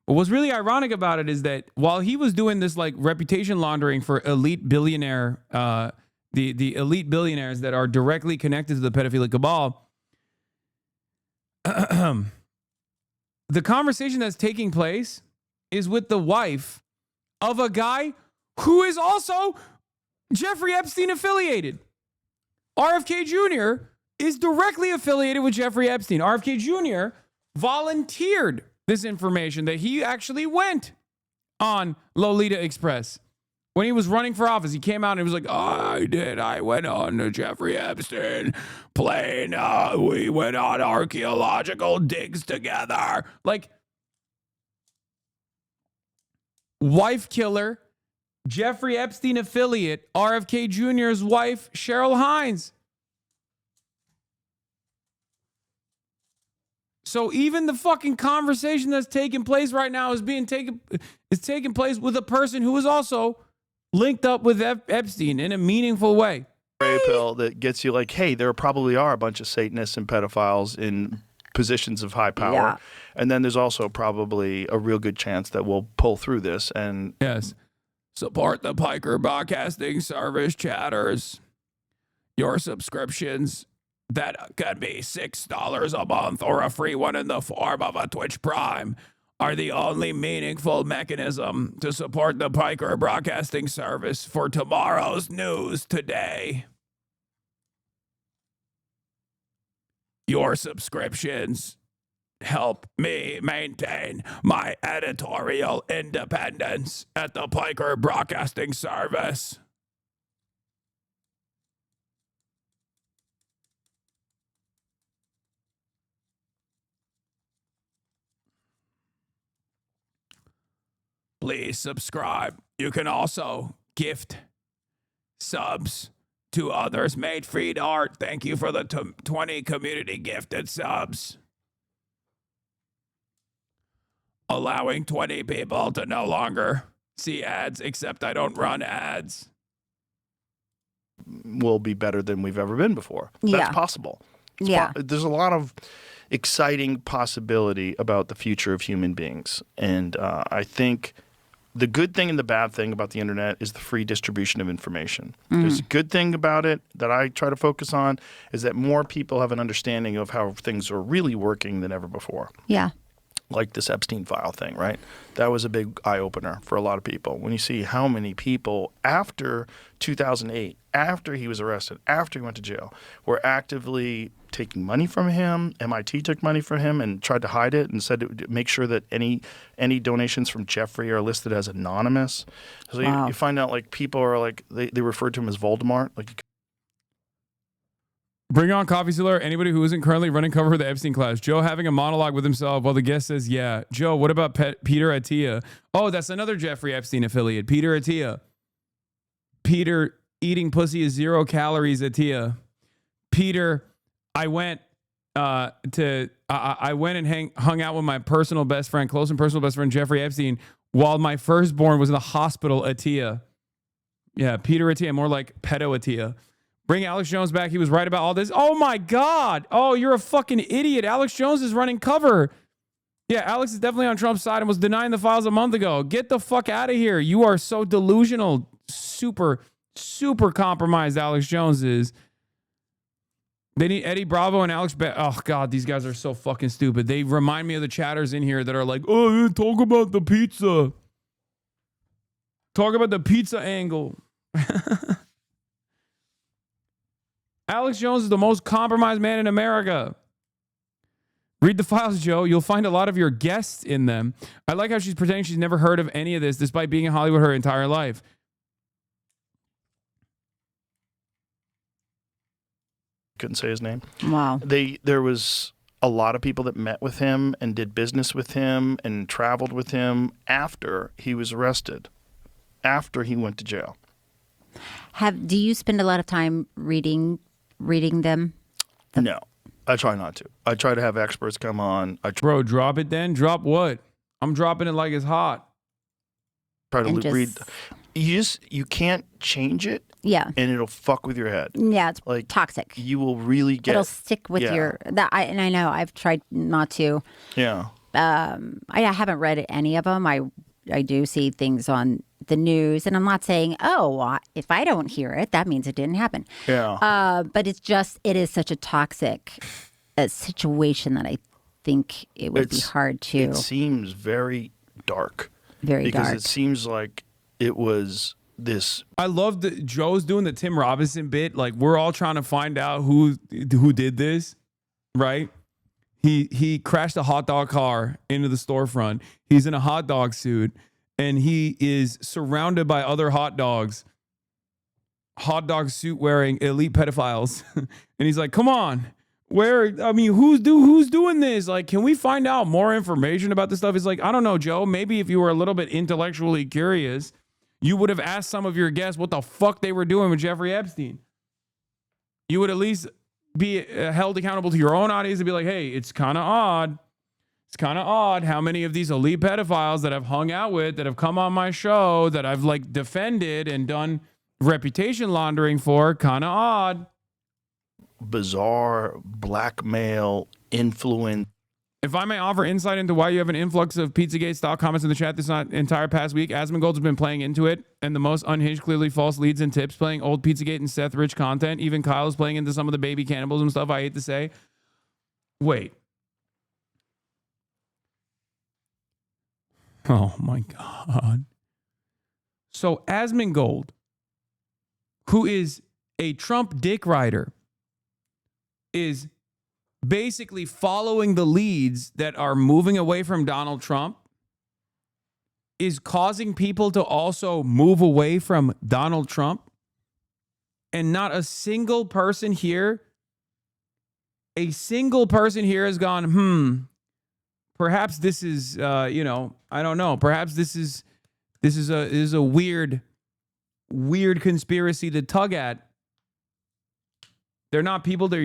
But what's really ironic about it is that while he was doing this like reputation laundering for elite billionaire, the elite billionaires that are directly connected to the pedophilic cabal, the conversation that's taking place is with the wife of a guy who is also Jeffrey Epstein affiliated. RFK Jr. is directly affiliated with Jeffrey Epstein. RFK Jr. volunteered this information that he actually went on Lolita Express. When he was running for office, he came out and he was like, I did. I went on to Jeffrey Epstein plane. We went on archaeological digs together. Like, wife killer, Jeffrey Epstein affiliate, RFK Jr.'s wife, Cheryl Hines. So even the fucking conversation that's taking place right now is taking place with a person who is also linked up with Epstein in a meaningful way. Gray pill that gets you like, hey, there probably are a bunch of Satanists and pedophiles in positions of high power. Yeah. And then there's also probably a real good chance that we'll pull through this. And yes. Support the Piker Broadcasting Service, chatters. Your subscriptions that can be $6 a month or a free one in the form of a Twitch Prime are the only meaningful mechanism to support the Piker Broadcasting Service for tomorrow's news today. Your subscriptions help me maintain my editorial independence at the Piker Broadcasting Service. Please subscribe. You can also gift subs to others. Made Freed Art, thank you for the 20 community gifted subs. allowing 20 people to no longer see ads, except I don't run ads. Will be better than we've ever been before. Yeah. That's possible. There's a lot of exciting possibility about the future of human beings. And I think the good thing and the bad thing about the internet is the free distribution of information. There's a good thing about it that I try to focus on is that more people have an understanding of how things are really working than ever before. Yeah. Like this Epstein file thing, right? That was a big eye-opener for a lot of people. When you see how many people after 2008, after he was arrested, after he went to jail, were actively taking money from him. MIT took money from him and tried to hide it and said make sure that any donations from Jeffrey are listed as anonymous. So you find out like people are like, they refer to him as Voldemort. Like, Bring on Coffee Sealer. Anybody who isn't currently running cover for the Epstein class. Joe having a monologue with himself while the guest says, yeah. Joe, what about Peter Attia? Oh, that's another Jeffrey Epstein affiliate. Peter Attia. Peter eating pussy is 0 calories, Attia. Peter, I went I went and hung out with my personal best friend, close and personal best friend, Jeffrey Epstein, while my firstborn was in the hospital, Attia. Yeah, Peter Attia, more like pedo Attia. Bring Alex Jones back. He was right about all this. Oh, my God. Oh, you're a fucking idiot. Alex Jones is running cover. Yeah, Alex is definitely on Trump's side and was denying the files a month ago. Get the fuck out of here. You are so delusional. Super, super compromised Alex Jones is. They need Eddie Bravo and Alex. Oh, God, these guys are so fucking stupid. They remind me of the chatters in here that are like, oh, talk about the pizza. Talk about the pizza angle. Alex Jones is the most compromised man in America. Read the files, Joe. You'll find a lot of your guests in them. I like how she's pretending she's never heard of any of this, despite being in Hollywood her entire life. couldn't say his name. Wow. There was a lot of people that met with him and did business with him and traveled with him after he was arrested, after he went to jail. Do you spend a lot of time reading them? No, I try not to. I try to have experts come on. Bro, drop it then. Drop what? I'm dropping it like it's hot. Try to read. You can't change it. Yeah. And it'll fuck with your head. Yeah, it's like toxic. You will really get. It'll stick with your. And I know I've tried not to. Yeah. I haven't read any of them. I do see things on the news, and I'm not saying, if I don't hear it, that means it didn't happen. Yeah. But it is such a toxic situation that I think it would be hard to. It seems very dark. Very dark. Because it seems like it was this. I love that Joe's doing the Tim Robinson bit. Like, we're all trying to find out who did this, right? He crashed a hot dog car into the storefront. He's in a hot dog suit, and he is surrounded by other hot dog suit wearing elite pedophiles. And he's like, come on. Who's doing this? Like, can we find out more information about this stuff? It's like, I don't know, Joe. Maybe if you were a little bit intellectually curious, you would have asked some of your guests what the fuck they were doing with Jeffrey Epstein. You would at least be held accountable to your own audience and be like, hey, it's kind of odd. It's kind of odd how many of these elite pedophiles that I've hung out with, that have come on my show, that I've like defended and done reputation laundering for, kind of odd. Bizarre blackmail influence. If I may offer insight into why you have an influx of Pizzagate-style comments in the chat this entire past week, Asmongold has been playing into it, and the most unhinged, clearly false leads and tips, playing old Pizzagate and Seth Rich content. Even Kyle is playing into some of the baby cannibalism stuff, I hate to say. Wait. Oh, my God. So Asmongold, who is a Trump dick rider, is basically following the leads that are moving away from Donald Trump, is causing people to also move away from Donald Trump. And not a single person here has gone, perhaps this is, I don't know. Perhaps this is a weird conspiracy to tug at. They're not people, they're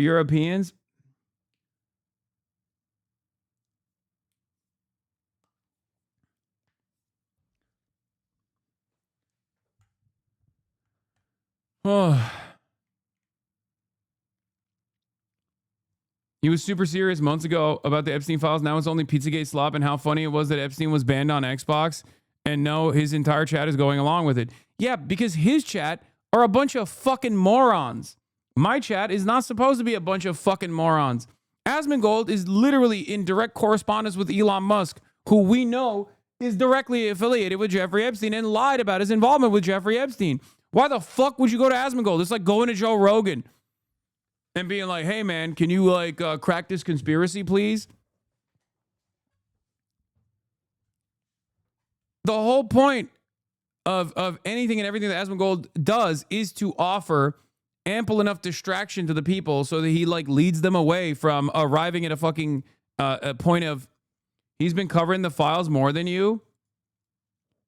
Oh. He was super serious months ago about the Epstein files. Now it's only Pizzagate slop and how funny it was that Epstein was banned on Xbox. And no, his entire chat is going along with it. Yeah, because his chat are a bunch of fucking morons. My chat is not supposed to be a bunch of fucking morons. Asmongold is literally in direct correspondence with Elon Musk, who we know is directly affiliated with Jeffrey Epstein and lied about his involvement with Jeffrey Epstein. Why the fuck would you go to Asmongold? It's like going to Joe Rogan and being like, hey, man, can you, like, crack this conspiracy, please? The whole point of anything and everything that Asmongold does is to offer ample enough distraction to the people so that he, like, leads them away from arriving at a fucking a point of, he's been covering the files more than you.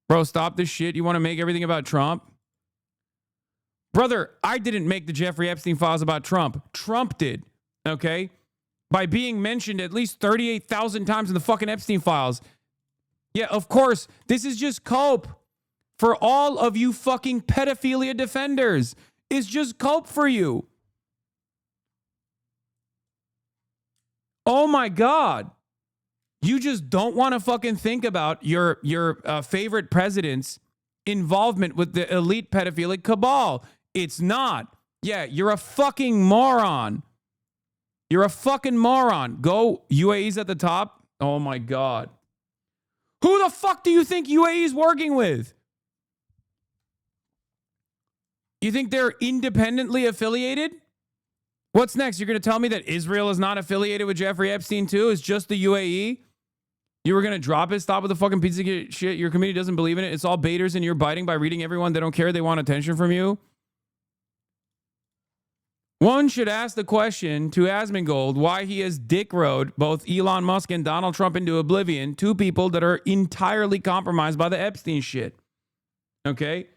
Bro, stop this shit. You want to make everything about Trump? Brother, I didn't make the Jeffrey Epstein files about Trump. Trump did, okay? By being mentioned at least 38,000 times in the fucking Epstein files. Yeah, of course, this is just cope for all of you fucking pedophilia defenders. It's just cope for you. Oh my God. You just don't want to fucking think about your favorite president's involvement with the elite pedophilic cabal. It's not. Yeah, you're a fucking moron. You're a fucking moron. Go, UAE's at the top. Oh my God. Who the fuck do you think UAE is working with? You think they're independently affiliated? What's next? You're going to tell me that Israel is not affiliated with Jeffrey Epstein too? It's just the UAE? You were going to drop it? Stop with the fucking pizza shit. Your community doesn't believe in it. It's all baiters and you're biting by reading everyone. They don't care. They want attention from you. One should ask the question to Asmongold why he has dick-rode both Elon Musk and Donald Trump into oblivion, two people that are entirely compromised by the Epstein shit. Okay?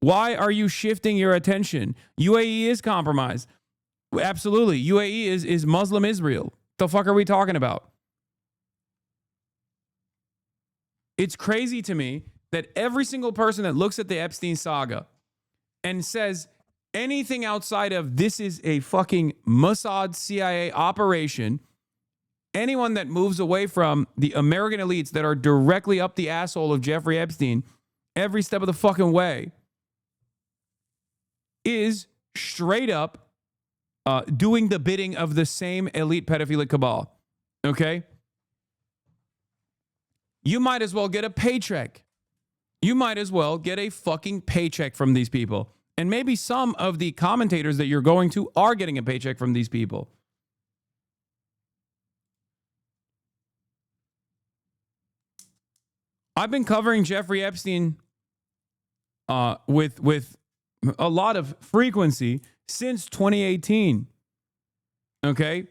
Why are you shifting your attention? UAE is compromised. Absolutely. UAE is Muslim Israel. The fuck are we talking about? It's crazy to me that every single person that looks at the Epstein saga and says anything outside of this is a fucking Mossad CIA operation, anyone that moves away from the American elites that are directly up the asshole of Jeffrey Epstein every step of the fucking way is straight up doing the bidding of the same elite pedophilic cabal. Okay? You might as well get a paycheck. You might as well get a fucking paycheck from these people. And maybe some of the commentators that you're going to are getting a paycheck from these people. I've been covering Jeffrey Epstein with a lot of frequency since 2018. Okay?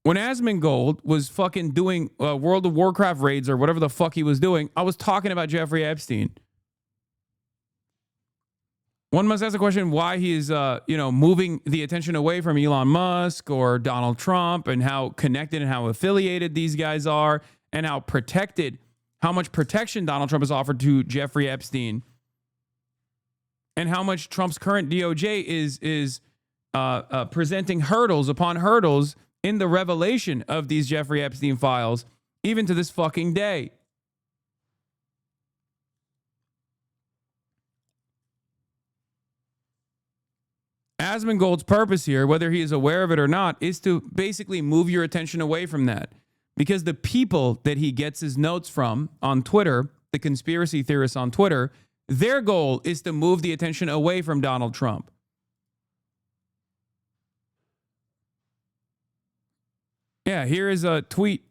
When Asmongold was fucking doing World of Warcraft raids or whatever the fuck he was doing, I was talking about Jeffrey Epstein. One must ask the question why he is, moving the attention away from Elon Musk or Donald Trump and how connected and how affiliated these guys are and how much protection Donald Trump has offered to Jeffrey Epstein and how much Trump's current DOJ is presenting hurdles upon hurdles in the revelation of these Jeffrey Epstein files, even to this fucking day. Asmongold's purpose here, whether he is aware of it or not, is to basically move your attention away from that. Because the people that he gets his notes from on Twitter, the conspiracy theorists on Twitter, their goal is to move the attention away from Donald Trump. Yeah, here is a tweet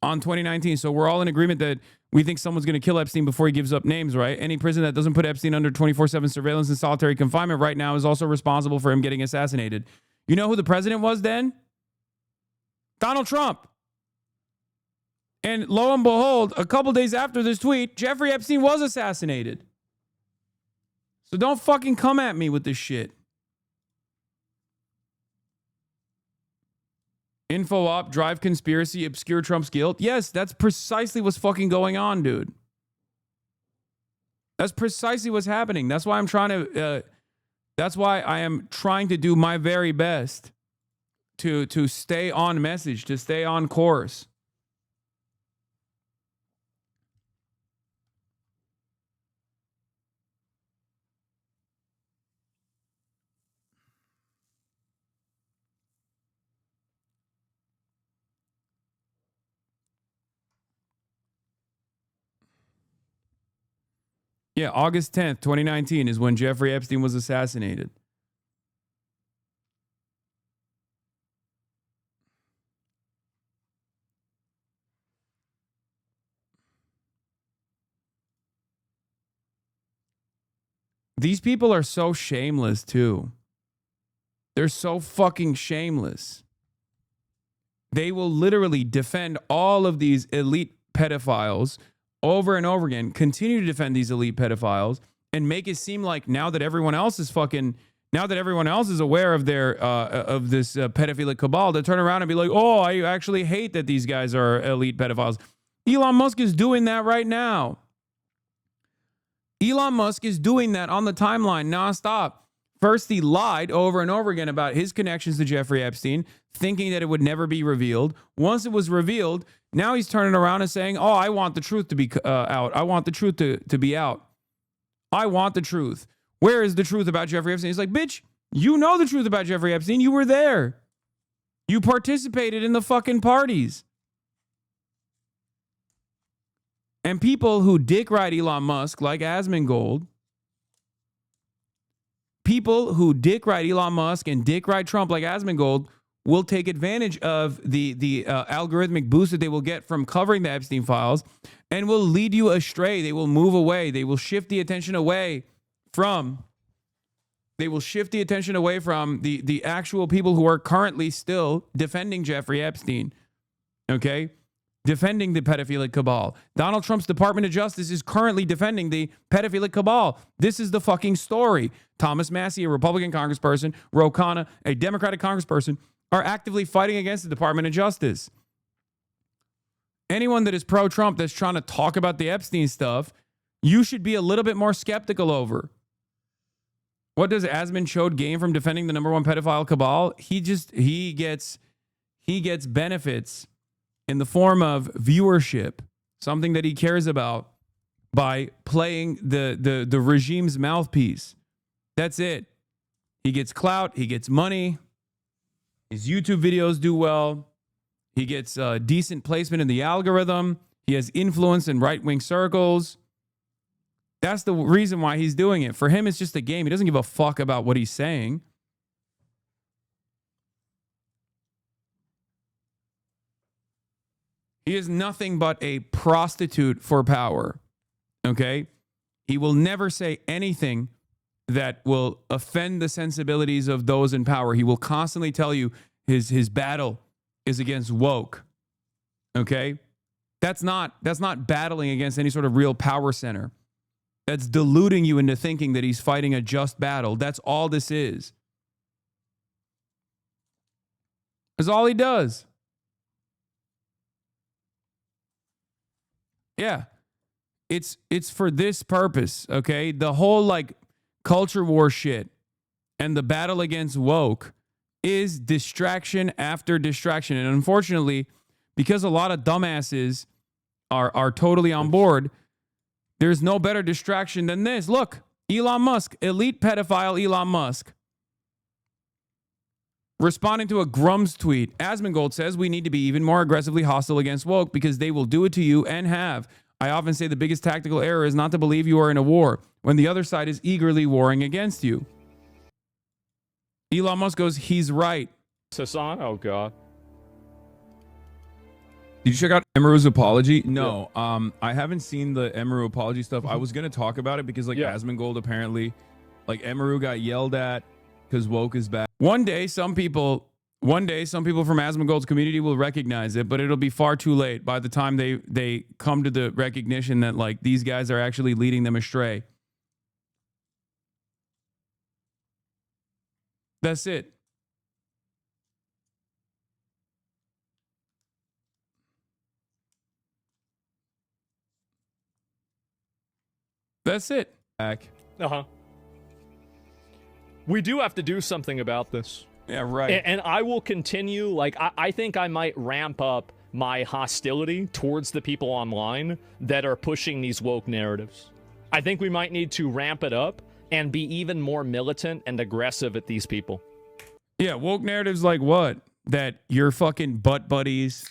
on 2019. So we're all in agreement that we think someone's going to kill Epstein before he gives up names, right? Any prison that doesn't put Epstein under 24/7 surveillance and solitary confinement right now is also responsible for him getting assassinated. You know who the president was then? Donald Trump. And lo and behold, a couple days after this tweet, Jeffrey Epstein was assassinated. So don't fucking come at me with this shit. Info op, drive conspiracy, obscure Trump's guilt. Yes, that's precisely what's fucking going on, dude. That's precisely what's happening. That's why I'm trying to. That's why I am trying to do my very best to stay on message, to stay on course. Yeah, August 10th, 2019 is when Jeffrey Epstein was assassinated. These people are so shameless, too. They're so fucking shameless. They will literally defend all of these elite pedophiles over and over again, continue to defend these elite pedophiles, and make it seem like now that everyone else is aware of their of this pedophilic cabal, to turn around and be like, oh, I actually hate that these guys are elite pedophiles. Elon Musk is doing that right now. Elon Musk is doing that on the timeline nonstop. First, he lied over and over again about his connections to Jeffrey Epstein, thinking that it would never be revealed. Once it was revealed, now he's turning around and saying, oh, I want the truth to be out. I want the truth to be out. I want the truth. Where is the truth about Jeffrey Epstein? He's like, bitch, you know the truth about Jeffrey Epstein. You were there. You participated in the fucking parties. And people who dick ride Elon Musk, like Asmongold, people who dick ride Elon Musk and dick ride Trump, like Asmongold, will take advantage of the algorithmic boost that they will get from covering the Epstein files and will lead you astray. They will move away. They will shift the attention away from the actual people who are currently still defending Jeffrey Epstein. Okay? Defending the pedophilic cabal. Donald Trump's Department of Justice is currently defending the pedophilic cabal. This is the fucking story. Thomas Massie, a Republican congressperson, Ro Khanna, a Democratic congressperson, are actively fighting against the Department of Justice. Anyone that is pro-Trump that's trying to talk about the Epstein stuff, you should be a little bit more skeptical over. What does Asmon Chode gain from defending the number one pedophile cabal? He gets benefits in the form of viewership, something that he cares about, by playing the regime's mouthpiece. That's it. He gets clout. He gets money. His YouTube videos do well. He gets decent placement in the algorithm. He has influence in right-wing circles. That's the reason why he's doing it. For him, it's just a game. He doesn't give a fuck about what he's saying. He is nothing but a prostitute for power. Okay? He will never say anything that will offend the sensibilities of those in power. He will constantly tell you his battle is against woke. Okay? That's not battling against any sort of real power center. That's deluding you into thinking that he's fighting a just battle. That's all this is. That's all he does. Yeah. It's for this purpose, okay? The whole like culture war shit and the battle against woke is distraction after distraction. And unfortunately, because a lot of dumbasses are totally on board, there's no better distraction than this. Look, Elon Musk, elite pedophile Elon Musk, responding to a Grums tweet. Asmongold says we need to be even more aggressively hostile against woke because they will do it to you and have. I often say the biggest tactical error is not to believe you are in a war when the other side is eagerly warring against you. Elon Musk goes, he's right. Hasan, oh God. Did you check out Emiru's apology? No, yeah. I haven't seen the Emiru apology stuff. I was going to talk about it because like Asmongold apparently, like Emiru got yelled at because woke is bad. One day, some people from Asmongold's community will recognize it, but it'll be far too late by the time they come to the recognition that like these guys are actually leading them astray. That's it. That's it. We do have to do something about this. Yeah, right. And I will continue. Like, I think I might ramp up my hostility towards the people online that are pushing these woke narratives. I think we might need to ramp it up and be even more militant and aggressive at these people. Yeah, woke narratives like what? That your fucking butt buddies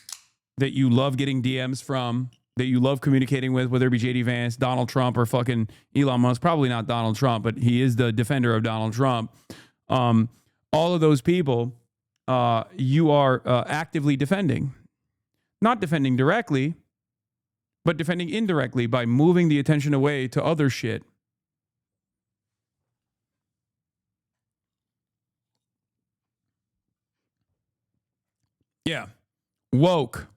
that you love getting DMs from, that you love communicating with, whether it be JD Vance, Donald Trump, or fucking Elon Musk. Probably not Donald Trump, but he is the defender of Donald Trump. All of those people, you are actively defending. Not defending directly, but defending indirectly by moving the attention away to other shit. Yeah. Woke.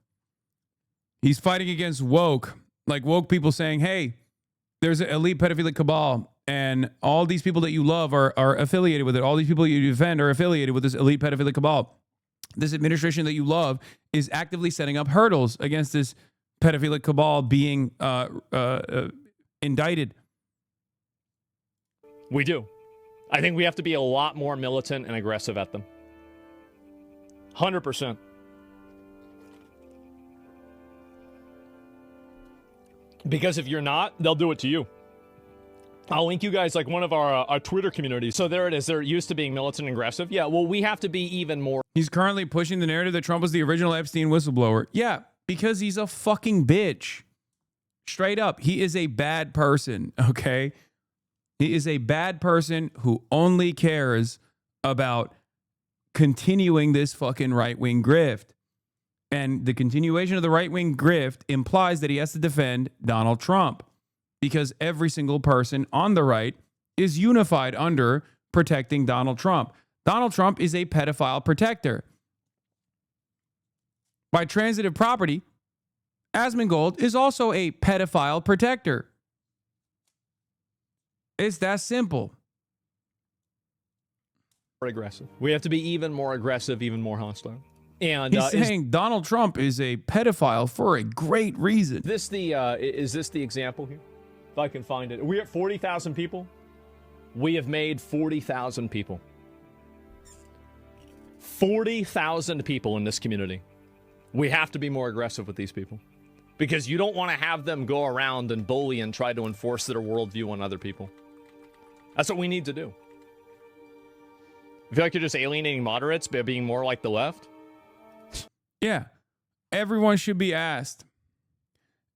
He's fighting against woke. Like woke people saying, hey, there's an elite pedophilic cabal, and all these people that you love are affiliated with it. All these people you defend are affiliated with this elite pedophilic cabal. This administration that you love is actively setting up hurdles against this pedophilic cabal being indicted. We do. I think we have to be a lot more militant and aggressive at them. 100%. Because if you're not, they'll do it to you. I'll link you guys like one of our Twitter communities. So there it is. They're used to being militant and aggressive. Yeah, well, we have to be even more. He's currently pushing the narrative that Trump was the original Epstein whistleblower. Yeah, because he's a fucking bitch. Straight up. He is a bad person, okay? He is a bad person who only cares about continuing this fucking right-wing grift. And the continuation of the right-wing grift implies that he has to defend Donald Trump, because every single person on the right is unified under protecting Donald Trump. Donald Trump is a pedophile protector. By transitive property, Asmongold is also a pedophile protector. It's that simple. Aggressive. We have to be even more aggressive, even more hostile. And he's saying Donald Trump is a pedophile for a great reason. Is this the example here? If I can find it. We're at 40,000 people. We have made 40,000 people. 40,000 people in this community. We have to be more aggressive with these people. Because you don't want to have them go around and bully and try to enforce their worldview on other people. That's what we need to do. I feel like you're just alienating moderates by being more like the left. Yeah. Everyone should be asked.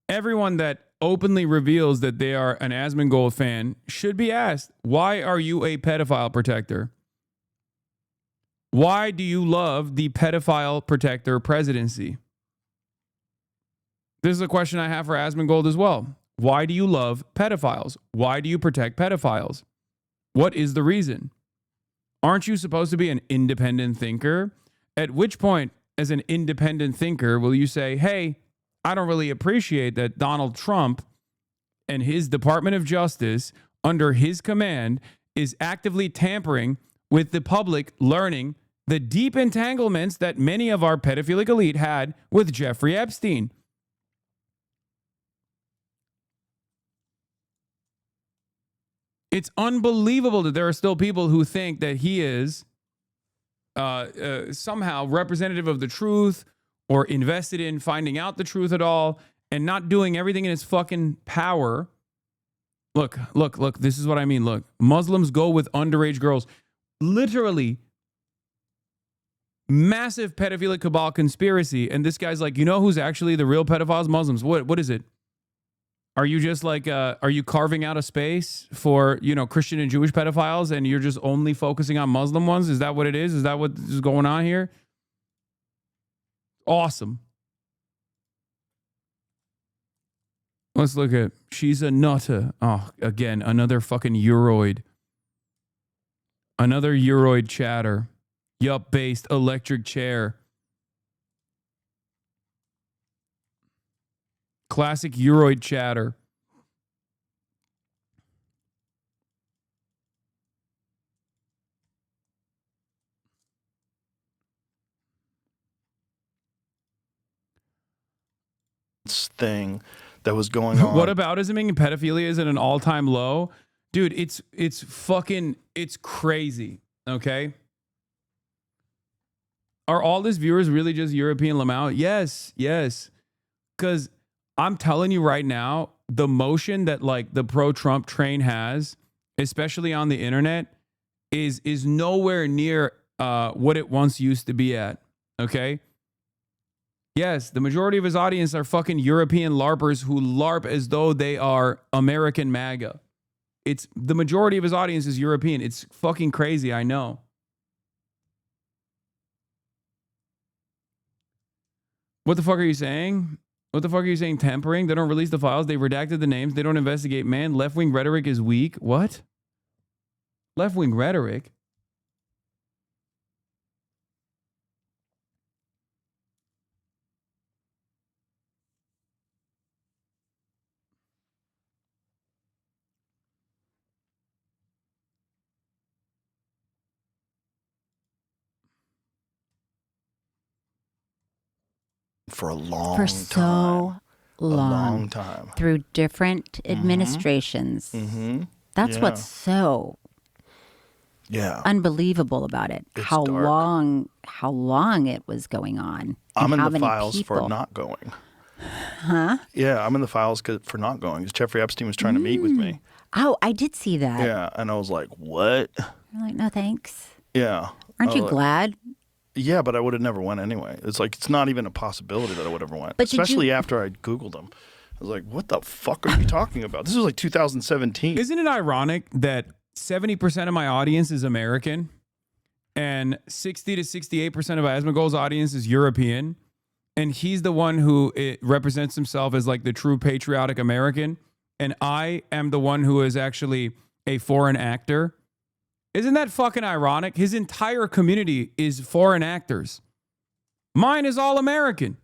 Everyone that openly reveals that they are an Asmongold fan should be asked, why are you a pedophile protector? Why do you love the pedophile protector presidency? This is a question I have for Asmongold as well. Why do you love pedophiles? Why do you protect pedophiles? What is the reason? Aren't you supposed to be an independent thinker? At which point, as an independent thinker, will you say, hey, I don't really appreciate that Donald Trump and his Department of Justice under his command is actively tampering with the public learning the deep entanglements that many of our pedophilic elite had with Jeffrey Epstein. It's unbelievable that there are still people who think that he is somehow representative of the truth or invested in finding out the truth at all and not doing everything in his fucking power. Look, this is what I mean. Look, Muslims go with underage girls. Literally, massive pedophilic cabal conspiracy. And this guy's like, you know who's actually the real pedophiles? Muslims. What is it? Are you just like, are you carving out a space for, Christian and Jewish pedophiles and you're just only focusing on Muslim ones? Is that what it is? Is that what is going on here? Awesome. Let's look at, she's a nutter. Oh, again, another fucking Euroid. Another Euroid chatter. Yup-based electric chair. Classic Euroid chatter. Thing that was going on. Whataboutisming and pedophilia is at an all-time low. Dude, it's crazy, okay? Are all these viewers really just European Lamau? Yes. Because I'm telling you right now, the motion that like the pro-Trump train has, especially on the internet, is nowhere near what it once used to be at, okay? Yes, the majority of his audience are fucking European LARPers who LARP as though they are American MAGA. It's the majority of his audience is European. It's fucking crazy, I know. What the fuck are you saying? What the fuck are you saying? Tampering? They don't release the files. They redacted the names. They don't investigate. Man, left-wing rhetoric is weak. What? Left-wing rhetoric? For a long For time. so long. A long time. Through different administrations. That's what's so unbelievable about it. It's how dark. long it was going on. I'm and in how the many files people. for not going. Huh? Yeah, I'm in the files for not going. Because Jeffrey Epstein was trying to meet with me. Oh, I did see that. Yeah, and I was like, what? You're like, no thanks. Yeah. Aren't I you was like, glad? Yeah, but I would have never went anyway. It's like, it's not even a possibility that I would ever went. But did especially you- after I Googled him. I was like, what the fuck are you talking about? This was like 2017. Isn't it ironic that 70% of my audience is American and 60 to 68% of Asmongold's audience is European, and he's the one who represents himself as like the true patriotic American, and I am the one who is actually a foreign actor? Isn't that fucking ironic? His entire community is foreign actors. Mine is all American.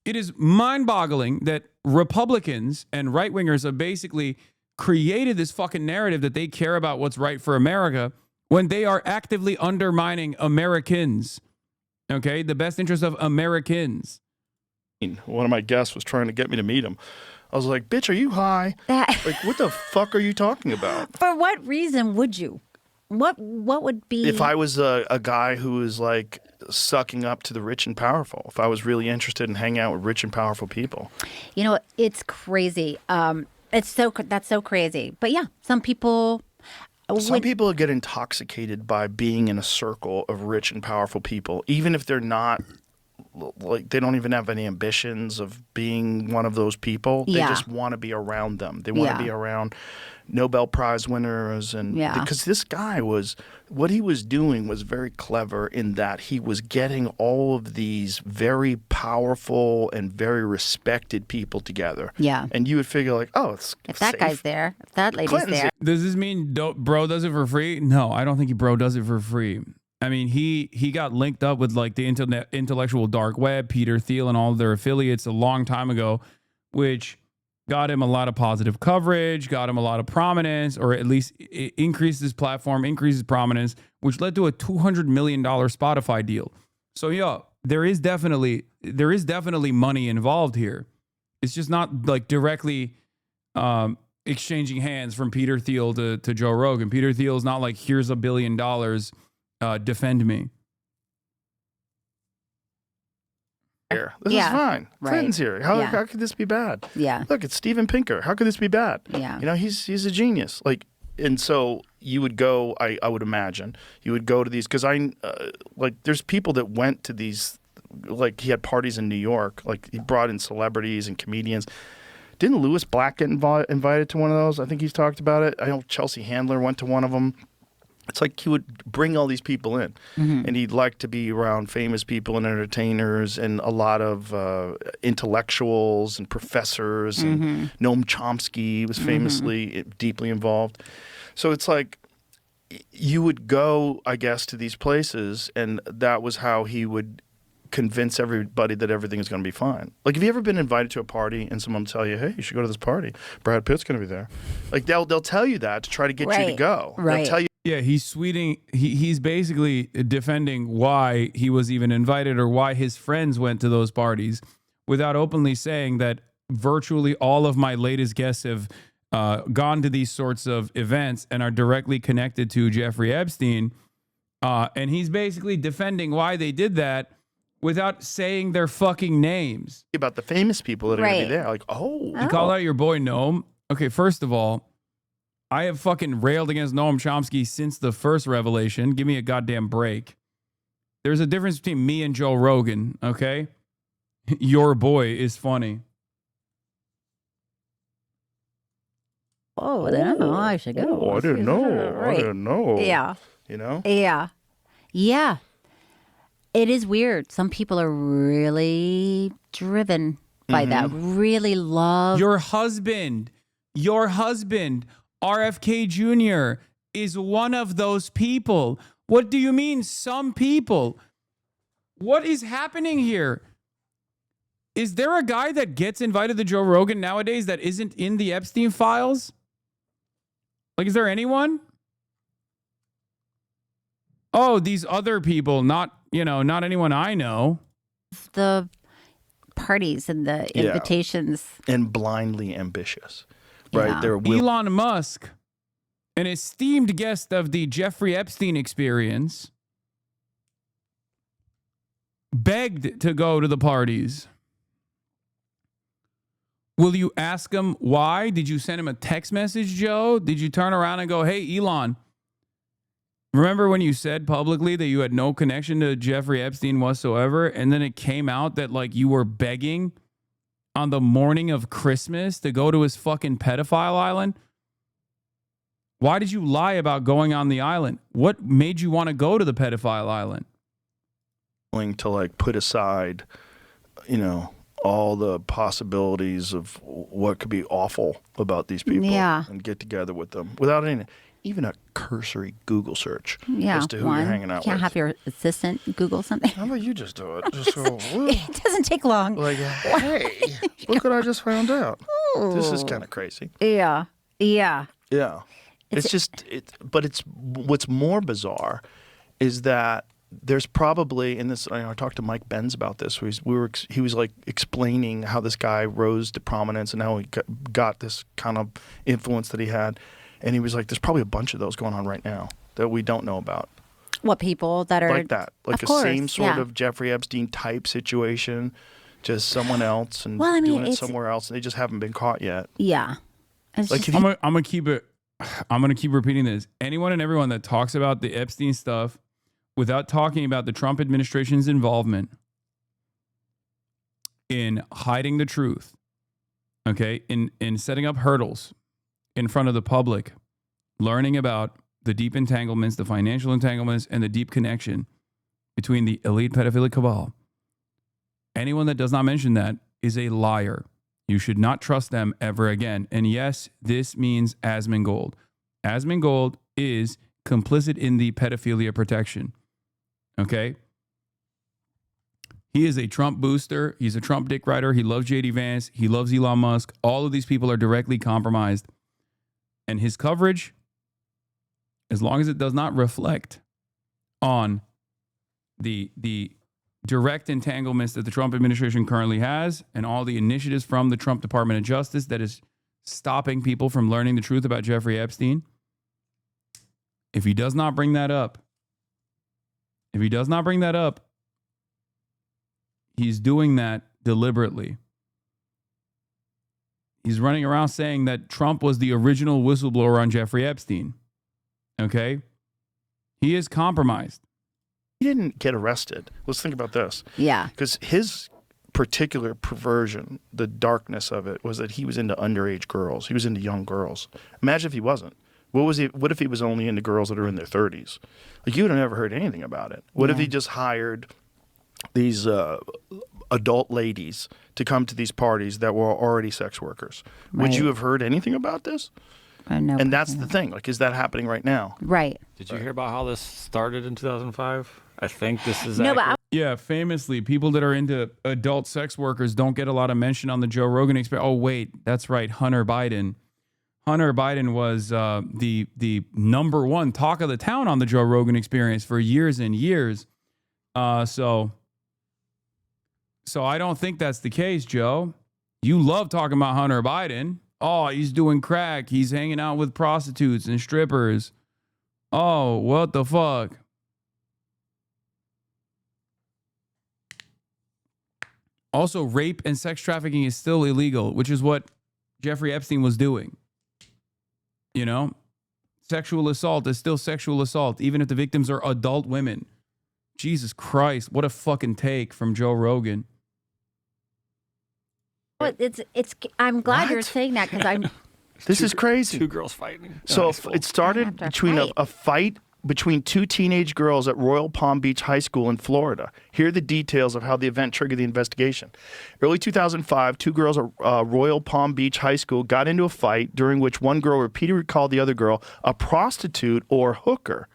It is mind-boggling that Republicans and right-wingers have basically created this fucking narrative that they care about what's right for America when they are actively undermining Americans. Okay? The best interest of Americans. One of my guests was trying to get me to meet him. I was like, bitch, are you high? Like, what the fuck are you talking about? For what reason would you? What would be... If I was a guy who was like sucking up to the rich and powerful, if I was really interested in hanging out with rich and powerful people. You know, it's crazy. That's so crazy. But yeah, some people... Some people get intoxicated by being in a circle of rich and powerful people, even if they're not, like, they don't even have any ambitions of being one of those people. They just want to be around them. They want to be around Nobel Prize winners. And because this guy what he was doing was very clever in that he was getting all of these very powerful and very respected people together. Yeah. And you would figure like, oh, it's If that safe. guy's there, if that lady's Clinton's there. Does this mean bro does it for free? No, I don't think bro does it for free. I mean, he got linked up with like the intellectual dark web, Peter Thiel and all of their affiliates a long time ago, which got him a lot of positive coverage, got him a lot of prominence, or at least it increased his platform, increased his prominence, which led to a $200 million Spotify deal. So yeah, there is definitely money involved here. It's just not like directly exchanging hands from Peter Thiel to Joe Rogan. Peter Thiel is not like, here's $1 billion, defend me. Here. This is fine. Clinton's here. How could this be bad? Yeah. Look, it's Steven Pinker. How could this be bad? Yeah. You know, he's a genius. Like, and so you would go, I would imagine, you would go to these, because like, there's people that went to these, like, he had parties in New York. Like, he brought in celebrities and comedians. Didn't Louis Black get invited to one of those? I think he's talked about it. I know Chelsea Handler went to one of them. It's like he would bring all these people in, and he'd like to be around famous people and entertainers and a lot of intellectuals and professors. And Noam Chomsky was famously deeply involved. So it's like you would go, I guess, to these places, and that was how he would convince everybody that everything is going to be fine. Like, have you ever been invited to a party and someone will tell you, hey, you should go to this party. Brad Pitt's going to be there. Like, they'll tell you that to try to get you to go. They'll tell you. Yeah, he's basically defending why he was even invited or why his friends went to those parties, without openly saying that virtually all of my latest guests have gone to these sorts of events and are directly connected to Jeffrey Epstein. And he's basically defending why they did that without saying their fucking names. About the famous people that are going to be Right. there. Like, You call out your boy Noam? Okay, first of all, I have fucking railed against Noam Chomsky since the first revelation. Give me a goddamn break. There's a difference between me and Joe Rogan, okay? Your boy is funny. Oh, I don't know. I should go. Oh, I didn't know. I Right. didn't know. Yeah. You know? Yeah. Yeah. It is weird. Some people are really driven by that. Really love. Your husband, RFK Jr., is one of those people. What do you mean, some people? What is happening here? Is there a guy that gets invited to Joe Rogan nowadays that isn't in the Epstein files? Like, is there anyone? Oh, these other people, not anyone I know. The parties and the invitations. And blindly ambitious. Right? Yeah. They're Elon Musk, an esteemed guest of the Jeffrey Epstein experience, begged to go to the parties. Will you ask him why? Did you send him a text message, Joe? Did you turn around and go, hey, Elon, remember when you said publicly that you had no connection to Jeffrey Epstein whatsoever, and then it came out that like you were begging on the morning of Christmas to go to his fucking pedophile island? Why did you lie about going on the island? What made you want to go to the pedophile island? willing to like put aside, all the possibilities of what could be awful about these people and get together with them without even a cursory Google search as to who you're hanging out with. You can't have your assistant Google something. How about you just do it? Just go, it doesn't take long. Like, hey, look what I just found out. This is kind of crazy. Yeah. Yeah. Yeah. But what's more bizarre is that there's probably in this. I talked to Mike Benz about this. He was like explaining how this guy rose to prominence and how he got this kind of influence that he had, and he was like, "There's probably a bunch of those going on right now that we don't know about." What people that are like that, like a same sort of Jeffrey Epstein type situation, just someone else and doing it somewhere else, and they just haven't been caught yet. Yeah, I'm gonna keep it. I'm going to keep repeating this. Anyone and everyone that talks about the Epstein stuff without talking about the Trump administration's involvement in hiding the truth, okay, in setting up hurdles in front of the public, learning about the deep entanglements, the financial entanglements, and the deep connection between the elite pedophilic cabal, anyone that does not mention that is a liar. You should not trust them ever again. And yes, this means Asmongold. Asmongold is complicit in the pedophilia protection. Okay? He is a Trump booster. He's a Trump dick rider. He loves J.D. Vance. He loves Elon Musk. All of these people are directly compromised. And his coverage, as long as it does not reflect on the direct entanglements that the Trump administration currently has and all the initiatives from the Trump Department of Justice that is stopping people from learning the truth about Jeffrey Epstein. If he does not bring that up, he's doing that deliberately. He's running around saying that Trump was the original whistleblower on Jeffrey Epstein. Okay? He is compromised. He didn't get arrested. Let's think about this. Yeah. Because his particular perversion, the darkness of it, was that he was into underage girls. He was into young girls. Imagine if he wasn't. What if he was only into girls that are in their 30s? Like, you would have never heard anything about it. What if he just hired these adult ladies to come to these parties that were already sex workers? Would you have heard anything about this? No. And that's the thing. Like, is that happening right now? Right. Did you hear about how this started in 2005? I think this is Yeah, famously, people that are into adult sex workers don't get a lot of mention on the Joe Rogan experience. Oh, wait, that's right, Hunter Biden. Hunter Biden was the number one talk of the town on the Joe Rogan experience for years and years. So So I don't think that's the case, Joe. You love talking about Hunter Biden. Oh, he's doing crack. He's hanging out with prostitutes and strippers. Oh, what the fuck? Also, rape and sex trafficking is still illegal, which is what Jeffrey Epstein was doing. You know, sexual assault is still sexual assault, even if the victims are adult women. Jesus Christ, what a fucking take from Joe Rogan. Well, I'm glad you're saying that because I'm. This is crazy. Two girls fighting. So it started between a fight between two teenage girls at Royal Palm Beach High School in Florida. Here are the details of how the event triggered the investigation. Early 2005, two girls at Royal Palm Beach High School got into a fight during which one girl repeatedly called the other girl a prostitute or hooker.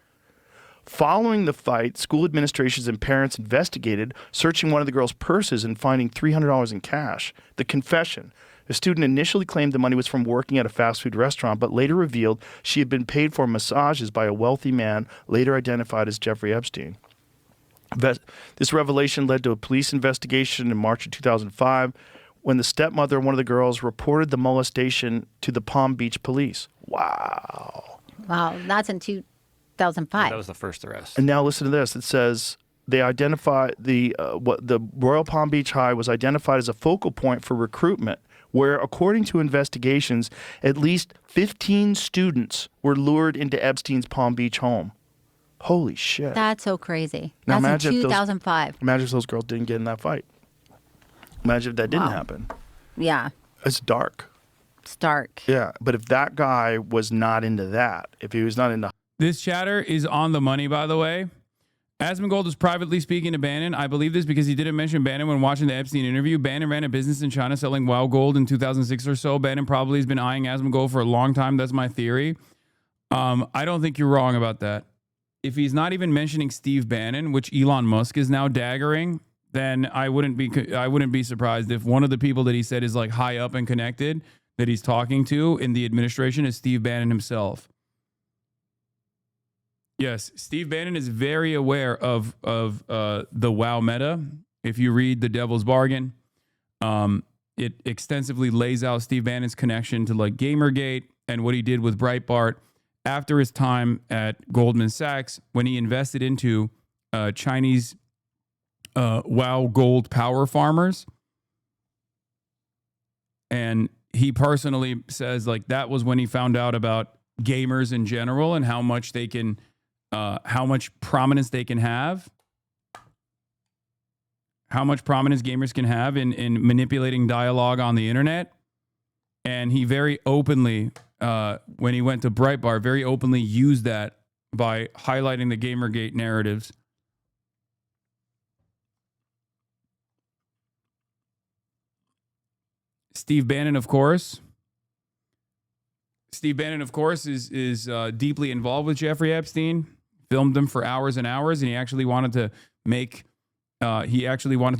Following the fight, school administrations and parents investigated, searching one of the girls' purses and finding $300 in cash. The confession. The student initially claimed the money was from working at a fast food restaurant, but later revealed she had been paid for massages by a wealthy man, later identified as Jeffrey Epstein. This revelation led to a police investigation in March of 2005 when the stepmother of one of the girls reported the molestation to the Palm Beach police. Wow. Wow, that's in 2005. That was the first arrest. And now listen to this. It says they identify the Royal Palm Beach High was identified as a focal point for recruitment, where, according to investigations, at least 15 students were lured into Epstein's Palm Beach home. Holy shit. That's so crazy. Now That's in imagine 2005. Imagine if those girls didn't get in that fight. Imagine if that didn't happen. Yeah. It's dark. It's dark. Yeah, but if that guy was not into that, if he was not into... This chatter is on the money, by the way. Asmongold was privately speaking to Bannon. I believe this because he didn't mention Bannon when watching the Epstein interview. Bannon ran a business in China selling wild gold in 2006 or so. Bannon probably has been eyeing Asmongold for a long time. That's my theory. I don't think you're wrong about that. If he's not even mentioning Steve Bannon, which Elon Musk is now daggering, then I wouldn't be surprised if one of the people that he said is like high up and connected that he's talking to in the administration is Steve Bannon himself. Yes, Steve Bannon is very aware of the WoW meta. If you read The Devil's Bargain, it extensively lays out Steve Bannon's connection to like Gamergate and what he did with Breitbart after his time at Goldman Sachs when he invested into Chinese WoW gold power farmers. And he personally says like that was when he found out about gamers in general and how much they can how much prominence they can have, how much prominence gamers can have in manipulating dialogue on the internet. And he very openly, when he went to Breitbart, very openly used that by highlighting the Gamergate narratives. Steve Bannon, of course. Steve Bannon, of course, is deeply involved with Jeffrey Epstein. Filmed them for hours and hours, and he actually wanted to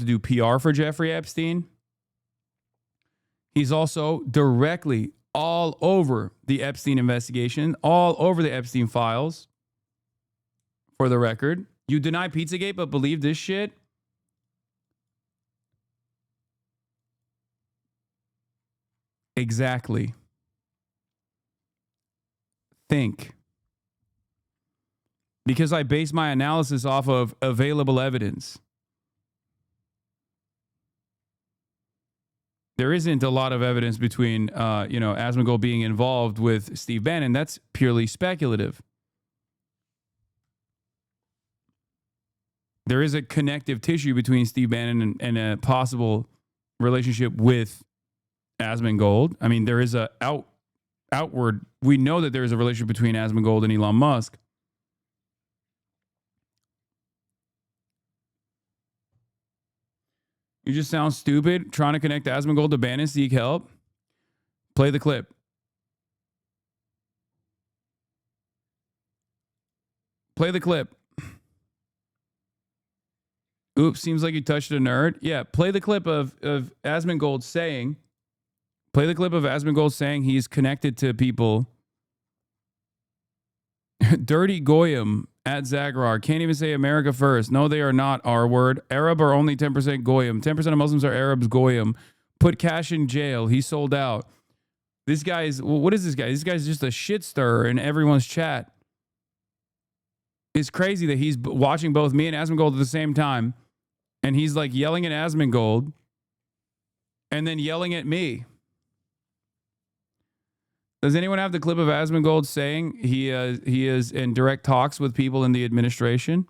do PR for Jeffrey Epstein. He's also directly all over the Epstein investigation, all over the Epstein files. For the record, you deny Pizzagate but believe this shit? Exactly. Think. Because I base my analysis off of available evidence. There isn't a lot of evidence between, Asmongold being involved with Steve Bannon. That's purely speculative. There is a connective tissue between Steve Bannon and a possible relationship with Asmongold. I mean, there is a outward. We know that there is a relationship between Asmongold and Elon Musk. You just sound stupid trying to connect Asmongold to Bannon, seek help. Play the clip. Play the clip. Oops, seems like you touched a nerd. Yeah, play the clip of Asmongold saying, he's connected to people. Dirty Goyim At Zagrar, can't even say America first. No, they are not R word. Arab are only 10% Goyim. 10% of Muslims are Arabs Goyim. Put Cash in jail. He sold out. This guy is, what is this guy? This guy's just a shit stirrer in everyone's chat. It's crazy that he's watching both me and Asmongold at the same time. And he's like yelling at Asmongold and then yelling at me. Does anyone have the clip of Asmongold saying he is in direct talks with people in the administration?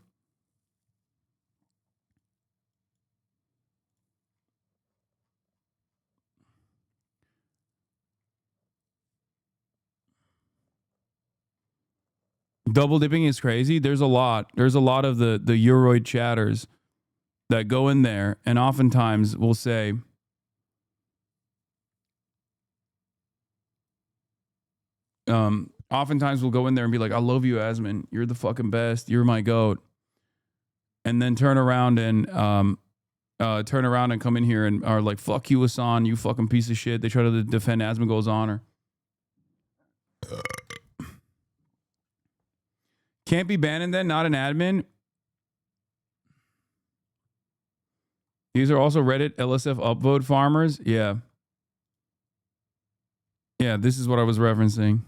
Double dipping is crazy. There's a lot of the Euroid chatters that go in there and oftentimes will say, oftentimes we'll go in there and be like, I love you, Asmon. You're the fucking best. You're my goat. And then turn around and come in here and are like, fuck you, Hasan. You fucking piece of shit. They try to defend Asmongold's honor. Can't be Bannon then, not an admin. These are also Reddit LSF upvote farmers. Yeah. Yeah, this is what I was referencing.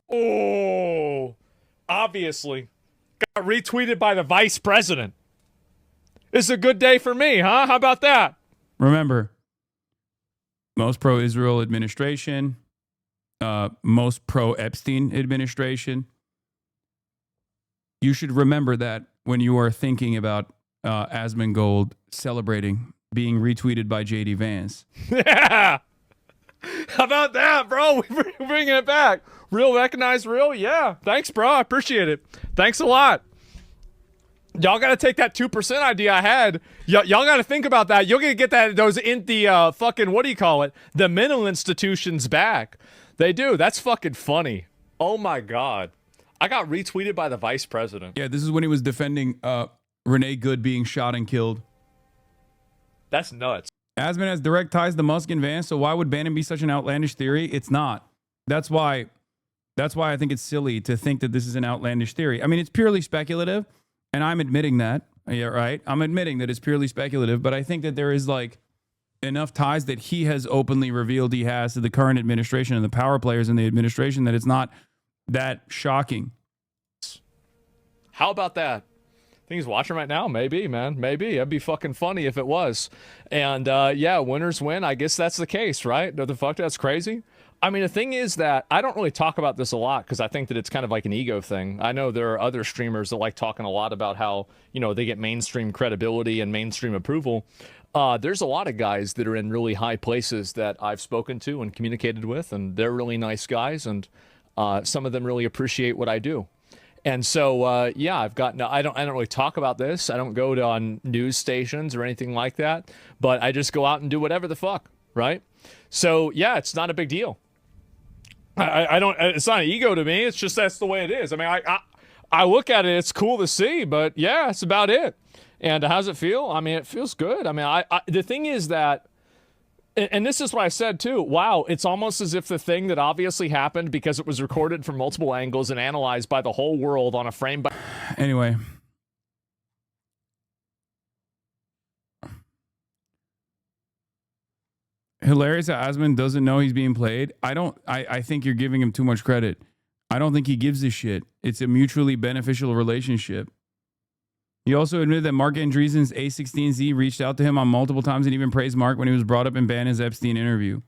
Oh, obviously. Got retweeted by the vice president. It's a good day for me, huh? How about that? Remember, most pro-Israel administration, most pro-Epstein administration. You should remember that when you are thinking about Asmongold celebrating being retweeted by JD Vance. Yeah. How about that, bro? We're bringing it back. Real recognized real? Yeah. Thanks, bro. I appreciate it. Thanks a lot. Y'all got to take that 2% idea I had. Y'all got to think about that. You're going to get those in the fucking, what do you call it? The mental institutions back. They do. That's fucking funny. Oh, my God. I got retweeted by the vice president. Yeah, this is when he was defending Renee Good being shot and killed. That's nuts. Asmon has direct ties to Musk and Vance, so why would Bannon be such an outlandish theory? It's not. That's why I think it's silly to think that this is an outlandish theory. I mean, it's purely speculative, and I'm admitting that. Yeah, right? I'm admitting that it's purely speculative, but I think that there is like enough ties that he has openly revealed he has to the current administration and the power players in the administration that it's not that shocking. How about that? I think he's watching right now. Maybe, man. Maybe. It'd be fucking funny if it was. And yeah, winners win. I guess that's the case, right? The fuck, that's crazy. I mean, the thing is that I don't really talk about this a lot because I think that it's kind of like an ego thing. I know there are other streamers that like talking a lot about how, you know, they get mainstream credibility and mainstream approval. There's a lot of guys that are in really high places that I've spoken to and communicated with, and they're really nice guys, and some of them really appreciate what I do. And so, yeah, I don't really talk about this. I don't go on news stations or anything like that, but I just go out and do whatever the fuck, right? So, yeah, it's not a big deal. I don't, it's not an ego to me. It's just, that's the way it is. I mean, I look at it, it's cool to see, but yeah, it's about it. And how's it feel? I mean, it feels good. I mean, the thing is that, and this is what I said too, wow, it's almost as if the thing that obviously happened because it was recorded from multiple angles and analyzed by the whole world on a frame by... Anyway. Hilarious that Asmon doesn't know he's being played. I think you're giving him too much credit. I don't think he gives a shit. It's a mutually beneficial relationship. He also admitted that Mark Andreessen's A16Z reached out to him on multiple times and even praised Mark when he was brought up in Bannon's Epstein interview.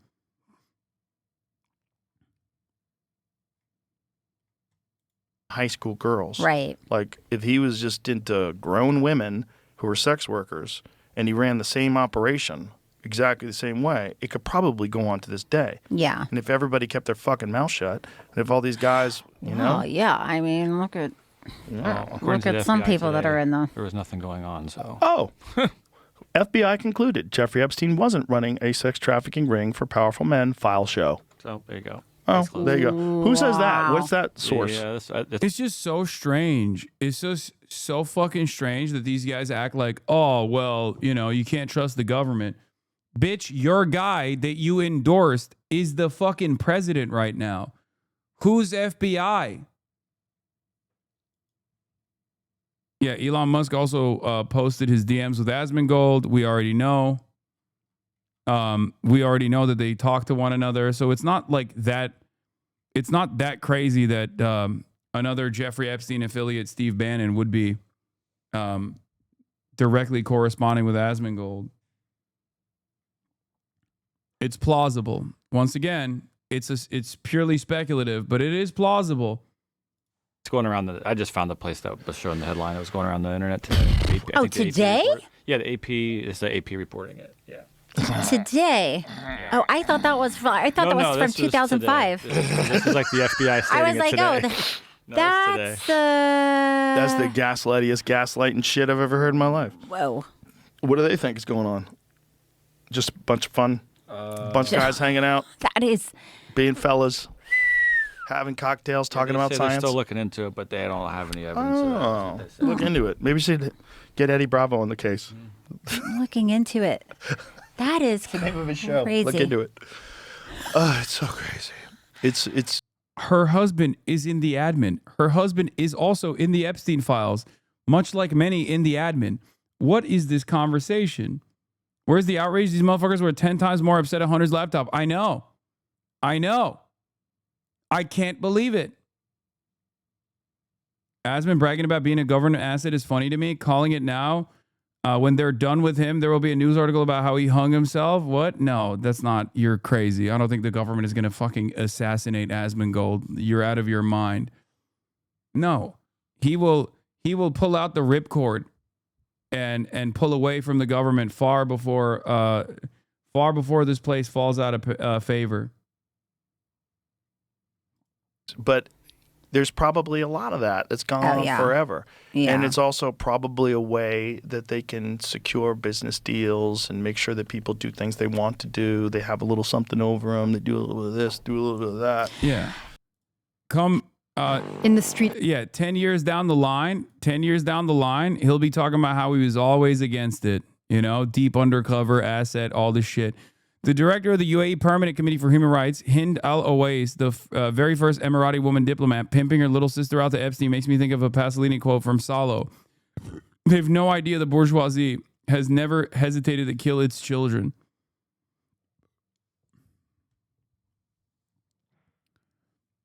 High school girls. Right. Like, if he was just into grown women who were sex workers and he ran the same operation exactly the same way, it could probably go on to this day. Yeah. And if everybody kept their fucking mouth shut, and if all these guys, you know. Oh, yeah. I mean, look at... Yeah. Look at some people that are in the... There was nothing going on, so... Oh. FBI concluded Jeffrey Epstein wasn't running a sex trafficking ring for powerful men. File show. So, there you go. Oh, there you go. Who says that? What's that source? Yeah, it's just so strange. It's just so fucking strange that these guys act like, oh, well, you know, you can't trust the government. Bitch, your guy that you endorsed is the fucking president right now. Who's FBI? Yeah, Elon Musk also posted his DMs with Asmongold. We already know. We already know that they talk to one another. So it's not like that. It's not that crazy that another Jeffrey Epstein affiliate, Steve Bannon, would be directly corresponding with Asmongold. It's plausible. Once again, it's purely speculative, but it is plausible. It's going around I just found the place that was showing the headline. It was going around the internet today. Oh, today? Yeah, the AP is the AP reporting it. Yeah. Today. Oh, I thought that was from, that was from 2005. This is like the FBI stating I was like, that's the gaslighting shit I've ever heard in my life. Whoa. What do they think is going on? Just a bunch of fun, bunch of guys hanging out. That is being fellas, having cocktails, talking about science. They're still looking into it, but they don't have any evidence. Oh, look into it. Maybe you should get Eddie Bravo on the case. I'm looking into it. That is the name of his show. Crazy. Look into it. It's so crazy. It's. Her husband is in the admin. Her husband is also in the Epstein files, much like many in the admin. What is this conversation? Where's the outrage? These motherfuckers were 10 times more upset at Hunter's laptop. I know. I can't believe it. Asman bragging about being a government asset is funny to me. Calling it now, when they're done with him, there will be a news article about how he hung himself. What? No, that's not. You're crazy. I don't think the government is going to fucking assassinate Asmongold. You're out of your mind. No, he will pull out the ripcord and pull away from the government far before this place falls out of favor. But there's probably a lot of that's gone on forever. Yeah. And it's also probably a way that they can secure business deals and make sure that people do things they want to do. They have a little something over them. They do a little bit of this, do a little bit of that. Yeah. Come in the street. Yeah, 10 years down the line, he'll be talking about how he was always against it. You know, deep undercover asset, all this shit. The director of the UAE Permanent Committee for Human Rights, Hind Al-Owais, the very first Emirati woman diplomat, pimping her little sister out to Epstein makes me think of a Pasolini quote from Salo. They have no idea the bourgeoisie has never hesitated to kill its children.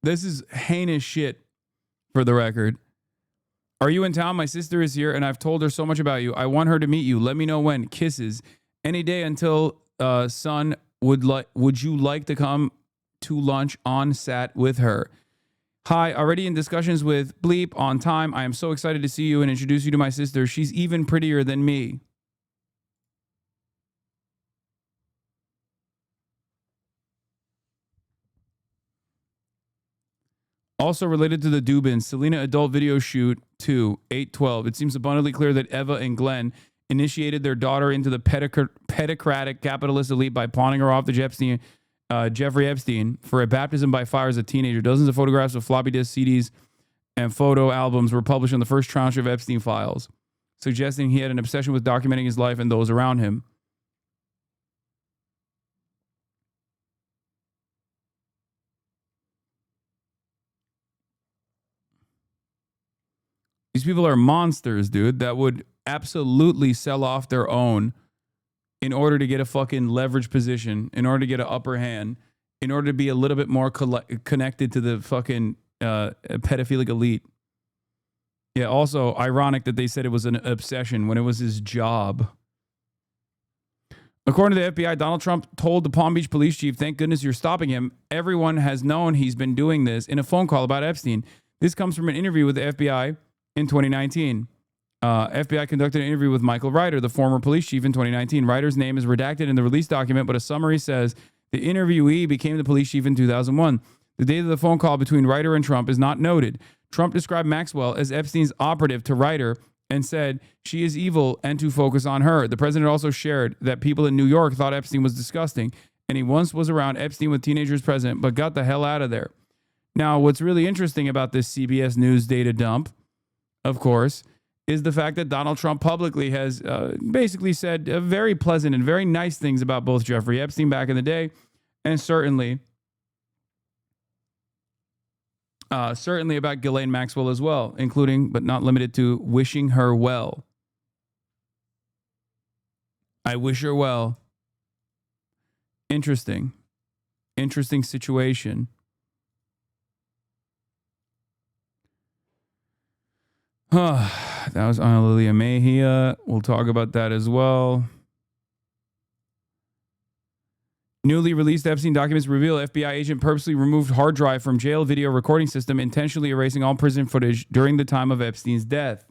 This is heinous shit, for the record. Are you in town? My sister is here, and I've told her so much about you. I want her to meet you. Let me know when. Kisses. Any day until... son, would you like to come to lunch on sat with her? Hi, already in discussions with Bleep on time. I am so excited to see you and introduce you to my sister. She's even prettier than me. Also related to the Dubins, Selena adult video shoot 2/8/12. It seems abundantly clear that Eva and Glenn initiated their daughter into the pedocratic capitalist elite by pawning her off to Jeffrey Epstein for a baptism by fire as a teenager. Dozens of photographs of floppy disk CDs and photo albums were published on the first tranche of Epstein files, suggesting he had an obsession with documenting his life and those around him. These people are monsters, dude, that would absolutely sell off their own in order to get a fucking leverage position, in order to get an upper hand, in order to be a little bit more connected to the fucking pedophilic elite. Yeah, also ironic that they said it was an obsession when it was his job. According to the FBI, Donald Trump told the Palm Beach police chief, "Thank goodness you're stopping him. Everyone has known he's been doing this," in a phone call about Epstein. This comes from an interview with the FBI in 2019. FBI conducted an interview with Michael Ryder, the former police chief, in 2019. Ryder's name is redacted in the release document, but a summary says the interviewee became the police chief in 2001. The date of the phone call between Ryder and Trump is not noted. Trump described Maxwell as Epstein's operative to Ryder and said she is evil and to focus on her. The president also shared that people in New York thought Epstein was disgusting, and he once was around Epstein with teenagers present, but got the hell out of there. Now, what's really interesting about this CBS News data dump, of course, is the fact that Donald Trump publicly has basically said very pleasant and very nice things about both Jeffrey Epstein back in the day, and certainly certainly about Ghislaine Maxwell as well, including but not limited to wishing her well. I wish her well. Interesting. Interesting situation. That was Ana Lilia Mejia. We'll talk about that as well. Newly released Epstein documents reveal FBI agent purposely removed hard drive from jail video recording system, intentionally erasing all prison footage during the time of Epstein's death.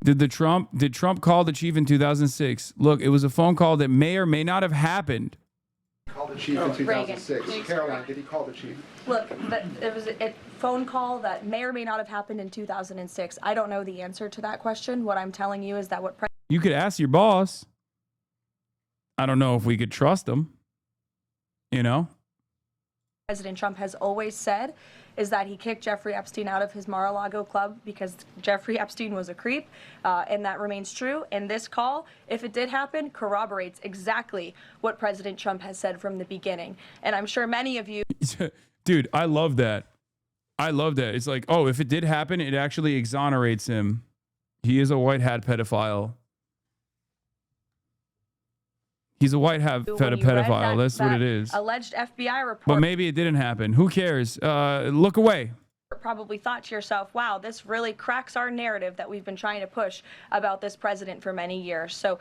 Did Trump call the chief in 2006? Look, it was a phone call that may or may not have happened. Called the chief in 2006. Caroline, did he call the chief? Look, it was a phone call that may or may not have happened in 2006. I don't know the answer to that question. What I'm telling you is that what You could ask your boss. I don't know if we could trust him. You know? President Trump has always said is that he kicked Jeffrey Epstein out of his Mar-a-Lago club because Jeffrey Epstein was a creep, and that remains true. And this call, if it did happen, corroborates exactly what President Trump has said from the beginning. And I'm sure many of you... Dude, I love that. I love that. It's like, oh, if it did happen, it actually exonerates him. He is a white hat pedophile. He's a white hat pedophile. That's what it is. Alleged FBI report. But maybe it didn't happen. Who cares? Look away. Probably thought to yourself, wow, this really cracks our narrative that we've been trying to push about this president for many years. So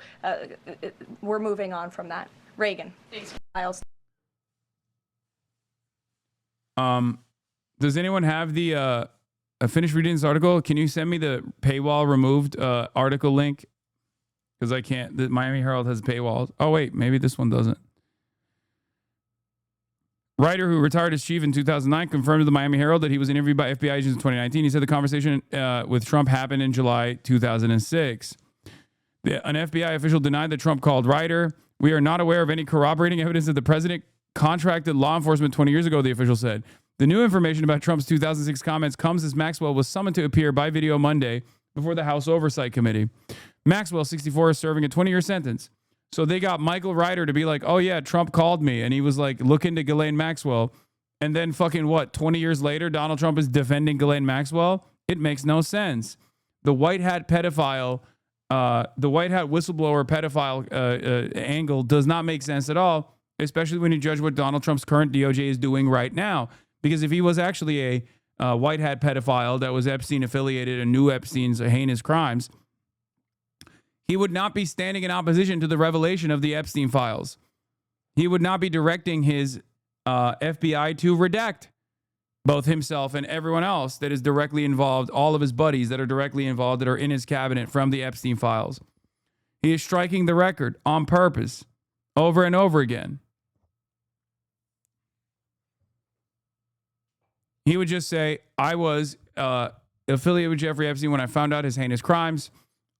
we're moving on from that. Reagan. Does anyone have the finish reading this article? Can you send me the paywall removed article link? Because I can't. The Miami Herald has paywalls. Oh, wait. Maybe this one doesn't. Writer who retired as chief in 2009 confirmed to the Miami Herald that he was interviewed by FBI agents in 2019. He said the conversation with Trump happened in July 2006. An FBI official denied that Trump called Writer. We are not aware of any corroborating evidence that the president contracted law enforcement 20 years ago, the official said. The new information about Trump's 2006 comments comes as Maxwell was summoned to appear by video Monday before the House Oversight Committee. Maxwell, 64, is serving a 20-year sentence. So they got Michael Ryder to be like, oh, yeah, Trump called me. And he was like, look into Ghislaine Maxwell. And then fucking what, 20 years later, Donald Trump is defending Ghislaine Maxwell? It makes no sense. The white hat pedophile, the white hat whistleblower pedophile angle does not make sense at all, especially when you judge what Donald Trump's current DOJ is doing right now. Because if he was actually a white hat pedophile that was Epstein affiliated and knew Epstein's heinous crimes, he would not be standing in opposition to the revelation of the Epstein files. He would not be directing his FBI to redact both himself and everyone else that is directly involved, all of his buddies that are directly involved that are in his cabinet from the Epstein files. He is striking the record on purpose over and over again. He would just say, I was affiliated with Jeffrey Epstein when I found out his heinous crimes.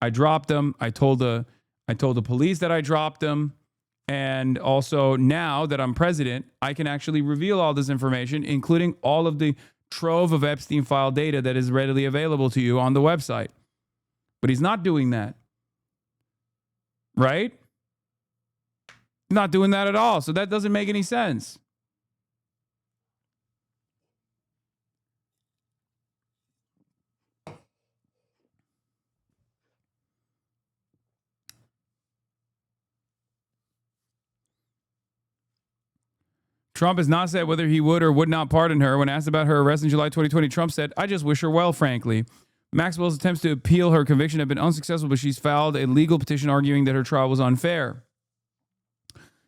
I dropped them. I told the police that I dropped them. And also now that I'm president, I can actually reveal all this information, including all of the trove of Epstein file data that is readily available to you on the website. But he's not doing that. Right? He's not doing that at all. So that doesn't make any sense. Trump has not said whether he would or would not pardon her. When asked about her arrest in July 2020, Trump said, I just wish her well, frankly. Maxwell's attempts to appeal her conviction have been unsuccessful, but she's filed a legal petition arguing that her trial was unfair.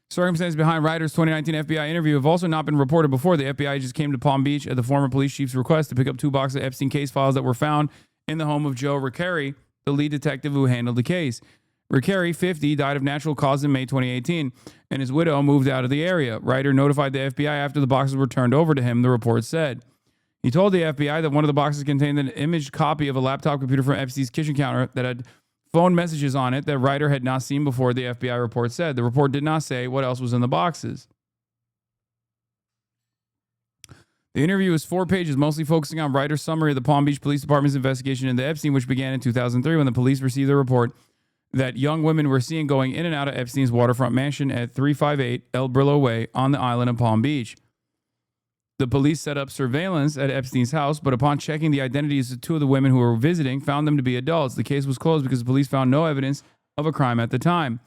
Circumstances behind Ryder's 2019 FBI interview have also not been reported before. The FBI just came to Palm Beach at the former police chief's request to pick up 2 boxes of Epstein case files that were found in the home of Joe Recarey, the lead detective who handled the case. Recarey, 50, died of natural causes in May 2018, and his widow moved out of the area. Ryder notified the FBI after the boxes were turned over to him, the report said. He told the FBI that one of the boxes contained an imaged copy of a laptop computer from Epstein's kitchen counter that had phone messages on it that Ryder had not seen before, the FBI report said. The report did not say what else was in the boxes. The interview was 4 pages, mostly focusing on Ryder's summary of the Palm Beach Police Department's investigation into Epstein, which began in 2003 when the police received the report that young women were seen going in and out of Epstein's waterfront mansion at 358 El Brillo Way on the island of Palm Beach. The police set up surveillance at Epstein's house, but upon checking the identities of two of the women who were visiting, found them to be adults. The case was closed because the police found no evidence of a crime at the time.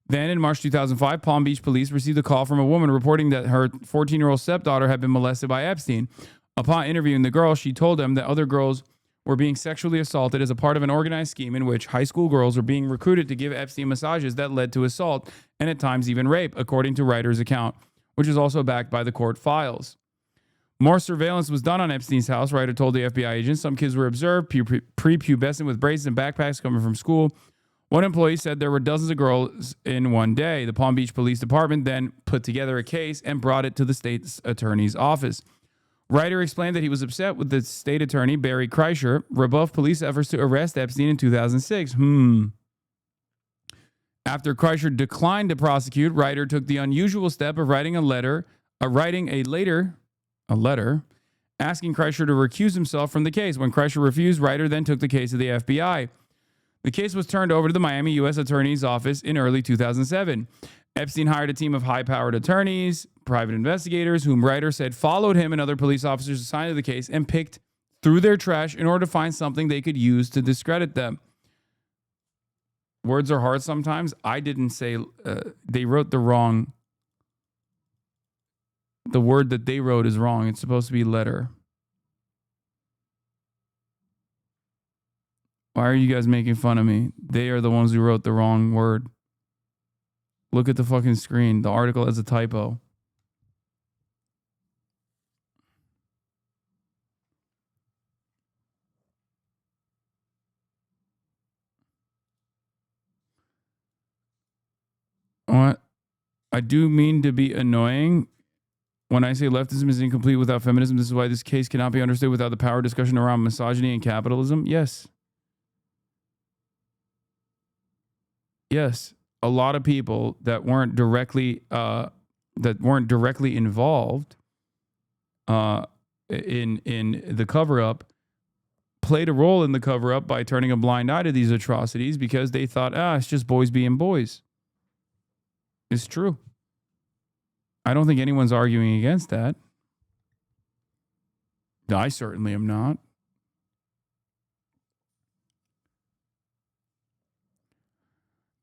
Then in March 2005, Palm Beach police received a call from a woman reporting that her 14-year-old stepdaughter had been molested by Epstein. Upon interviewing the girl, she told them that other girls were being sexually assaulted as a part of an organized scheme in which high school girls were being recruited to give Epstein massages that led to assault and at times even rape, according to Ryder's account, which is also backed by the court files. More surveillance was done on Epstein's house, Ryder told the FBI agents. Some kids were observed, prepubescent with braces and backpacks coming from school. One employee said there were dozens of girls in one day. The Palm Beach Police Department then put together a case and brought it to the state's attorney's office. Ryder explained that he was upset with the state attorney, Barry Kreischer, rebuffed police efforts to arrest Epstein in 2006. After Kreischer declined to prosecute, Ryder took the unusual step of writing a letter asking Kreischer to recuse himself from the case. When Kreischer refused, Ryder then took the case to the FBI. The case was turned over to the Miami U.S. Attorney's Office in early 2007. Epstein hired a team of high-powered attorneys, private investigators, whom Ryder said followed him and other police officers assigned to the case and picked through their trash in order to find something they could use to discredit them. Words are hard sometimes. I didn't say they wrote the wrong. The word that they wrote is wrong. It's supposed to be letter. Why are you guys making fun of me? They are the ones who wrote the wrong word. Look at the fucking screen. The article has a typo. What? I do mean to be annoying. When I say leftism is incomplete without feminism, this is why this case cannot be understood without the power discussion around misogyny and capitalism. Yes. Yes. A lot of people that weren't directly involved in the cover-up played a role in the cover-up by turning a blind eye to these atrocities because they thought, it's just boys being boys. It's true. I don't think anyone's arguing against that. I certainly am not.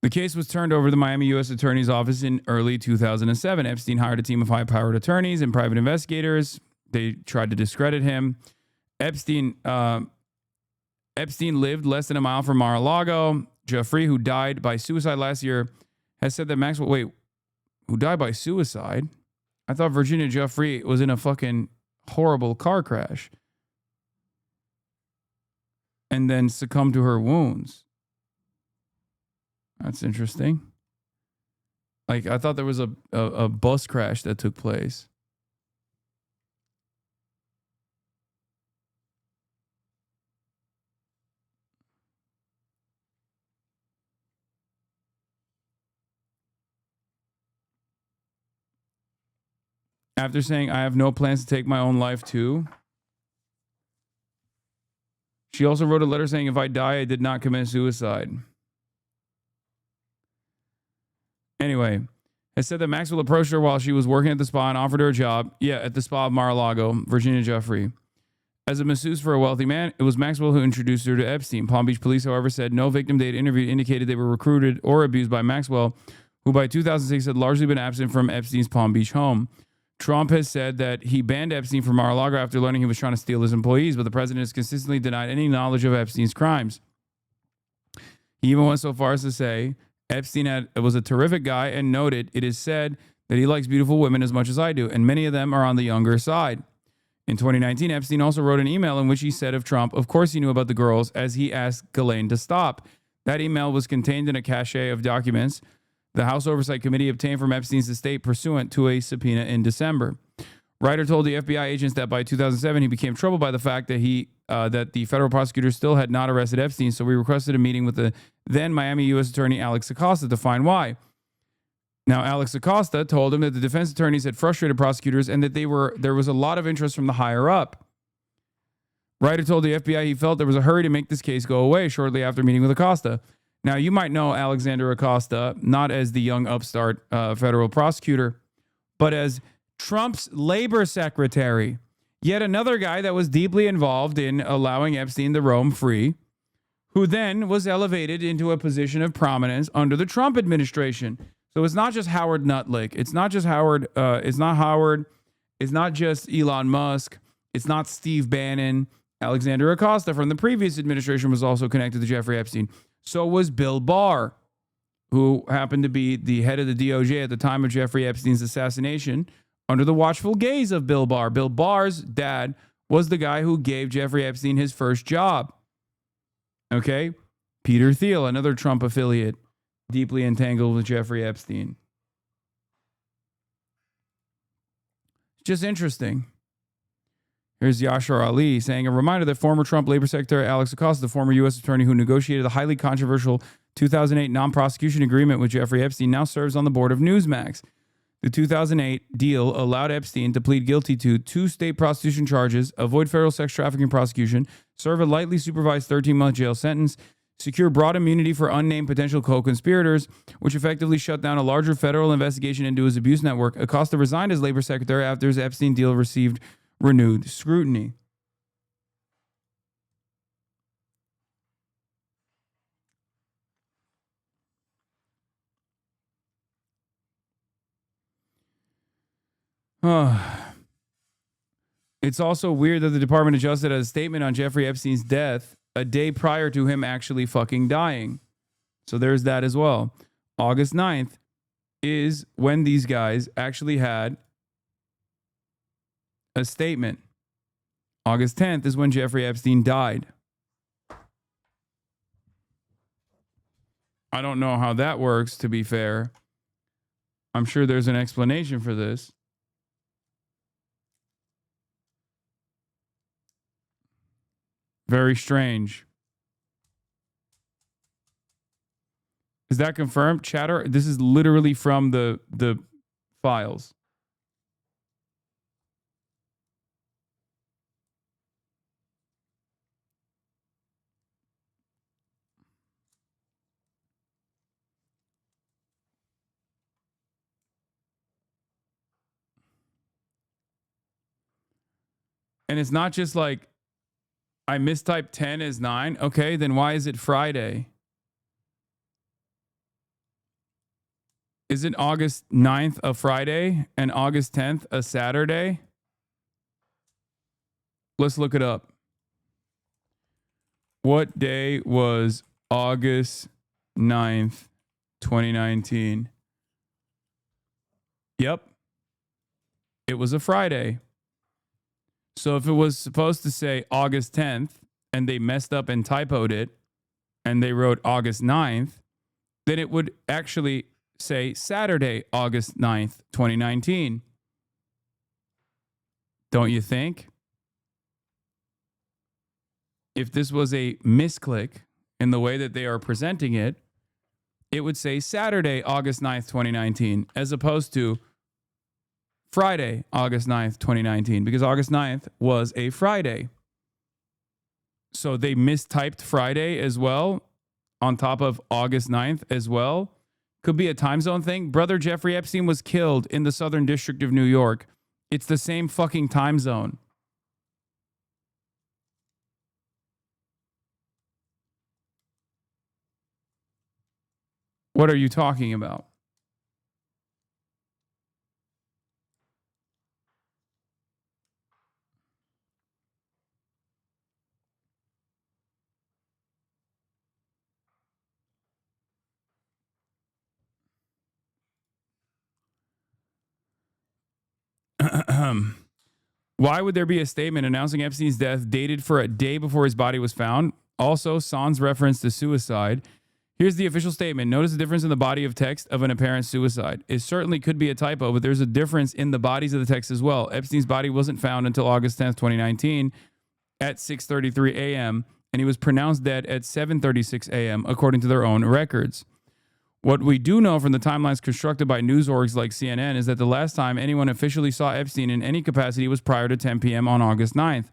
The case was turned over to the Miami U.S. Attorney's Office in early 2007. Epstein hired a team of high-powered attorneys and private investigators. They tried to discredit him. Epstein lived less than a mile from Mar-a-Lago. Jeffrey, who died by suicide last year, has said that Maxwell... who died by suicide? I thought Virginia Jeffrey was in a fucking horrible car crash and then succumbed to her wounds. That's interesting. Like, I thought there was a bus crash that took place. After saying, I have no plans to take my own life too. She also wrote a letter saying, if I die, I did not commit suicide. Anyway, has said that Maxwell approached her while she was working at the spa and offered her a job. Yeah, at the spa of Mar-a-Lago, Virginia Jeffrey. As a masseuse for a wealthy man, it was Maxwell who introduced her to Epstein. Palm Beach police, however, said no victim they had interviewed indicated they were recruited or abused by Maxwell, who by 2006 had largely been absent from Epstein's Palm Beach home. Trump has said that he banned Epstein from Mar-a-Lago after learning he was trying to steal his employees, but the president has consistently denied any knowledge of Epstein's crimes. He even went so far as to say Epstein was a terrific guy and noted it is said that he likes beautiful women as much as I do, and many of them are on the younger side. In 2019, Epstein also wrote an email in which he said of Trump, of course he knew about the girls, as he asked GHISLAINE to stop. That email was contained in a cache of documents the House Oversight Committee obtained from Epstein's estate pursuant to a subpoena in December. Ryder told the FBI agents that by 2007, he became troubled by the fact that that the federal prosecutors still had not arrested Epstein, so he requested a meeting with the then Miami U.S. Attorney Alex Acosta to find why. Now, Alex Acosta told him that the defense attorneys had frustrated prosecutors and that there was a lot of interest from the higher up. Ryder told the FBI he felt there was a hurry to make this case go away shortly after meeting with Acosta. Now, you might know Alexander Acosta, not as the young upstart federal prosecutor, but as Trump's labor secretary. Yet another guy that was deeply involved in allowing Epstein to roam free, who then was elevated into a position of prominence under the Trump administration. So it's not just Howard Nutlick. It's not just Howard. It's not Howard. It's not just Elon Musk. It's not Steve Bannon. Alexander Acosta from the previous administration was also connected to Jeffrey Epstein. So was Bill Barr, who happened to be the head of the DOJ at the time of Jeffrey Epstein's assassination, under the watchful gaze of Bill Barr. Bill Barr's dad was the guy who gave Jeffrey Epstein his first job. Okay? Peter Thiel, another Trump affiliate, deeply entangled with Jeffrey Epstein. Just interesting. Here's Yashar Ali saying, a reminder that former Trump Labor Secretary Alex Acosta, the former U.S. attorney who negotiated the highly controversial 2008 non-prosecution agreement with Jeffrey Epstein, now serves on the board of Newsmax. The 2008 deal allowed Epstein to plead guilty to 2 state prostitution charges, avoid federal sex trafficking prosecution, serve a lightly supervised 13-month jail sentence, secure broad immunity for unnamed potential co-conspirators, which effectively shut down a larger federal investigation into his abuse network. Acosta resigned as labor secretary after his Epstein deal received renewed scrutiny. It's also weird that the Department of Justice had a statement on Jeffrey Epstein's death a day prior to him actually fucking dying. So there's that as well. August 9th is when these guys actually had a statement. August 10th is when Jeffrey Epstein died. I don't know how that works, to be fair. I'm sure there's an explanation for this. Very strange. Is that confirmed, chatter? This is literally from the files. And it's not just like, I mistyped 10 as 9. Okay, then why is it Friday? Isn't August 9th a Friday and August 10th a Saturday? Let's look it up. What day was August 9th, 2019? Yep. It was a Friday. So if it was supposed to say August 10th and they messed up and typoed it and they wrote August 9th, then it would actually say Saturday, August 9th, 2019. Don't you think? If this was a misclick in the way that they are presenting it, it would say Saturday, August 9th, 2019, as opposed to Friday, August 9th, 2019, because August 9th was a Friday. So they mistyped Friday as well on top of August 9th as well. Could be a time zone thing. Brother Jeffrey Epstein was killed in the Southern District of New York. It's the same fucking time zone. What are you talking about? Why would there be a statement announcing Epstein's death dated for a day before his body was found? Also, sans reference to suicide. Here's the official statement. Notice the difference in the body of text of an apparent suicide. It certainly could be a typo, but there's a difference in the bodies of the text as well. Epstein's body wasn't found until August 10th, 2019 at 6:33 a.m., and he was pronounced dead at 7:36 a.m., according to their own records. What we do know from the timelines constructed by news orgs like CNN is that the last time anyone officially saw Epstein in any capacity was prior to 10 p.m. on August 9th.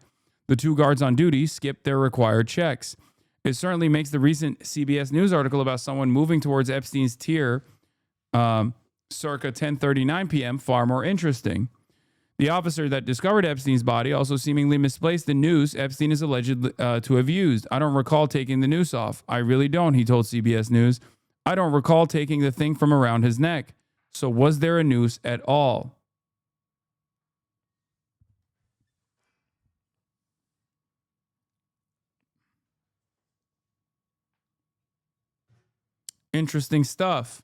The 2 guards on duty skipped their required checks. It certainly makes the recent CBS News article about someone moving towards Epstein's tier circa 10:39 p.m. far more interesting. The officer that discovered Epstein's body also seemingly misplaced the noose Epstein is alleged to have used. I don't recall taking the noose off. I really don't, he told CBS News. I don't recall taking the thing from around his neck. So was there a noose at all? Interesting stuff.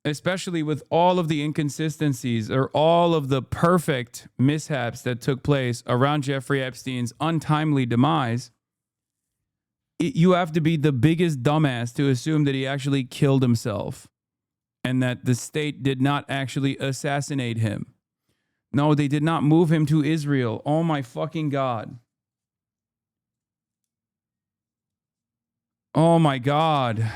Especially with all of the inconsistencies or all of the perfect mishaps that took place around Jeffrey Epstein's untimely demise, you have to be the biggest dumbass to assume that he actually killed himself and that the state did not actually assassinate him. No, they did not move him to Israel. Oh my fucking God. Oh my God.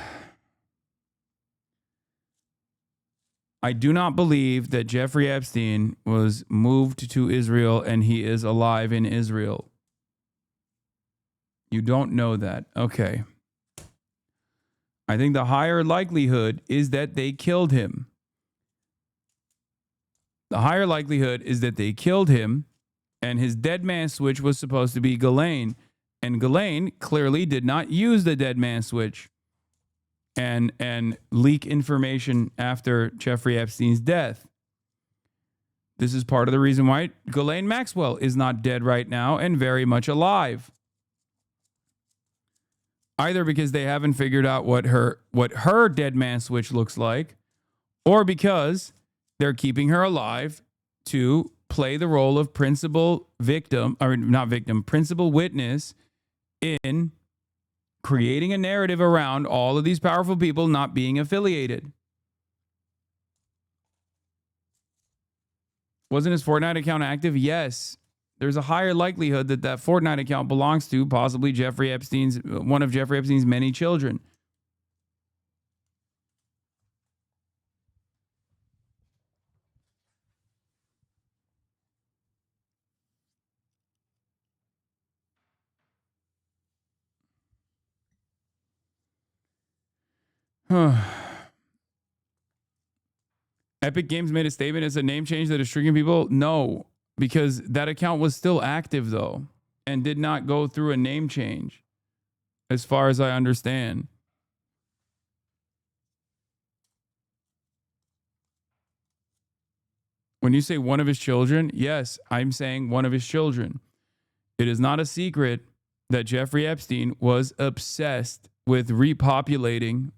I do not believe that Jeffrey Epstein was moved to Israel and he is alive in Israel. You don't know that. Okay. I think the higher likelihood is that they killed him. The higher likelihood is that they killed him and his dead man switch was supposed to be Ghislaine. And Ghislaine clearly did not use the dead man switch and leak information after Jeffrey Epstein's death. This is part of the reason why Ghislaine Maxwell is not dead right now and very much alive. Either because they haven't figured out what her dead man switch looks like, or because they're keeping her alive to play the role of principal victim, or not victim, principal witness in creating a narrative around all of these powerful people not being affiliated. Wasn't his Fortnite account active? Yes. There's a higher likelihood that that Fortnite account belongs to possibly one of Jeffrey Epstein's many children. Epic Games made a statement as a name change that is triggering people. No, because that account was still active though and did not go through a name change as far as I understand. When you say one of his children, yes, I'm saying one of his children. It is not a secret that Jeffrey Epstein was obsessed with repopulating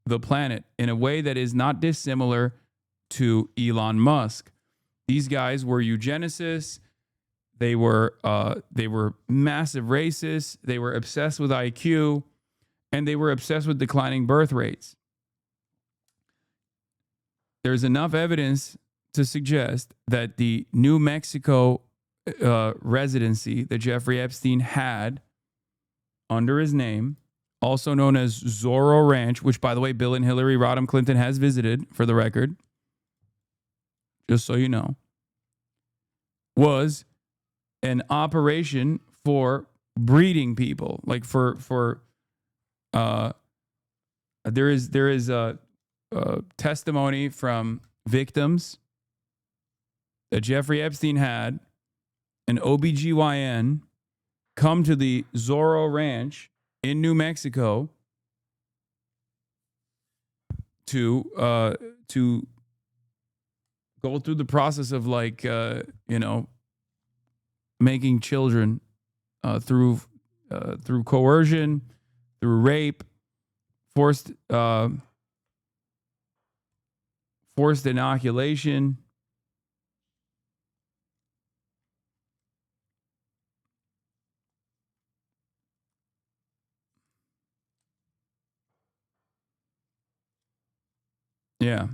the planet in a way that is not dissimilar to Elon Musk. These guys were eugenicists. They were massive racists. They were obsessed with IQ, and they were obsessed with declining birth rates. There's enough evidence to suggest that the New Mexico residency that Jeffrey Epstein had under his name, also known as Zorro Ranch, which, by the way, Bill and Hillary Rodham Clinton has visited, for the record, just so you know, was an operation for breeding people. Like there is a testimony from victims that Jeffrey Epstein had an OBGYN come to the Zorro Ranch in New Mexico to go through the process of making children through coercion, through rape, forced inoculation. Yeah.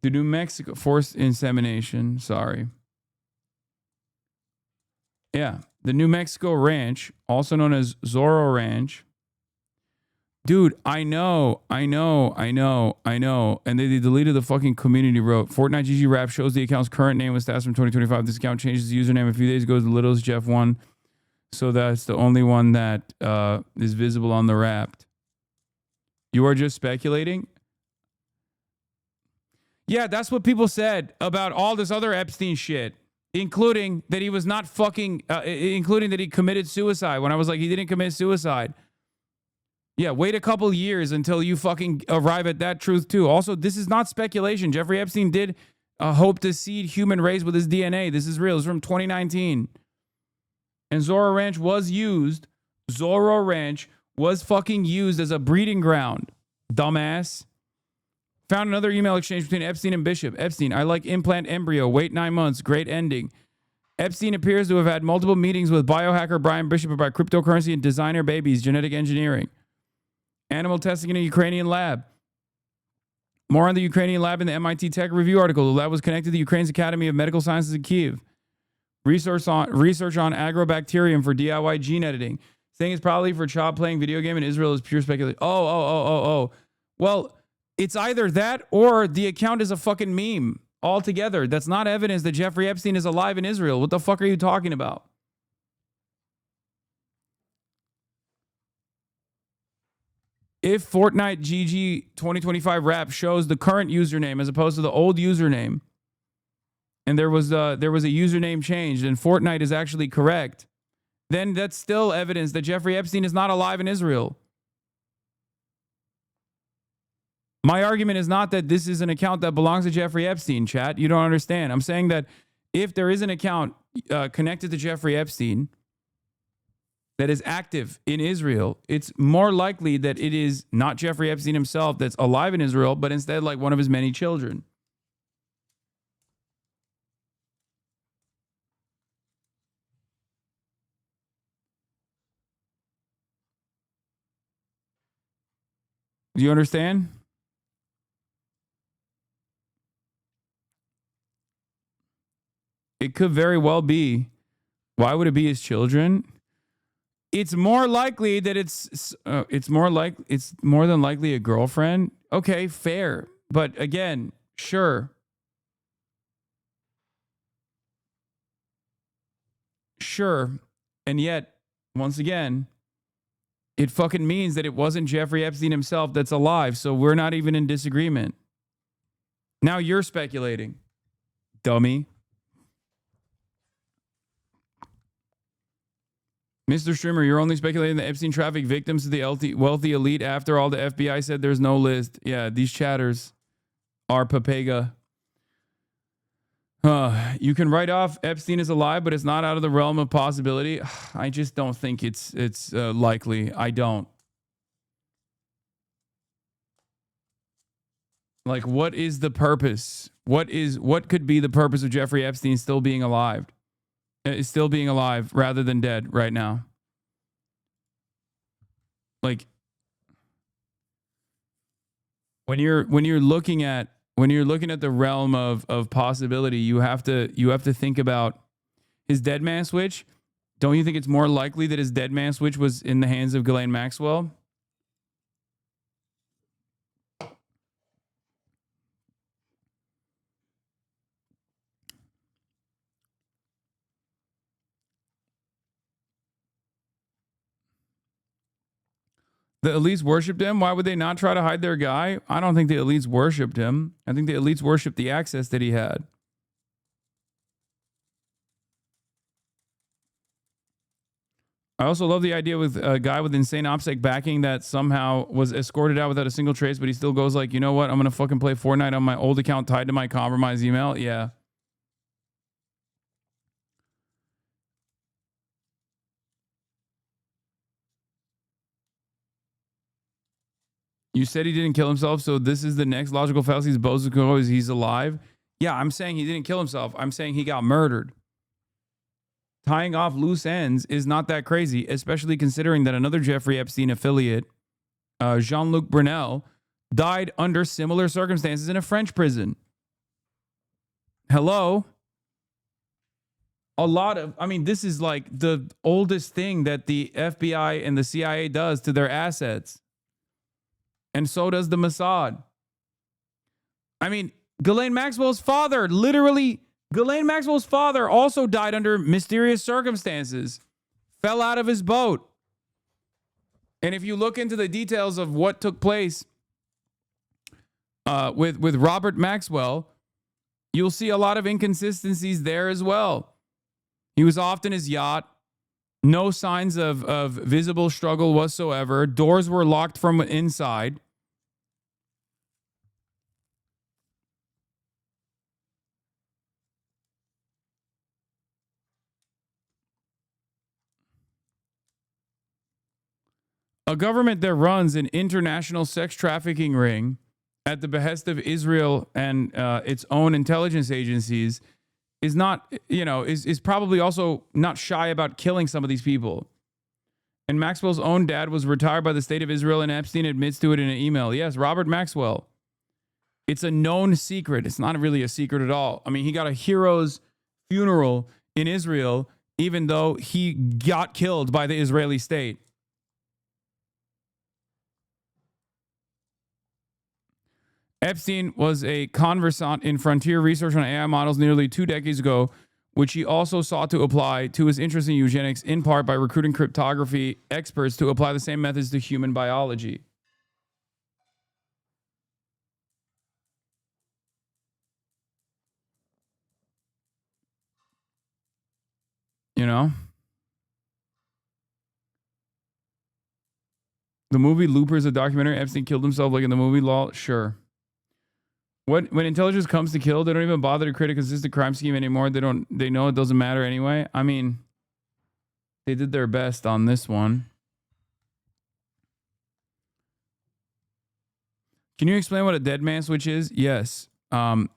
The New Mexico forced insemination. Sorry. Yeah. The New Mexico Ranch, also known as Zorro Ranch. Dude, I know. And they deleted the fucking community wrote. Fortnite GG Rap shows the account's current name with stats from 2025. This account changes the username a few days ago to Littles Jeff 1. So that's the only one that is visible on the Wrapped. You are just speculating? Yeah, that's what people said about all this other Epstein shit, including that he was not fucking, including that he committed suicide. When I was like, he didn't commit suicide. Yeah, wait a couple years until you fucking arrive at that truth too. Also, this is not speculation. Jeffrey Epstein did hope to seed human race with his DNA. This is real. It's from 2019. And Zorro Ranch was used. Zorro Ranch was fucking used as a breeding ground. Dumbass. Found another email exchange between Epstein and Bishop. Epstein, I like implant embryo. Wait 9 months. Great ending. Epstein appears to have had multiple meetings with biohacker Brian Bishop about cryptocurrency and designer babies, genetic engineering. Animal testing in a Ukrainian lab. More on the Ukrainian lab in the MIT Tech Review article. The lab was connected to Ukraine's Academy of Medical Sciences in Kyiv. Research on agrobacterium for DIY gene editing. Saying it's probably for child playing video game in Israel is pure speculation. Oh. Well, it's either that or the account is a fucking meme altogether. That's not evidence that Jeffrey Epstein is alive in Israel. What the fuck are you talking about? If Fortnite GG 2025 rap shows the current username as opposed to the old username, and there was a username change, and Fortnite is actually correct, then that's still evidence that Jeffrey Epstein is not alive in Israel. My argument is not that this is an account that belongs to Jeffrey Epstein, chat. You don't understand. I'm saying that if there is an account connected to Jeffrey Epstein that is active in Israel, it's more likely that it is not Jeffrey Epstein himself that's alive in Israel, but instead like one of his many children. Do you understand? It could very well be. Why would it be his children? It's more likely that it's more than likely a girlfriend. Okay, fair. But again, sure. Sure. And yet, once again, it fucking means that it wasn't Jeffrey Epstein himself that's alive. So we're not even in disagreement. Now you're speculating, dummy. Mr. Streamer, you're only speculating that Epstein trafficked victims to the wealthy elite after all the FBI said there's no list. Yeah, these chatters are papega. You can write off Epstein is alive, but it's not out of the realm of possibility. I just don't think it's likely. I don't. Like, what is the purpose? What could be the purpose of Jeffrey Epstein still being alive? Is still being alive rather than dead right now. Like when you're looking at the realm of possibility, you have to think about his dead man switch. Don't you think it's more likely that his dead man switch was in the hands of Ghislaine Maxwell? The elites worshipped him. Why would they not try to hide their guy? I don't think the elites worshipped him. I think the elites worshipped the access that he had. I also love the idea with a guy with insane OPSEC backing that somehow was escorted out without a single trace, but he still goes like, you know what? I'm going to fucking play Fortnite on my old account tied to my compromised email. Yeah. You said he didn't kill himself, so this is the next logical fallacy. Is he's alive? Yeah, I'm saying he didn't kill himself. I'm saying he got murdered. Tying off loose ends is not that crazy, especially considering that another Jeffrey Epstein affiliate, Jean-Luc Brunel, died under similar circumstances in a French prison. Hello? This is like the oldest thing that the FBI and the CIA does to their assets. And so does the Mossad. Ghislaine Maxwell's father, Ghislaine Maxwell's father also died under mysterious circumstances. Fell out of his boat. And if you look into the details of what took place, with Robert Maxwell, you'll see a lot of inconsistencies there as well. He was off in his yacht. No signs of visible struggle whatsoever. Doors were locked from inside. A government that runs an international sex trafficking ring at the behest of Israel and its own intelligence agencies is not, is probably also not shy about killing some of these people. And Maxwell's own dad was retired by the state of Israel, and Epstein admits to it in an email. Yes, Robert Maxwell. It's a known secret. It's not really a secret at all. I mean, he got a hero's funeral in Israel, even though he got killed by the Israeli state. Epstein was a conversant in frontier research on AI models nearly 2 decades ago, which he also sought to apply to his interest in eugenics, in part by recruiting cryptography experts to apply the same methods to human biology. You know? The movie Looper is a documentary. Epstein killed himself like in the movie Law. Sure. When intelligence comes to kill, they don't even bother to create a consistent crime scheme anymore. They know it doesn't matter anyway. I mean, they did their best on this one. Can you explain what a dead man switch is? Yes. A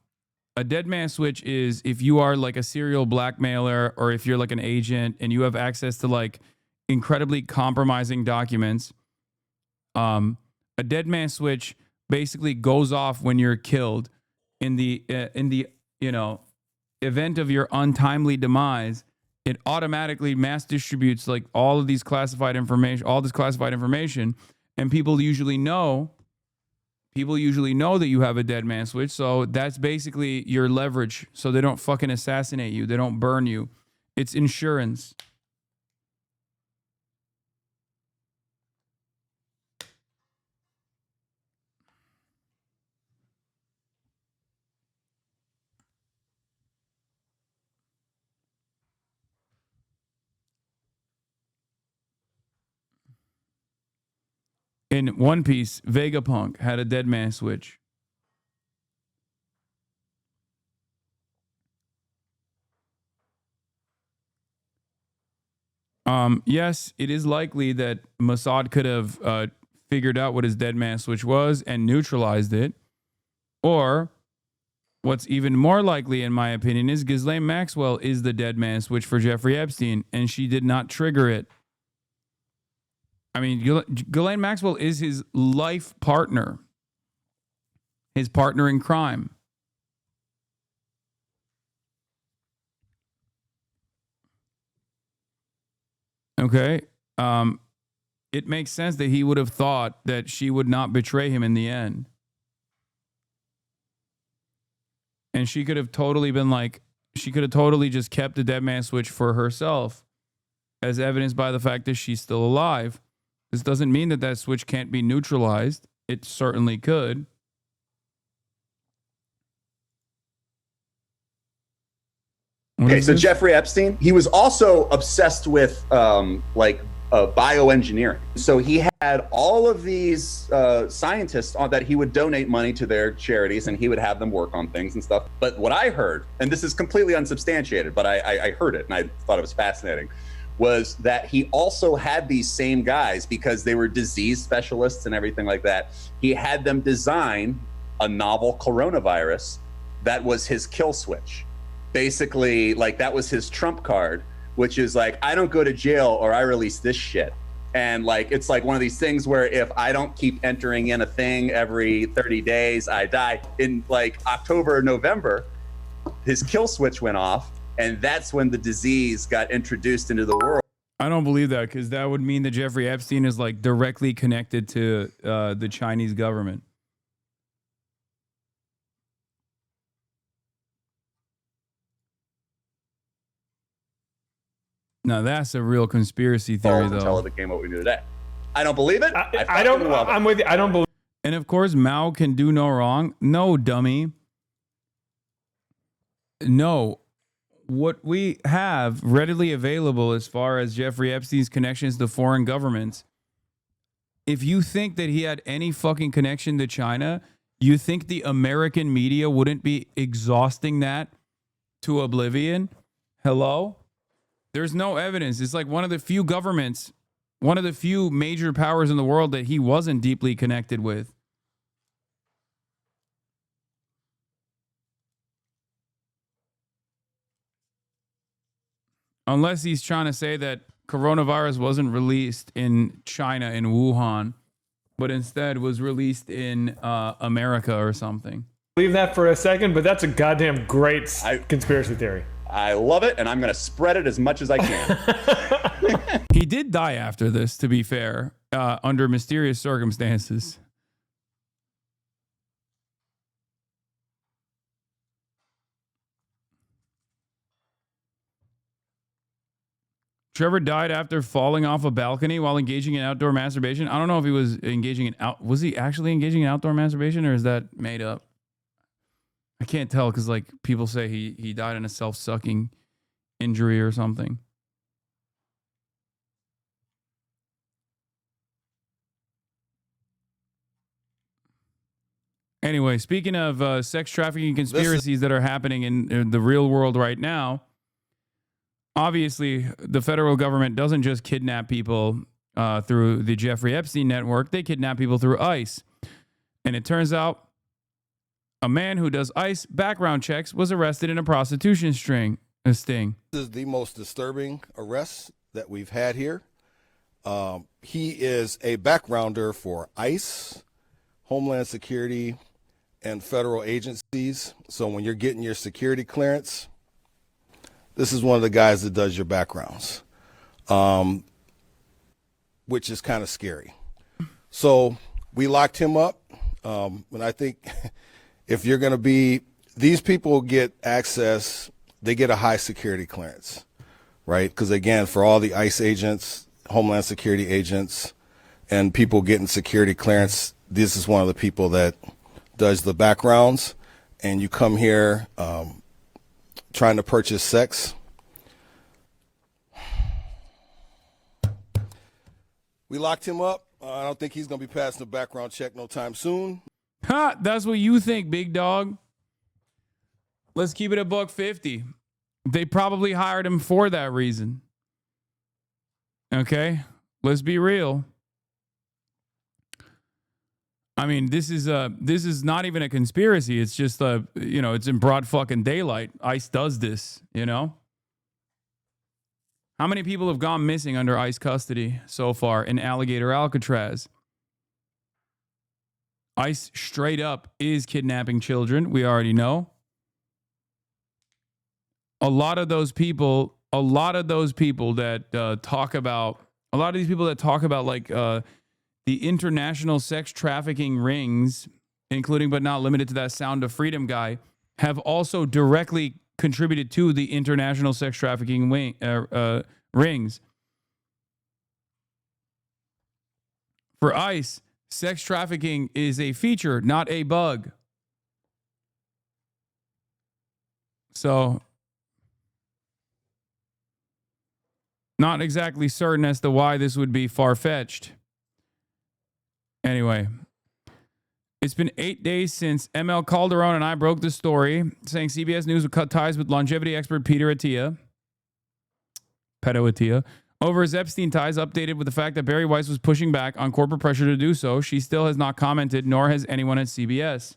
dead man switch is if you are like a serial blackmailer or if you're like an agent and you have access to like incredibly compromising documents. A dead man switch basically goes off when you're killed. In the event of your untimely demise, it automatically mass distributes like all of these classified information, and people usually know that you have a dead man switch. So that's basically your leverage. So they don't fucking assassinate you. They don't burn you. It's insurance. In One Piece, Vegapunk had a dead man switch. Yes, it is likely that Mossad could have figured out what his dead man switch was and neutralized it. Or, what's even more likely, in my opinion, is Ghislaine Maxwell is the dead man switch for Jeffrey Epstein, and she did not trigger it. I mean, Ghislaine Maxwell is his life partner, his partner in crime. Okay. It makes sense that he would have thought that she would not betray him in the end. And she could have totally been like, she could have totally just kept the dead man switch for herself, as evidenced by the fact that she's still alive. This doesn't mean that that switch can't be neutralized. It certainly could. Okay, so Jeffrey Epstein, he was also obsessed with bioengineering. So he had all of these scientists that he would donate money to their charities, and he would have them work on things and stuff. But what I heard, and this is completely unsubstantiated, but I heard it and I thought it was fascinating, was that he also had these same guys, because they were disease specialists and everything like that. He had them design a novel coronavirus that was his kill switch. Basically, like, that was his trump card, which is like, I don't go to jail or I release this shit. And like, it's like one of these things where if I don't keep entering in a thing every 30 days, I die. In like October or November, his kill switch went off. And that's when the disease got introduced into the world. I don't believe that, because that would mean that Jeffrey Epstein is like directly connected to the Chinese government. Now that's a real conspiracy theory, though. Until it became what we do today. I don't believe it. I'm with you. I don't believe. And of course, Mao can do no wrong. No, dummy. No. What we have readily available as far as Jeffrey Epstein's connections to foreign governments, if you think that he had any fucking connection to China, you think the American media wouldn't be exhausting that to oblivion? Hello? There's no evidence. It's like one of the few governments, one of the few major powers in the world that he wasn't deeply connected with. Unless he's trying to say that coronavirus wasn't released in China, in Wuhan, but instead was released in America or something. Leave that for a second, but that's a goddamn great conspiracy theory. I love it, and I'm going to spread it as much as I can. He did die after this, to be fair, under mysterious circumstances. Trevor died after falling off a balcony while engaging in outdoor masturbation. I don't know if he was engaging in was he actually engaging in outdoor masturbation, or is that made up? I can't tell because like people say he died in a self-sucking injury or something. Anyway, speaking of sex trafficking conspiracies that are happening in the real world right now, obviously the federal government doesn't just kidnap people through the Jeffrey Epstein network. They kidnap people through ICE. And it turns out a man who does ICE background checks was arrested in a prostitution sting. This is the most disturbing arrest that we've had here. He is a backgrounder for ICE, Homeland Security, and federal agencies. So when you're getting your security clearance, this is one of the guys that does your backgrounds, which is kind of scary. So we locked him up. And I think if you're going to be, these people get access, they get a high security clearance, right? Because again, for all the ICE agents, Homeland Security agents, and people getting security clearance, this is one of the people that does the backgrounds. And you come here trying to purchase sex. We locked him up. I don't think he's going to be passing a background check no time soon. Ha! That's what you think, big dog. Let's keep it $150. They probably hired him for that reason. Okay? Let's be real. I mean, this is not even a conspiracy. It's just it's in broad fucking daylight. ICE does this, you know? How many people have gone missing under ICE custody so far in Alligator Alcatraz? ICE straight up is kidnapping children. We already know. A lot of these people that talk about like the international sex trafficking rings, including but not limited to that Sound of Freedom guy, have also directly contributed to the international sex trafficking rings. For ICE, sex trafficking is a feature, not a bug. So, not exactly certain as to why this would be far-fetched. Anyway, it's been 8 days since ML Calderon and I broke the story, saying CBS News would cut ties with longevity expert Peter Attia over his Epstein ties, updated with the fact that Barry Weiss was pushing back on corporate pressure to do so. She still has not commented, nor has anyone at CBS.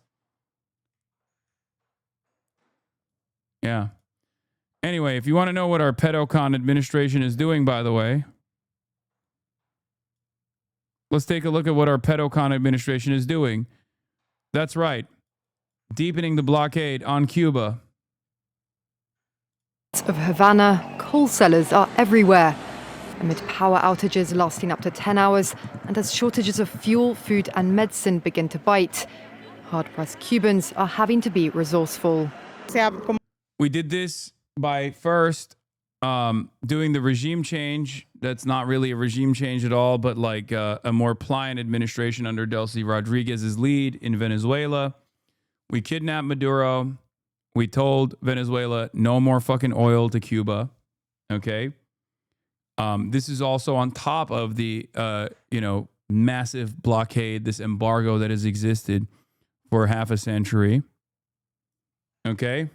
Yeah. Anyway, if you want to know what our pedocon administration is doing, by the way, let's take a look at what our pedocon administration is doing. That's right. Deepening the blockade on Cuba. Of Havana, coal cellars are everywhere. Amid power outages lasting up to 10 hours, and as shortages of fuel, food, and medicine begin to bite, hard-pressed Cubans are having to be resourceful. We did this by first doing the regime change that's not really a regime change at all, but like a more pliant administration under Delcy Rodriguez's lead in Venezuela. We kidnapped Maduro. We told Venezuela no more fucking oil to Cuba. Okay. This is also on top of the, massive blockade, this embargo that has existed for half a century. Okay.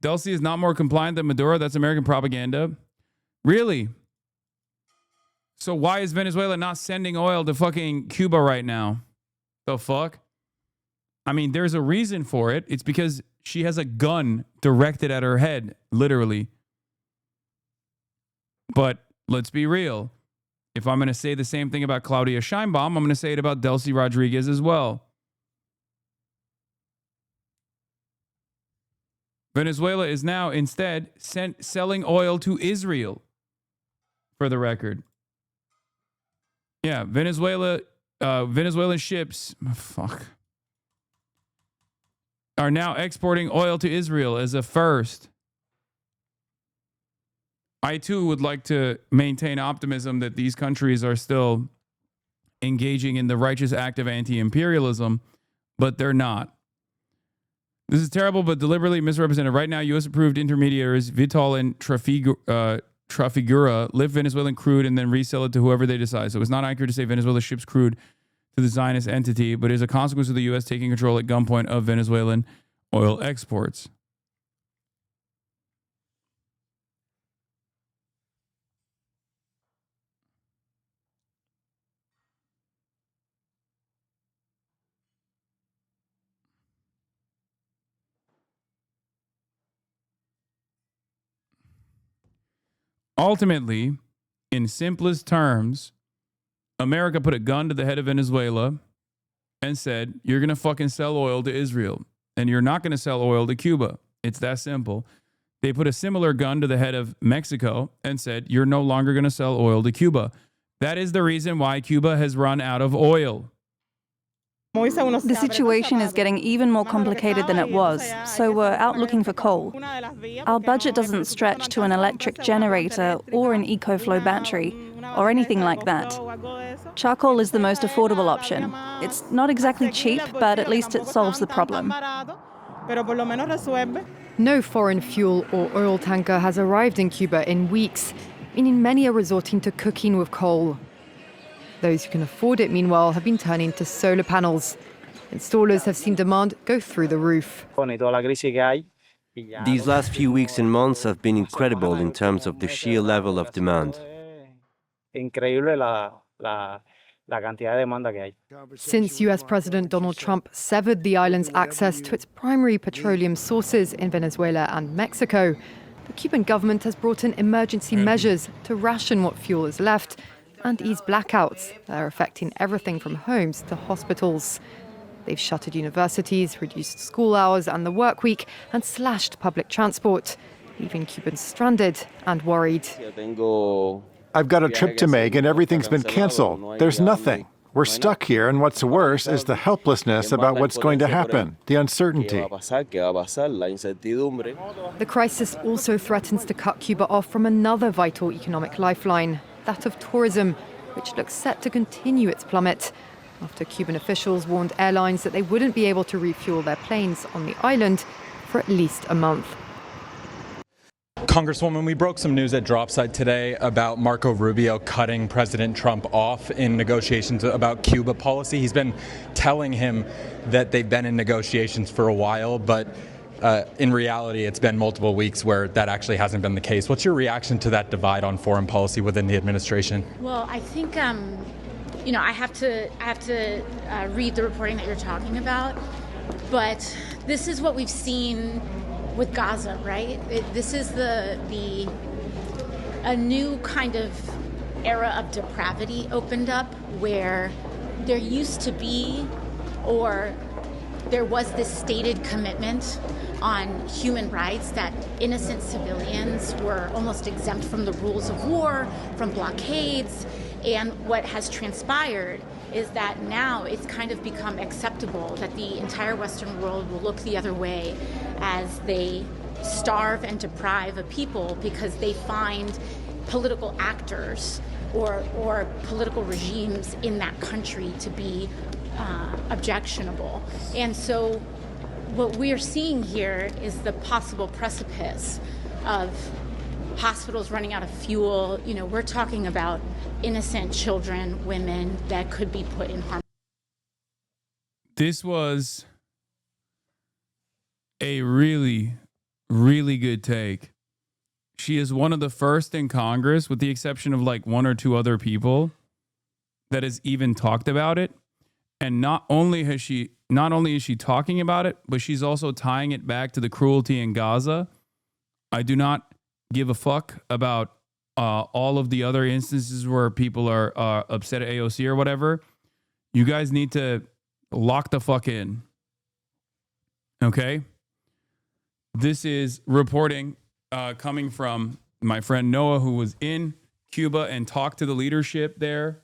Delcy is not more compliant than Maduro. That's American propaganda. Really? So why is Venezuela not sending oil to fucking Cuba right now? The fuck? I mean, there's a reason for it. It's because she has a gun directed at her head, literally. But let's be real. If I'm going to say the same thing about Claudia Sheinbaum, I'm going to say it about Delcy Rodriguez as well. Venezuela is now instead selling oil to Israel, for the record. Yeah, Venezuelan ships, are now exporting oil to Israel as a first. I too would like to maintain optimism that these countries are still engaging in the righteous act of anti-imperialism, but they're not. This is terrible, but deliberately misrepresented. Right now, U.S.-approved intermediaries, Vitol and Trafigura, lift Venezuelan crude and then resell it to whoever they decide. So it's not accurate to say Venezuela ships crude to the Zionist entity, but is a consequence of the U.S. taking control at gunpoint of Venezuelan oil exports. Ultimately, in simplest terms, America put a gun to the head of Venezuela and said, you're going to fucking sell oil to Israel and you're not going to sell oil to Cuba. It's that simple. They put a similar gun to the head of Mexico and said, you're no longer going to sell oil to Cuba. That is the reason why Cuba has run out of oil. The situation is getting even more complicated than it was, so we're out looking for coal. Our budget doesn't stretch to an electric generator or an EcoFlow battery, or anything like that. Charcoal is the most affordable option. It's not exactly cheap, but at least it solves the problem. No foreign fuel or oil tanker has arrived in Cuba in weeks, meaning many are resorting to cooking with coal. Those who can afford it, meanwhile, have been turning to solar panels. Installers have seen demand go through the roof. These last few weeks and months have been incredible in terms of the sheer level of demand. Since US President Donald Trump severed the island's access to its primary petroleum sources in Venezuela and Mexico, the Cuban government has brought in emergency measures to ration what fuel is left and ease blackouts that are affecting everything from homes to hospitals. They've shuttered universities, reduced school hours and the work week, and slashed public transport, leaving Cubans stranded and worried. I've got a trip to make and everything's been canceled. There's nothing. We're stuck here, and what's worse is the helplessness about what's going to happen, the uncertainty. The crisis also threatens to cut Cuba off from another vital economic lifeline, that of tourism, which looks set to continue its plummet after Cuban officials warned airlines that they wouldn't be able to refuel their planes on the island for at least a month. Congresswoman, we broke some news at Dropside today about Marco Rubio cutting President Trump off in negotiations about Cuba policy. He's been telling him that they've been in negotiations for a while, but in reality, it's been multiple weeks where that actually hasn't been the case. What's your reaction to that divide on foreign policy within the administration? Well, I think, I have to read the reporting that you're talking about, but this is what we've seen with Gaza, right? This is a new kind of era of depravity opened up where there used to be, or there was this stated commitment on human rights that innocent civilians were almost exempt from the rules of war, from blockades, and what has transpired is that now it's kind of become acceptable that the entire Western world will look the other way as they starve and deprive a people because they find political actors or political regimes in that country to be objectionable. And so what we are seeing here is the possible precipice of hospitals running out of fuel. You know, we're talking about innocent children, women that could be put in harm. This was a really, really good take. She is one of the first in Congress, with the exception of like one or two other people, that has even talked about it. And not only is she talking about it, but she's also tying it back to the cruelty in Gaza. I do not give a fuck about all of the other instances where people are upset at AOC or whatever. You guys need to lock the fuck in. Okay? This is reporting coming from my friend Noah, who was in Cuba and talked to the leadership there.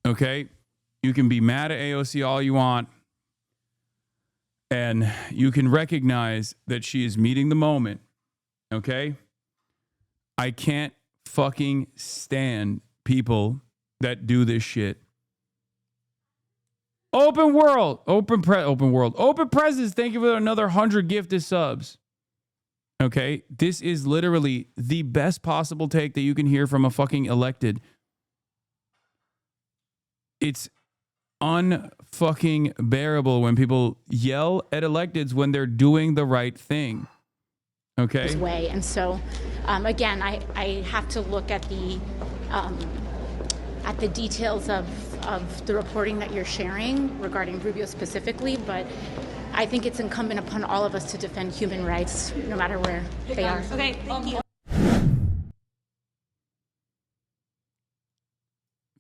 Okay? You can be mad at AOC all you want, and you can recognize that she is meeting the moment. Okay? I can't fucking stand people that do this shit. Open world. Open Presidents, thank you for another 100 gifted subs. Okay? This is literally the best possible take that you can hear from a fucking elected. It's unfucking bearable when people yell at electeds when they're doing the right thing. Okay. Way. And so, again, I have to look at the details of the reporting that you're sharing regarding Rubio specifically, but I think it's incumbent upon all of us to defend human rights, no matter where they are. Okay, thank you.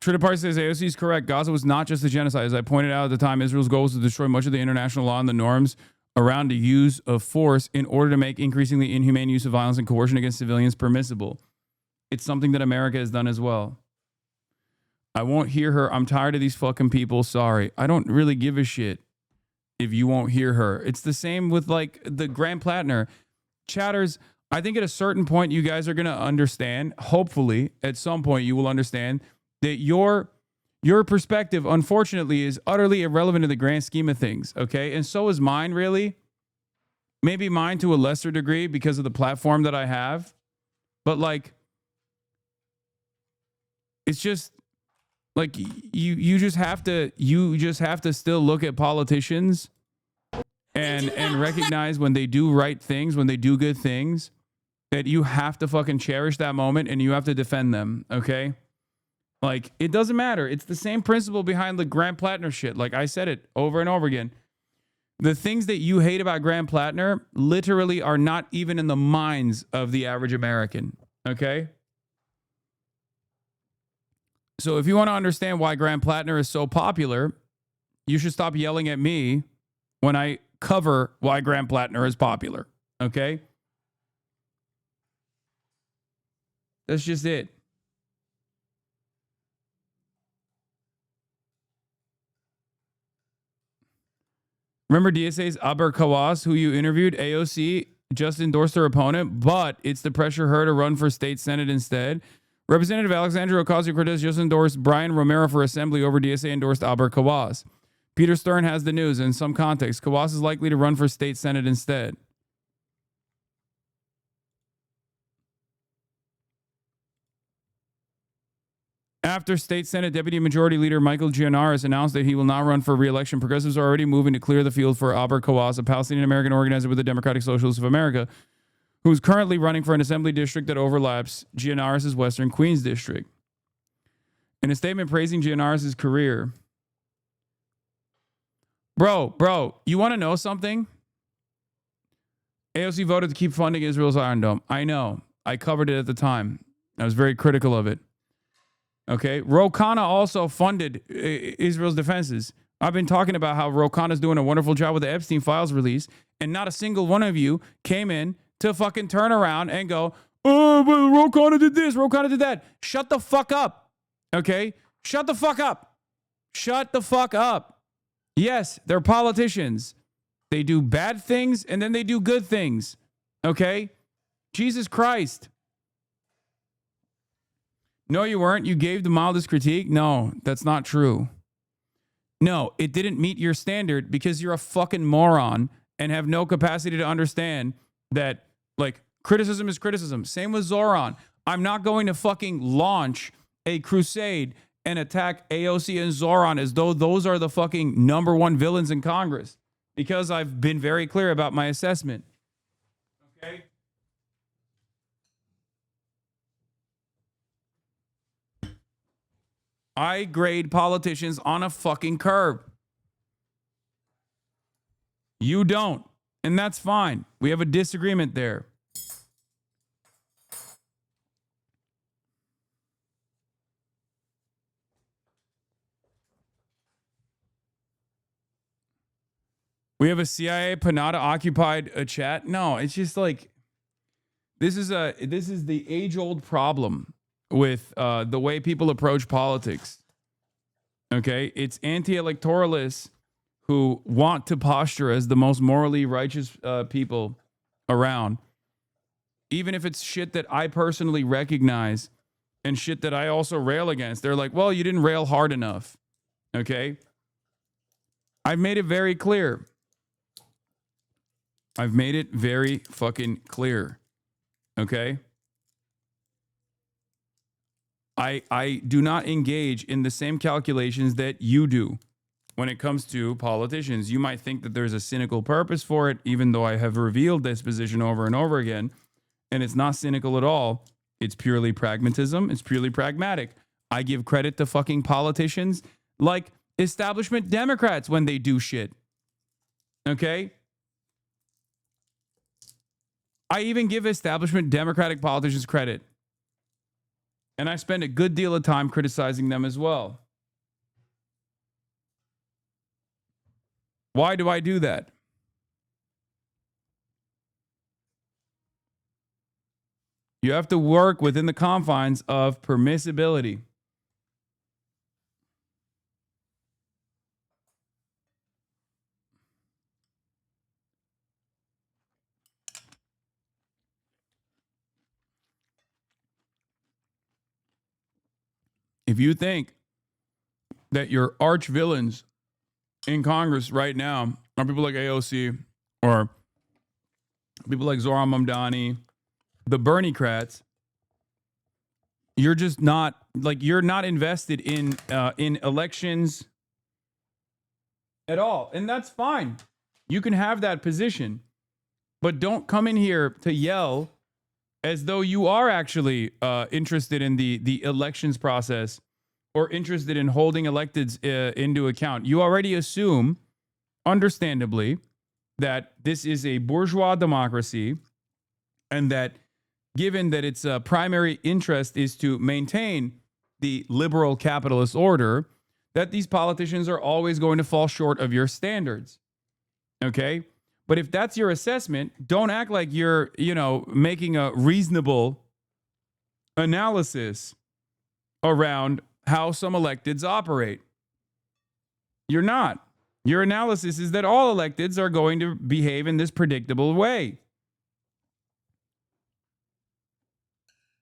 Trita Park says AOC is correct. Gaza was not just a genocide. As I pointed out at the time, Israel's goal was to destroy much of the international law and the norms around the use of force in order to make increasingly inhumane use of violence and coercion against civilians permissible. It's something that America has done as well. I won't hear her. I'm tired of these fucking people. Sorry. I don't really give a shit if you won't hear her. It's the same with like the Grand Plattner. Chatters, I think at a certain point you guys are going to understand. Hopefully at some point you will understand that your perspective, unfortunately, is utterly irrelevant in the grand scheme of things, okay? And so is mine, really. Maybe mine to a lesser degree because of the platform that I have. But, like, it's just, like, you just have to still look at politicians and recognize when they do right things, when they do good things, that you have to fucking cherish that moment and you have to defend them, okay? Like, it doesn't matter. It's the same principle behind the Grand Plattner shit. Like, I said it over and over again. The things that you hate about Grand Plattner literally are not even in the minds of the average American. Okay? So if you want to understand why Grand Plattner is so popular, you should stop yelling at me when I cover why Grand Plattner is popular. Okay? That's just it. Remember DSA's Aber Kawas, who you interviewed? AOC just endorsed her opponent, but it's the pressure her to run for state senate instead. Representative Alexandria Ocasio-Cortez just endorsed Brian Romero for assembly over DSA endorsed Aber Kawas. Peter Stern has the news. In some context, Kawas is likely to run for state senate instead. After State Senate Deputy Majority Leader Michael Gianaris announced that he will not run for re-election, progressives are already moving to clear the field for Aber Kawas, a Palestinian-American organizer with the Democratic Socialists of America, who is currently running for an assembly district that overlaps Gianaris' Western Queens district. In a statement praising Gianaris' career, Bro, you want to know something? AOC voted to keep funding Israel's Iron Dome. I know. I covered it at the time. I was very critical of it. Okay, Ro Khanna also funded Israel's defenses. I've been talking about how Ro Khanna's doing a wonderful job with the Epstein files release, and not a single one of you came in to fucking turn around and go, oh, but Ro Khanna did this, Ro Khanna did that. Shut the fuck up, okay? Shut the fuck up. Shut the fuck up. Yes, they're politicians. They do bad things and then they do good things. Okay? Jesus Christ. No, you weren't. You gave the mildest critique. No, that's not true. No, it didn't meet your standard because you're a fucking moron and have no capacity to understand that, like, criticism is criticism. Same with Zoran. I'm not going to fucking launch a crusade and attack AOC and Zoran as though those are the fucking #1 villains in Congress, because I've been very clear about my assessment. Okay? I grade politicians on a fucking curve. You don't. And that's fine. We have a disagreement there. We have a CIA Panada occupied a chat. No, it's just like this is the age-old problem with the way people approach politics. Okay, it's anti-electoralists who want to posture as the most morally righteous people around, even if it's shit that I personally recognize and shit that I also rail against. They're like, well, you didn't rail hard enough. Okay, I've made it very clear. I've made it very fucking clear. Okay? I do not engage in the same calculations that you do when it comes to politicians. You might think that there's a cynical purpose for it, even though I have revealed this position over and over again. And it's not cynical at all. It's purely pragmatism. It's purely pragmatic. I give credit to fucking politicians like establishment Democrats when they do shit. Okay? I even give establishment Democratic politicians credit. And I spend a good deal of time criticizing them as well. Why do I do that? You have to work within the confines of permissibility. If you think that your arch villains in Congress right now are people like AOC or people like Zoran Mamdani, the Bernie-crats, you're just not, like, you're not invested in elections at all. And that's fine. You can have that position, but don't come in here to yell as though you are actually interested in the elections process or interested in holding electeds into account. You already assume, understandably, that this is a bourgeois democracy and that given that its primary interest is to maintain the liberal capitalist order, that these politicians are always going to fall short of your standards. Okay? But if that's your assessment, don't act like you're, making a reasonable analysis around how some electeds operate. You're not. Your analysis is that all electeds are going to behave in this predictable way.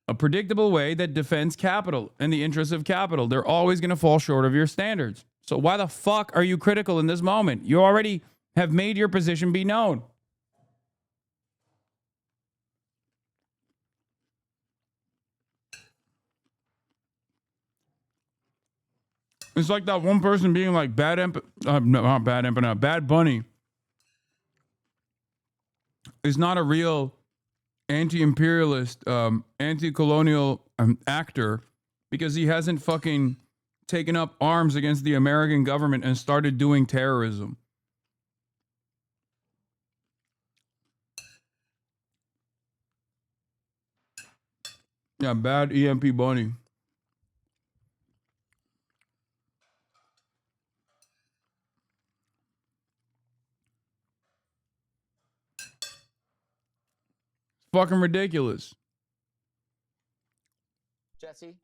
A predictable way that defends capital and the interests of capital. They're always going to fall short of your standards. So why the fuck are you critical in this moment? You already have made your position be known. It's like that one person being like Bad Bunny is not a real anti-imperialist, anti-colonial actor because he hasn't fucking taken up arms against the American government and started doing terrorism. Yeah, bad EMP Bunny. Fucking ridiculous. Jesse?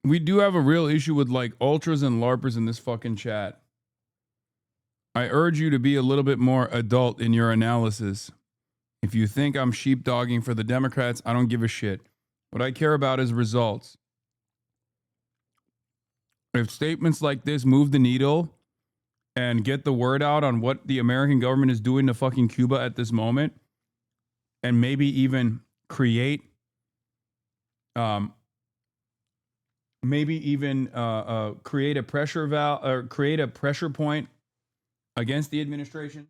we do have a real issue with like ultras and LARPers in this fucking chat. I urge you to be a little bit more adult in your analysis. If you think I'm sheepdogging for the Democrats, I don't give a shit. What I care about is results. If statements like this move the needle and get the word out on what the American government is doing to fucking Cuba at this moment, and maybe even create create a pressure valve or create a pressure point against the administration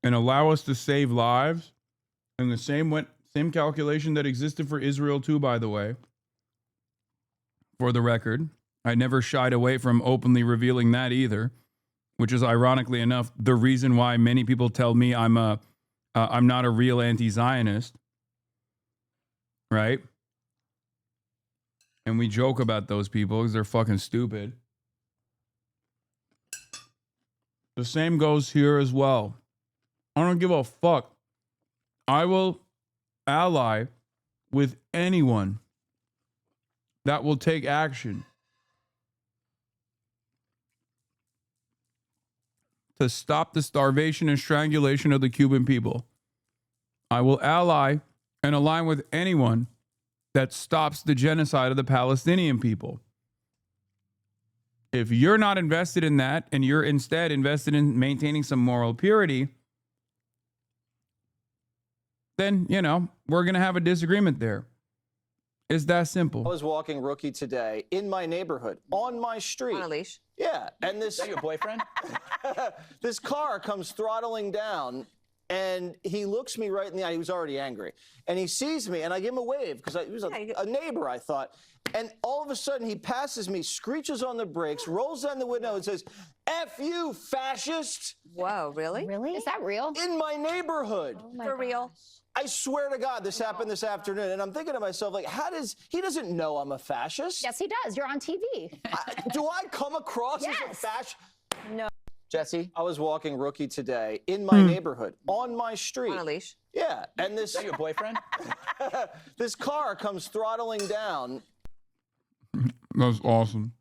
and allow us to save lives, and the same calculation that existed for Israel too, by the way, for the record. I never shied away from openly revealing that either, which is ironically enough the reason why many people tell me I'm not a real anti-Zionist, right? And we joke about those people because they're fucking stupid. The same goes here as well. I don't give a fuck. I will ally with anyone that will take action to stop the starvation and strangulation of the Cuban people. I will ally and align with anyone that stops the genocide of the Palestinian people. If you're not invested in that and you're instead invested in maintaining some moral purity, then, you know, we're going to have a disagreement there. It's that simple. I was walking rookie today in my neighborhood, on my street. On a leash? Yeah, and this... Is that your boyfriend? This car comes throttling down, and he looks me right in the eye. He was already angry. And he sees me, and I give him a wave, because he was a neighbor, I thought. And all of a sudden, he passes me, screeches on the brakes, rolls down the window, and says, "F you, fascist!" Whoa, really? Really? Is that real? In my neighborhood. Oh my For real? I swear to God, this happened this afternoon, and I'm thinking to myself, like, he doesn't know I'm a fascist. Yes, he does. You're on TV. Do I come across as a fascist? No. Jesse, I was walking rookie today in my neighborhood, on my street. On a leash? Yeah, and this... Is that your boyfriend? This car comes throttling down. That's awesome.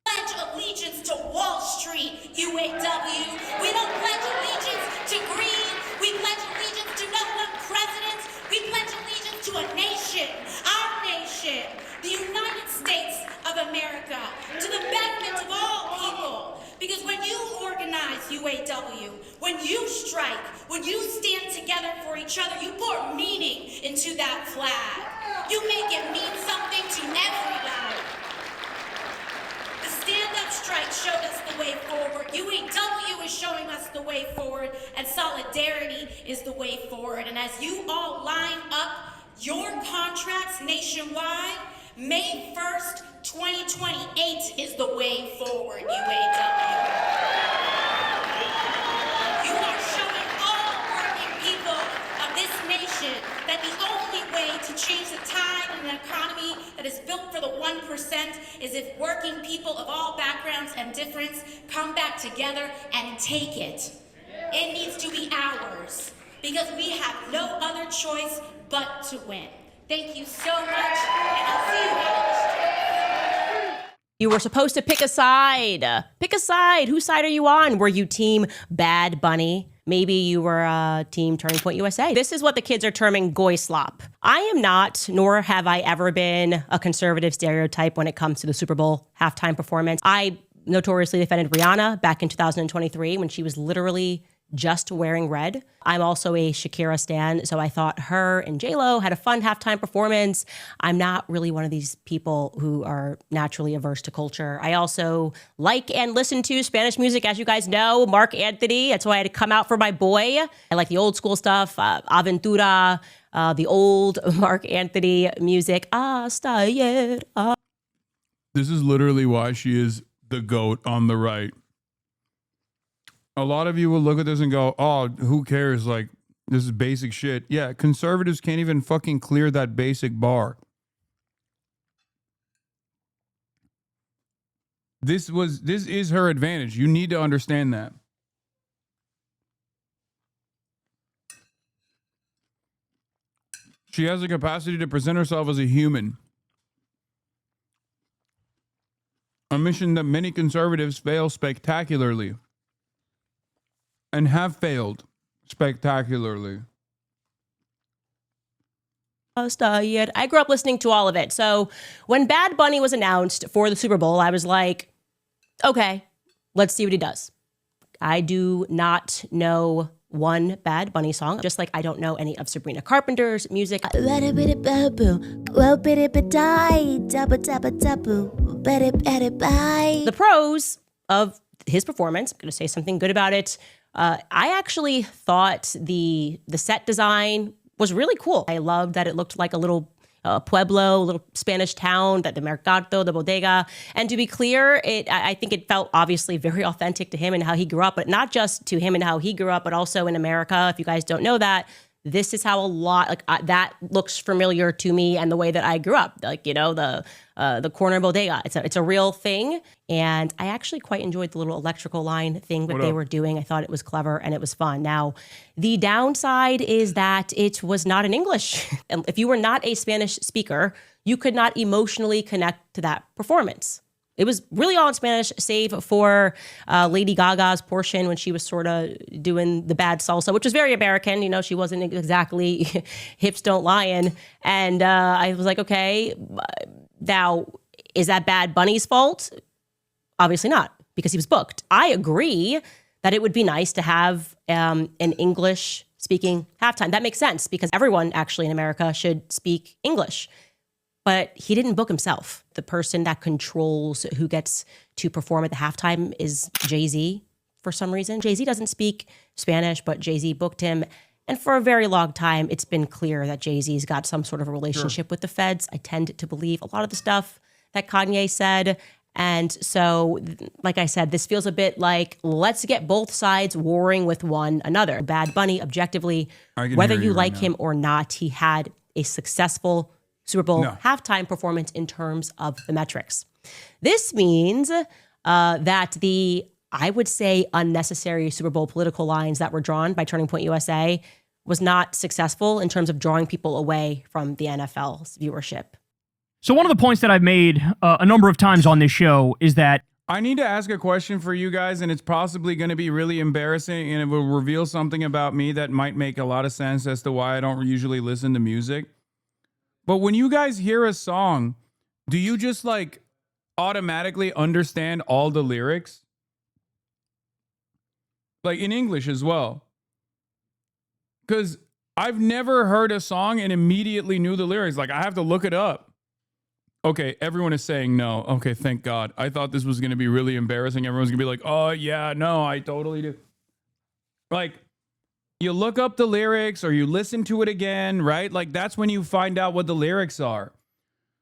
Pledge allegiance to Wall Street, UAW. We don't pledge allegiance to greed. We pledge allegiance to no one president. We pledge allegiance to a nation, our nation, the United States of America, to the betterment of all people. Because when you organize UAW, when you strike, when you stand together for each other, you pour meaning into that flag. You make it mean something to everybody. The stand-up strike showed us the way forward. UAW is showing us the way forward, and solidarity is the way forward. And as you all line up your contracts nationwide, May 1st, 2028 is the way forward, UAW. You are showing all working people of this nation that the only way to change the tide in an economy that is built for the 1% is if working people of all backgrounds and difference come back together and take it. It needs to be ours because we have no other choice but to win. Thank you so much, and I'll see you out on the street. You were supposed to pick a side. Pick a side. Whose side are you on? Were you team Bad Bunny? Maybe you were team Turning Point USA. This is what the kids are terming goy slop. I am not, nor have I ever been, a conservative stereotype when it comes to the Super Bowl halftime performance. I notoriously defended Rihanna back in 2023 when she was literally just wearing red. I'm also a Shakira stan, so I thought her and J-Lo had a fun halftime performance. I'm not really one of these people who are naturally averse to culture. I also like and listen to Spanish music, as you guys know, Mark Anthony. That's why I had to come out for my boy. I like the old school stuff, Aventura, the old Mark Anthony music. Hasta ayer. This is literally why she is the GOAT on the right. A lot of you will look at this and go, oh, who cares? Like, this is basic shit. Yeah, conservatives can't even fucking clear that basic bar. This is her advantage. You need to understand that. She has the capacity to present herself as a human. A mission that many conservatives fail spectacularly. And have failed spectacularly. I grew up listening to all of it. So when Bad Bunny was announced for the Super Bowl, I was like, okay, let's see what he does. I do not know one Bad Bunny song, just like I don't know any of Sabrina Carpenter's music. The pros of his performance, I'm going to say something good about it. I actually thought the set design was really cool. I loved that it looked like a little pueblo, a little Spanish town, that the mercado, the bodega. And to be clear, I think it felt obviously very authentic to him and how he grew up, but not just to him and how he grew up, but also in America. If you guys don't know that, this is how a lot, that looks familiar to me and the way that I grew up. Like, you know, the corner bodega. It's a real thing. And I actually quite enjoyed the little electrical line thing that they were doing. I thought it was clever and it was fun. Now, the downside is that it was not in English. And if you were not a Spanish speaker, you could not emotionally connect to that performance. It was really all in Spanish, save for Lady Gaga's portion when she was sort of doing the bad salsa, which was very American. You know, she wasn't exactly hips don't lion. And I was like, okay, now, is that Bad Bunny's fault? Obviously not, because he was booked. I agree that it would be nice to have an English-speaking halftime. That makes sense, because everyone actually in America should speak English. But he didn't book himself. The person that controls who gets to perform at the halftime is Jay-Z for some reason. Jay-Z doesn't speak Spanish, but Jay-Z booked him. And for a very long time, it's been clear that Jay-Z's got some sort of a relationship with the feds. I tend to believe a lot of the stuff that Kanye said. And so, like I said, this feels a bit like, let's get both sides warring with one another. Bad Bunny, objectively, whether you like him or not, he had a successful Super Bowl halftime performance in terms of the metrics. This means that the, I would say, unnecessary Super Bowl political lines that were drawn by Turning Point USA was not successful in terms of drawing people away from the NFL's viewership. So one of the points that I've made a number of times on this show is that I need to ask a question for you guys, and it's possibly going to be really embarrassing, and it will reveal something about me that might make a lot of sense as to why I don't usually listen to music. But when you guys hear a song, do you just like automatically understand all the lyrics? Like in English as well. Because I've never heard a song and immediately knew the lyrics. Like I have to look it up. Okay, everyone is saying no. Okay, thank God. I thought this was going to be really embarrassing. Everyone's going to be like, oh yeah, no, I totally do. Like, you look up the lyrics or you listen to it again, right? Like, that's when you find out what the lyrics are.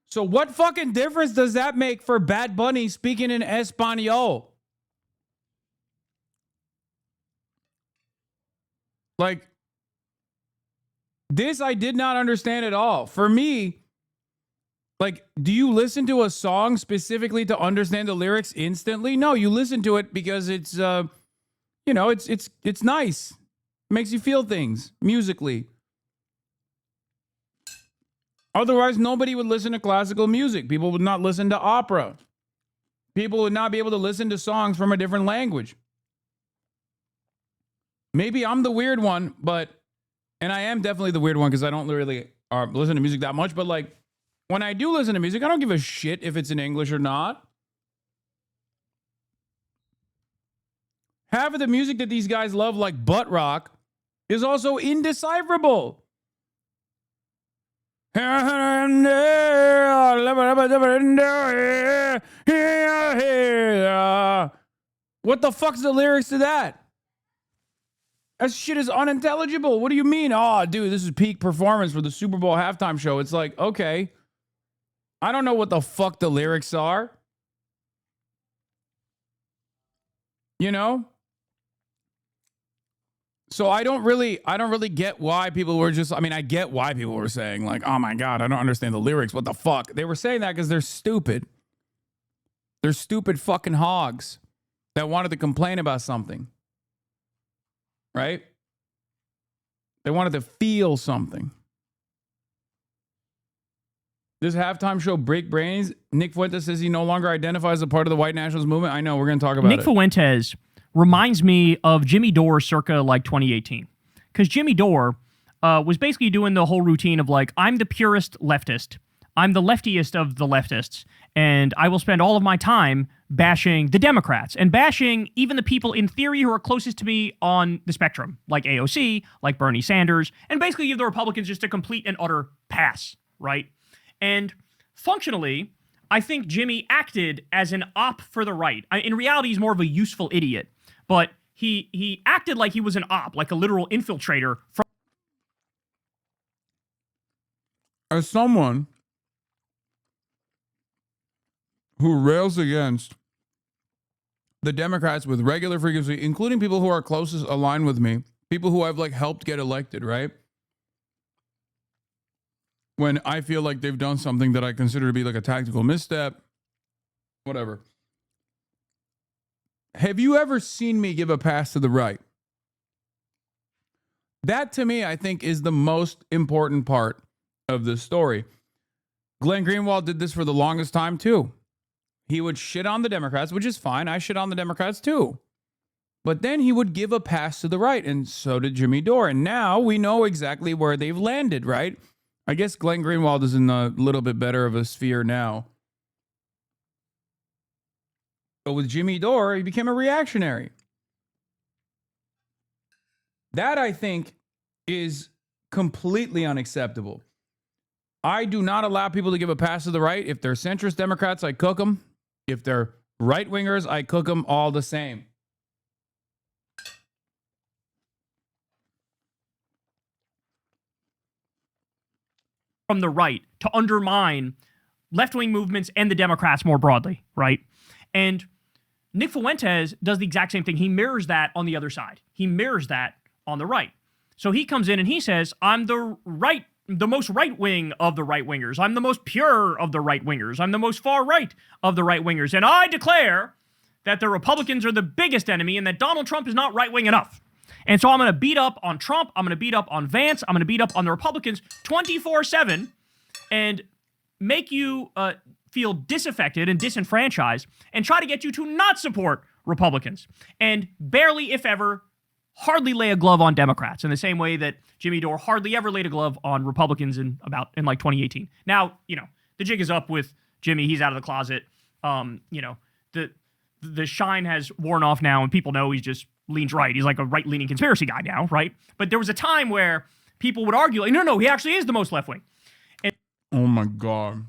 So what fucking difference does that make for Bad Bunny speaking in Espanol? Like, this I did not understand at all. For me, like, do you listen to a song specifically to understand the lyrics instantly? No, you listen to it because it's, you know, it's nice. Makes you feel things musically. Otherwise, nobody would listen to classical music. People would not listen to opera. People would not be able to listen to songs from a different language. Maybe I'm the weird one, and I am definitely the weird one because I don't really listen to music that much. But like, when I do listen to music, I don't give a shit if it's in English or not. Half of the music that these guys love, like butt rock, is also indecipherable. What the fuck's the lyrics to that? That shit is unintelligible. What do you mean? Oh, dude, this is peak performance for the Super Bowl halftime show. It's like, okay, I don't know what the fuck the lyrics are. You know? So I don't really get why people were just, I mean, I get why people were saying like, oh my God, I don't understand the lyrics. What the fuck? They were saying that because they're stupid. They're stupid fucking hogs that wanted to complain about something. Right? They wanted to feel something. This halftime show break brains. Nick Fuentes says he no longer identifies as a part of the white nationalist movement. I know, we're going to talk about Nick it. Fuentes reminds me of Jimmy Dore circa like 2018. Because Jimmy Dore was basically doing the whole routine of like, I'm the purest leftist. I'm the leftiest of the leftists. And I will spend all of my time bashing the Democrats and bashing even the people in theory who are closest to me on the spectrum, like AOC, like Bernie Sanders, and basically give the Republicans just a complete and utter pass, right? And functionally, I think Jimmy acted as an op for the right. In reality, he's more of a useful idiot, but he acted like he was an op, like a literal infiltrator. As someone who rails against the Democrats with regular frequency, including people who are closest aligned with me, people who I've like helped get elected, right? When I feel like they've done something that I consider to be like a tactical misstep, whatever. Have you ever seen me give a pass to the right? That to me, I think, is the most important part of this story. Glenn Greenwald did this for the longest time too. He would shit on the Democrats, which is fine. I shit on the Democrats too. But then he would give a pass to the right, and so did Jimmy Dore. And now we know exactly where they've landed, right? I guess Glenn Greenwald is in a little bit better of a sphere now. But with Jimmy Dore, he became a reactionary. That, I think, is completely unacceptable. I do not allow people to give a pass to the right. If they're centrist Democrats, I cook them. If they're right-wingers, I cook them all the same. From the right to undermine left-wing movements and the Democrats more broadly, right? And Nick Fuentes does the exact same thing. He mirrors that on the other side. He mirrors that on the right. So he comes in and he says, I'm the most right-wing of the right-wingers. I'm the most pure of the right-wingers. I'm the most far-right of the right-wingers. And I declare that the Republicans are the biggest enemy and that Donald Trump is not right-wing enough. And so I'm going to beat up on Trump. I'm going to beat up on Vance. I'm going to beat up on the Republicans 24/7 and make you feel disaffected and disenfranchised and try to get you to not support Republicans and barely, if ever, hardly lay a glove on Democrats in the same way that Jimmy Dore hardly ever laid a glove on Republicans in like 2018. Now, the jig is up with Jimmy. He's out of the closet. The shine has worn off now and people know he's just leans right. He's like a right-leaning conspiracy guy now, right? But there was a time where people would argue, like, no, he actually is the most left-wing. Oh my God.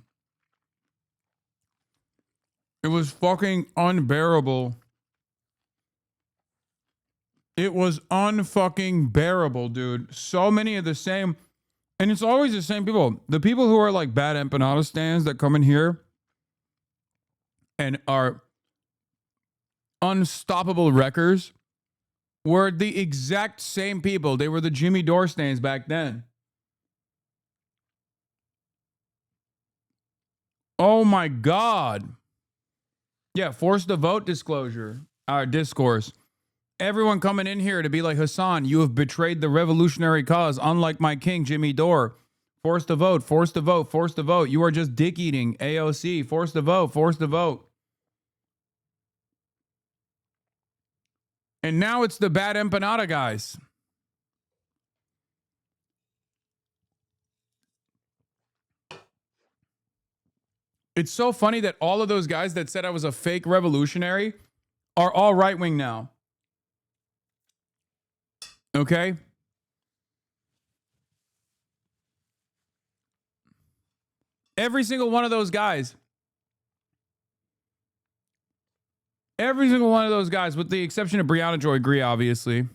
It was fucking unbearable. It was unfucking bearable, dude. So many of the same, and it's always the same people. The people who are like bad empanada stands that come in here and are unstoppable wreckers were the exact same people. They were the Jimmy Dore stands back then. Oh my God. Yeah, forced to vote disclosure, discourse. Everyone coming in here to be like, Hasan, you have betrayed the revolutionary cause, unlike my king, Jimmy Dore. Forced to vote, forced to vote, forced to vote. You are just dick eating, AOC. Forced to vote, forced to vote. And now it's the bad empanada guys. It's so funny that all of those guys that said I was a fake revolutionary are all right-wing now. Okay? Every single one of those guys. Every single one of those guys, with the exception of Brianna Joy Gree, obviously.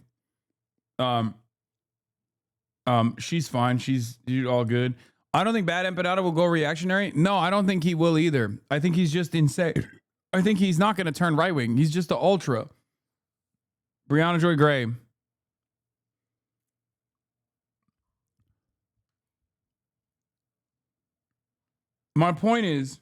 She's fine. She's all good. I don't think Bad Empanada will go reactionary. No, I don't think he will either. I think he's just insane. I think he's not going to turn right-wing. He's just an ultra. Brianna Joy Gray. My point is,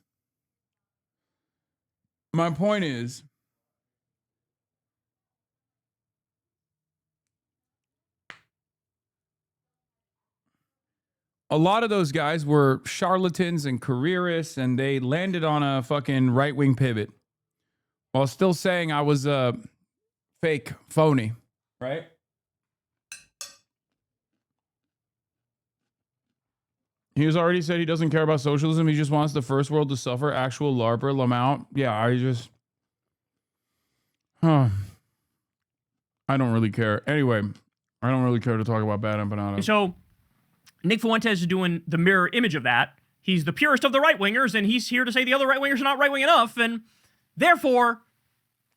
a lot of those guys were charlatans and careerists, and they landed on a fucking right-wing pivot while still saying I was a fake, phony, right? He has already said he doesn't care about socialism. He just wants the first world to suffer. Actual LARPer, Lamount. Yeah, I don't really care. Anyway, I don't really care to talk about bad empanadas. So Nick Fuentes is doing the mirror image of that. He's the purest of the right-wingers, and he's here to say the other right-wingers are not right-wing enough, and therefore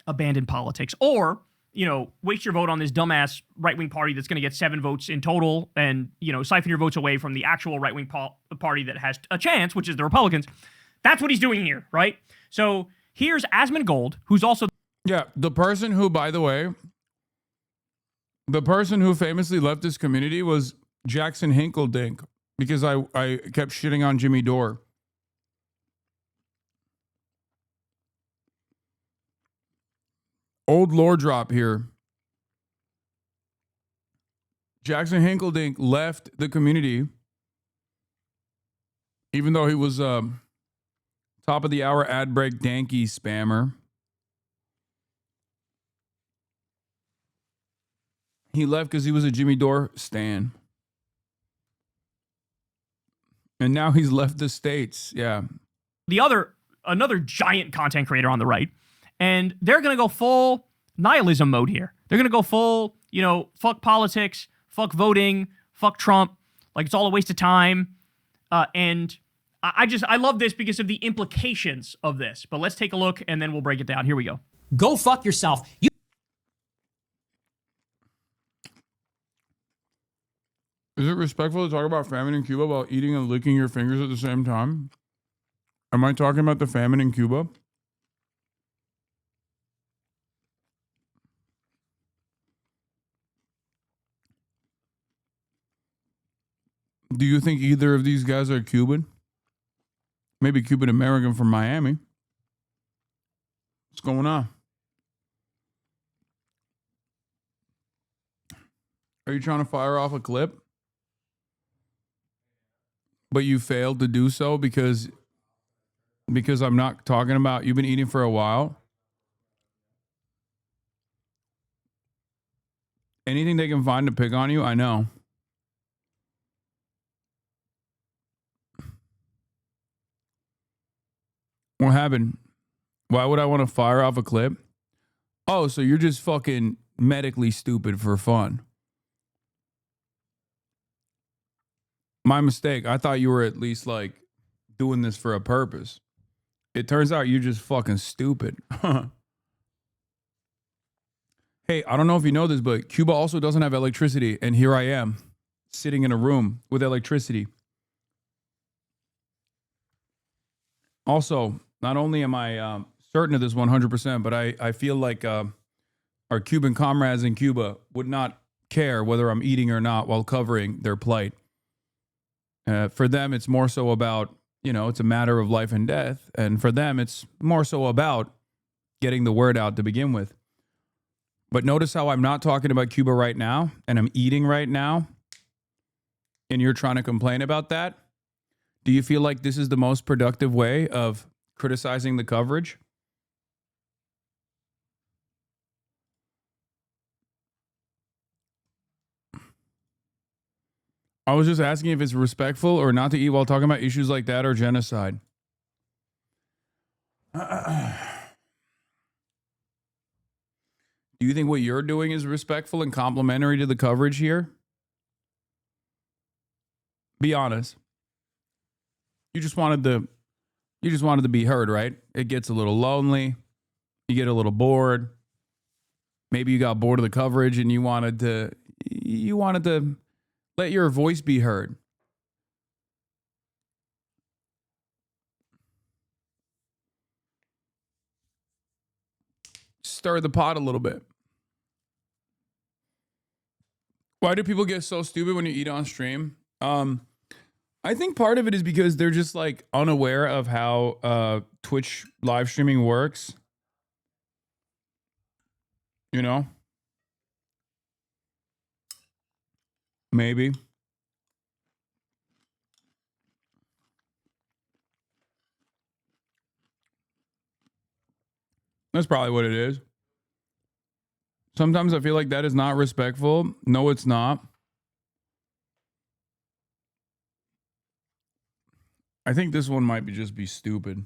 abandon politics. Or, you know, waste your vote on this dumbass right-wing party that's going to get 7 votes in total and, you know, siphon your votes away from the actual right-wing party that has a chance, which is the Republicans. That's what he's doing here, right? So here's Asmongold, who's also... Yeah, the person who, by the way, the person who famously left this community was Jackson Hinkledink, because I kept shitting on Jimmy Dore. Old lore drop here. Jackson Hinkledink left the community, even though he was top of the hour ad break danky spammer. He left because he was a Jimmy Dore stan. And now he's left the States. Yeah. Another giant content creator on the right. And they're going to go full nihilism mode here. They're going to go full, you know, fuck politics, fuck voting, fuck Trump. Like, it's all a waste of time. And I love this because of the implications of this. But let's take a look and then we'll break it down. Here we go. Go fuck yourself. Is it respectful to talk about famine in Cuba while eating and licking your fingers at the same time? Am I talking about the famine in Cuba? Do you think either of these guys are Cuban? Maybe Cuban American from Miami. What's going on? Are you trying to fire off a clip? But you failed to do so because I'm not talking about you've been eating for a while. Anything they can find to pick on you, I know. What happened? Why would I want to fire off a clip? Oh, so you're just fucking medically stupid for fun. My mistake. I thought you were at least like doing this for a purpose. It turns out you're just fucking stupid. Hey, I don't know if you know this, but Cuba also doesn't have electricity. And here I am sitting in a room with electricity. Also, not only am I certain of this 100%, but I feel like our Cuban comrades in Cuba would not care whether I'm eating or not while covering their plight. For them, it's more so about, you know, it's a matter of life and death. And for them, it's more so about getting the word out to begin with. But notice how I'm not talking about Cuba right now, and I'm eating right now, and you're trying to complain about that? Do you feel like this is the most productive way of criticizing the coverage? I was just asking if it's respectful or not to eat while talking about issues like that or genocide. Do you think what you're doing is respectful and complimentary to the coverage here? Be honest. You just wanted to be heard, right? It gets a little lonely. You get a little bored. Maybe you got bored of the coverage and you wanted to let your voice be heard. Stir the pot a little bit. Why do people get so stupid when you eat on stream? I think part of it is because they're just like unaware of how Twitch live streaming works. You know? Maybe. That's probably what it is. Sometimes I feel like that is not respectful. No, it's not. I think this one might just be stupid.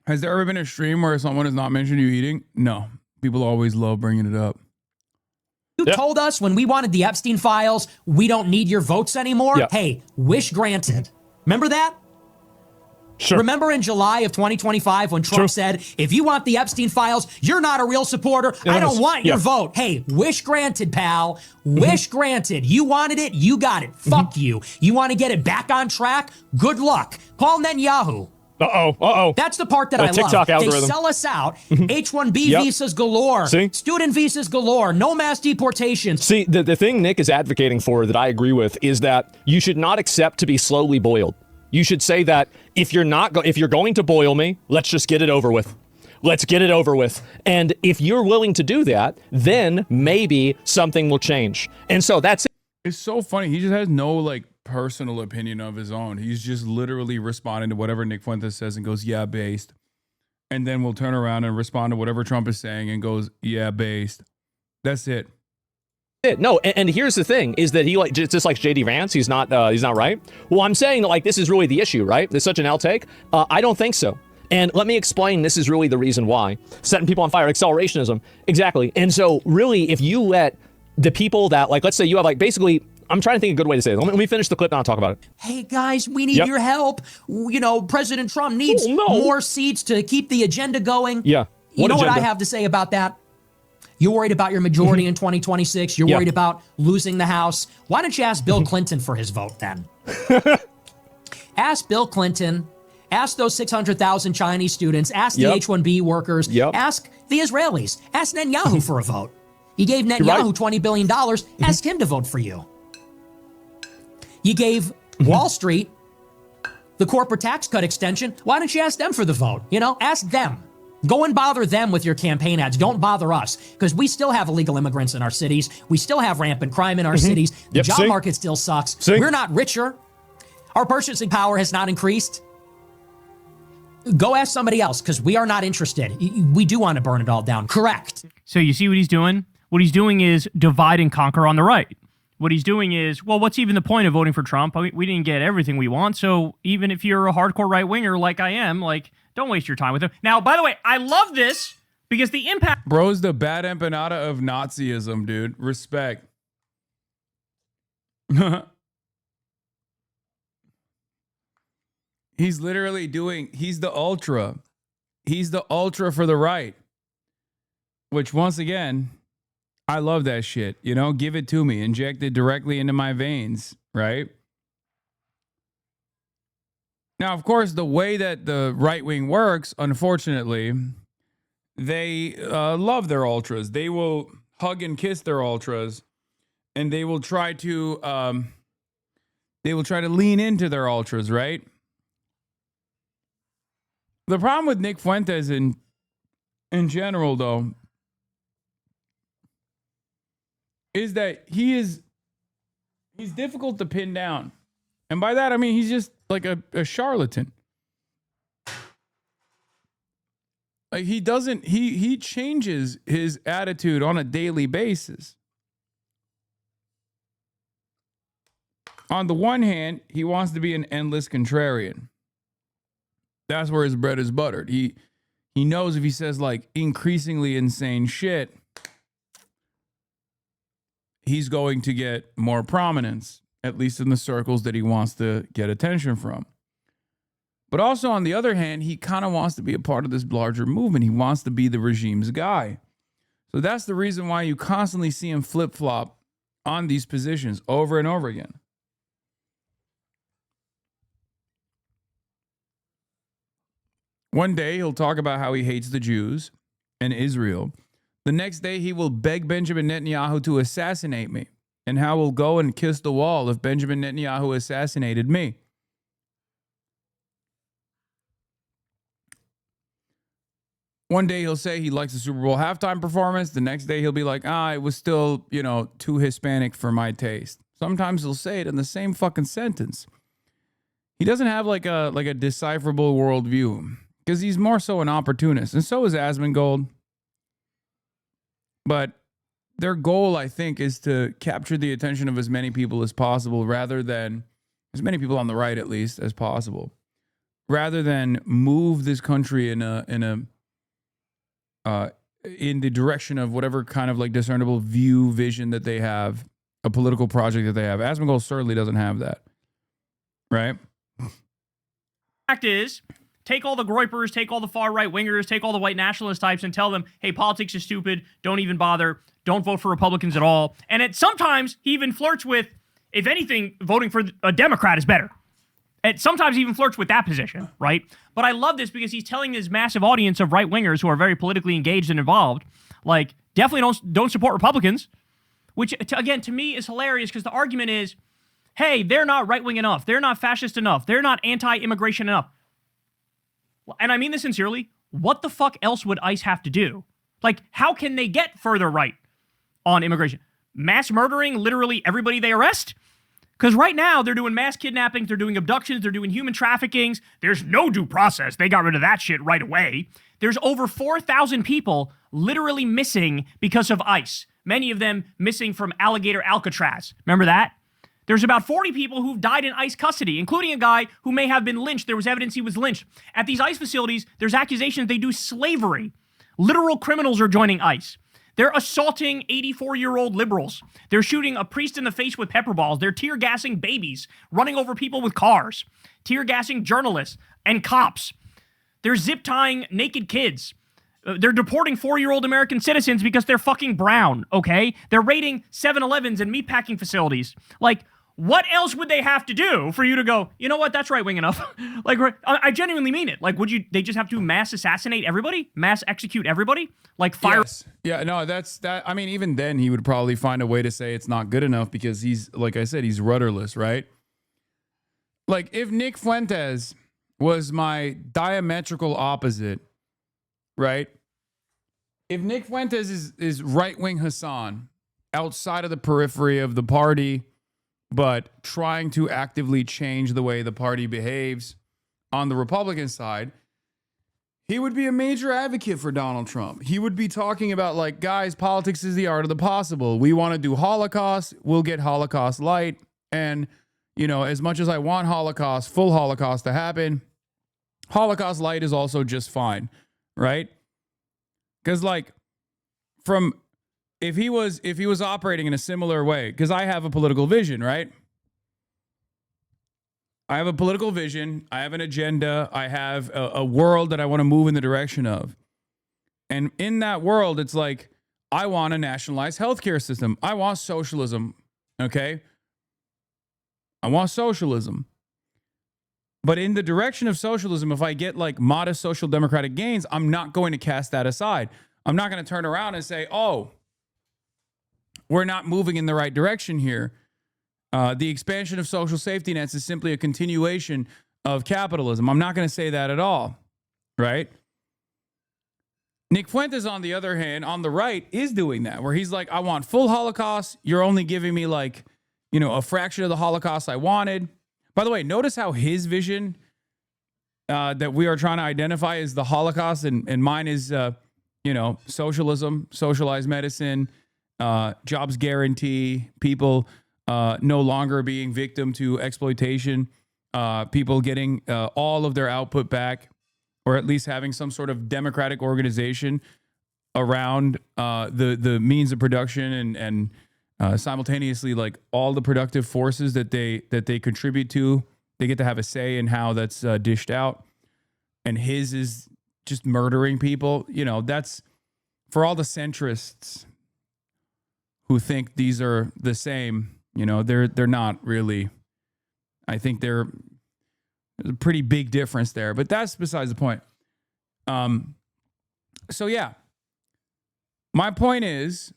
Has there ever been a stream where someone has not mentioned you eating? No. People always love bringing it up. You told us when we wanted the Epstein files, we don't need your votes anymore. Yeah. Hey, wish granted. Remember that? Sure. Remember in July of 2025 when Trump said, if you want the Epstein files, you're not a real supporter. I don't want your vote. Hey, wish granted, pal. Wish granted. You wanted it. You got it. Fuck you. You want to get it back on track? Good luck. Call Netanyahu. That's the part that I TikTok love. algorithm. They sell us out. H-1B visas galore. Student visas galore. No mass deportations. See, the thing Nick is advocating for that I agree with is that you should not accept to be slowly boiled. You should say that if you're going to boil me, let's just get it over with. Let's get it over with. And if you're willing to do that, then maybe something will change. And so that's it. It's so funny. He just has no like personal opinion of his own. He's just literally responding to whatever Nick Fuentes says and goes, yeah, based. And then we'll turn around and respond to whatever Trump is saying and goes, yeah, based. That's it. No, and here's the thing: is that he just like JD Vance? He's not right. Well, I'm saying that like this is really the issue, right? There's such an L take. I don't think so. And let me explain. This is really the reason why setting people on fire, accelerationism, exactly. And so, really, if you let the people that like, let's say you have like basically, I'm trying to think of a good way to say it. Let me finish the clip and I'll talk about it. Hey guys, we need your help. You know, President Trump needs more seats to keep the agenda going. Yeah. You know what I have to say about that? You're worried about your majority in 2026. You're worried about losing the House. Why don't you ask Bill Clinton for his vote then? Ask Bill Clinton. Ask those 600,000 Chinese students. Ask the H-1B workers. Ask the Israelis. Ask Netanyahu for a vote. You gave Netanyahu $20 billion. Ask him to vote for you. You gave Wall Street the corporate tax cut extension. Why don't you ask them for the vote? You know, ask them. Go and bother them with your campaign ads. Don't bother us, because we still have illegal immigrants in our cities. We still have rampant crime in our cities. The job market still sucks. We're not richer. Our purchasing power has not increased. Go ask somebody else, because we are not interested. We do want to burn it all down. Correct. So you see what he's doing? What he's doing is divide and conquer on the right. What he's doing is, well, what's even the point of voting for Trump? I mean, we didn't get everything we want, so even if you're a hardcore right-winger like I am, like, don't waste your time with him. Now, by the way, I love this because the impact... Bro's the bad empanada of Nazism, dude. Respect. He's literally he's the ultra. He's the ultra for the right. Which, once again, I love that shit. You know, give it to me. Inject it directly into my veins, right? Now, of course, the way that the right wing works, unfortunately, they love their ultras. They will hug and kiss their ultras, and they will try to lean into their ultras, right? The problem with Nick Fuentes in general, though, is that he's difficult to pin down. And by that, I mean, he's just like a charlatan. Like he changes his attitude on a daily basis. On the one hand, he wants to be an endless contrarian. That's where his bread is buttered. He knows if he says like increasingly insane shit, he's going to get more prominence, at least in the circles that he wants to get attention from. But also, on the other hand, he kind of wants to be a part of this larger movement. He wants to be the regime's guy. So that's the reason why you constantly see him flip-flop on these positions over and over again. One day, he'll talk about how he hates the Jews and Israel. The next day, he will beg Benjamin Netanyahu to assassinate me, and how we'll go and kiss the wall if Benjamin Netanyahu assassinated me. One day he'll say he likes the Super Bowl halftime performance. The next day he'll be like, it was still, too Hispanic for my taste. Sometimes he'll say it in the same fucking sentence. He doesn't have like a decipherable worldview because he's more so an opportunist. And so is Asmongold. But their goal, I think, is to capture the attention of as many people as possible rather than, as many people on the right at least, as possible. Rather than move this country in the direction of whatever kind of like discernible vision that they have, a political project that they have. Asmongold certainly doesn't have that, right? Fact is, take all the groypers, take all the far right wingers, take all the white nationalist types, and tell them, hey, politics is stupid. Don't even bother. Don't vote for Republicans at all. And sometimes he even flirts with, if anything, voting for a Democrat is better. And sometimes he even flirts with that position, right? But I love this because he's telling this massive audience of right-wingers who are very politically engaged and involved, like, definitely don't support Republicans, which, again, to me is hilarious because the argument is, hey, they're not right-wing enough. They're not fascist enough. They're not anti-immigration enough. And I mean this sincerely. What the fuck else would ICE have to do? Like, how can they get further right on immigration? Mass murdering literally everybody they arrest? Because right now, they're doing mass kidnappings, they're doing abductions, they're doing human traffickings. There's no due process. They got rid of that shit right away. There's over 4,000 people literally missing because of ICE. Many of them missing from Alligator Alcatraz. Remember that? There's about 40 people who've died in ICE custody, including a guy who may have been lynched. There was evidence he was lynched. At these ICE facilities, there's accusations they do slavery. Literal criminals are joining ICE. They're assaulting 84-year-old liberals. They're shooting a priest in the face with pepper balls. They're tear-gassing babies, running over people with cars, tear-gassing journalists and cops. They're zip-tying naked kids. They're deporting 4-year-old American citizens because they're fucking brown, okay? They're raiding 7-Elevens and meatpacking facilities. Like, what else would they have to do for you to go, you know what, that's right-wing enough? Like, I genuinely mean it. Like, they just have to mass assassinate everybody? Mass execute everybody? Like, fire... Yes. Yeah, no, that's that. I mean, even then, he would probably find a way to say it's not good enough because he's, like I said, he's rudderless, right? Like, if Nick Fuentes was my diametrical opposite, right? If Nick Fuentes is right-wing Hasan, outside of the periphery of the party, but trying to actively change the way the party behaves on the Republican side, he would be a major advocate for Donald Trump. He would be talking about, like, guys, politics is the art of the possible. We want to do Holocaust. We'll get Holocaust light. And, as much as I want full Holocaust to happen, Holocaust light is also just fine, right? Because, like, if he was operating in a similar way, because I have a political vision, right? I have a political vision. I have an agenda. I have a world that I want to move in the direction of. And in that world, it's like, I want a nationalized healthcare system. I want socialism, okay? I want socialism. But in the direction of socialism, if I get like modest social democratic gains, I'm not going to cast that aside. I'm not going to turn around and say, oh, we're not moving in the right direction here. The expansion of social safety nets is simply a continuation of capitalism. I'm not going to say that at all, right? Nick Fuentes, on the other hand, on the right, is doing that, where he's like, I want full Holocaust. You're only giving me like, a fraction of the Holocaust I wanted. By the way, notice how his vision that we are trying to identify is the Holocaust, and mine is, socialism, socialized medicine, jobs guarantee, people no longer being victim to exploitation, people getting all of their output back, or at least having some sort of democratic organization around the means of production and simultaneously, like, all the productive forces that they contribute to, they get to have a say in how that's dished out. And his is just murdering people. That's for all the centrists who think these are the same. They're not really. I think there's a pretty big difference there, but that's besides the point. So yeah, my point is,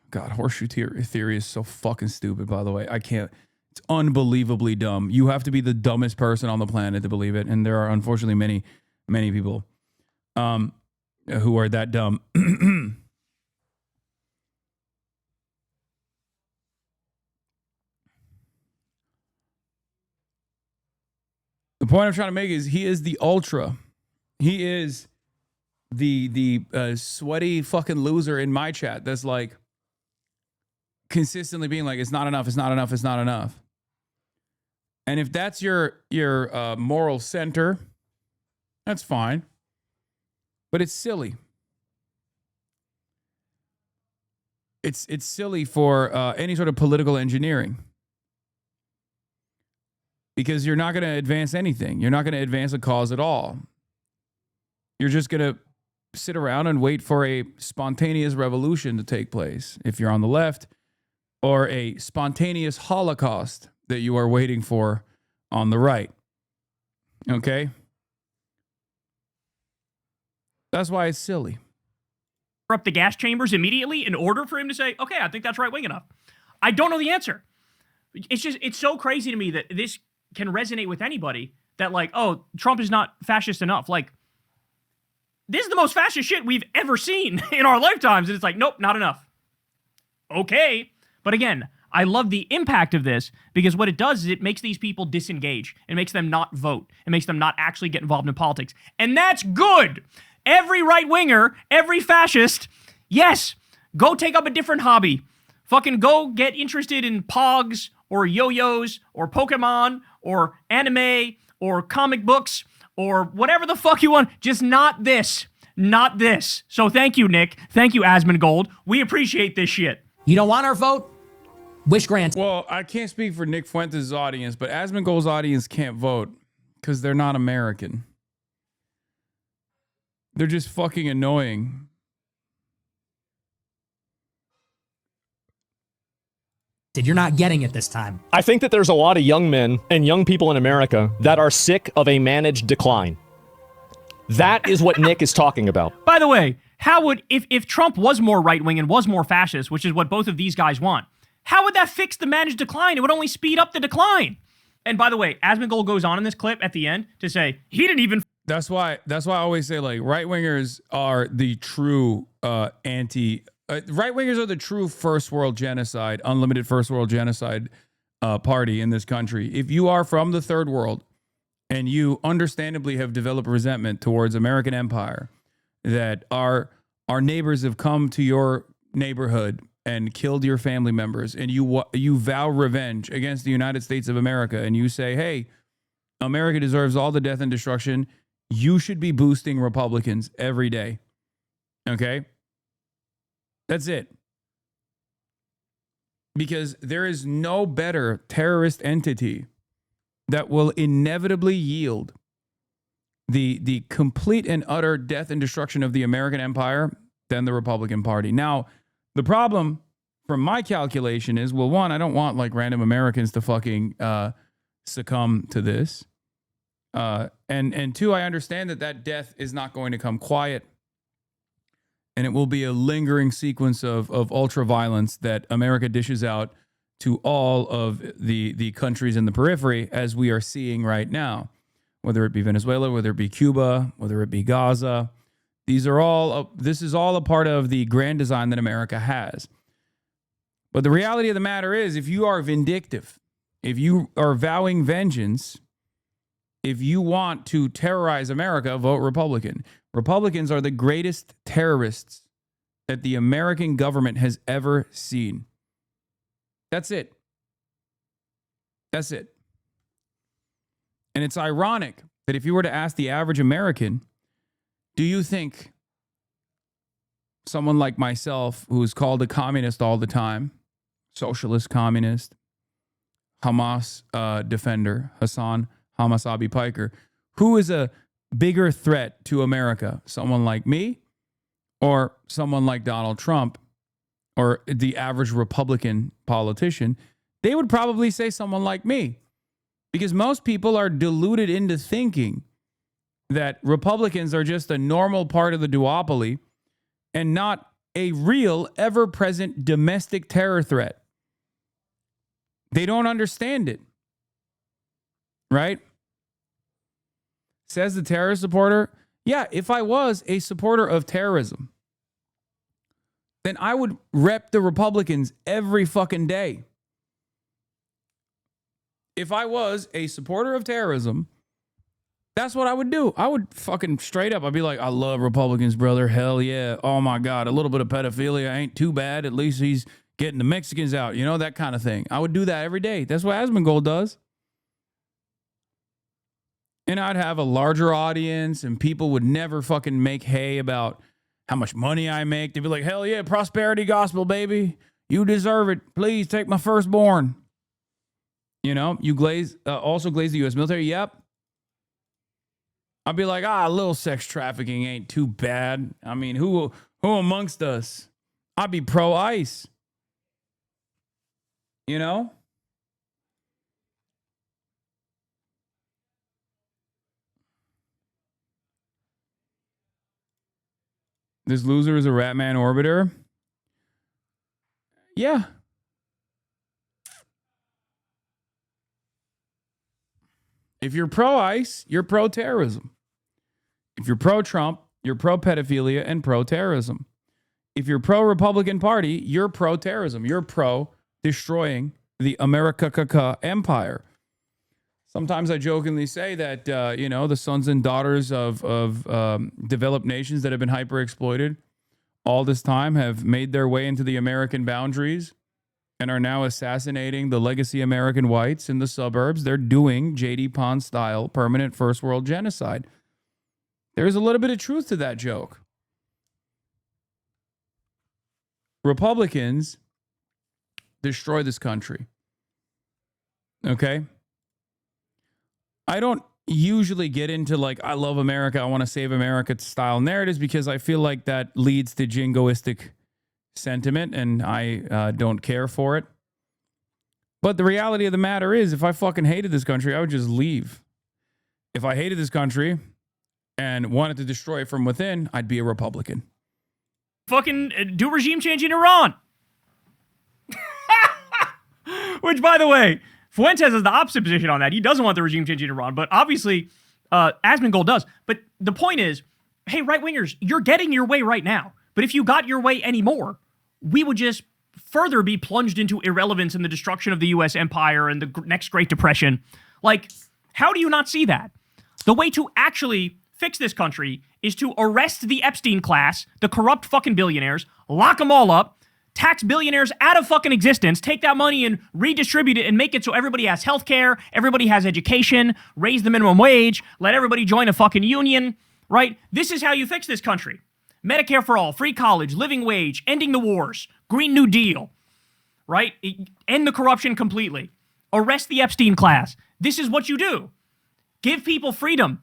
God, horseshoe theory is so fucking stupid, by the way. I can't. It's unbelievably dumb. You have to be the dumbest person on the planet to believe it. And there are unfortunately many, many people. who are that dumb. The point I'm trying to make is he is the ultra. He is the sweaty fucking loser in my chat that's like consistently being like, it's not enough, it's not enough, it's not enough. And if that's your moral center, that's fine. But it's silly. It's silly for any sort of political engineering. Because you're not going to advance anything. You're not going to advance a cause at all. You're just going to sit around and wait for a spontaneous revolution to take place if you're on the left, or a spontaneous holocaust that you are waiting for on the right. Okay? That's why it's silly. Up the gas chambers immediately in order for him to say, okay, I think that's right wing enough. I don't know the answer. It's so crazy to me that this can resonate with anybody, that like, oh, Trump is not fascist enough. Like, this is the most fascist shit we've ever seen in our lifetimes. And it's like, nope, not enough. Okay. But again, I love the impact of this, because what it does is it makes these people disengage. It makes them not vote. It makes them not actually get involved in politics. And that's good. Every right-winger, every fascist, yes, go take up a different hobby. Fucking go get interested in pogs or yo-yos or Pokemon or anime or comic books or whatever the fuck you want. Just not this. Not this. So thank you, Nick. Thank you, Asmongold. We appreciate this shit. You don't want our vote? Wish grant. Well, I can't speak for Nick Fuentes' audience, but Asmongold's audience can't vote because they're not American. They're just fucking annoying. You're not getting it this time. I think that there's a lot of young men and young people in America that are sick of a managed decline. That is what Nick is talking about. By the way, how would, if Trump was more right-wing and was more fascist, which is what both of these guys want, how would that fix the managed decline? It would only speed up the decline. And by the way, Asmongold goes on in this clip at the end to say, he didn't even... That's why I always say, like, right-wingers are the true right-wingers are the true first world genocide, unlimited first world genocide party in this country. If you are from the third world and you understandably have developed resentment towards American empire, that our neighbors have come to your neighborhood and killed your family members, and you vow revenge against the United States of America, and you say, hey, America deserves all the death and destruction, you should be boosting Republicans every day. Okay? That's it. Because there is no better terrorist entity that will inevitably yield the complete and utter death and destruction of the American empire than the Republican Party. Now, the problem from my calculation is, well, one, I don't want like random Americans to fucking succumb to this. And two, I understand that death is not going to come quiet. And it will be a lingering sequence of ultra violence that America dishes out to all of the countries in the periphery, as we are seeing right now, whether it be Venezuela, whether it be Cuba, whether it be Gaza. This is all a part of the grand design that America has. But the reality of the matter is, if you are vindictive, if you are vowing vengeance, if you want to terrorize America, vote Republican. Republicans are the greatest terrorists that the American government has ever seen. That's it. That's it. And it's ironic that if you were to ask the average American, do you think someone like myself, who is called a communist all the time, socialist communist, Hamas defender, HasanAbi Piker, who is a bigger threat to America? Someone like me, or someone like Donald Trump, or the average Republican politician? They would probably say someone like me, because most people are deluded into thinking that Republicans are just a normal part of the duopoly and not a real, ever-present domestic terror threat. They don't understand it, right? Says the terrorist supporter, Yeah, if I was a supporter of terrorism, then I would rep the Republicans every fucking day. If I was a supporter of terrorism, that's what I would do. I would fucking straight up, I'd be like, I love Republicans, brother. Hell yeah. Oh my God, a little bit of pedophilia ain't too bad. At least he's getting the Mexicans out, you know, that kind of thing. I would do that every day. That's what Asmongold does. And I'd have a larger audience and people would never fucking make hay about how much money I make. They'd be like, hell yeah, prosperity gospel, baby. You deserve it. Please take my firstborn. You know, you also glaze the U.S. military. Yep. I'd be like, a little sex trafficking ain't too bad. I mean, who amongst us? I'd be pro-ICE. You know? This loser is a Ratman orbiter. Yeah. If you're pro-ICE, you're pro-terrorism. If you're pro-Trump, you're pro-pedophilia and pro-terrorism. If you're pro-Republican Party, you're pro-terrorism. You're pro-destroying the America empire. Sometimes I jokingly say that, the sons and daughters of developed nations that have been hyper-exploited all this time have made their way into the American boundaries and are now assassinating the legacy American whites in the suburbs. They're doing J.D. Pond-style permanent first world genocide. There's a little bit of truth to that joke. Republicans destroy this country. Okay? I don't usually get into like, I love America, I want to save America style narratives because I feel like that leads to jingoistic sentiment and I don't care for it. But the reality of the matter is, if I fucking hated this country, I would just leave. If I hated this country and wanted to destroy it from within, I'd be a Republican. Fucking do regime change in Iran. Which, by the way, Fuentes has the opposite position on that. He doesn't want the regime change in Iran, but obviously Asmongold does. But the point is, hey, right-wingers, you're getting your way right now. But if you got your way anymore, we would just further be plunged into irrelevance and the destruction of the U.S. empire and the next Great Depression. Like, how do you not see that? The way to actually fix this country is to arrest the Epstein class, the corrupt fucking billionaires, lock them all up, tax billionaires out of fucking existence, take that money and redistribute it and make it so everybody has healthcare, everybody has education, raise the minimum wage, let everybody join a fucking union, right? This is how you fix this country. Medicare for all, free college, living wage, ending the wars, Green New Deal, right? End the corruption completely. Arrest the Epstein class. This is what you do. Give people freedom.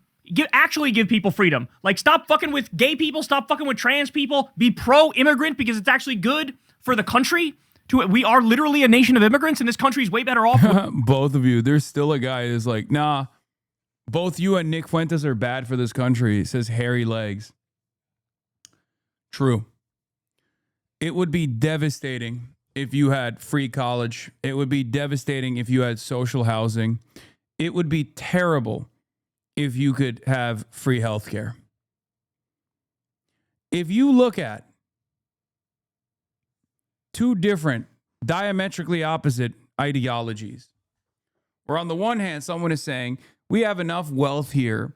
Actually give people freedom. Like, stop fucking with gay people, stop fucking with trans people, be pro-immigrant because it's actually good for the country. We are literally a nation of immigrants and this country's way better off. Both of you. There's still a guy who's like, nah, both you and Nick Fuentes are bad for this country. It says hairy legs. True. It would be devastating if you had free college. It would be devastating if you had social housing. It would be terrible if you could have free healthcare. If you look at two different, diametrically opposite ideologies, where on the one hand, someone is saying, we have enough wealth here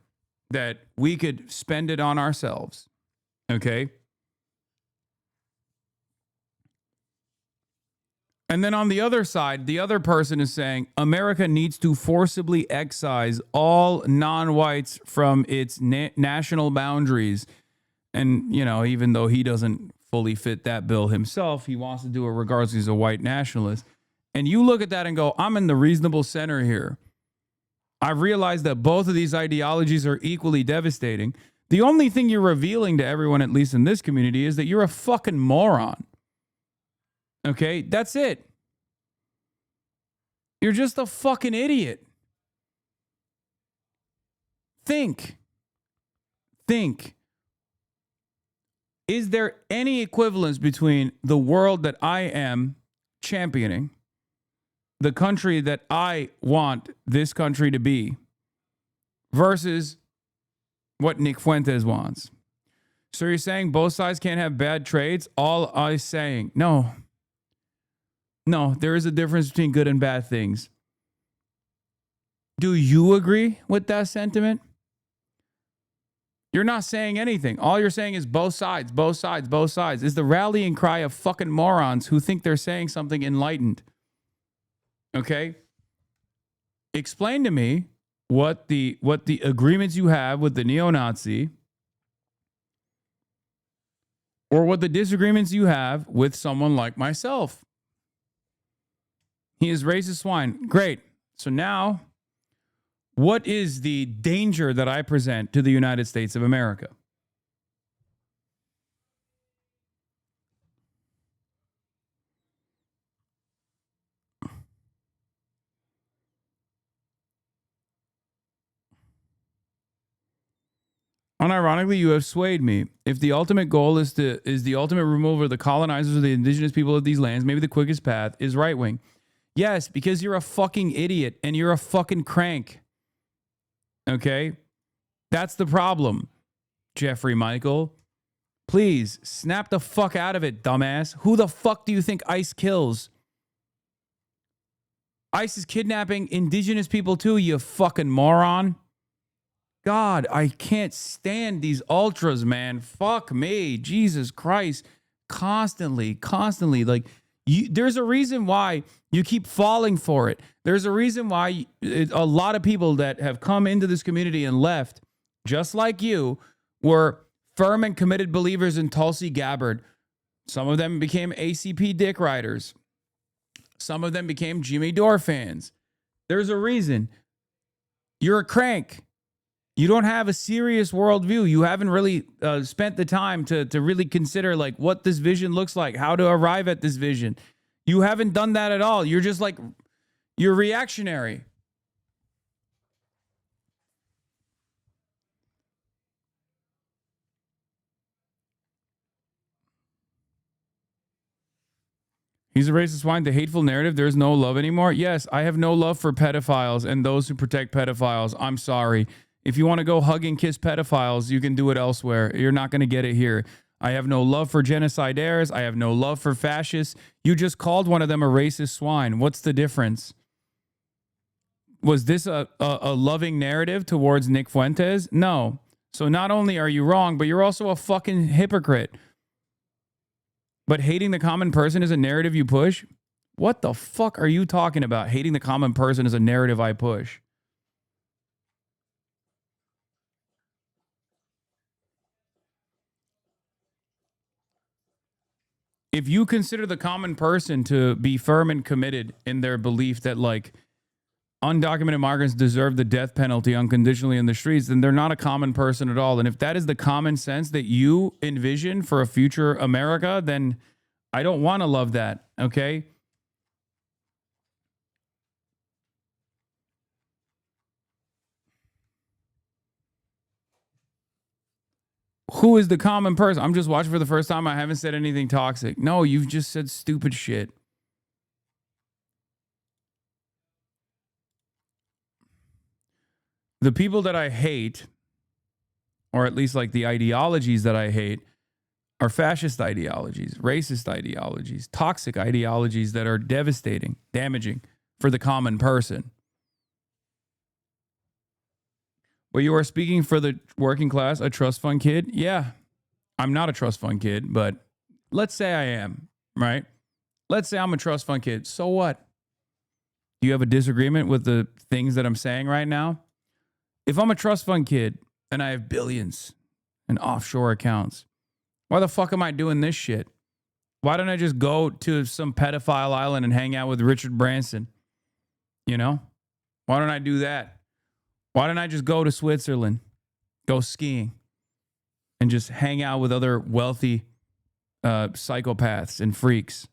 that we could spend it on ourselves, okay? And then on the other side, the other person is saying America needs to forcibly excise all non-whites from its national boundaries. And, you know, even though he doesn't fully fit that bill himself, he wants to do it regardless. He's a white nationalist. And you look at that and go, I'm in the reasonable center here. I've realized that both of these ideologies are equally devastating. The only thing you're revealing to everyone, at least in this community, is that you're a fucking moron. Okay, that's it. You're just a fucking idiot. Think. Is there any equivalence between the world that I am championing, the country that I want this country to be, versus what Nick Fuentes wants. So you're saying both sides can't have bad trades? All I'm saying, no, there is a difference between good and bad things. Do you agree with that sentiment? You're not saying anything. All you're saying is both sides, both sides, both sides. Is the rallying cry of fucking morons who think they're saying something enlightened. Okay? Explain to me what the agreements you have with the neo-Nazi or what the disagreements you have with someone like myself. He is racist swine. Great. So now, what is the danger that I present to the United States of America? Unironically, you have swayed me. If the ultimate goal is the ultimate removal of the colonizers of the indigenous people of these lands, maybe the quickest path is right wing. Yes, because you're a fucking idiot and you're a fucking crank. Okay? That's the problem, Jeffrey Michael. Please, snap the fuck out of it, dumbass. Who the fuck do you think ICE kills? ICE is kidnapping indigenous people too, you fucking moron. God, I can't stand these ultras, man. Fuck me. Jesus Christ. Constantly. Like, there's a reason why you keep falling for it. There's a reason why a lot of people that have come into this community and left, just like you, were firm and committed believers in Tulsi Gabbard. Some of them became ACP dick riders. Some of them became Jimmy Dore fans. There's a reason. You're a crank. You don't have a serious worldview. You haven't really spent the time to really consider like what this vision looks like, how to arrive at this vision. You haven't done that at all. You're just like, you're reactionary. He's a racist swine. The hateful narrative, there's no love anymore. Yes, I have no love for pedophiles and those who protect pedophiles. I'm sorry. If you want to go hug and kiss pedophiles, you can do it elsewhere. You're not going to get it here. I have no love for genocidaires. I have no love for fascists. You just called one of them a racist swine. What's the difference? Was this a loving narrative towards Nick Fuentes? No. So not only are you wrong, but you're also a fucking hypocrite. But hating the common person is a narrative you push? What the fuck are you talking about? Hating the common person is a narrative I push. If you consider the common person to be firm and committed in their belief that like undocumented migrants deserve the death penalty unconditionally in the streets, then they're not a common person at all. And if that is the common sense that you envision for a future America, then I don't want to love that, okay? Who is the common person? I'm just watching for the first time. I haven't said anything toxic. No, you've just said stupid shit. The people that I hate, or at least like the ideologies that I hate, are fascist ideologies, racist ideologies, toxic ideologies that are devastating, damaging for the common person. But you are speaking for the working class, a trust fund kid? Yeah, I'm not a trust fund kid, but let's say I am, right? Let's say I'm a trust fund kid. So what? Do you have a disagreement with the things that I'm saying right now? If I'm a trust fund kid and I have billions in offshore accounts, why the fuck am I doing this shit? Why don't I just go to some pedophile island and hang out with Richard Branson? You know? Why don't I do that? Why don't I just go to Switzerland, go skiing, and just hang out with other wealthy psychopaths and freaks?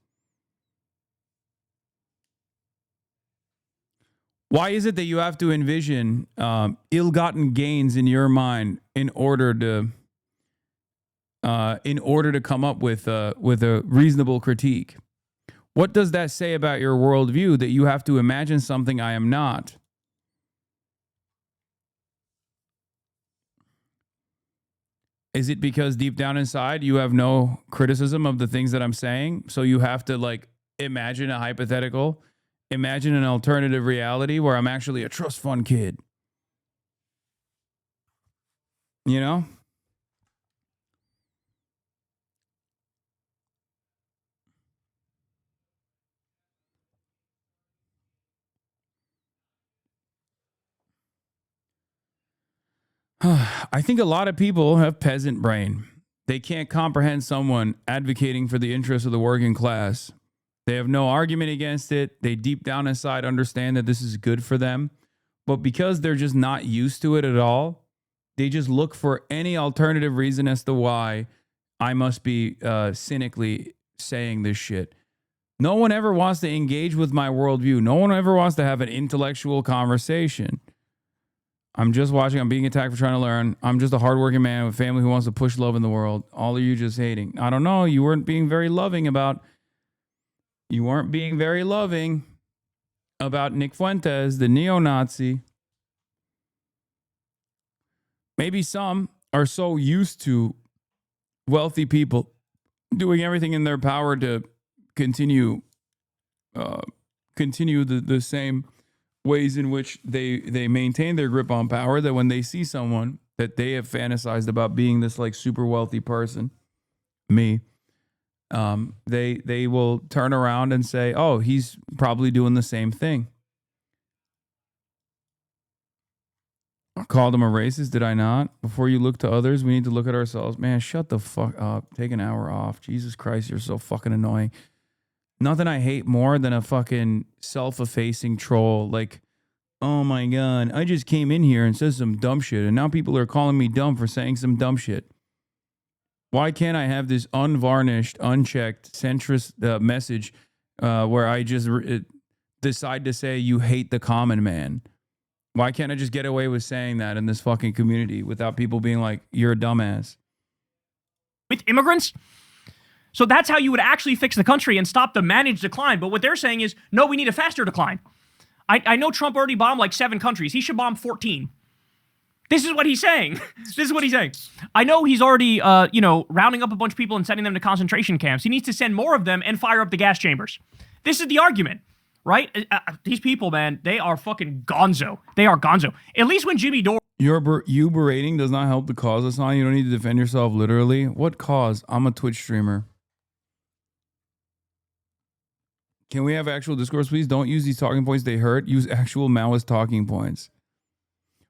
Why is it that you have to envision ill-gotten gains in your mind in order to come up with a reasonable critique? What does that say about your worldview that you have to imagine something I am not? Is it because deep down inside you have no criticism of the things that I'm saying? So you have to like imagine a hypothetical, imagine an alternative reality where I'm actually a trust fund kid. You know? I think a lot of people have peasant brain. They can't comprehend someone advocating for the interests of the working class. They have no argument against it. They deep down inside understand that this is good for them. But because they're just not used to it at all, they just look for any alternative reason as to why I must be cynically saying this shit. No one ever wants to engage with my worldview. No one ever wants to have an intellectual conversation. I'm just watching. I'm being attacked for trying to learn. I'm just a hardworking man with a family who wants to push love in the world. All of you just hating. I don't know. You weren't being very loving about Nick Fuentes, the neo-Nazi. Maybe some are so used to wealthy people doing everything in their power to continue the same ways in which they maintain their grip on power, that when they see someone that they have fantasized about being this like super wealthy person, me, they will turn around and say, oh, he's probably doing the same thing. I called him a racist, did I not? Before you look to others, we need to look at ourselves. Man, shut the fuck up. Take an hour off. Jesus Christ, you're so fucking annoying. Nothing I hate more than a fucking self-effacing troll. Like, oh my God, I just came in here and said some dumb shit, and now people are calling me dumb for saying some dumb shit. Why can't I have this unvarnished, unchecked, centrist message where I just decide to say you hate the common man? Why can't I just get away with saying that in this fucking community without people being like, you're a dumbass? With immigrants? So that's how you would actually fix the country and stop the managed decline. But what they're saying is, no, we need a faster decline. I know Trump already bombed like 7 countries. He should bomb 14. This is what he's saying. This is what he's saying. I know he's already, rounding up a bunch of people and sending them to concentration camps. He needs to send more of them and fire up the gas chambers. This is the argument, right? These people, man, they are fucking gonzo. They are gonzo. At least when Jimmy Dore... You berating does not help the cause, Hasan. You don't need to defend yourself literally. What cause? I'm a Twitch streamer. Can we have actual discourse, please? Don't use these talking points. They hurt. Use actual Maoist talking points.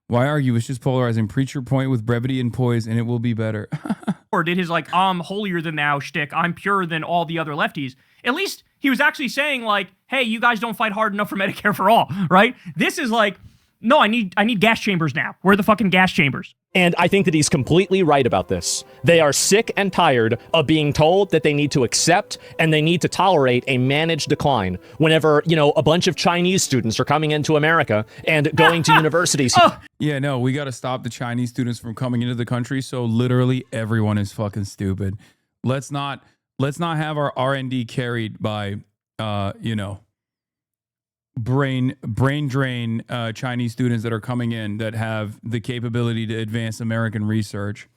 Why argue? It's just polarizing. Preach your point with brevity and poise, and it will be better. Or did his, like, I'm holier than thou shtick, I'm purer than all the other lefties. At least he was actually saying, like, hey, you guys don't fight hard enough for Medicare for all, right? This is like, no, I need gas chambers now. Where are the fucking gas chambers? And I think that he's completely right about this. They are sick and tired of being told that they need to accept and they need to tolerate a managed decline whenever, a bunch of Chinese students are coming into America and going to universities. Yeah, no, we got to stop the Chinese students from coming into the country. So literally everyone is fucking stupid. Let's not have our R&D carried by, brain drain Chinese students that are coming in that have the capability to advance American research,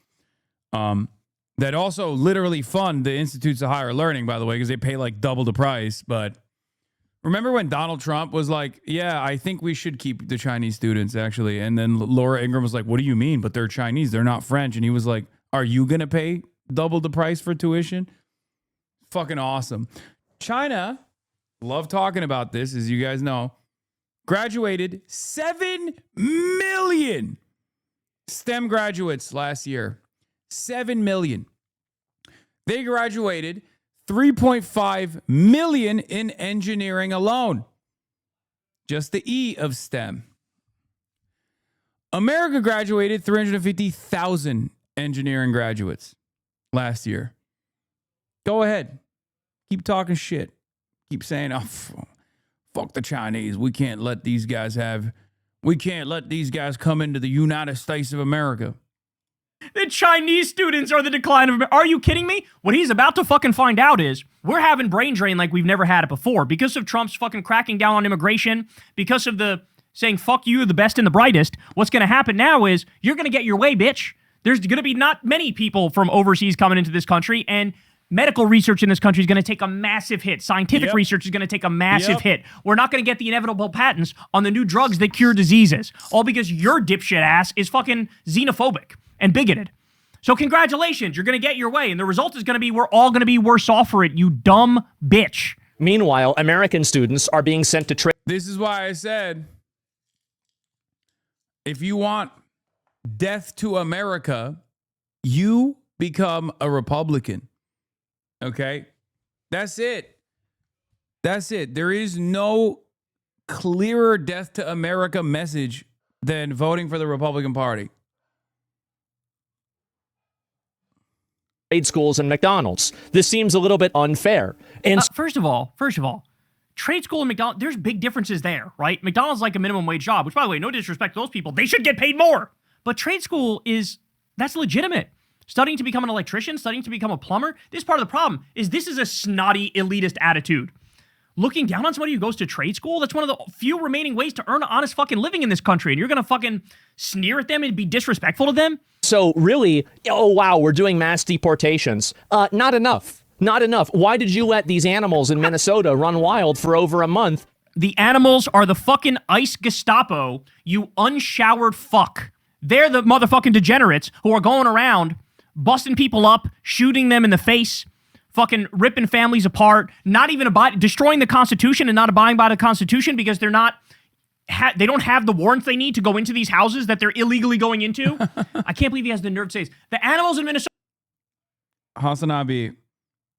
that also literally fund the institutes of higher learning, by the way, because they pay like double the price. But remember when Donald Trump was like, yeah, I think we should keep the Chinese students actually, and then Laura Ingraham was like, what do you mean? But they're Chinese, they're not French. And he was like, are you gonna pay double the price for tuition? Fucking awesome. China, love talking about this, as you guys know, graduated 7 million STEM graduates last year. 7 million. They graduated 3.5 million in engineering alone. Just the E of STEM. America graduated 350,000 engineering graduates last year. Go ahead. Keep talking shit. Keep saying, oh, fuck the Chinese. We can't let these guys come into the United States of America. The Chinese students are the decline of America. Are you kidding me? What he's about to fucking find out is we're having brain drain like we've never had it before because of Trump's fucking cracking down on immigration, because of the saying, fuck you, the best and the brightest. What's going to happen now is you're going to get your way, bitch. There's going to be not many people from overseas coming into this country, and medical research in this country is going to take a massive hit. Scientific research is going to take a massive hit. We're not going to get the inevitable patents on the new drugs that cure diseases, all because your dipshit ass is fucking xenophobic and bigoted. So congratulations, you're going to get your way, and the result is going to be we're all going to be worse off for it, you dumb bitch. Meanwhile, American students are being sent to trade. This is why I said, if you want death to America, you become a Republican. Okay? That's it. That's it. There is no clearer death to America message than voting for the Republican Party. Trade schools and McDonald's. This seems a little bit unfair. And first of all, trade school and McDonald's, there's big differences there, right? McDonald's like a minimum wage job, which, by the way, no disrespect to those people, they should get paid more. But trade school that's legitimate. Studying to become an electrician, studying to become a plumber, this part of the problem is this is a snotty, elitist attitude. Looking down on somebody who goes to trade school, that's one of the few remaining ways to earn an honest fucking living in this country, and you're gonna fucking sneer at them and be disrespectful to them? So really, oh wow, we're doing mass deportations. Not enough. Not enough. Why did you let these animals in Minnesota run wild for over a month? The animals are the fucking ICE Gestapo, you unshowered fuck. They're the motherfucking degenerates who are going around busting people up, shooting them in the face, fucking ripping families apart, not even destroying the Constitution and not abiding by the Constitution because they're not, they don't have the warrants they need to go into these houses that they're illegally going into. I can't believe he has the nerve to say this. The animals in Minnesota. HasanAbi,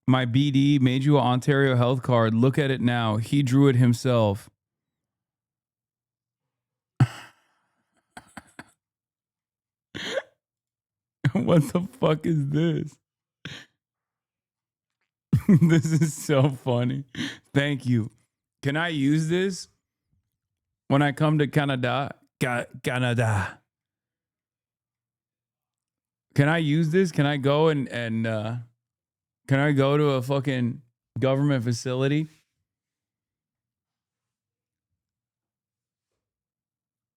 my BD made you an Ontario health card. Look at it now. He drew it himself. What the fuck is this? This is so funny. Thank you. Can I use this when I come to Canada? Canada. Can I use this? Can I go and can I go to a fucking government facility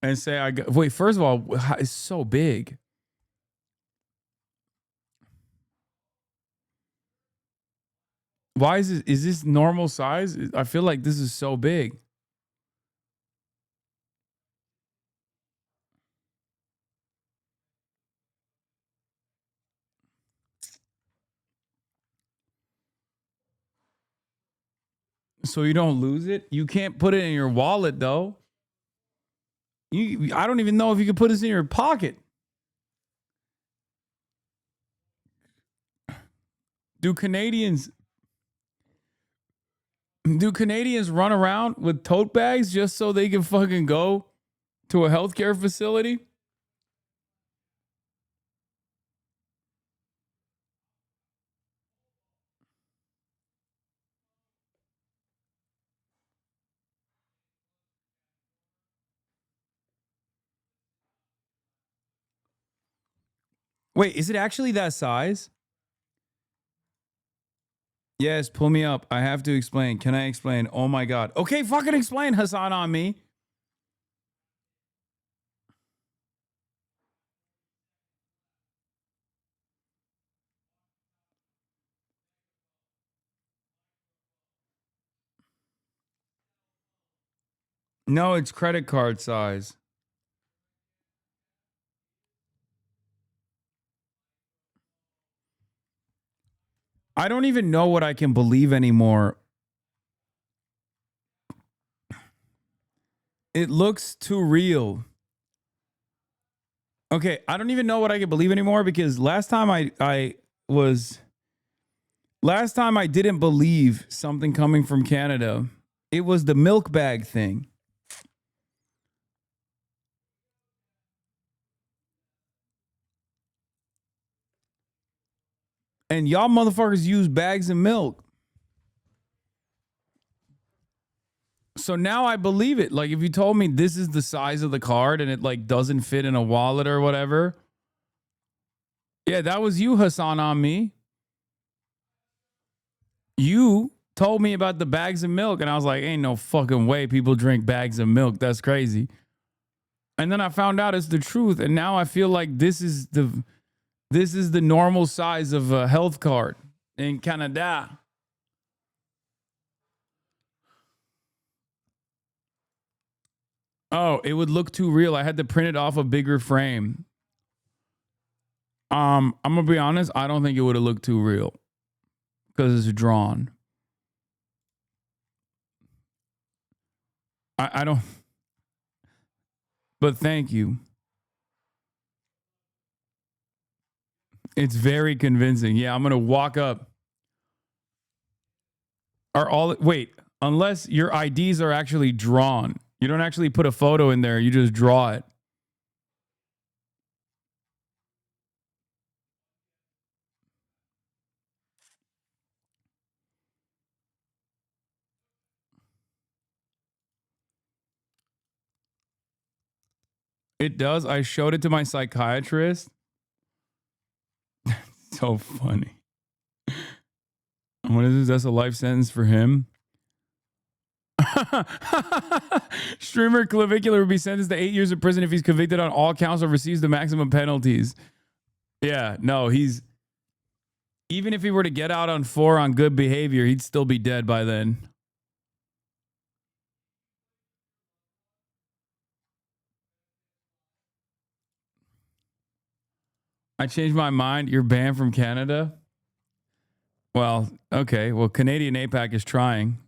and say wait, first of all, it's so big. Why is this normal size? I feel like this is so big. So you don't lose it? You can't put it in your wallet though. I don't even know if you can put this in your pocket. Do Canadians run around with tote bags just so they can fucking go to a healthcare facility? Wait, is it actually that size? Yes, pull me up. I have to explain. Can I explain? Oh my God. Okay, fucking explain, Hasan on me. No, it's credit card size. I don't even know what I can believe anymore. It looks too real. Okay, I don't even know what I can believe anymore because last time I didn't believe something coming from Canada. It was the milk bag thing. And y'all motherfuckers use bags of milk. So now I believe it. Like if you told me this is the size of the card and it like doesn't fit in a wallet or whatever. Yeah, that was you, Hasan, on me. You told me about the bags of milk and I was like, ain't no fucking way people drink bags of milk. That's crazy. And then I found out it's the truth. And now I feel like this is This is the normal size of a health card in Canada. Oh, it would look too real. I had to print it off a bigger frame. I'm gonna be honest, I don't think it would have looked too real because it's drawn. I don't, but thank you. It's very convincing. Yeah, I'm gonna walk up. Wait, unless your IDs are actually drawn. You don't actually put a photo in there, you just draw it. It does. I showed it to my psychiatrist. So funny. What is this? That's a life sentence for him. Streamer Clavicular would be sentenced to 8 years of prison if he's convicted on all counts or receives the maximum penalties. Yeah, no, even if he were to get out on 4 on good behavior, he'd still be dead by then. I changed my mind. You're banned from Canada? Well, okay. Well, Canadian APAC is trying.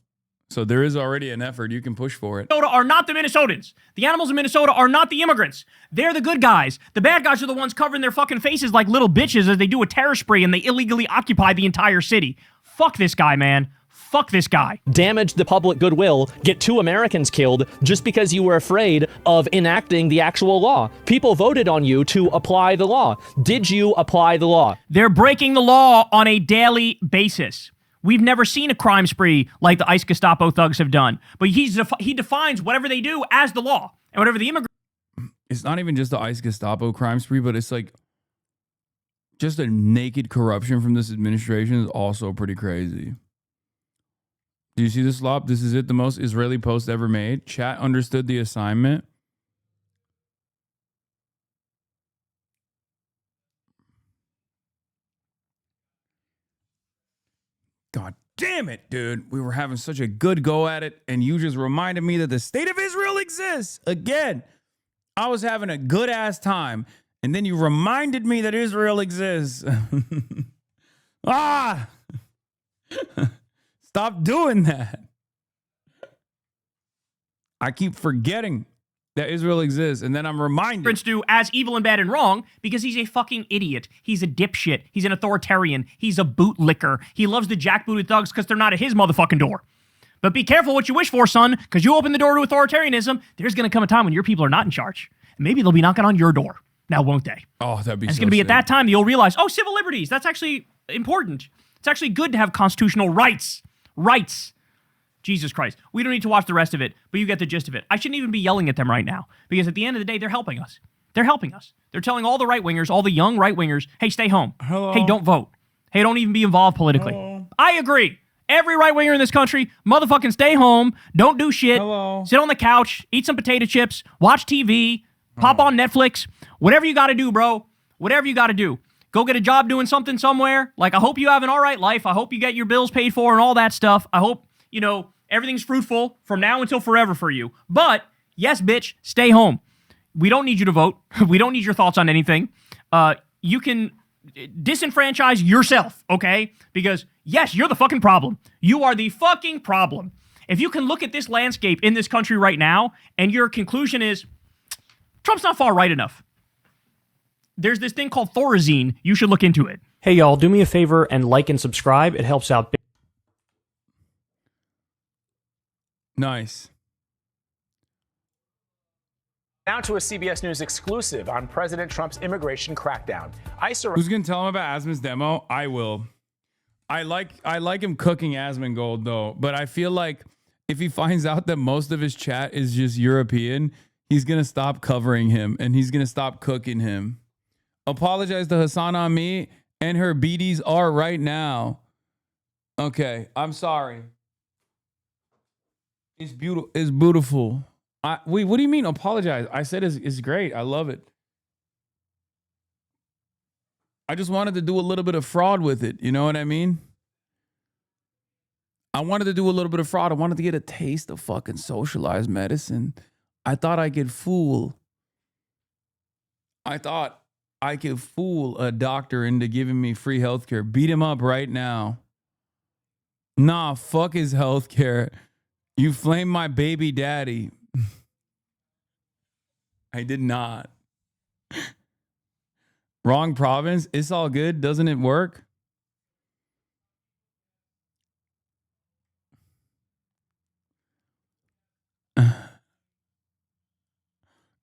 So there is already an effort. You can push for it. Minnesota are not the Minnesotans. The animals in Minnesota are not the immigrants. They're the good guys. The bad guys are the ones covering their fucking faces like little bitches as they do a terror spree and they illegally occupy the entire city. Fuck this guy, man. Fuck this guy. Damage the public goodwill, get 2 Americans killed just because you were afraid of enacting the actual law. People voted on you to apply the law. Did you apply the law? They're breaking the law on a daily basis. We've never seen a crime spree like the ICE Gestapo thugs have done. But he defines whatever they do as the law. And whatever the immigrant... It's not even just the ICE Gestapo crime spree, but it's like just a naked corruption from this administration is also pretty crazy. Do you see this, Slop? This is it, the most Israeli post ever made. Chat understood the assignment. God damn it, dude. We were having such a good go at it, and you just reminded me that the state of Israel exists. Again, I was having a good-ass time, and then you reminded me that Israel exists. Ah! Stop doing that. I keep forgetting that Israel exists, and then I'm reminded. Do as evil and bad and wrong because he's a fucking idiot. He's a dipshit. He's an authoritarian. He's a bootlicker. He loves the jackbooted thugs because they're not at his motherfucking door. But be careful what you wish for, son, because you open the door to authoritarianism, there's going to come a time when your people are not in charge. And maybe they'll be knocking on your door. Now, won't they? Oh, that'd be and it's so going to be sick. at that time that you'll realize, oh, civil liberties, that's actually important. It's actually good to have constitutional rights. Rights. Jesus Christ. We don't need to watch the rest of it, but you get the gist of it. I shouldn't even be yelling at them right now because at the end of the day, they're helping us. They're helping us. They're telling all the right-wingers, all the young right-wingers, hey, stay home. Hello. Hey, don't vote. Hey, don't even be involved politically. Hello. I agree. Every right-winger in this country, motherfucking stay home, don't do shit, Hello. sit on the couch, eat some potato chips, watch TV, pop on Netflix, whatever you got to do, bro. Whatever you got to do. Go get a job doing something somewhere. Like, I hope you have an all right life. I hope you get your bills paid for and all that stuff. I hope, everything's fruitful from now until forever for you. But, yes, bitch, stay home. We don't need you to vote. We don't need your thoughts on anything. You can disenfranchise yourself, okay? Because, yes, you're the fucking problem. You are the fucking problem. If you can look at this landscape in this country right now, and your conclusion is, Trump's not far right enough. There's this thing called Thorazine. You should look into it. Hey, y'all, do me a favor and like and subscribe. It helps out. Nice. Now to a CBS News exclusive on President Trump's immigration crackdown. Who's going to tell him about Asmon's demo? I will. I like him cooking Asmongold, though, but I feel like if he finds out that most of his chat is just European, he's going to stop covering him, and he's going to stop cooking him. Apologize to HasanAbi and her BDs are right now. Okay, I'm sorry. It's beautiful. It's beautiful. Wait, what do you mean apologize? I said it's great. I love it. I just wanted to do a little bit of fraud with it. You know what I mean? I wanted to do a little bit of fraud. I wanted to get a taste of fucking socialized medicine. I thought I could fool. I thought I could fool a doctor into giving me free healthcare. Beat him up right now. Nah, fuck his healthcare. You flame my baby daddy. I did not. Wrong province. It's all good. Doesn't it work?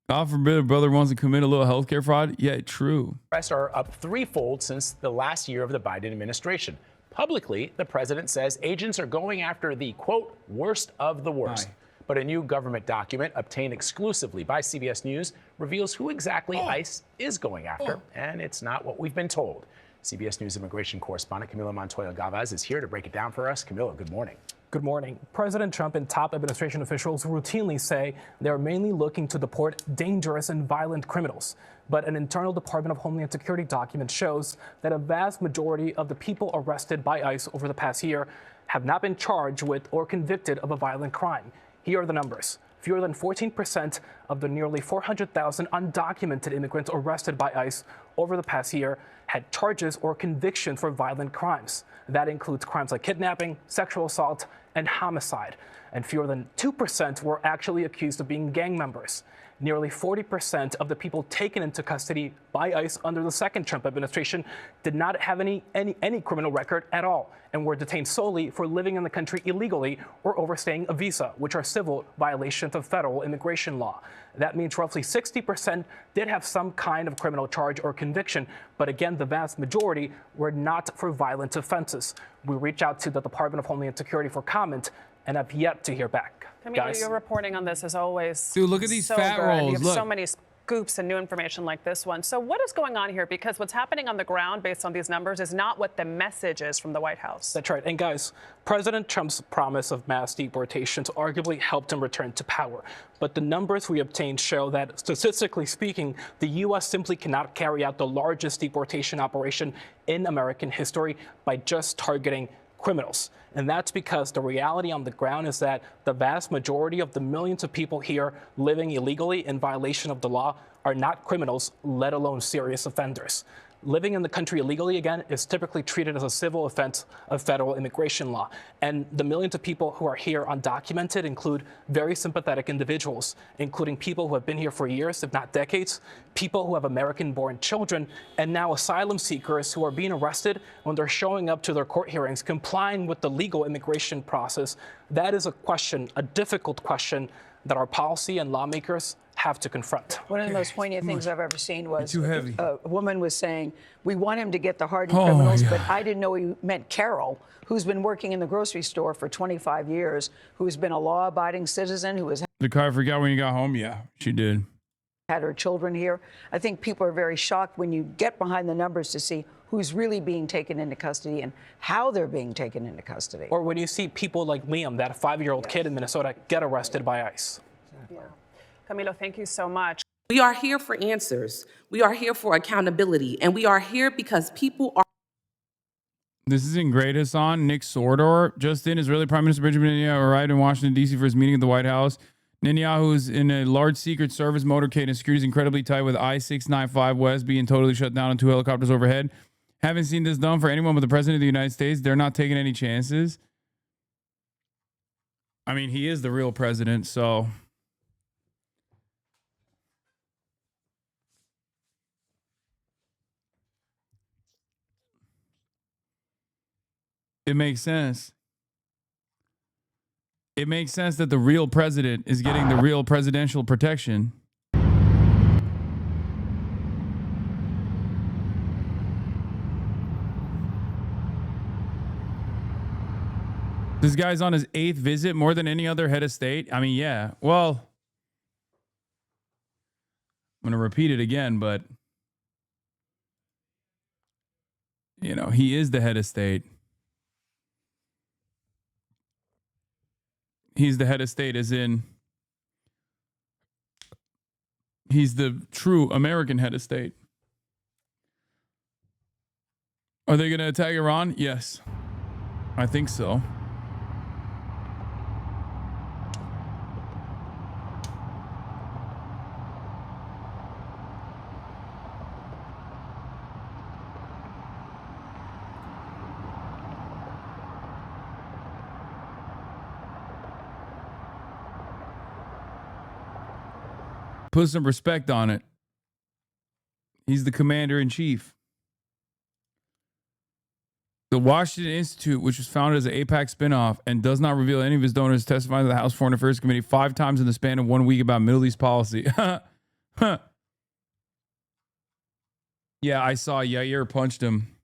God forbid a brother wants to commit a little healthcare fraud. Yeah, true. Arrests are up threefold since the last year of the Biden administration. Publicly, the president says agents are going after the, quote, worst of the worst. But a new government document obtained exclusively by CBS News reveals who exactly ICE is going after, and it's not what we've been told. CBS News immigration correspondent Camila Montoya Gavaz is here to break it down for us. Camila, good morning. Good morning. President Trump and top administration officials routinely say they're mainly looking to deport dangerous and violent criminals. But an internal Department of Homeland Security document shows that a vast majority of the people arrested by ICE over the past year have not been charged with or convicted of a violent crime. Here are the numbers. Fewer than 14% of the nearly 400,000 undocumented immigrants arrested by ICE over the past year had charges or convictions for violent crimes. That includes crimes like kidnapping, sexual assault, and homicide. And fewer than 2% were actually accused of being gang members. Nearly 40% of the people taken into custody by ICE under the second Trump administration did not have any criminal record at all and were detained solely for living in the country illegally or overstaying a visa, which are civil violations of federal immigration law. That means roughly 60% did have some kind of criminal charge or conviction, but again, the vast majority were not for violent offenses. We reached out to the Department of Homeland Security for comment and have yet to hear back. Camila, your reporting on this is always Dude, look at these fat good. rolls. You have Look. so many scoops and new information like this one. So what is going on here? Because what's happening on the ground based on these numbers is not what the message is from the White House. That's right. And guys, President Trump's promise of mass deportations arguably helped him return to power. But the numbers we obtained show that, statistically speaking, the U.S. simply cannot carry out the largest deportation operation in American history by just targeting criminals. And that's because the reality on the ground is that the vast majority of the millions of people here living illegally in violation of the law are not criminals, let alone serious offenders. Living in the country illegally, again, is typically treated as a civil offense of federal immigration law. And the millions of people who are here undocumented include very sympathetic individuals, including people who have been here for years, if not decades, people who have American-born children, and now asylum seekers who are being arrested when they're showing up to their court hearings, complying with the legal immigration process. That is a question, a difficult question, that our policy and lawmakers have to confront. One of the most poignant things I've ever seen was too heavy. a woman was saying, we want him to get the hardened criminals, but I didn't know he meant Carol, who's been working in the grocery store for 25 years, who's been a law-abiding citizen, who has The car forgot when you got home? Yeah, she did. had her children here. I think people are very shocked when you get behind the numbers to see who's really being taken into custody and how they're being taken into custody. Or when you see people like Liam, that 5-year-old kid in Minnesota, get arrested by ICE. Yeah. Camilo, thank you so much. We are here for answers. We are here for accountability. And we are here because people are. This isn't great, Hasan. Nick Sordor just in. Israeli Prime Minister Benjamin Netanyahu arrived in Washington, D.C. for his meeting at the White House. Netanyahu is in a large Secret Service motorcade and security is incredibly tight with I-695 West being totally shut down and 2 helicopters overhead. Haven't seen this done for anyone but the President of the United States. They're not taking any chances. I mean, he is the real president, so... It makes sense. It makes sense that the real president is getting the real presidential protection. This guy's on his 8th visit, more than any other head of state. I mean, yeah. Well, I'm going to repeat it again, but, you know, he is the head of state. He's the head of state, as in, he's the true American head of state. Are they going to attack Iran? Yes. I think so. Put some respect on it. He's the commander-in-chief. The Washington Institute, which was founded as an AIPAC spinoff and does not reveal any of his donors, testified to the House Foreign Affairs Committee 5 times in the span of 1 week about Middle East policy. Yeah, I saw Yair punched him.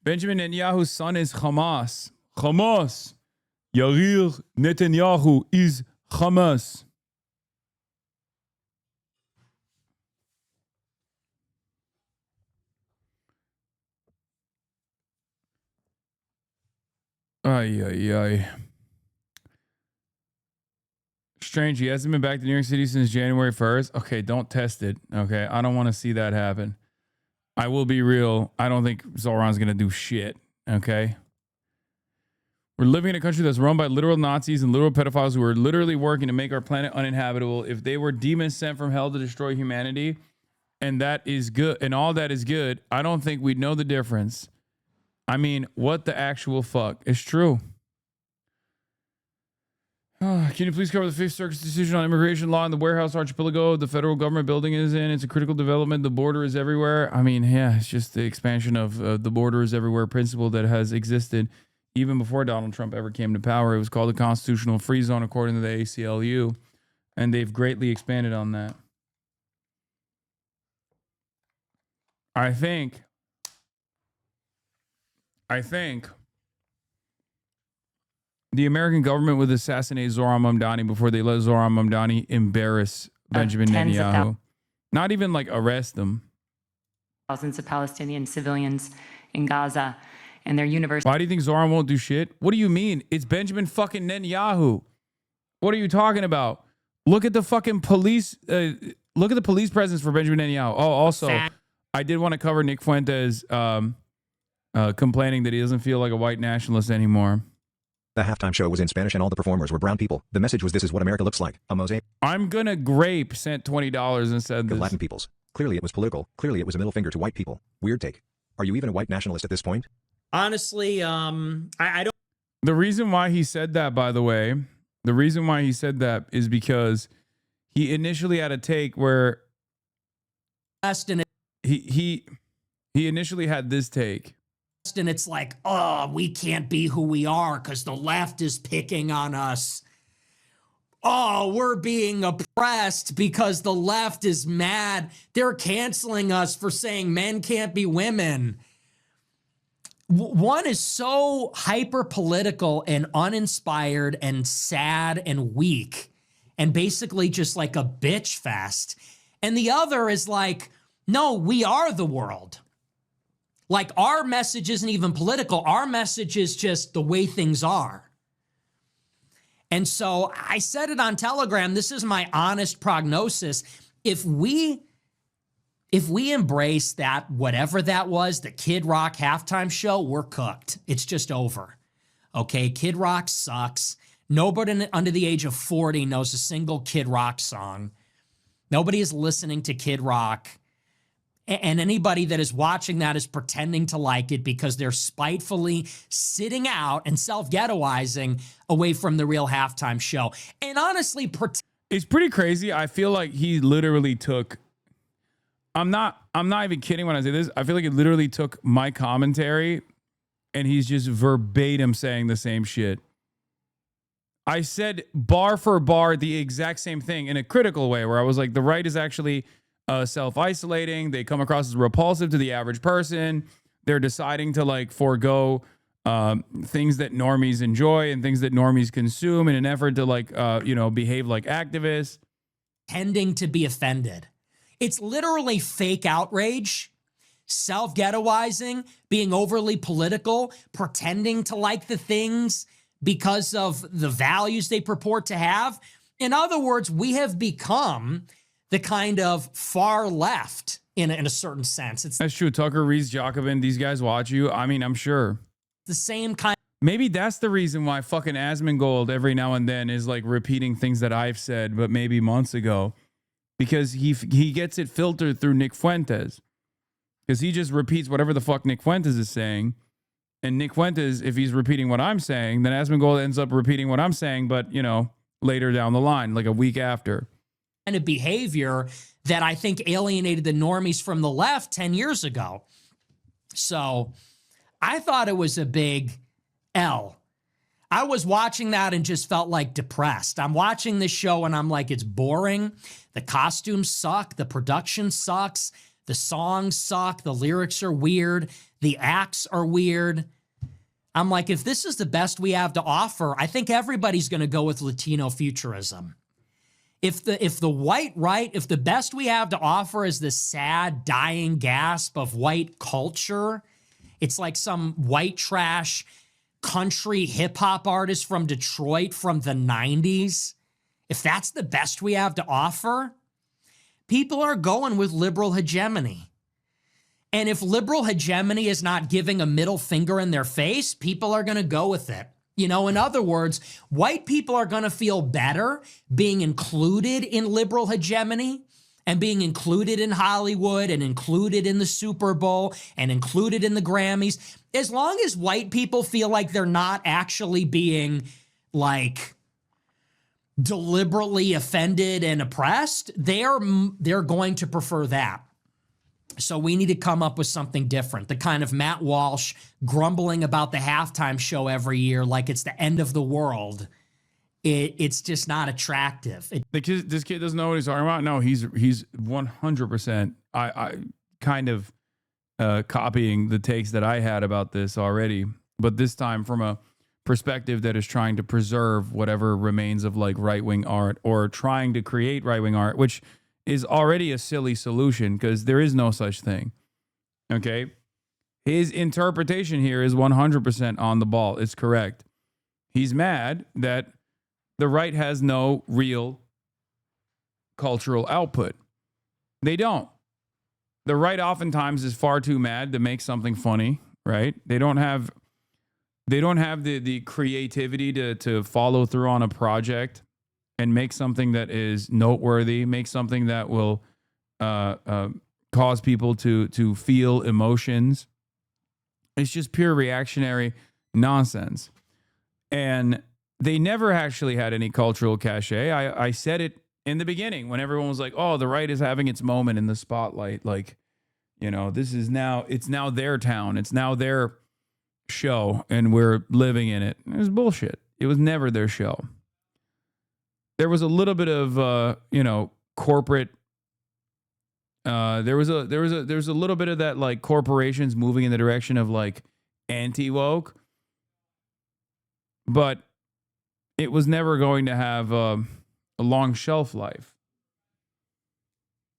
Benjamin Netanyahu's son is Hamas. Hamas. Yair Netanyahu is Hamas. Ay. Strange, he hasn't been back to New York City since January 1st. Okay, don't test it. Okay, I don't want to see that happen. I will be real. I don't think Zoran's going to do shit. Okay? We're living in a country that's run by literal Nazis and literal pedophiles who are literally working to make our planet uninhabitable. If they were demons sent from hell to destroy humanity, and that is good, and all that is good, I don't think we'd know the difference. I mean, what the actual fuck? It's true. Can you please cover the Fifth Circuit's decision on immigration law in the warehouse archipelago the federal government building is in? It's a critical development. The border is everywhere. I mean, yeah, it's just the expansion of the border is everywhere principle that has existed even before Donald Trump ever came to power. It was called the constitutional free zone according to the ACLU, and they've greatly expanded on that. I think the American government would assassinate Zohran Mamdani before they let Zohran Mamdani embarrass Benjamin Netanyahu. Not even like arrest them. Thousands of Palestinian civilians in Gaza and their university. Why do you think Zohran won't do shit? What do you mean? It's Benjamin fucking Netanyahu. What are you talking about? Look at the fucking police. Look at the police presence for Benjamin Netanyahu. Oh, also, I did want to cover Nick Fuentes complaining that he doesn't feel like a white nationalist anymore. The halftime show was in Spanish and all the performers were brown people. The message was, this is what America looks like. A mosaic. I'm gonna grape sent $20 and said this. Latin peoples. Clearly it was political. Clearly it was a middle finger to white people. Weird take. Are you even a white nationalist at this point? Honestly, I don't. The reason why he said that, by the way, the reason why he said that is because he initially had a take where he initially had this take. And it's like, oh, we can't be who we are because the left is picking on us. Oh, we're being oppressed because the left is mad. They're canceling us for saying men can't be women. One is so hyper political and uninspired and sad and weak and basically just like a bitch fest. And the other is like, no, we are the world. Like, our message isn't even political. Our message is just the way things are. And so I said it on Telegram. This is my honest prognosis. If we embrace that, whatever that was, the Kid Rock halftime show, we're cooked. It's just over. Okay, Kid Rock sucks. Nobody under the age of 40 knows a single Kid Rock song. Nobody is listening to Kid Rock. And anybody that is watching that is pretending to like it because they're spitefully sitting out and self-ghettoizing away from the real halftime show. And honestly, it's pretty crazy. I feel like he literally took, I'm not even kidding when I say this. I feel like he literally took my commentary and he's just verbatim saying the same shit. I said bar for bar the exact same thing in a critical way where I was like, the right is actually self-isolating. They come across as repulsive to the average person. They're deciding to like forego things that normies enjoy and things that normies consume in an effort to like, behave like activists. Tending to be offended. It's literally fake outrage, self-ghettoizing, being overly political, pretending to like the things because of the values they purport to have. In other words, we have become the kind of far left in a certain sense. It's That's true. Tucker, Reese, Jacobin, these guys watch you. I mean, I'm sure. the same kind. Maybe that's the reason why fucking Asmongold every now and then is like repeating things that I've said, but maybe months ago, because he gets it filtered through Nick Fuentes, because he just repeats whatever the fuck Nick Fuentes is saying. And Nick Fuentes, if he's repeating what I'm saying, then Asmongold ends up repeating what I'm saying, but you know, later down the line, like a week after. Kind of behavior that I think alienated the normies from the left 10 years ago. So I thought it was a big L. I was watching that and just felt like depressed. I'm watching this show and I'm like, it's boring. The costumes suck. The production sucks. The songs suck. The lyrics are weird. The acts are weird. I'm like, if this is the best we have to offer, I think everybody's going to go with Latino futurism. If the white right, if the best we have to offer is this sad, dying gasp of white culture, it's like some white trash country hip hop artist from Detroit from the 90s. If that's the best we have to offer, people are going with liberal hegemony. And if liberal hegemony is not giving a middle finger in their face, people are going to go with it. You know, in other words, white people are going to feel better being included in liberal hegemony and being included in Hollywood and included in the Super Bowl and included in the Grammys, as long as white people feel like they're not actually being like deliberately offended and oppressed, they're going to prefer that. So we need to come up with something different. The kind of Matt Walsh grumbling about the halftime show every year like it's the end of the world. It's just not attractive. This kid doesn't know what he's talking about. No, he's 100%. I kind of copying the takes that I had about this already, but this time from a perspective that is trying to preserve whatever remains of like right-wing art, or trying to create right-wing art, which is already a silly solution because there is no such thing. Okay? His interpretation here is 100% on the ball. It's correct. He's mad that the right has no real cultural output. They don't. The right oftentimes is far too mad to make something funny, right? They don't have the creativity to follow through on a project and make something that is noteworthy, make something that will cause people to feel emotions. It's just pure reactionary nonsense. And they never actually had any cultural cachet. I said it in the beginning when everyone was like, oh, the right is having its moment in the spotlight. Like, you know, it's now their town. It's now their show and we're living in it. It was bullshit. It was never their show. There was a little bit of corporate. There was a little bit of that, like corporations moving in the direction of like anti-woke, but it was never going to have a long shelf life.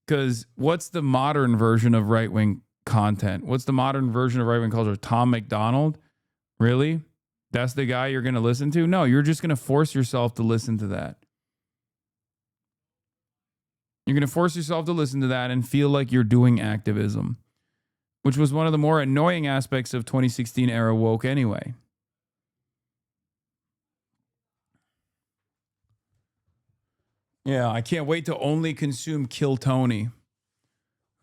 Because what's the modern version of right-wing content? What's the modern version of right-wing culture? Tom McDonald? Really? That's the guy you're going to listen to? No, you're just going to force yourself to listen to that. You're going to force yourself to listen to that and feel like you're doing activism, which was one of the more annoying aspects of 2016 era woke anyway. Yeah, I can't wait to only consume Kill Tony,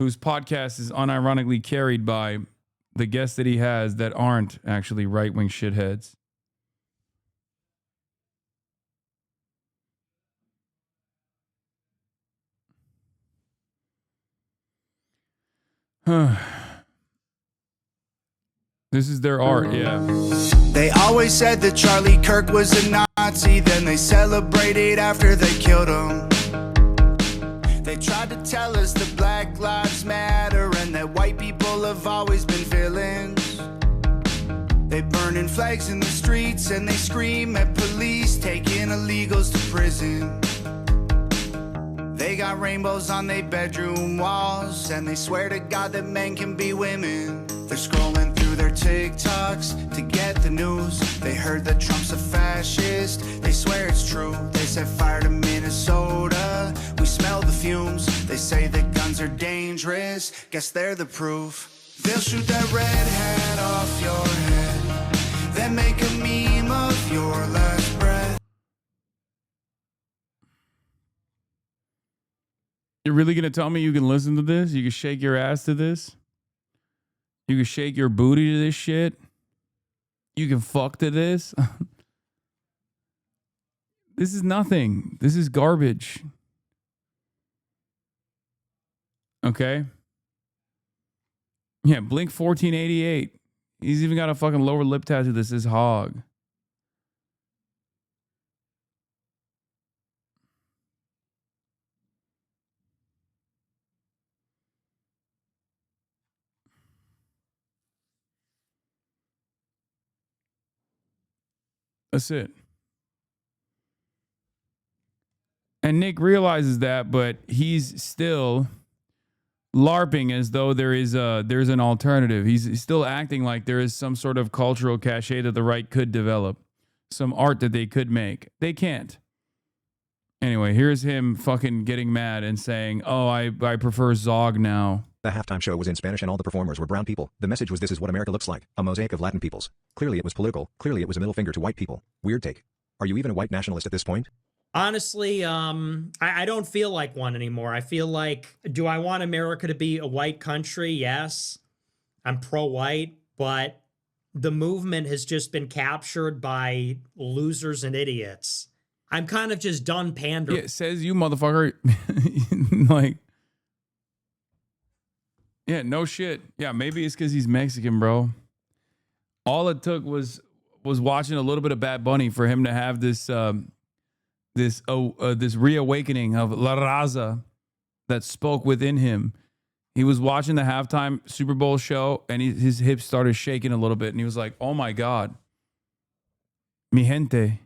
whose podcast is unironically carried by the guests that he has that aren't actually right-wing shitheads. This is their art, yeah. They always said that Charlie Kirk was a Nazi, then they celebrated after they killed him. They tried to tell us that Black Lives Matter and that white people have always been villains. They burning flags in the streets and they scream at police, taking illegals to prison. They got rainbows on their bedroom walls and they swear to God that men can be women. They're scrolling through their TikToks to get the news. They heard that Trump's a fascist. They swear it's true. They set fire to Minnesota. We smell the fumes. They say that guns guns are dangerous, guess they're the proof. They'll shoot that red hat off your head, then make a meme of your last breath. You're really going to tell me you can listen to this? You can shake your ass to this? You can shake your booty to this shit? You can fuck to this? This is nothing. This is garbage. Okay? Yeah, Blink 1488. He's even got a fucking lower lip tattoo that says hog. That's it. And Nick realizes that, but he's still LARPing as though there's an alternative. He's still acting like there is some sort of cultural cachet that the right could develop, some art that they could make. They can't. Anyway, here's him fucking getting mad and saying, "Oh, I prefer Zog now." The halftime show was in Spanish and all the performers were brown people. The message was, this is what America looks like, a mosaic of Latin peoples. Clearly it was political. Clearly it was a middle finger to white people. Weird take. Are you even a white nationalist at this point? Honestly, I don't feel like one anymore. I feel like, do I want America to be a white country? Yes. I'm pro-white, but the movement has just been captured by losers and idiots. I'm kind of just done pandering. Yeah, says you, motherfucker. Like, yeah, no shit. Yeah, maybe it's because he's Mexican, bro. All it took was watching a little bit of Bad Bunny for him to have this reawakening of La Raza that spoke within him. He was watching the halftime Super Bowl show, and his hips started shaking a little bit, and he was like, "Oh my God, mi gente,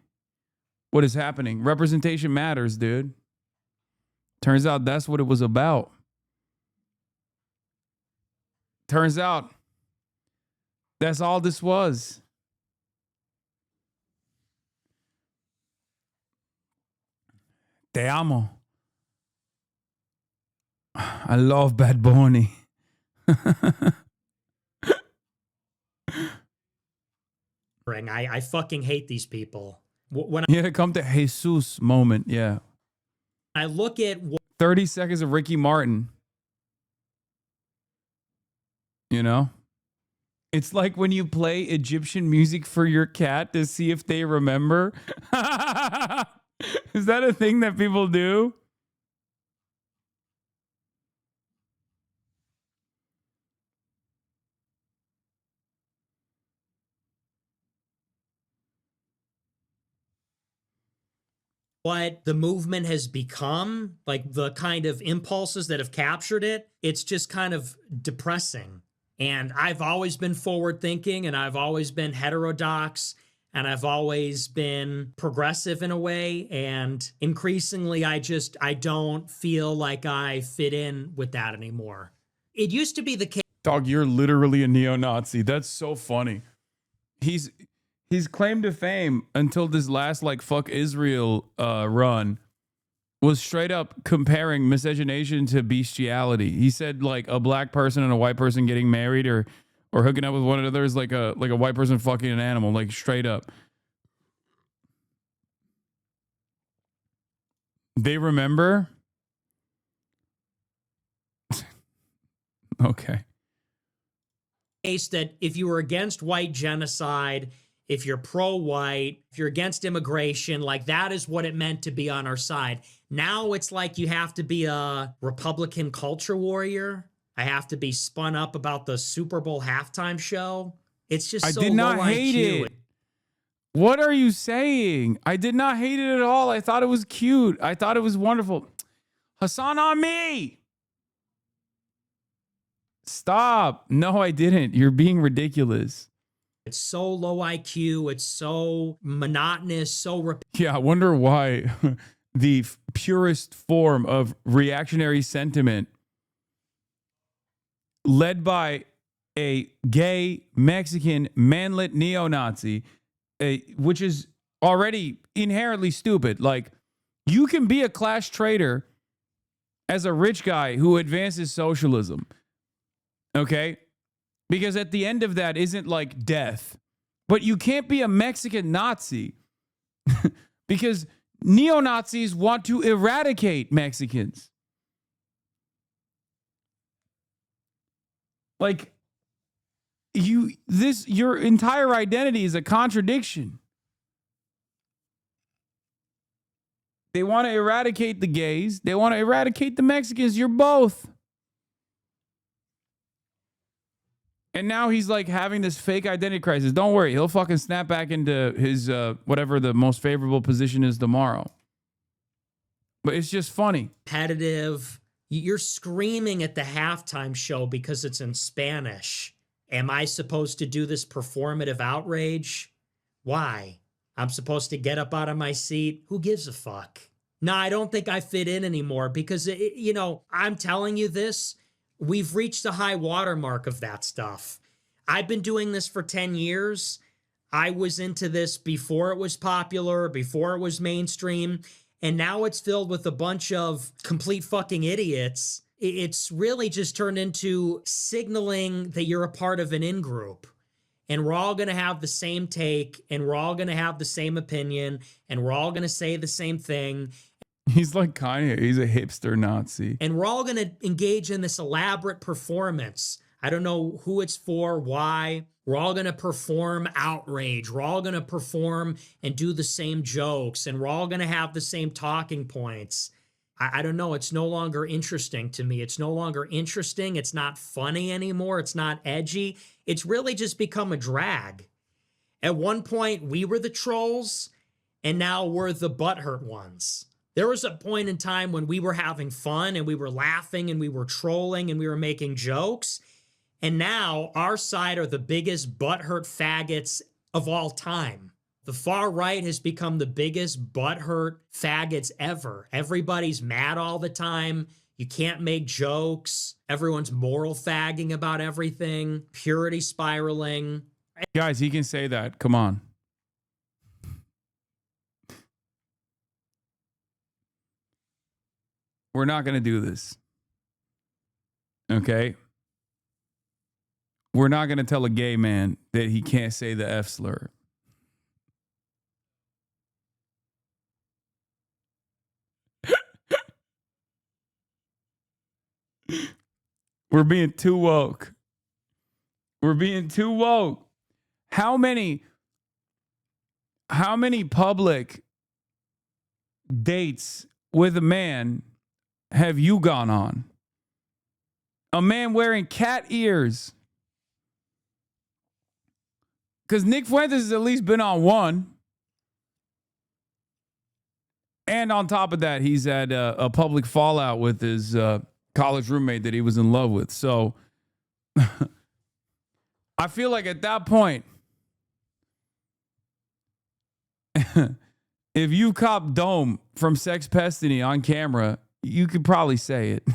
what is happening? Representation matters, dude." Turns out that's what it was about. Turns out that's all this was. Te amo. I love Bad Bunny. I fucking hate these people. When Yeah, come to Jesus moment. Yeah. I look at 30 seconds of Ricky Martin. You know? It's like when you play Egyptian music for your cat to see if they remember. Is that a thing that people do? what the movement has become, like the kind of impulses that have captured it, it's just kind of depressing. And I've always been forward thinking, and I've always been heterodox, and I've always been progressive in a way. And increasingly, I don't feel like I fit in with that anymore. It used to be the case. Dog, you're literally a neo-Nazi. That's so funny. His claim to fame until this last like fuck Israel run was straight up comparing miscegenation to bestiality. He said like a black person and a white person getting married or hooking up with one another is like a white person fucking an animal, like straight up. They remember? Okay. Case that if you were against white genocide, if you're pro-white, if you're against immigration, like that is what it meant to be on our side. Now it's like you have to be a Republican culture warrior. I have to be spun up about the Super Bowl halftime show. It's just so I did not low hate IQ. it. What are you saying? I did not hate it at all. I thought it was cute. I thought it was wonderful. HasanAbi! Stop. No, I didn't. You're being ridiculous. It's so low IQ. It's so monotonous, so Yeah, I wonder why the purest form of reactionary sentiment led by a gay Mexican manlet neo-Nazi, which is already inherently stupid. Like, you can be a class traitor as a rich guy who advances socialism. Okay? Because at the end of that isn't like death. But you can't be a Mexican Nazi because neo-Nazis want to eradicate Mexicans. Like, your entire identity is a contradiction. They want to eradicate the gays. They want to eradicate the Mexicans. You're both. And now he's like having this fake identity crisis. Don't worry. He'll fucking snap back into his, whatever the most favorable position is tomorrow. But it's just funny. Competitive. You're screaming at the halftime show because it's in Spanish. Am I supposed to do this performative outrage? Why? I'm supposed to get up out of my seat? Who gives a fuck? No, I don't think I fit in anymore because, you know, I'm telling you this. We've reached the high watermark of that stuff. I've been doing this for 10 years. I was into this before it was popular, before it was mainstream, and now it's filled with a bunch of complete fucking idiots. It's really just turned into signaling that you're a part of an in-group. And we're all going to have the same take, and we're all going to have the same opinion, and we're all going to say the same thing. He's like Kanye. He's a hipster Nazi. And we're all going to engage in this elaborate performance. I don't know who it's for, why. We're all going to perform outrage. We're all going to perform and do the same jokes. And we're all going to have the same talking points. I don't know. It's no longer interesting to me. It's no longer interesting. It's not funny anymore. It's not edgy. It's really just become a drag. At one point, we were the trolls, and now we're the butthurt ones. There was a point in time when we were having fun, and we were laughing, and we were trolling, and we were making jokes. And now our side are the biggest butthurt faggots of all time. The far right has become the biggest butthurt faggots ever. Everybody's mad all the time. You can't make jokes. Everyone's moral fagging about everything. Purity spiraling. Guys, he can say that. Come on. We're not going to do this. Okay? We're not going to tell a gay man that he can't say the F slur. We're being too woke. We're being too woke. How many public dates with a man have you gone on? A man wearing cat ears. Because Nick Fuentes has at least been on one. And on top of that, he's had a public fallout with his college roommate that he was in love with. So I feel like at that point, if you cop Dome from Sex Pestiny on camera, you could probably say it.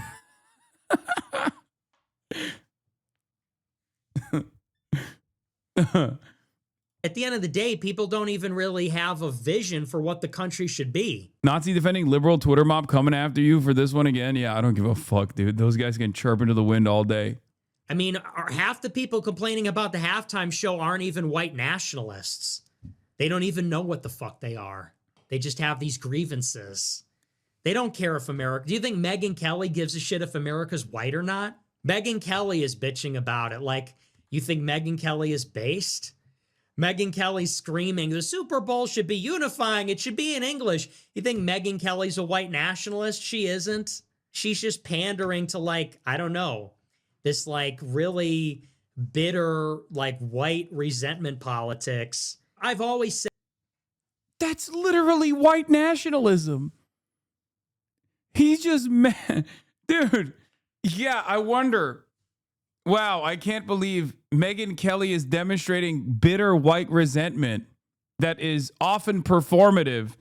At the end of the day, people don't even really have a vision for what the country should be. Nazi defending liberal Twitter mob coming after you for this one again? Yeah, I don't give a fuck, dude. Those guys can chirp into the wind all day. I mean, half the people complaining about the halftime show aren't even white nationalists. They don't even know what the fuck they are. They just have these grievances. They don't care if America... Do you think Megyn Kelly gives a shit if America's white or not? Megyn Kelly is bitching about it. Like, you think Megyn Kelly is based? Megyn Kelly's screaming, the Super Bowl should be unifying. It should be in English. You think Megyn Kelly's a white nationalist? She isn't. She's just pandering to, like, I don't know, this, like, really bitter, like, white resentment politics. I've always said... That's literally white nationalism. He's just mad. Dude, yeah, I wonder... Wow, I can't believe Megyn Kelly is demonstrating bitter white resentment that is often performative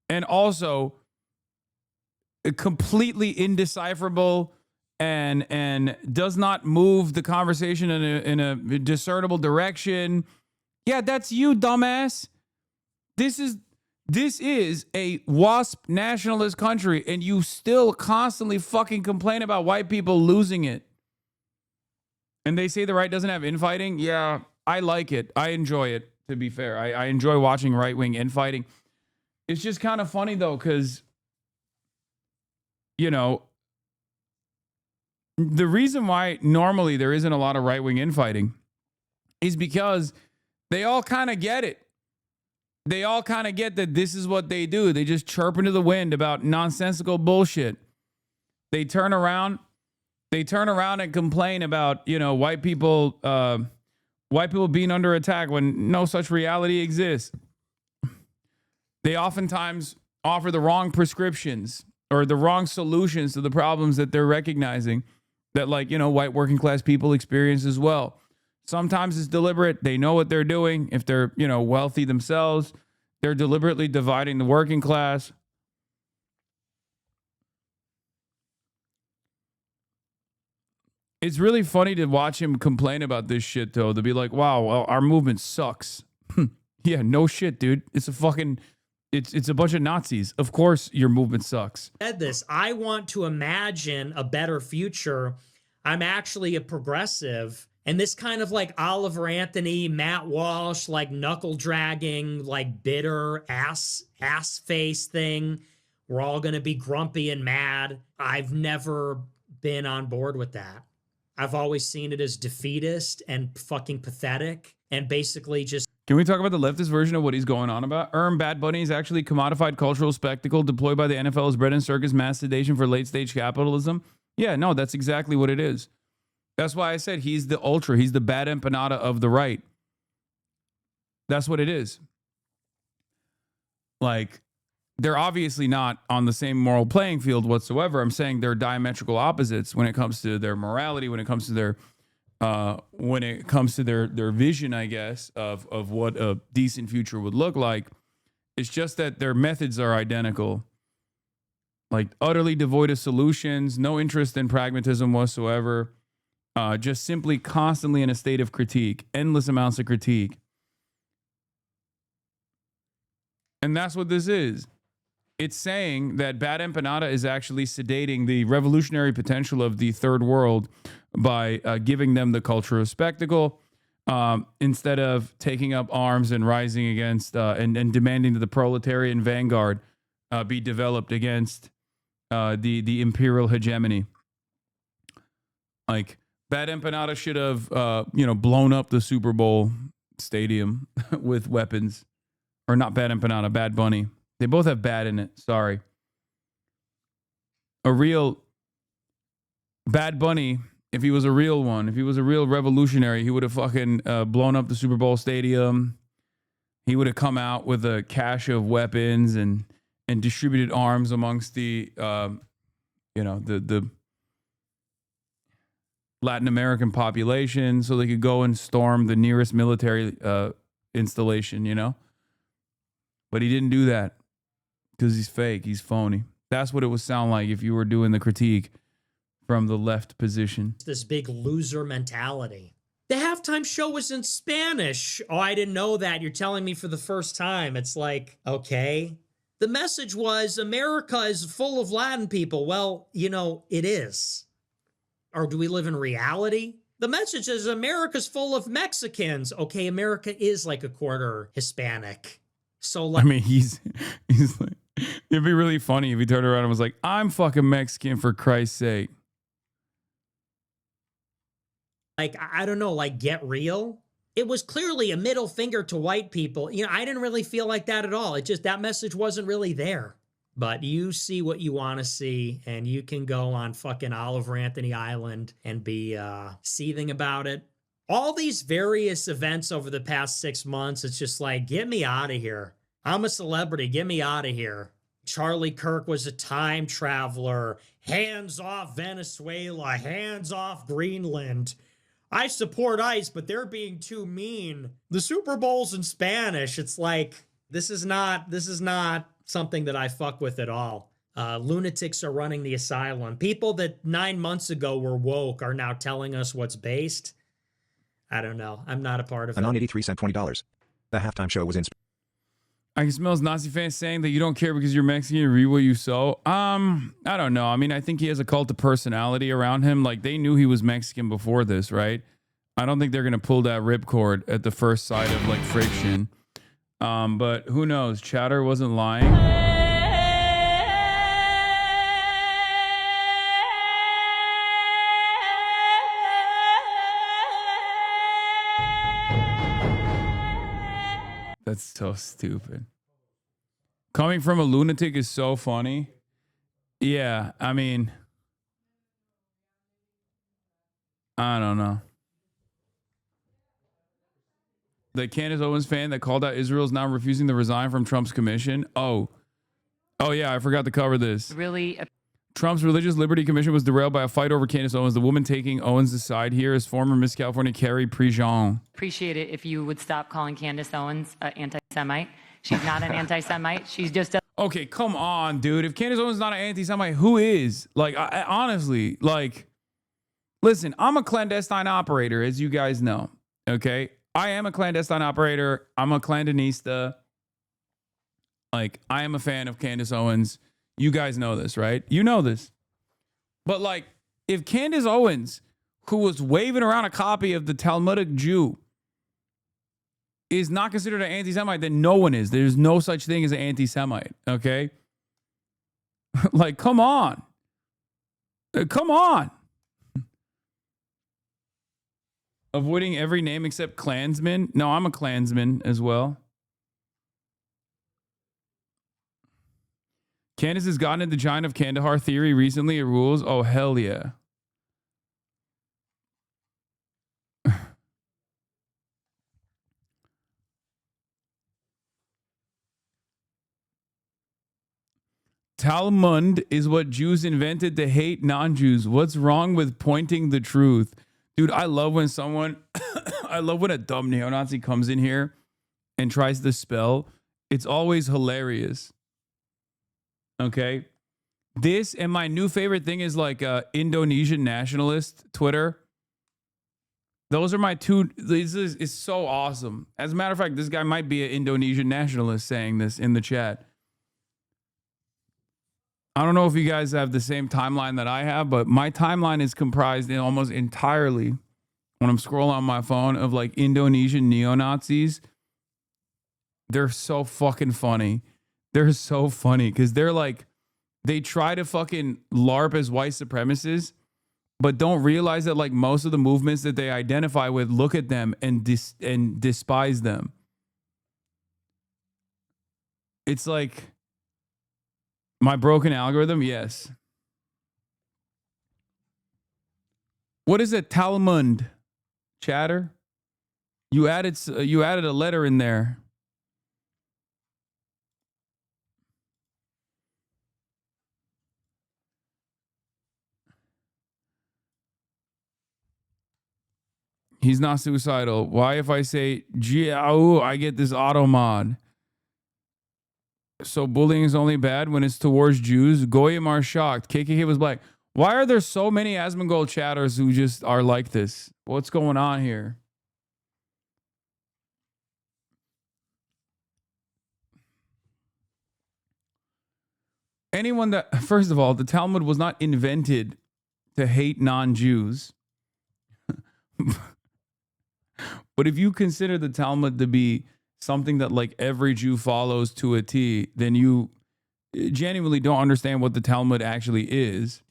and also completely indecipherable and does not move the conversation in a discernible direction. Yeah, that's you, dumbass. This is This is a WASP nationalist country, and you still constantly fucking complain about white people losing it. And they say the right doesn't have infighting. Yeah, I like it. I enjoy it, to be fair. I enjoy watching right-wing infighting. It's just kind of funny, though, because, you know, the reason why normally there isn't a lot of right-wing infighting is because they all kind of get it. They all kind of get that this is what they do. They just chirp into the wind about nonsensical bullshit. They turn around and complain about, you know, white people being under attack when no such reality exists. They oftentimes offer the wrong prescriptions or the wrong solutions to the problems that they're recognizing that, like, you know, white working class people experience as well. Sometimes it's deliberate. They know what they're doing. If they're, you know, wealthy themselves, they're deliberately dividing the working class. It's really funny to watch him complain about this shit, though. To be like, wow, well, our movement sucks. Yeah, no shit, dude. It's a fucking, it's a bunch of Nazis. Of course your movement sucks. Said this, I want to imagine a better future. I'm actually a progressive. And this kind of like Oliver Anthony, Matt Walsh, like knuckle dragging, like bitter ass face thing. We're all going to be grumpy and mad. I've never been on board with that. I've always seen it as defeatist and fucking pathetic and basically just. Can we talk about the leftist version of what he's going on about? Bad Bunny is actually commodified cultural spectacle deployed by the NFL as bread and circus mass sedation for late stage capitalism. Yeah, no, that's exactly what it is. That's why I said he's the ultra. He's the bad empanada of the right. That's what it is. Like, they're obviously not on the same moral playing field whatsoever. I'm saying they're diametrical opposites when it comes to their morality, when it comes to their vision, I guess, of what a decent future would look like. It's just that their methods are identical. Like, utterly devoid of solutions, no interest in pragmatism whatsoever. Just simply constantly in a state of critique, endless amounts of critique. And that's what this is. It's saying that bad empanada is actually sedating the revolutionary potential of the third world by giving them the culture of spectacle instead of taking up arms and rising against and demanding that the proletarian vanguard be developed against the imperial hegemony. Like, bad empanada should have, blown up the Super Bowl stadium with weapons. Or not bad empanada, Bad Bunny. They both have bad in it. Sorry. A real Bad Bunny, if he was a real one, if he was a real revolutionary, he would have fucking blown up the Super Bowl stadium. He would have come out with a cache of weapons and distributed arms amongst the Latin American population so they could go and storm the nearest military installation, you know? But he didn't do that because he's fake. He's phony. That's what it would sound like if you were doing the critique from the left position. This big loser mentality. The halftime show was in Spanish. Oh, I didn't know that. You're telling me for the first time. It's like, okay. The message was America is full of Latin people. Well, you know, it is. Or do we live in reality? The message is America's full of Mexicans. Okay, America is like a quarter Hispanic. So, like, I mean, he's like, it'd be really funny if he turned around and was like, I'm fucking Mexican for Christ's sake. Like, I don't know, like, get real. It was clearly a middle finger to white people. You know, I didn't really feel like that at all. It just, that message wasn't really there. But you see what you want to see, and you can go on fucking Oliver Anthony Island and be seething about it. All these various events over the past 6 months, it's just like, get me out of here. I'm a celebrity. Get me out of here. Charlie Kirk was a time traveler. Hands off Venezuela. Hands off Greenland. I support ICE, but they're being too mean. The Super Bowl's in Spanish. It's like, this is not something that I fuck with at all. Lunatics are running the asylum. People that 9 months ago were woke are now telling us what's based. I don't know. I'm not a part of Anon it. 83 cent $20. The halftime show was in I can smell Nazi fans saying that you don't care because you're Mexican, you read what you sow. I don't know. I mean, I think he has a cult of personality around him. Like, they knew he was Mexican before this, right? I don't think they're going to pull that ripcord at the first sight of, like, friction. But who knows? Chatter wasn't lying. That's so stupid. Coming from a lunatic is so funny. Yeah, I mean, I don't know. The Candace Owens fan that called out Israel is now refusing to resign from Trump's commission. Oh yeah, I forgot to cover this. Really? Trump's Religious Liberty Commission was derailed by a fight over Candace Owens. The woman taking Owens' side here is former Miss California Carrie Prejean. Appreciate it if you would stop calling Candace Owens an anti-Semite. She's not an anti-Semite. She's just a... Okay, come on, dude. If Candace Owens is not an anti-Semite, who is? Like, I honestly, like, listen, I'm a clandestine operator, as you guys know. Okay? I am a clandestine operator. I'm a clandinista. Like, I am a fan of Candace Owens. You guys know this, right? You know this. But, like, if Candace Owens, who was waving around a copy of the Talmudic Jew, is not considered an anti-Semite, then no one is. There's no such thing as an anti-Semite, okay? Like, come on. Come on. Avoiding every name except Klansman. No, I'm a Klansman as well. Candace has gotten into the giant of Kandahar theory recently. It rules. Oh, hell yeah. Talmud is what Jews invented to hate non-Jews. What's wrong with pointing the truth? Dude, I love when someone, I love when a dumb neo-Nazi comes in here and tries to spell. It's always hilarious. Okay? This and my new favorite thing is like Indonesian nationalist Twitter. Those are my two. This is so awesome. As a matter of fact, this guy might be an Indonesian nationalist saying this in the chat. I don't know if you guys have the same timeline that I have, but my timeline is comprised in almost entirely, when I'm scrolling on my phone, of like Indonesian neo-Nazis. They're so fucking funny. They're so funny because they're like, they try to fucking LARP as white supremacists, but don't realize that like most of the movements that they identify with look at them and despise them. It's like, my broken algorithm? Yes. What is a Talmud? Chatter? You added a letter in there. He's not suicidal. Why if I say Jiao, I get this auto mod? So bullying is only bad when it's towards Jews. Goyim are shocked. KKK was black. Why are there so many Asmongold chatters who just are like this? What's going on here? Anyone that, first of all, the Talmud was not invented to hate non-Jews. But if you consider the Talmud to be something that like every Jew follows to a T, then you genuinely don't understand what the Talmud actually is,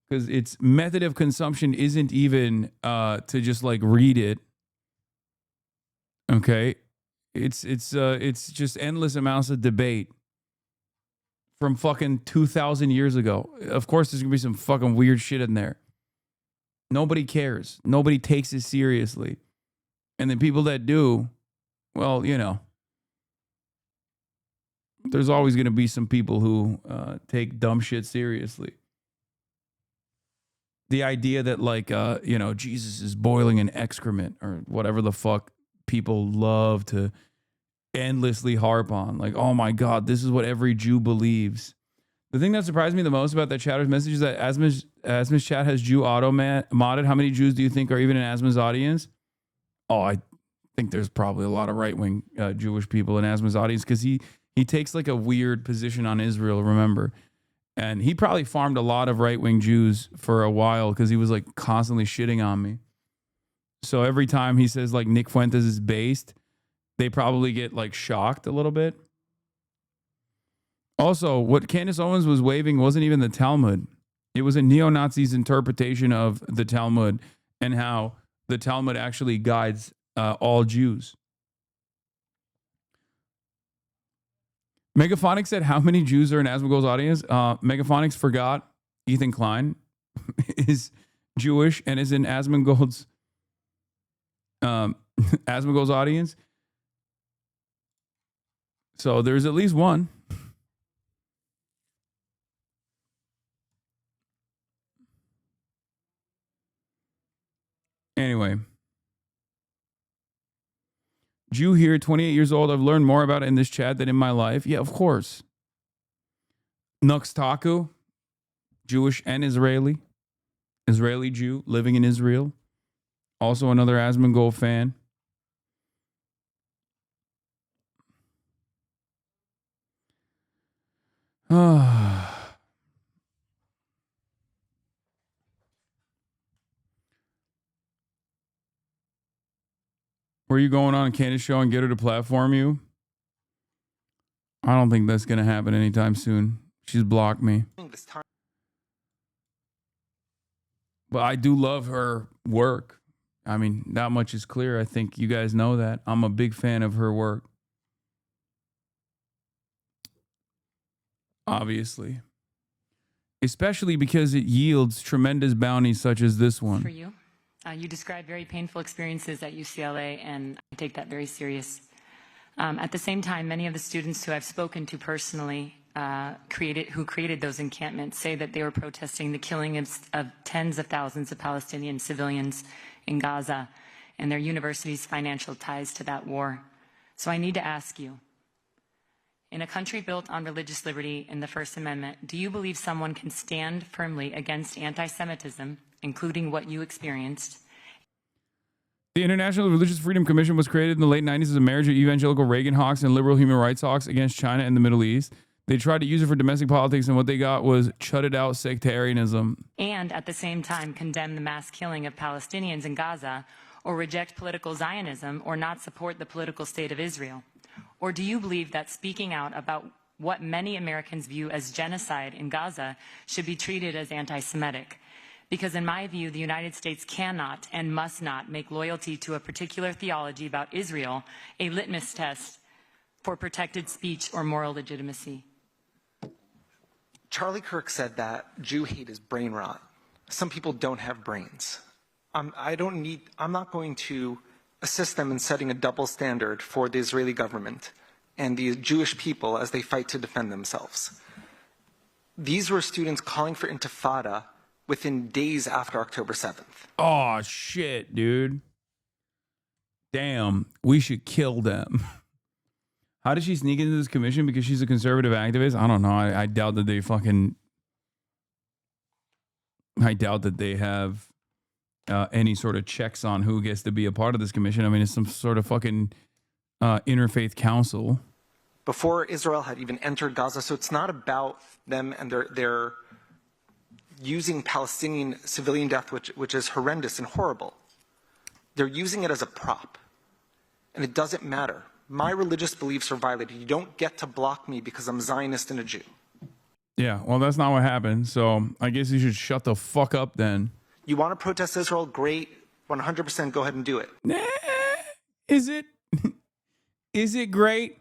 because its method of consumption isn't even to just like read it. Okay, it's just endless amounts of debate from fucking 2,000 years ago. Of course, there's gonna be some fucking weird shit in there. Nobody cares. Nobody takes it seriously, and the people that do, well, you know, there's always going to be some people who take dumb shit seriously. The idea that like, you know, Jesus is boiling in excrement or whatever the fuck people love to endlessly harp on. Like, oh my God, this is what every Jew believes. The thing that surprised me the most about that chatter's message is that Asma's chat has Jew auto modded. How many Jews do you think are even in Asma's audience? Oh, think there's probably a lot of right-wing Jewish people in Asma's audience because he takes like a weird position on Israel, remember? And he probably farmed a lot of right-wing Jews for a while because he was like constantly shitting on me. So every time he says like Nick Fuentes is based, they probably get like shocked a little bit. Also, what Candace Owens was waving wasn't even the Talmud. It was a neo-Nazi's interpretation of the Talmud and how the Talmud actually guides all Jews. Megaphonics said, how many Jews are in Asmongold's audience? Megaphonics forgot Ethan Klein is Jewish and is in Asmongold's audience. So there's at least one. Anyway. Jew here, 28 years old. I've learned more about it in this chat than in my life. Yeah, of course. Nux Taku, Jewish and Israeli. Israeli Jew living in Israel. Also another Asmongold fan. Were you going on Candace's show and get her to platform you? I don't think that's going to happen anytime soon. She's blocked me. But I do love her work. I mean, that much is clear. I think you guys know that. I'm a big fan of her work. Obviously. Especially because it yields tremendous bounties such as this one. For you. You described very painful experiences at UCLA, and I take that very serious. At the same time, many of the students who I've spoken to personally who created those encampments say that they were protesting the killing of tens of thousands of Palestinian civilians in Gaza and their university's financial ties to that war. So I need to ask you, in a country built on religious liberty in the First Amendment, do you believe someone can stand firmly against anti-Semitism, including what you experienced? The International Religious Freedom Commission was created in the late 90s as a marriage of evangelical Reagan hawks and liberal human rights hawks against China and the Middle East. They tried to use it for domestic politics, and what they got was chutted out sectarianism. And at the same time condemn the mass killing of Palestinians in Gaza, or reject political Zionism, or not support the political state of Israel? Or do you believe that speaking out about what many Americans view as genocide in Gaza should be treated as anti-Semitic? Because in my view, the United States cannot and must not make loyalty to a particular theology about Israel a litmus test for protected speech or moral legitimacy. Charlie Kirk said that Jew hate is brain rot. Some people don't have brains. I'm not going to assist them in setting a double standard for the Israeli government and the Jewish people as they fight to defend themselves. These were students calling for intifada within days after October 7th. Oh, shit, dude. Damn, we should kill them. How did she sneak into this commission? Because she's a conservative activist? I don't know. I doubt that they fucking... I doubt that they have any sort of checks on who gets to be a part of this commission. I mean, it's some sort of fucking interfaith council. Before Israel had even entered Gaza, so it's not about them and their using Palestinian civilian death, which is horrendous and horrible. They're using it as a prop. And it doesn't matter. My religious beliefs are violated. You don't get to block me because I'm Zionist and a Jew. Yeah, well, that's not what happened. So I guess you should shut the fuck up then. You want to protest Israel? Great. 100% go ahead and do it. Is it? Is it great?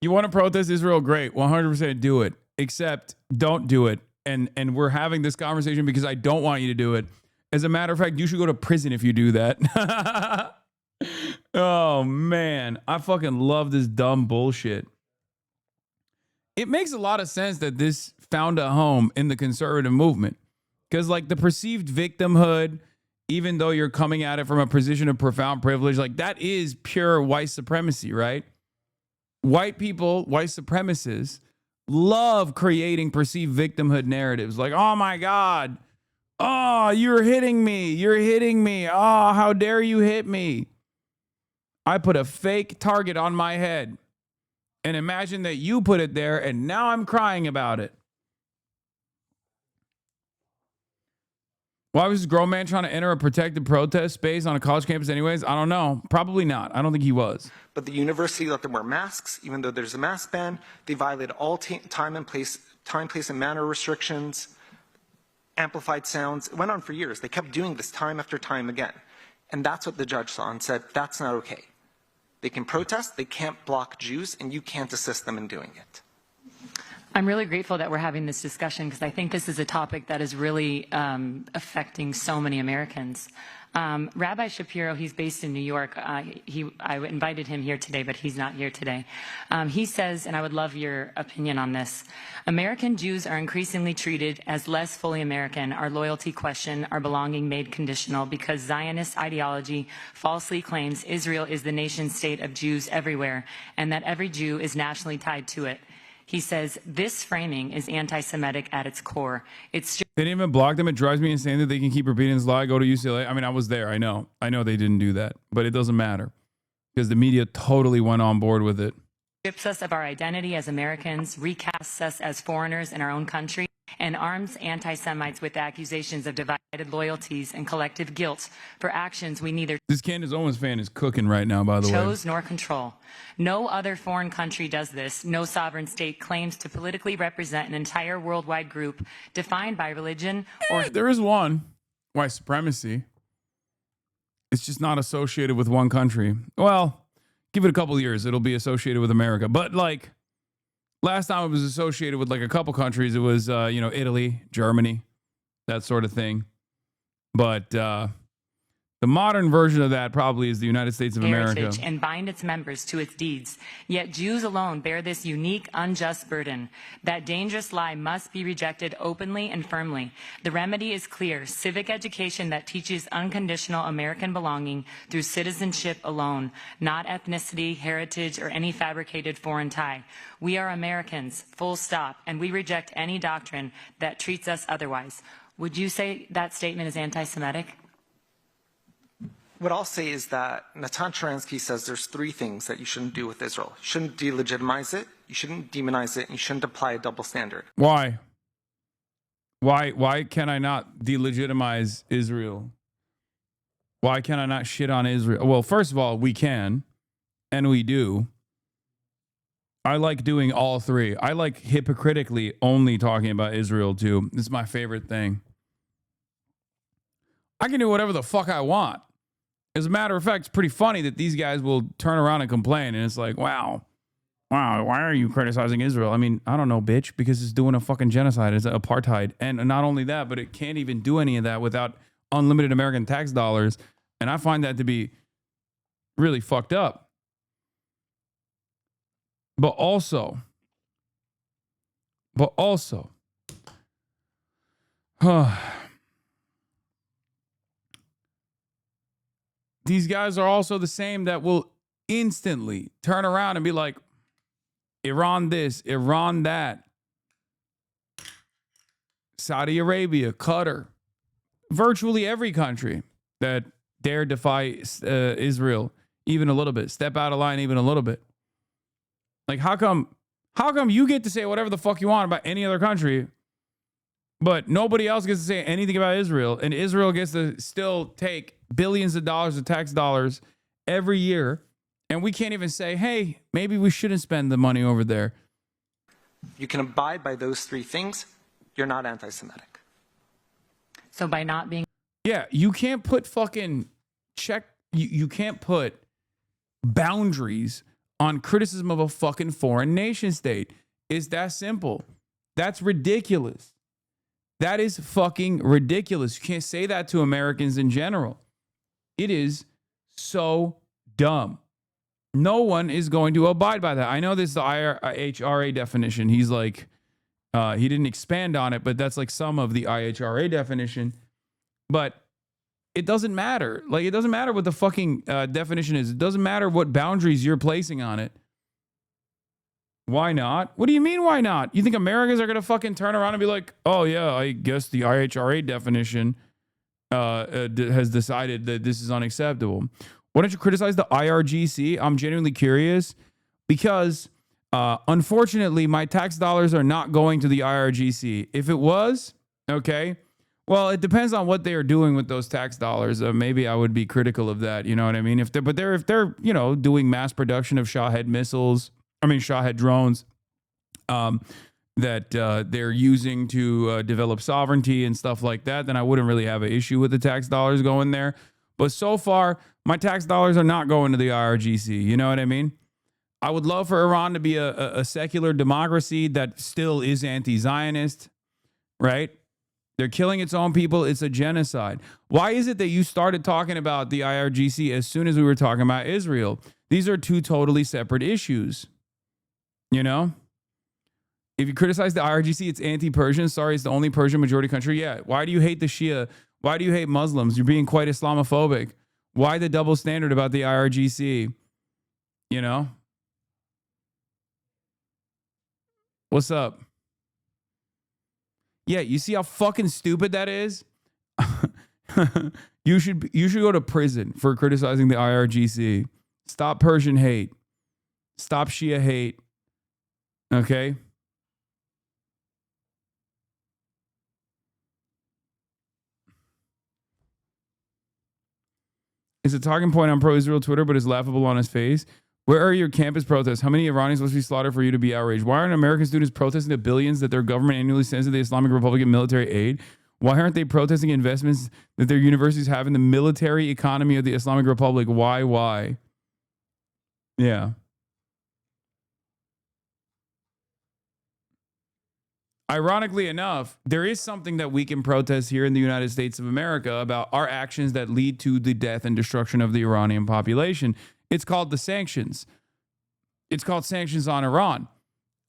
You want to protest Israel? Great. 100% do it. Except don't do it. And we're having this conversation because I don't want you to do it. As a matter of fact, you should go to prison if you do that. Oh, man. I fucking love this dumb bullshit. It makes a lot of sense that this found a home in the conservative movement. Because, like, the perceived victimhood, even though you're coming at it from a position of profound privilege, like, that is pure white supremacy, right? White people, white supremacists, love creating perceived victimhood narratives. Like, oh, my God. Oh, you're hitting me. You're hitting me. Oh, how dare you hit me? I put a fake target on my head. And imagine that you put it there and now I'm crying about it. Why was this grown man trying to enter a protected protest space on a college campus anyways? I don't know. Probably not. I don't think he was. But the university let them wear masks, even though there's a mask ban. They violated all time, place, and manner restrictions, amplified sounds. It went on for years. They kept doing this time after time again. And that's what the judge saw and said, that's not okay. They can protest, they can't block Jews, and you can't assist them in doing it. I'm really grateful that we're having this discussion because I think this is a topic that is really affecting so many Americans. Rabbi Shapiro, he's based in New York. I invited him here today, but he's not here today. He says, and I would love your opinion on this, American Jews are increasingly treated as less fully American, our loyalty questioned, our belonging made conditional because Zionist ideology falsely claims Israel is the nation state of Jews everywhere and that every Jew is nationally tied to it. He says, this framing is anti-Semitic at its core. It's just They didn't even block them. It drives me insane that they can keep repeating this lie. Go to UCLA. I mean, I was there. I know they didn't do that, but it doesn't matter because the media totally went on board with it. strips us of our identity as Americans, recasts us as foreigners in our own country, and arms anti-Semites with accusations of divided loyalties and collective guilt for actions we neither This Candace Owens fan is cooking right now, by the way. chose nor control. No other foreign country does this. No sovereign state claims to politically represent an entire worldwide group defined by religion or... There is one. White supremacy. It's just not associated with one country. Well, give it a couple of years. It'll be associated with America. But like last time it was associated with like a couple countries. It was, Italy, Germany, that sort of thing. But the modern version of that probably is the United States of America. heritage and bind its members to its deeds. Yet Jews alone bear this unique, unjust burden. That dangerous lie must be rejected openly and firmly. The remedy is clear: civic education that teaches unconditional American belonging through citizenship alone, not ethnicity, heritage, or any fabricated foreign tie. We are Americans, full stop, and we reject any doctrine that treats us otherwise. Would you say that statement is anti-Semitic? What I'll say is that Natan Sharansky says there's three things that you shouldn't do with Israel. You shouldn't delegitimize it, you shouldn't demonize it, and you shouldn't apply a double standard. Why? Why can I not delegitimize Israel? Why can I not shit on Israel? Well, first of all, we can, and we do. I like doing all three. I like hypocritically only talking about Israel too. This is my favorite thing. I can do whatever the fuck I want. As a matter of fact, it's pretty funny that these guys will turn around and complain, and it's like, wow, why are you criticizing Israel? I mean, I don't know, bitch, because it's doing a fucking genocide. It's apartheid. And not only that, but it can't even do any of that without unlimited American tax dollars. And I find that to be really fucked up. But also, these guys are also the same that will instantly turn around and be like, Iran this, Iran that, Saudi Arabia, Qatar, virtually every country that dare defy Israel even a little bit, step out of line even a little bit. Like, how come you get to say whatever the fuck you want about any other country, but nobody else gets to say anything about Israel, and Israel gets to still take billions of dollars of tax dollars every year, and we can't even say, hey, maybe we shouldn't spend the money over there. You can abide by those three things, you're not anti-Semitic. So by not being... Yeah, you can't put fucking you can't put boundaries on criticism of a fucking foreign nation state. It's that simple. That's ridiculous. That is fucking ridiculous. You can't say that to Americans in general. It is so dumb. No one is going to abide by that. I know this is the IHRA definition. He's like, he didn't expand on it, but that's like some of the IHRA definition. But it doesn't matter. Like, it doesn't matter what the fucking definition is. It doesn't matter what boundaries you're placing on it. Why not? What do you mean, why not? You think Americans are going to fucking turn around and be like, oh, yeah, I guess the IHRA definition has decided that this is unacceptable. Why don't you criticize the IRGC? I'm genuinely curious because unfortunately, my tax dollars are not going to the IRGC. If it was, okay, well, it depends on what they are doing with those tax dollars. Maybe I would be critical of that. You know what I mean? If they're you know, doing mass production of Shahed missiles, Shahed drones, that they're using to develop sovereignty and stuff like that, then I wouldn't really have an issue with the tax dollars going there. But so far, my tax dollars are not going to the IRGC. You know what I mean? I would love for Iran to be a secular democracy that still is anti-Zionist, right? They're killing its own people. It's a genocide. Why is it that you started talking about the IRGC as soon as we were talking about Israel? These are two totally separate issues. You know? If you criticize the IRGC, it's anti-Persian. Sorry, it's the only Persian majority country. Yeah. Why do you hate the Shia? Why do you hate Muslims? You're being quite Islamophobic. Why the double standard about the IRGC? You know? What's up? Yeah, you see how fucking stupid that is? You should go to prison for criticizing the IRGC. Stop Persian hate. Stop Shia hate. Okay? It's a talking point on pro-Israel Twitter, but it's laughable on his face. Where are your campus protests? How many Iranians must be slaughtered for you to be outraged? Why aren't American students protesting the billions that their government annually sends to the Islamic Republic in military aid? Why aren't they protesting investments that their universities have in the military economy of the Islamic Republic? Why? Yeah. Ironically enough, there is something that we can protest here in the United States of America about our actions that lead to the death and destruction of the Iranian population. It's called the sanctions. It's called sanctions on Iran.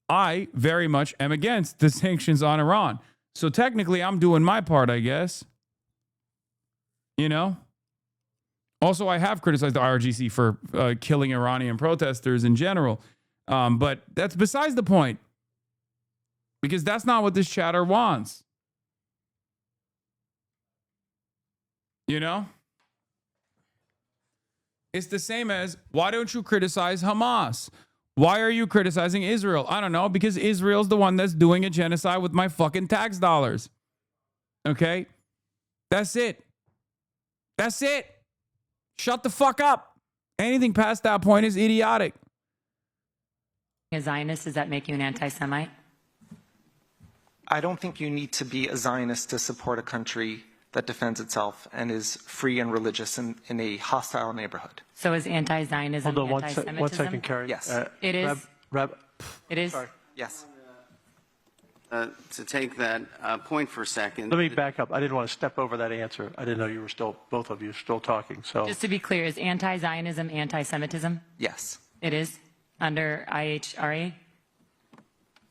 I very much am against the sanctions on Iran. So technically, I'm doing my part, I guess. You know? Also, I have criticized the IRGC for killing Iranian protesters in general. But that's besides the point. Because that's not what this chatter wants. You know? It's the same as, why don't you criticize Hamas? Why are you criticizing Israel? I don't know, because Israel's the one that's doing a genocide with my fucking tax dollars. Okay? That's it. That's it. Shut the fuck up. Anything past that point is idiotic. A Zionist, does that make you an anti-Semite? I don't think you need to be a Zionist to support a country that defends itself and is free and religious in a hostile neighborhood. So is anti-Zionism Hold on anti-Semitism? 1 second, Carrie. Yes. It is? It is? Sorry. Yes. To take that point for a second. Let me back up. I didn't want to step over that answer. I didn't know you were still, both of you, still talking. So Just to be clear, is anti-Zionism anti-Semitism? Yes. It is? Under IHRA?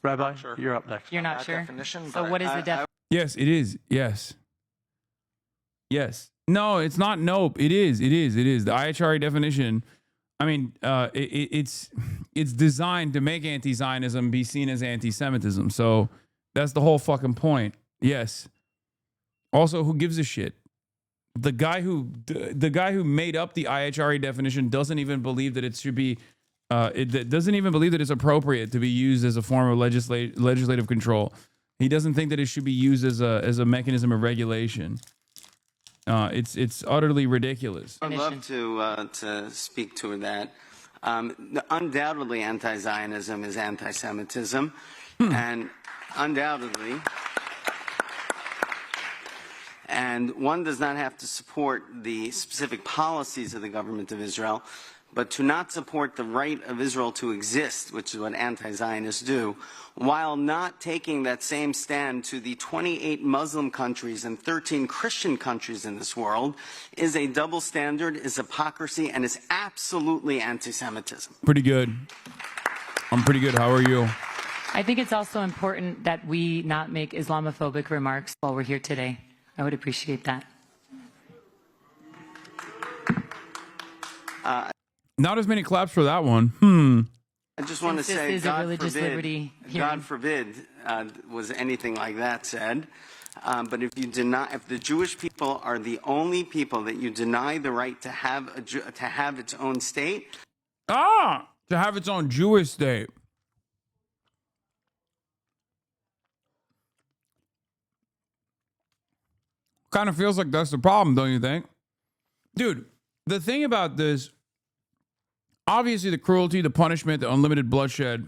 Rabbi, you're up next. You're not sure? Definition, So but what is the definition? Yes, it is. Yes. Yes. No, it's not nope. It is. It is. It is. The IHRA definition, I mean, it's designed to make anti-Zionism be seen as anti-Semitism. So that's the whole fucking point. Yes. Also, who gives a shit? The guy who made up the IHRA definition doesn't even believe that it should be it doesn't even believe that it's appropriate to be used as a form of legislative control. He doesn't think that it should be used as a mechanism of regulation. It's utterly ridiculous. I'd love to speak to that. Undoubtedly, anti-Zionism is anti-Semitism, and undoubtedly, and one does not have to support the specific policies of the government of Israel, but to not support the right of Israel to exist, which is what anti-Zionists do, while not taking that same stand to the 28 Muslim countries and 13 Christian countries in this world, is a double standard, is hypocrisy, and is absolutely anti-Semitism. Pretty good. I'm pretty good. How are you? I think it's also important that we not make Islamophobic remarks while we're here today. I would appreciate that. Not as many claps for that one. I just want to say, is a religious liberty God forbid was anything like that said. But if the Jewish people are the only people that you deny the right to have its own state, to have its own Jewish state. Kind of feels like that's the problem, don't you think? Dude, the thing about this, obviously the cruelty, the punishment, the unlimited bloodshed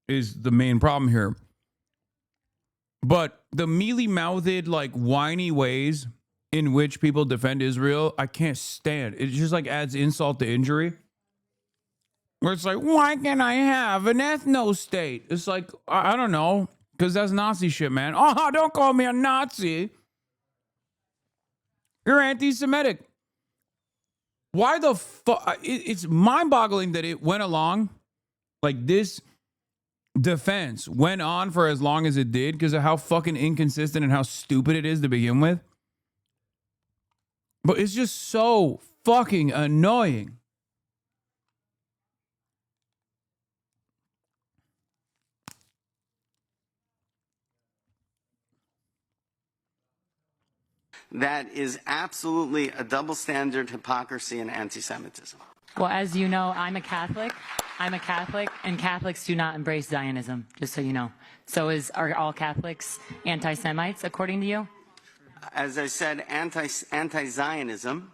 is the main problem here. But the mealy-mouthed, like, whiny ways in which people defend Israel, I can't stand. It just, like, adds insult to injury. Where it's like, why can't I have an ethno-state? It's like, I don't know, because that's Nazi shit, man. Oh, don't call me a Nazi. You're anti-Semitic. Why the fuck? It's mind-boggling that it went along, like, this defense went on for as long as it did because of how fucking inconsistent and how stupid it is to begin with. But it's just so fucking annoying. that is absolutely a double standard, hypocrisy, and anti-Semitism. Well, as you know, I'm a Catholic, and Catholics do not embrace Zionism, just so you know. So are all Catholics anti-Semites, according to you? As I said, anti-Zionism,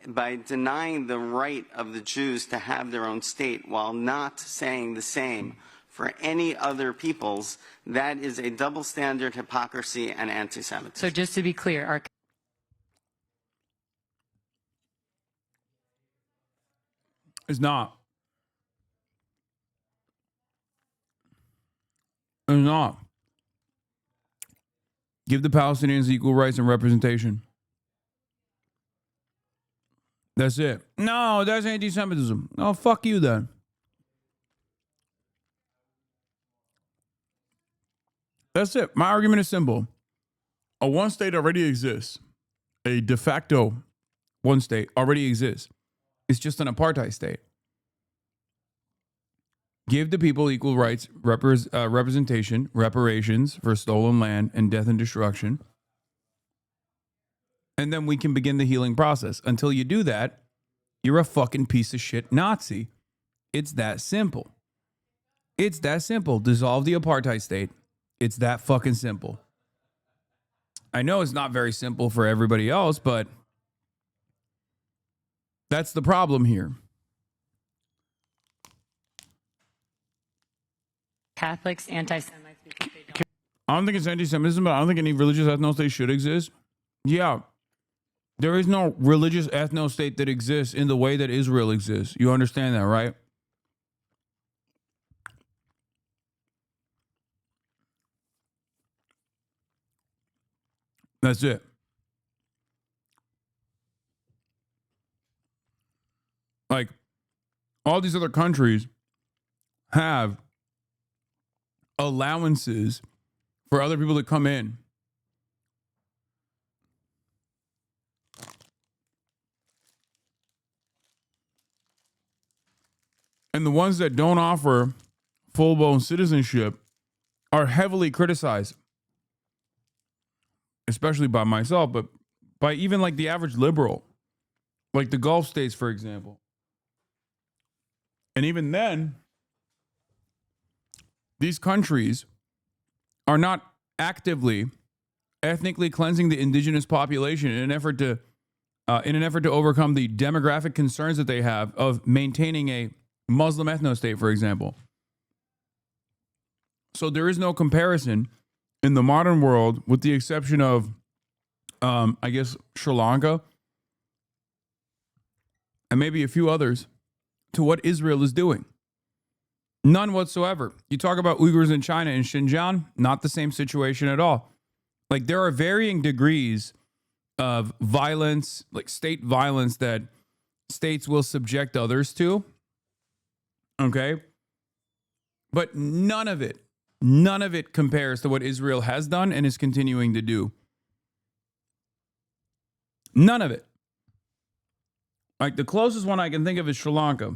by denying the right of the Jews to have their own state while not saying the same for any other peoples, that is a double standard, hypocrisy, and anti-Semitism. So just to be clear, It's not. It's not. Give the Palestinians equal rights and representation. That's it. No, that's anti-Semitism. Oh, fuck you then. That's it. My argument is simple. A one state already exists. A de facto one state already exists. It's just an apartheid state. Give the people equal rights, representation, reparations for stolen land and death and destruction. And then we can begin the healing process. Until you do that, you're a fucking piece of shit Nazi. It's that simple. It's that simple. Dissolve the apartheid state. It's that fucking simple. I know it's not very simple for everybody else, but that's the problem here. Catholics, anti-Semites. I don't think it's anti-Semitism, but I don't think any religious ethno-state should exist. Yeah. There is no religious ethno-state that exists in the way that Israel exists. You understand that, right? That's it. Like, all these other countries have allowances for other people to come in. And the ones that don't offer full-blown citizenship are heavily criticized, especially by myself, but by even like the average liberal, like the Gulf states, for example. And even then, these countries are not actively ethnically cleansing the indigenous population in an effort to overcome the demographic concerns that they have of maintaining a Muslim ethno-state, for example. So there is no comparison in the modern world, with the exception of, I guess, Sri Lanka and maybe a few others, to what Israel is doing. None whatsoever. You talk about Uyghurs in China and Xinjiang, not the same situation at all. Like, there are varying degrees of violence, like state violence, that states will subject others to. Okay? But none of it compares to what Israel has done and is continuing to do. None of it. Like, the closest one I can think of is Sri Lanka,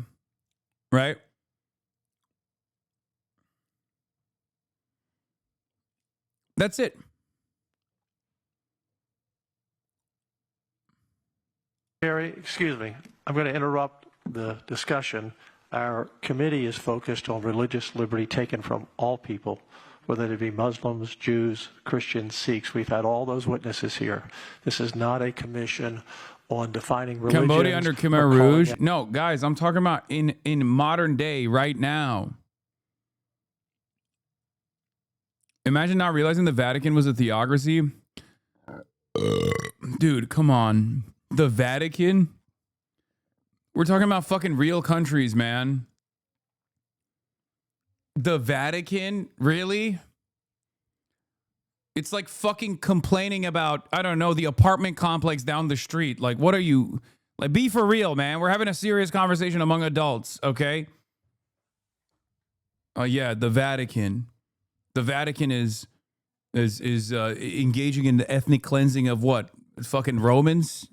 right? That's it. Gary, excuse me. I'm going to interrupt the discussion. Our committee is focused on religious liberty taken from all people, whether they be Muslims, Jews, Christians, Sikhs. We've had all those witnesses here. This is not a commission on defining religion. Cambodia under Khmer Rouge? No, guys, I'm talking about in modern day right now. Imagine not realizing the Vatican was a theocracy. Dude, come on. The Vatican? We're talking about fucking real countries, man. The Vatican? Really? It's like fucking complaining about, I don't know, the apartment complex down the street. Like, what are you? Like, be for real, man. We're having a serious conversation among adults, okay? Oh, yeah, the Vatican. The Vatican is engaging in the ethnic cleansing of what? Fucking Romans?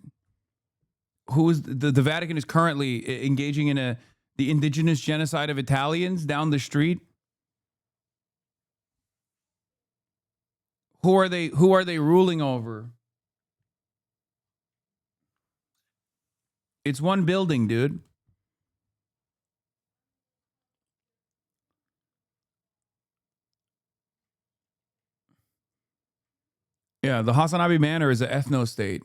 Who is the Vatican is currently engaging in the indigenous genocide of Italians down the street? Who are they ruling over? It's one building, dude. Yeah, the HasanAbi Manor is an ethno-state.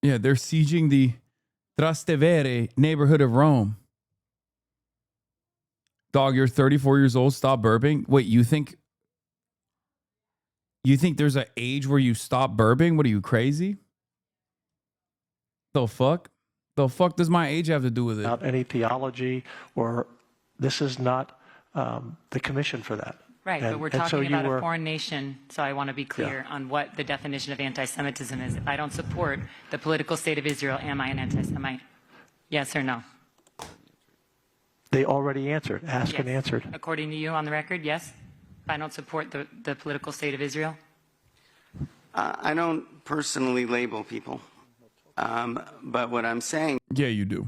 Yeah, they're sieging the Trastevere neighborhood of Rome. Dog, you're 34 years old. Stop burping. Wait, you think there's an age where you stop burping? What are you, crazy? The fuck? The fuck does my age have to do with it? Not any theology, or this is not the commission for that. Right, but we're talking about a foreign nation, so I want to be clear on what the definition of anti-Semitism is. If I don't support the political state of Israel, am I an anti-Semite? Yes or no? They already answered. Asked Yes. and answered. According to you on the record, yes? If I don't support the political state of Israel? I don't personally label people. But what I'm saying... Yeah, you do.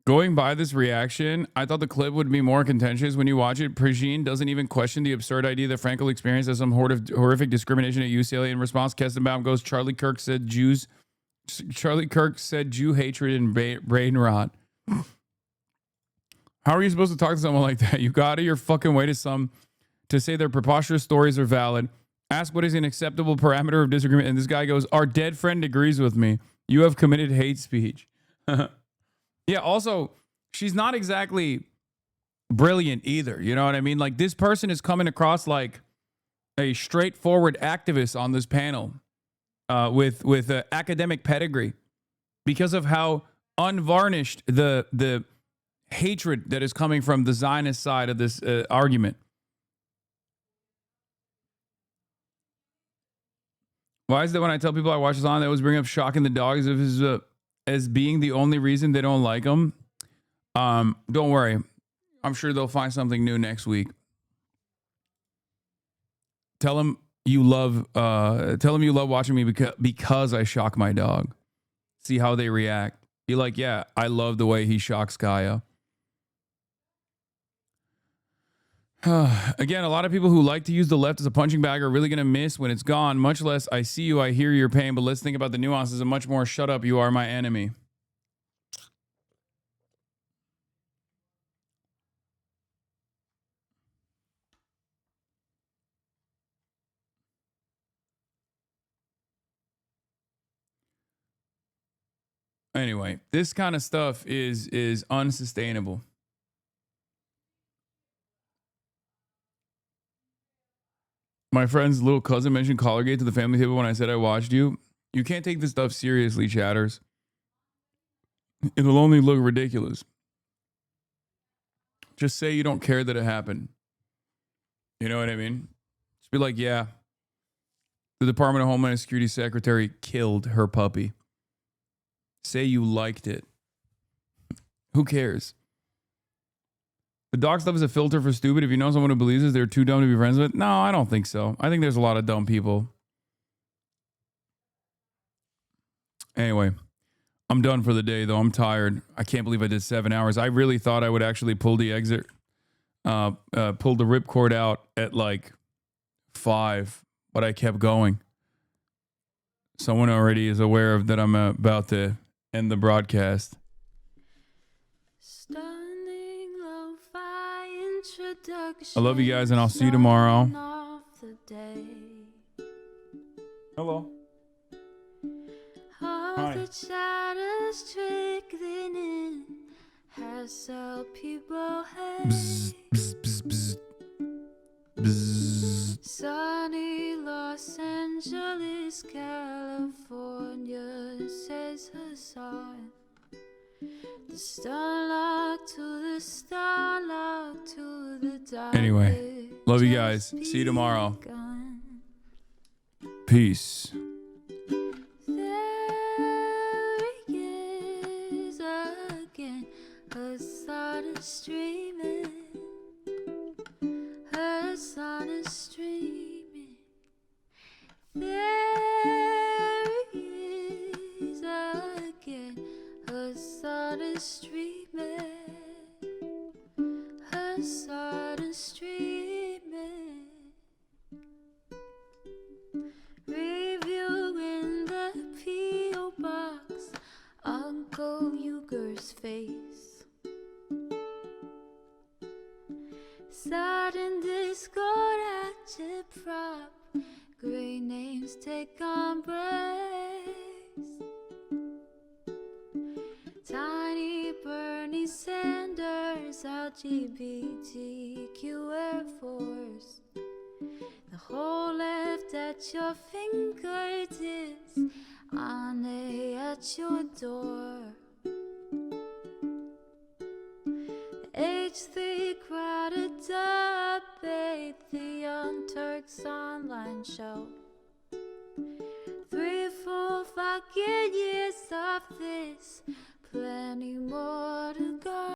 Going by this reaction, I thought the clip would be more contentious. When you watch it, Prigine doesn't even question the absurd idea that Frankel experienced as some horrific discrimination at UCLA. In response, Kestenbaum goes, Charlie Kirk said Jew hatred and brain rot. How are you supposed to talk to someone like that? You go out of your fucking way to say their preposterous stories are valid. Ask what is an acceptable parameter of disagreement. And this guy goes, our dead friend agrees with me. You have committed hate speech. Yeah, also, she's not exactly brilliant either. You know what I mean? Like, this person is coming across like a straightforward activist on this panel with academic pedigree because of how unvarnished the hatred that is coming from the Zionist side of this argument. Why is that when I tell people I watch this on, they always bring up Shocking the Dog as being the only reason they don't like them? Don't worry. I'm sure they'll find something new next week. Tell them you love watching me because I shock my dog. See how they react. Be like, yeah, I love the way he shocks Kaya. Again, a lot of people who like to use the left as a punching bag are really going to miss when it's gone. Much less, I see you, I hear your pain, but let's think about the nuances and much more, shut up, you are my enemy. Anyway, this kind of stuff is unsustainable. My friend's little cousin mentioned Collargate to the family table when I said I watched you. You can't take this stuff seriously, chatters. It'll only look ridiculous. Just say you don't care that it happened. You know what I mean? Just be like, yeah, the Department of Homeland Security Secretary killed her puppy. Say you liked it. Who cares? The dog stuff is a filter for stupid. If you know someone who believes this, they're too dumb to be friends with. No, I don't think so. I think there's a lot of dumb people. Anyway, I'm done for the day, though. I'm tired. I can't believe I did 7 hours. I really thought I would actually pull the exit pulled the ripcord out at like 5, but I kept going. Someone already is aware of that I'm about to end the broadcast. I love you guys, and I'll see you tomorrow. Hello. All Hi. the shadows trickling in has helped people hate. Sunny Los Angeles, California, says Hasan. The starlock to the starlock to the dark. Anyway, love you guys. See you tomorrow. Peace. There he is again, Hasan is streaming. Hasan is streaming. There he is again, Hasan is streaming. Hasan is streaming. Reviewing the P.O. box, Uncle Uger's face. Sudden discord at your prop, great names take embrace. Tiny Bernie Sanders, LGBTQ Air Force. The whole left at your fingertips, Ane at your door. The H3 crowded debate, the Young Turks online show. 3 full fucking years of this, plenty more to go.